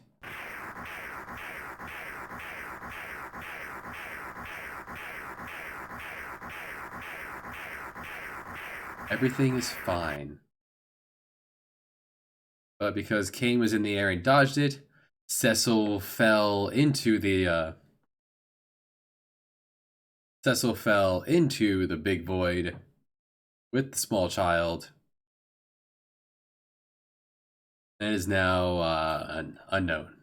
Everything is fine. But because Cain was in the air and dodged it, Cecil fell into the big void with the small child. And is now unknown.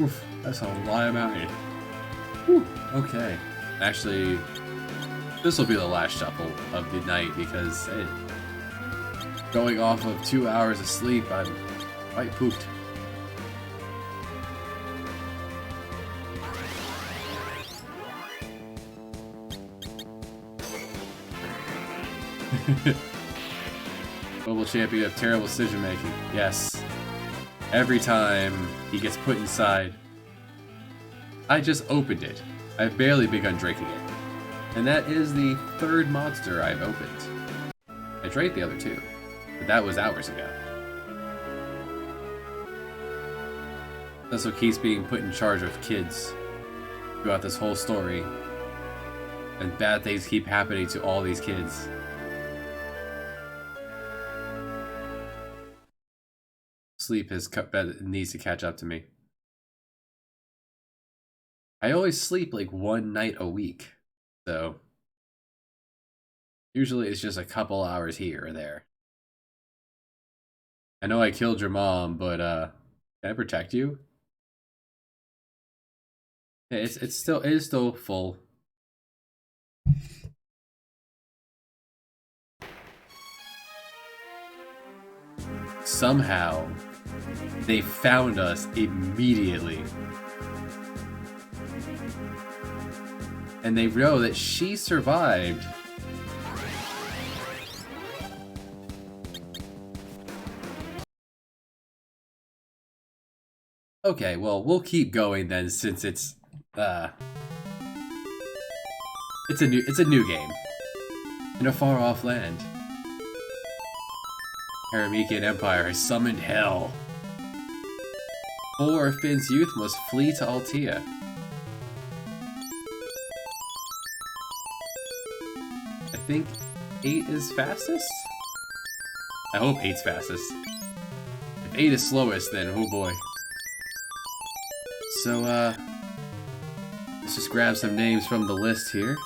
Oof, that's a lot of mountain. Whew, okay. Actually, this will be the last shuffle of the night because going off of 2 hours of sleep, I'm quite pooped. Global champion of terrible decision making. Yes. Every time he gets put inside. I just opened it. I've barely begun drinking it. And that is the 3rd monster I've opened. I drank the other 2, but that was hours ago. That's what keeps being put in charge of kids throughout this whole story. And bad things keep happening to all these kids. Sleep needs to catch up to me. I always sleep like 1 night a week, so usually it's just a couple hours here or there. I know I killed your mom, but can I protect you? Yeah, it is still full. Somehow they found us immediately. And they know that she survived. Okay, well, we'll keep going then, since it's a new game in a far off land. Paramikian Empire has summoned hell. 4 of Finn's youth must flee to Altea. I think 8 is fastest? I hope 8's fastest. If 8 is slowest, then oh boy. So, Let's just grab some names from the list here.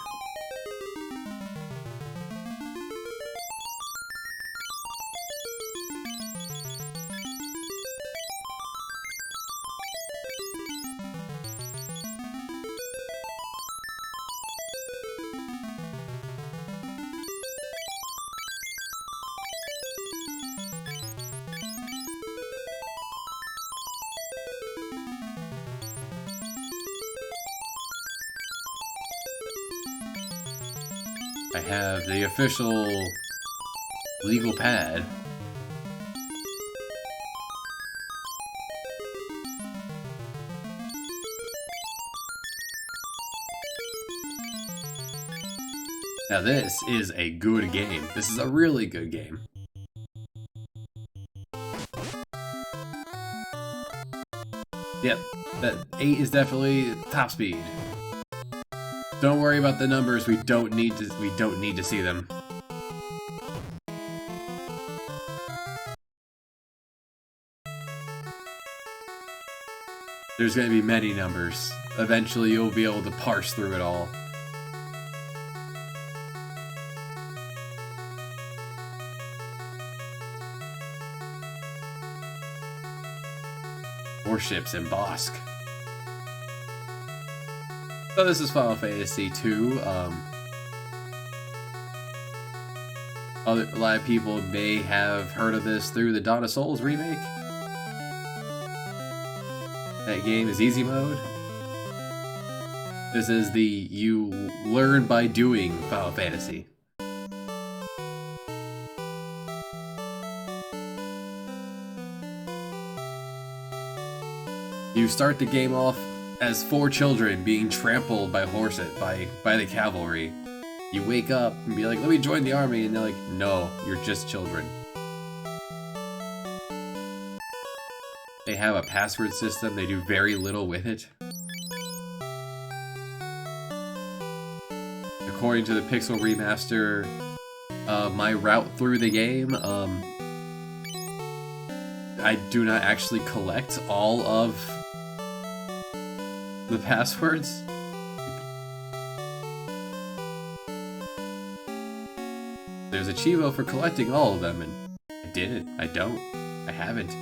I have the official legal pad. Now this is a good game. This is a really good game. Yep, that 8 is definitely top speed. Don't worry about the numbers. We don't need to see them. There's going to be many numbers. Eventually you'll be able to parse through it all. Warships in Bosk. So this is Final Fantasy II. A lot of people may have heard of this through the Dawn of Souls remake. That game is easy mode. This is the you learn by doing Final Fantasy. You start the game off as 4 children being trampled by horses, by the cavalry. You wake up and be like, let me join the army, and they're like, no, you're just children. They have a password system, they do very little with it. According to the Pixel Remaster, my route through the game, I do not actually collect all of the passwords. There's a Chivo for collecting all of them, and I didn't. I don't. I haven't.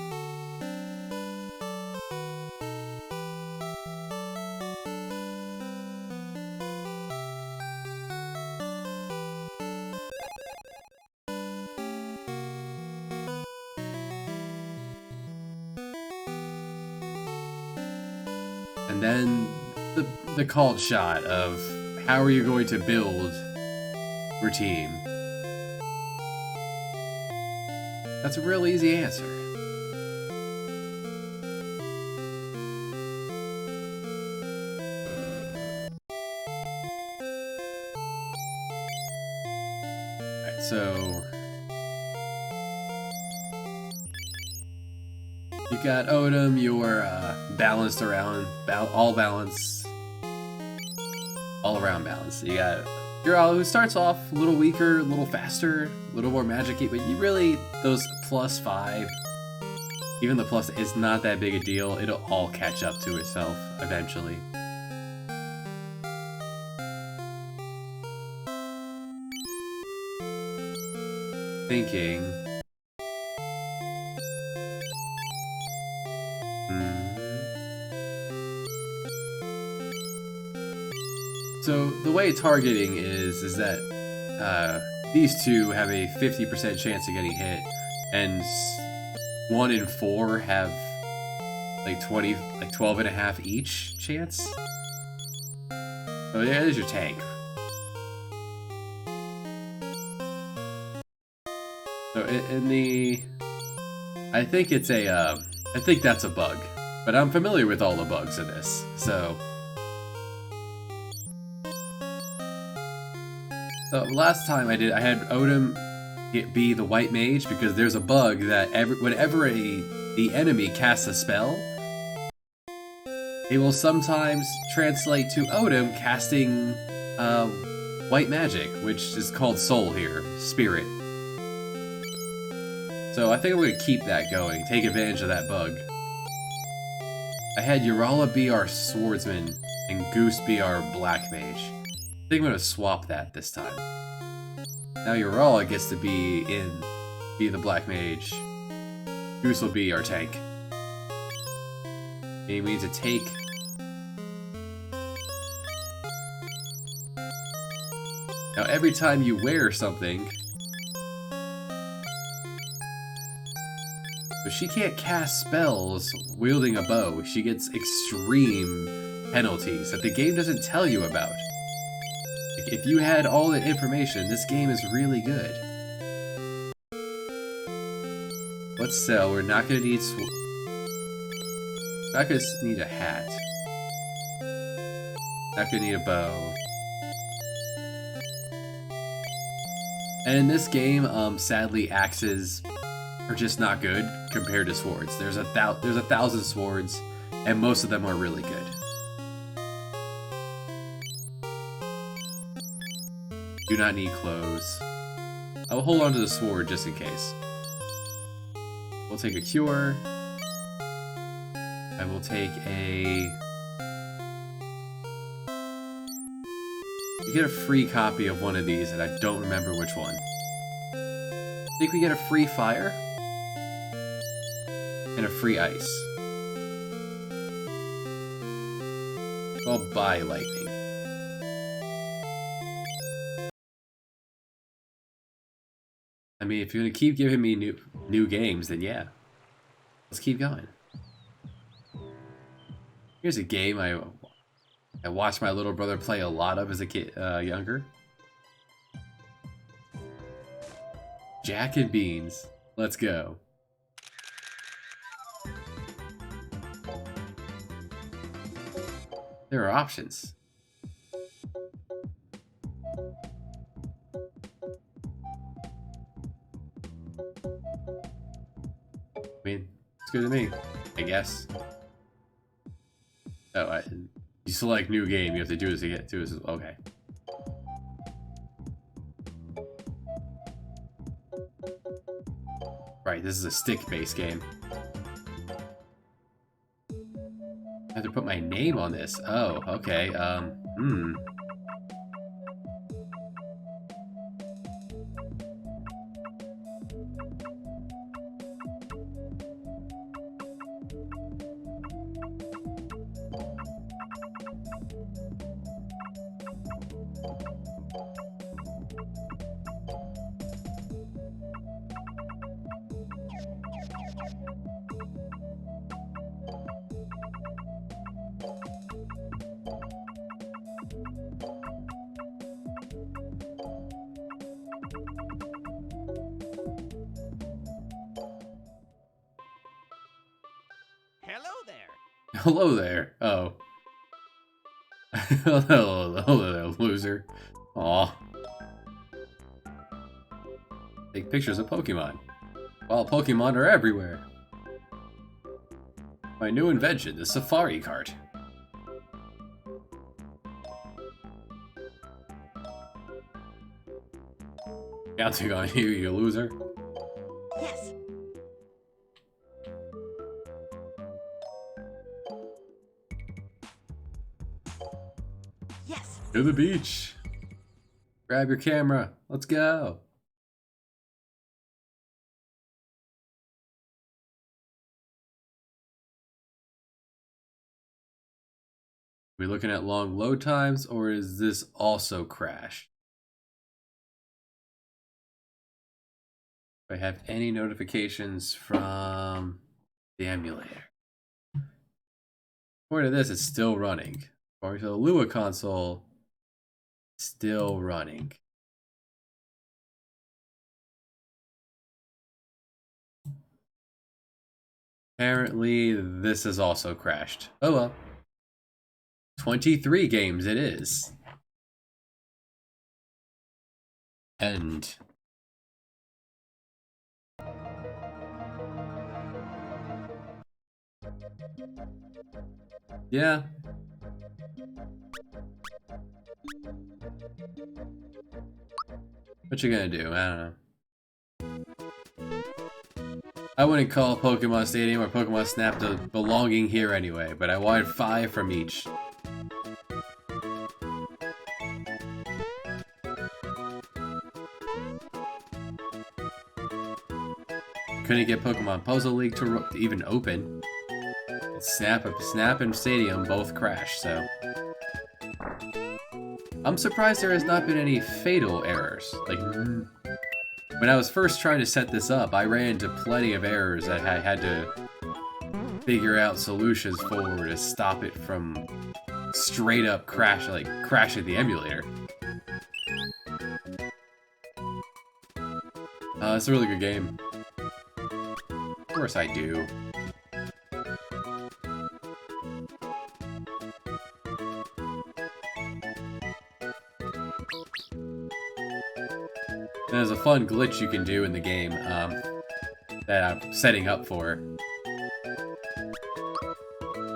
And then the cult shot of how are you going to build your team? That's a real easy answer. Alright, so you got Odom, you're balanced around, all around balance. You got Ural, who starts off a little weaker, a little faster, a little more magic-y, but you really, those +5, even the plus is not that big a deal. It'll all catch up to itself eventually. Thinking. So the way targeting is that these two have a 50% chance of getting hit, and 1 in 4 have like 12.5 each chance. So yeah, there's your tank. So I think it's I think that's a bug, but I'm familiar with all the bugs in this, so. So last time I had Odom be the white mage because there's a bug that whenever the enemy casts a spell, it will sometimes translate to Odom casting white magic, which is called soul here, spirit. So I think I'm going to keep that going, take advantage of that bug. I had Urala be our swordsman and Goose be our Black Mage. I think I'm gonna swap that this time. Now Urala gets to be the Black Mage. Goose will be our tank. And we need to take... Now every time you wear something... But she can't cast spells wielding a bow. She gets extreme penalties that the game doesn't tell you about. If you had all the information, this game is really good. But still, we're not gonna need not gonna need a hat. Not gonna need a bow. And in this game, sadly, axes are just not good compared to swords. There's a thousand swords, and most of them are really good. Do not need clothes. I will hold on to the sword just in case. We'll take a cure. I will take a... You get a free copy of one of these, and I don't remember which one. I think we get a free fire and a free ice. I'll buy lightning. I mean, if you're gonna keep giving me new games, then yeah, let's keep going. Here's a game I watched my little brother play a lot of as a kid, younger. Jack and Beans. Let's go. There are options. I mean, it's good to me, I guess. Oh, you select new game. You have to do this to get to this. Okay. Right, this is a stick-based game. I have to put my name on this. Oh, okay. Hello there. Oh. Hello there, loser. Aw. Take pictures of Pokemon. Wild Pokemon are everywhere. My new invention, the Safari Cart. Counting on you, you loser. Yes. Yes. To the beach. Grab your camera. Let's go. Are we looking at long load times, or is this also crash? Do I have any notifications from the emulator? According to this, it's still running. According to the Lua console, still running. Apparently, this has also crashed. Oh well. 23 games it is. End. Yeah. What you gonna do? I don't know. I wouldn't call Pokemon Stadium or Pokemon Snap the belonging here anyway, but I wanted 5 from each. couldn't get Pokemon Puzzle League to even open. And Snap and Stadium both crashed, so... I'm surprised there has not been any fatal errors. Like, when I was first trying to set this up, I ran into plenty of errors that I had to figure out solutions for to stop it from straight up crashing the emulator. It's a really good game. Of course I do. There's a fun glitch you can do in the game that I'm setting up for.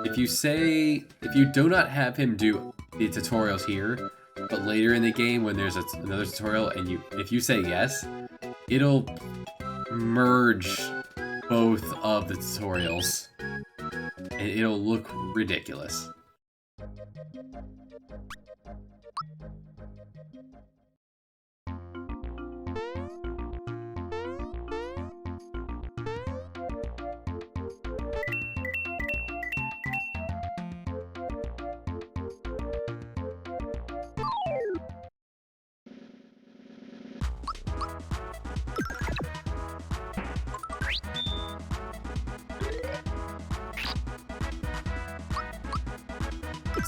If you do not have him do the tutorials here, but later in the game when there's another tutorial and if you say yes, it'll merge both of the tutorials and it'll look ridiculous.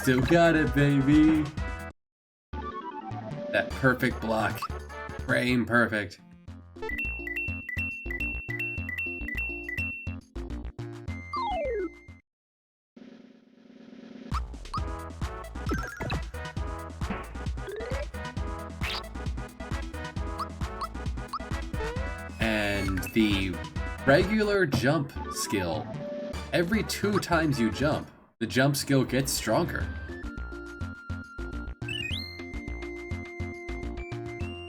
Still got it, baby! That perfect block. Frame perfect. And the regular jump skill. Every 2 times you jump, the jump skill gets stronger.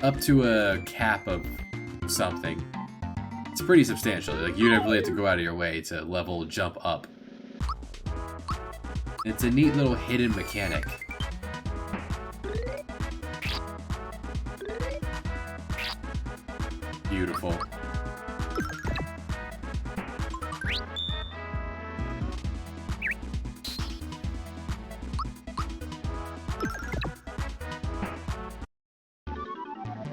Up to a cap of something. It's pretty substantial. Like, you don't really have to go out of your way to level jump up. It's a neat little hidden mechanic. Beautiful.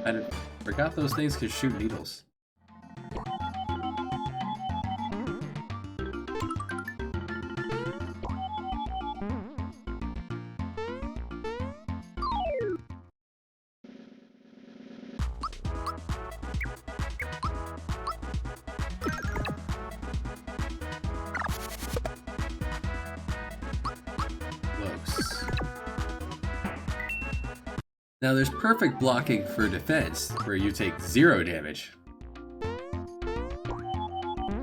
I forgot those things could shoot needles. Close. Now there's perfect blocking for defense, where you take 0 damage.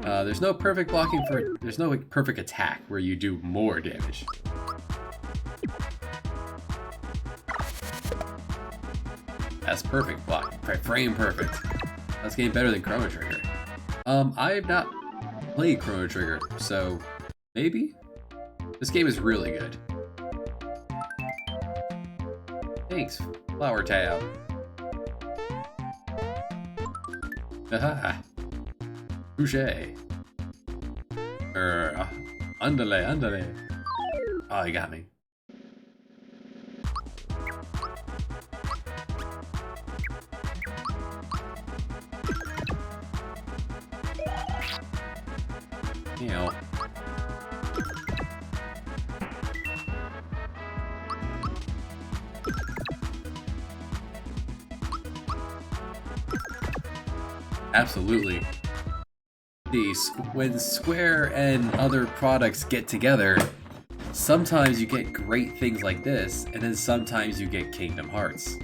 There's no perfect blocking for... There's no perfect attack, where you do more damage. That's perfect block. Frame perfect. That's getting better than Chrono Trigger. I have not played Chrono Trigger, so maybe? This game is really good. Thanks, Flower Tab. Haha. Touché. Andale, andale. Oh, you got me. You know. Absolutely. When Square and other products get together, sometimes you get great things like this, and then sometimes you get Kingdom Hearts.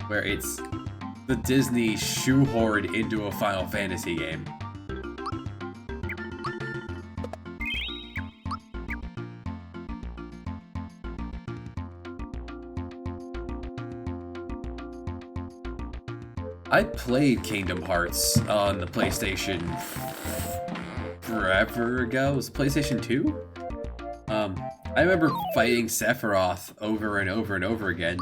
Where it's the Disney shoehorned into a Final Fantasy game. I played Kingdom Hearts on the PlayStation forever ago. It was PlayStation 2? I remember fighting Sephiroth over and over and over again.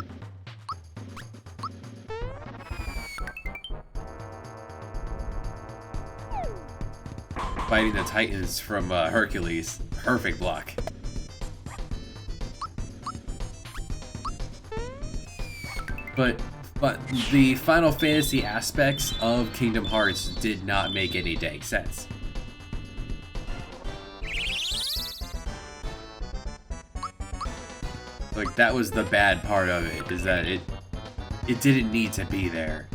fighting the Titans from Hercules. Perfect block. But the Final Fantasy aspects of Kingdom Hearts did not make any dang sense. Like, that was the bad part of it, is that it didn't need to be there.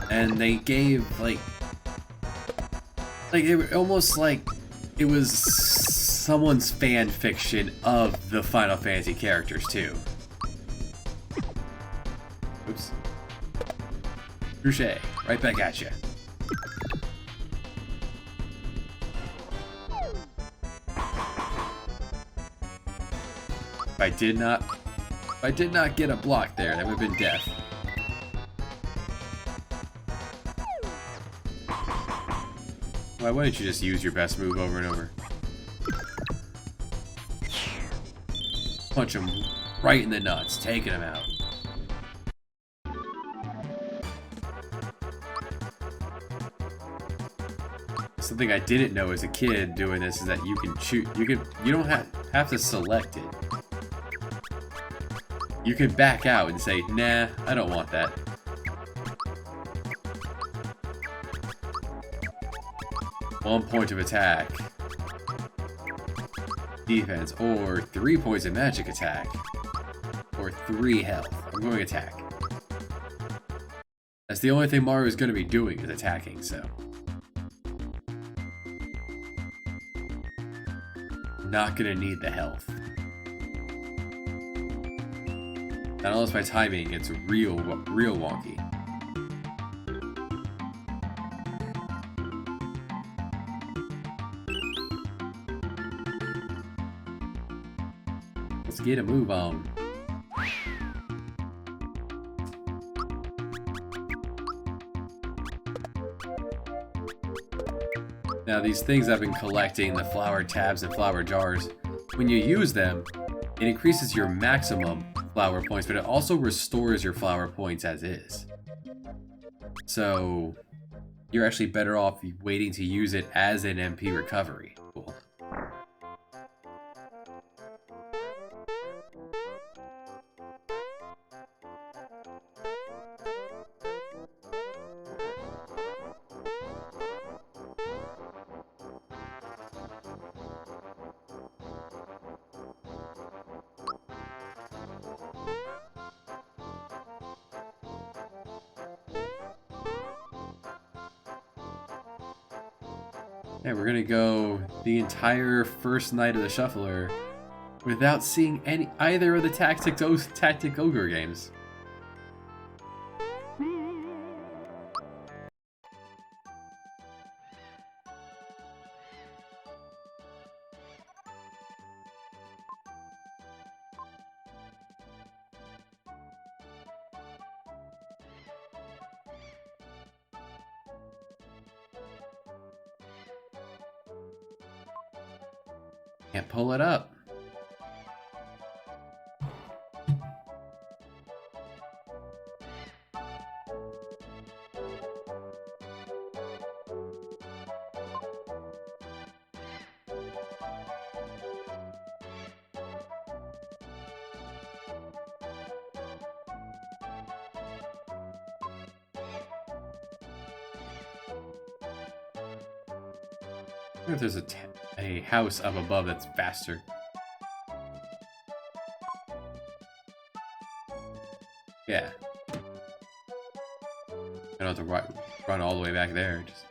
And they gave like it almost like it was someone's fan fiction of the Final Fantasy characters too. Oops. Crochet, right back at you. If I did not get a block there, that would have been death. Why wouldn't you just use your best move over and over? Punch him right in the nuts, taking him out. Something I didn't know as a kid doing this is that you can choose. You don't have to select it. You can back out and say, nah, I don't want that. 1 point of attack, defense, or 3 points of magic attack, or 3 health. I'm going attack. That's the only thing Mario is going to be doing is attacking, so. Not going to need the health. Not unless my timing gets real wonky. Let's get a move on. Now these things I've been collecting, the flower tabs and flower jars, when you use them, it increases your maximum flower points, but it also restores your flower points as is. So you're actually better off waiting to use it as an MP recovery. Cool. Yeah, we're gonna go the entire first night of the Shuffler without seeing either of the Tactic Ogre games. Can't pull it up. I wonder if there's a house up above that's faster. Yeah. I don't have to run all the way back there. Just...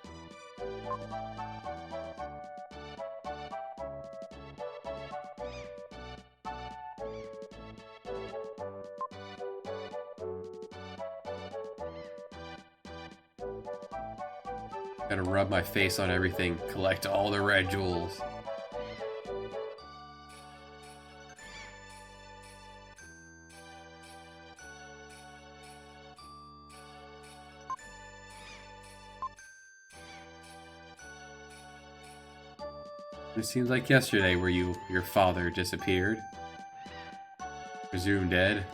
Gotta rub my face on everything, collect all the red jewels. It seems like yesterday where your father disappeared. Presumed dead.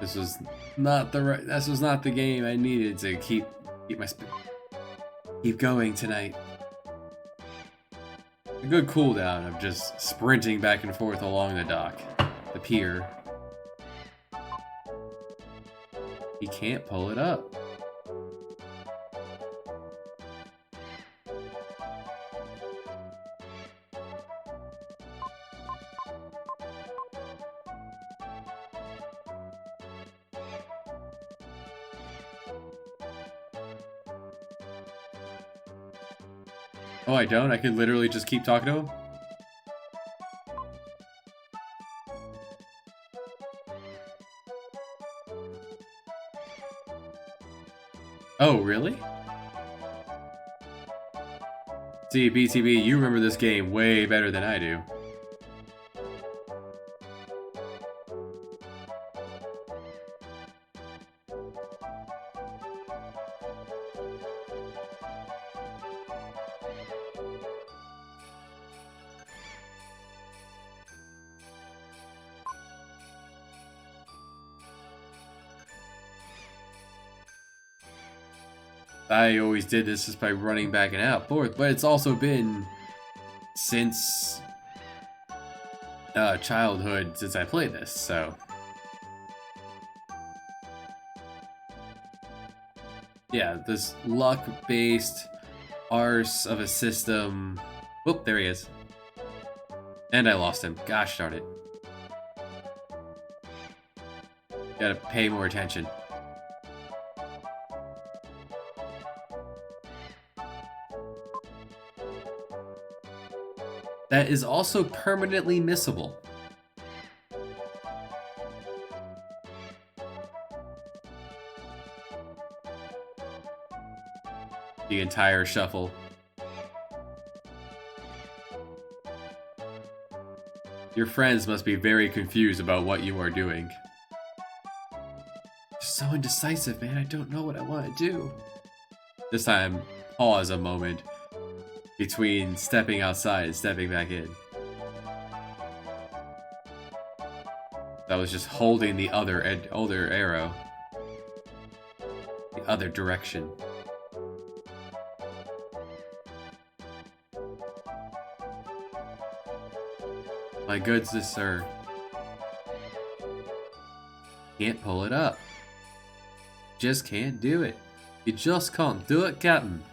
This was not the game I needed to keep going tonight. A good cooldown of just sprinting back and forth along the dock, the pier. He can't pull it up. Oh, I don't? I could literally just keep talking to him? Oh, really? See, BTB, you remember this game way better than I do. I always did this just by running back and out forth, but it's also been since childhood since I played this, so yeah, this luck-based arse of a system. Whoop, there he is. And I lost him. Gosh darn it. Gotta pay more attention. That is also permanently missable. The entire shuffle. Your friends must be very confused about what you are doing. You're so indecisive, man. I don't know what I want to do. This time, pause a moment between stepping outside and stepping back in. That was just holding the other arrow. The other direction. My goods, sir. Can't pull it up. Just can't do it. You just can't do it, Captain.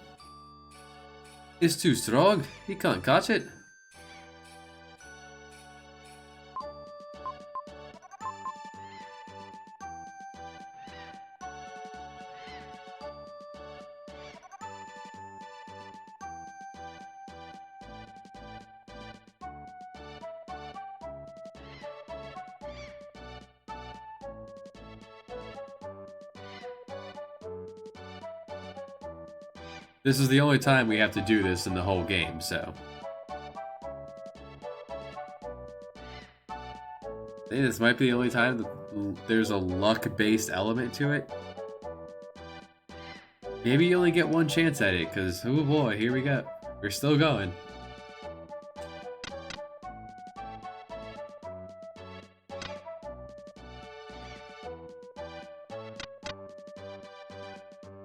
It's too strong. You can't catch it. This is the only time we have to do this in the whole game, so. I think this might be the only time that there's a luck-based element to it. Maybe you only get one chance at it, because, oh boy, here we go. We're still going.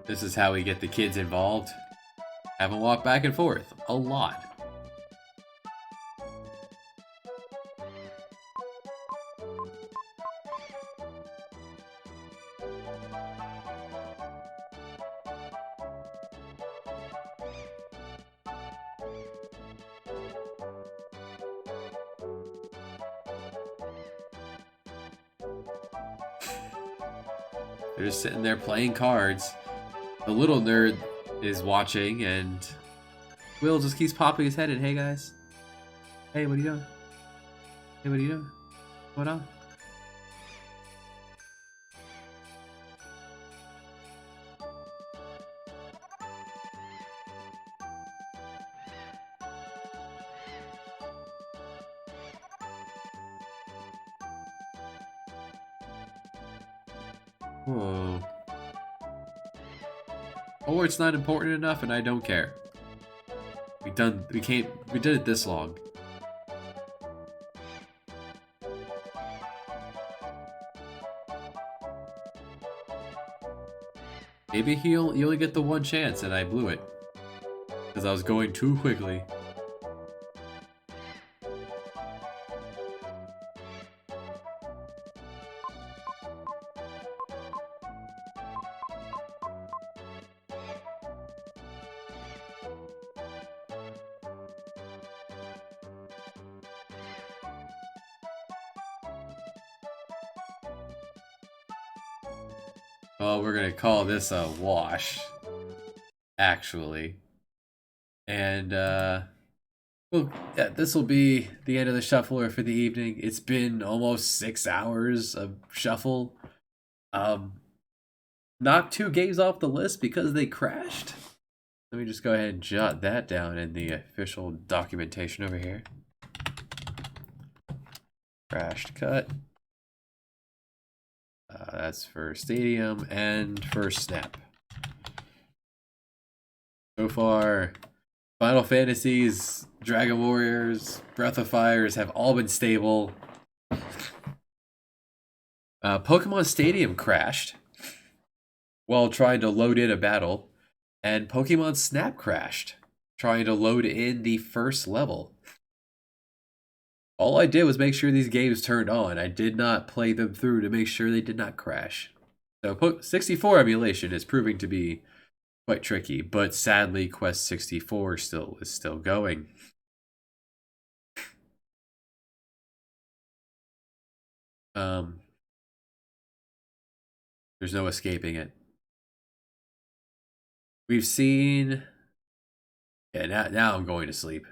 This is how we get the kids involved. Have them walk back and forth a lot. They're just sitting there playing cards. The little nerd is watching, and Will just keeps popping his head in. Hey guys. Hey, what are you doing? Hey, what are you doing? What on? Whoa. Or it's not important enough and I don't care. We did it this long. Maybe you only get the one chance and I blew it. Because I was going too quickly. Well, we're gonna call this a wash, actually. And, well, yeah, this will be the end of the shuffler for the evening. It's been almost 6 hours of shuffle. Knocked 2 games off the list because they crashed. Let me just go ahead and jot that down in the official documentation over here. Crashed cut. That's for Stadium and for Snap. So far, Final Fantasies, Dragon Warriors, Breath of Fires have all been stable. Pokemon Stadium crashed while trying to load in a battle, and Pokemon Snap crashed trying to load in the first level. All I did was make sure these games turned on. I did not play them through to make sure they did not crash. So 64 emulation is proving to be quite tricky, but sadly Quest 64 is still going. There's no escaping it. We've seen, yeah, now I'm going to sleep.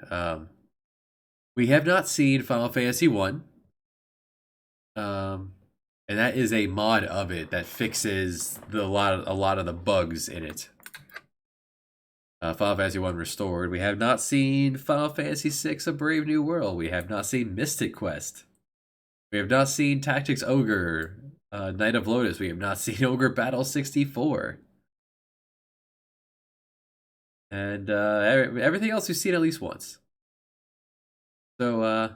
We have not seen Final Fantasy 1. And that is a mod of it that fixes a lot of the bugs in it. Final Fantasy 1 Restored. We have not seen Final Fantasy 6 A Brave New World. We have not seen Mystic Quest. We have not seen Tactics Ogre, Knight of Lotus. We have not seen Ogre Battle 64. And everything else we've seen at least once. So,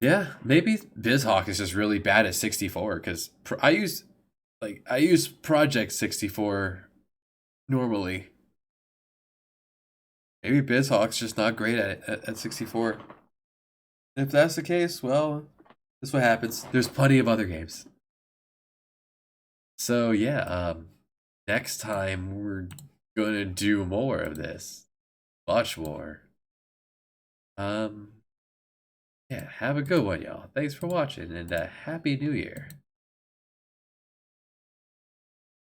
yeah, maybe BizHawk is just really bad at 64 because I use Project 64 normally. Maybe BizHawk's just not great at 64. If that's the case, well, that's what happens. There's plenty of other games. So yeah, next time we're gonna do more of this. Much more. Yeah, have a good one, y'all. Thanks for watching, and Happy New Year.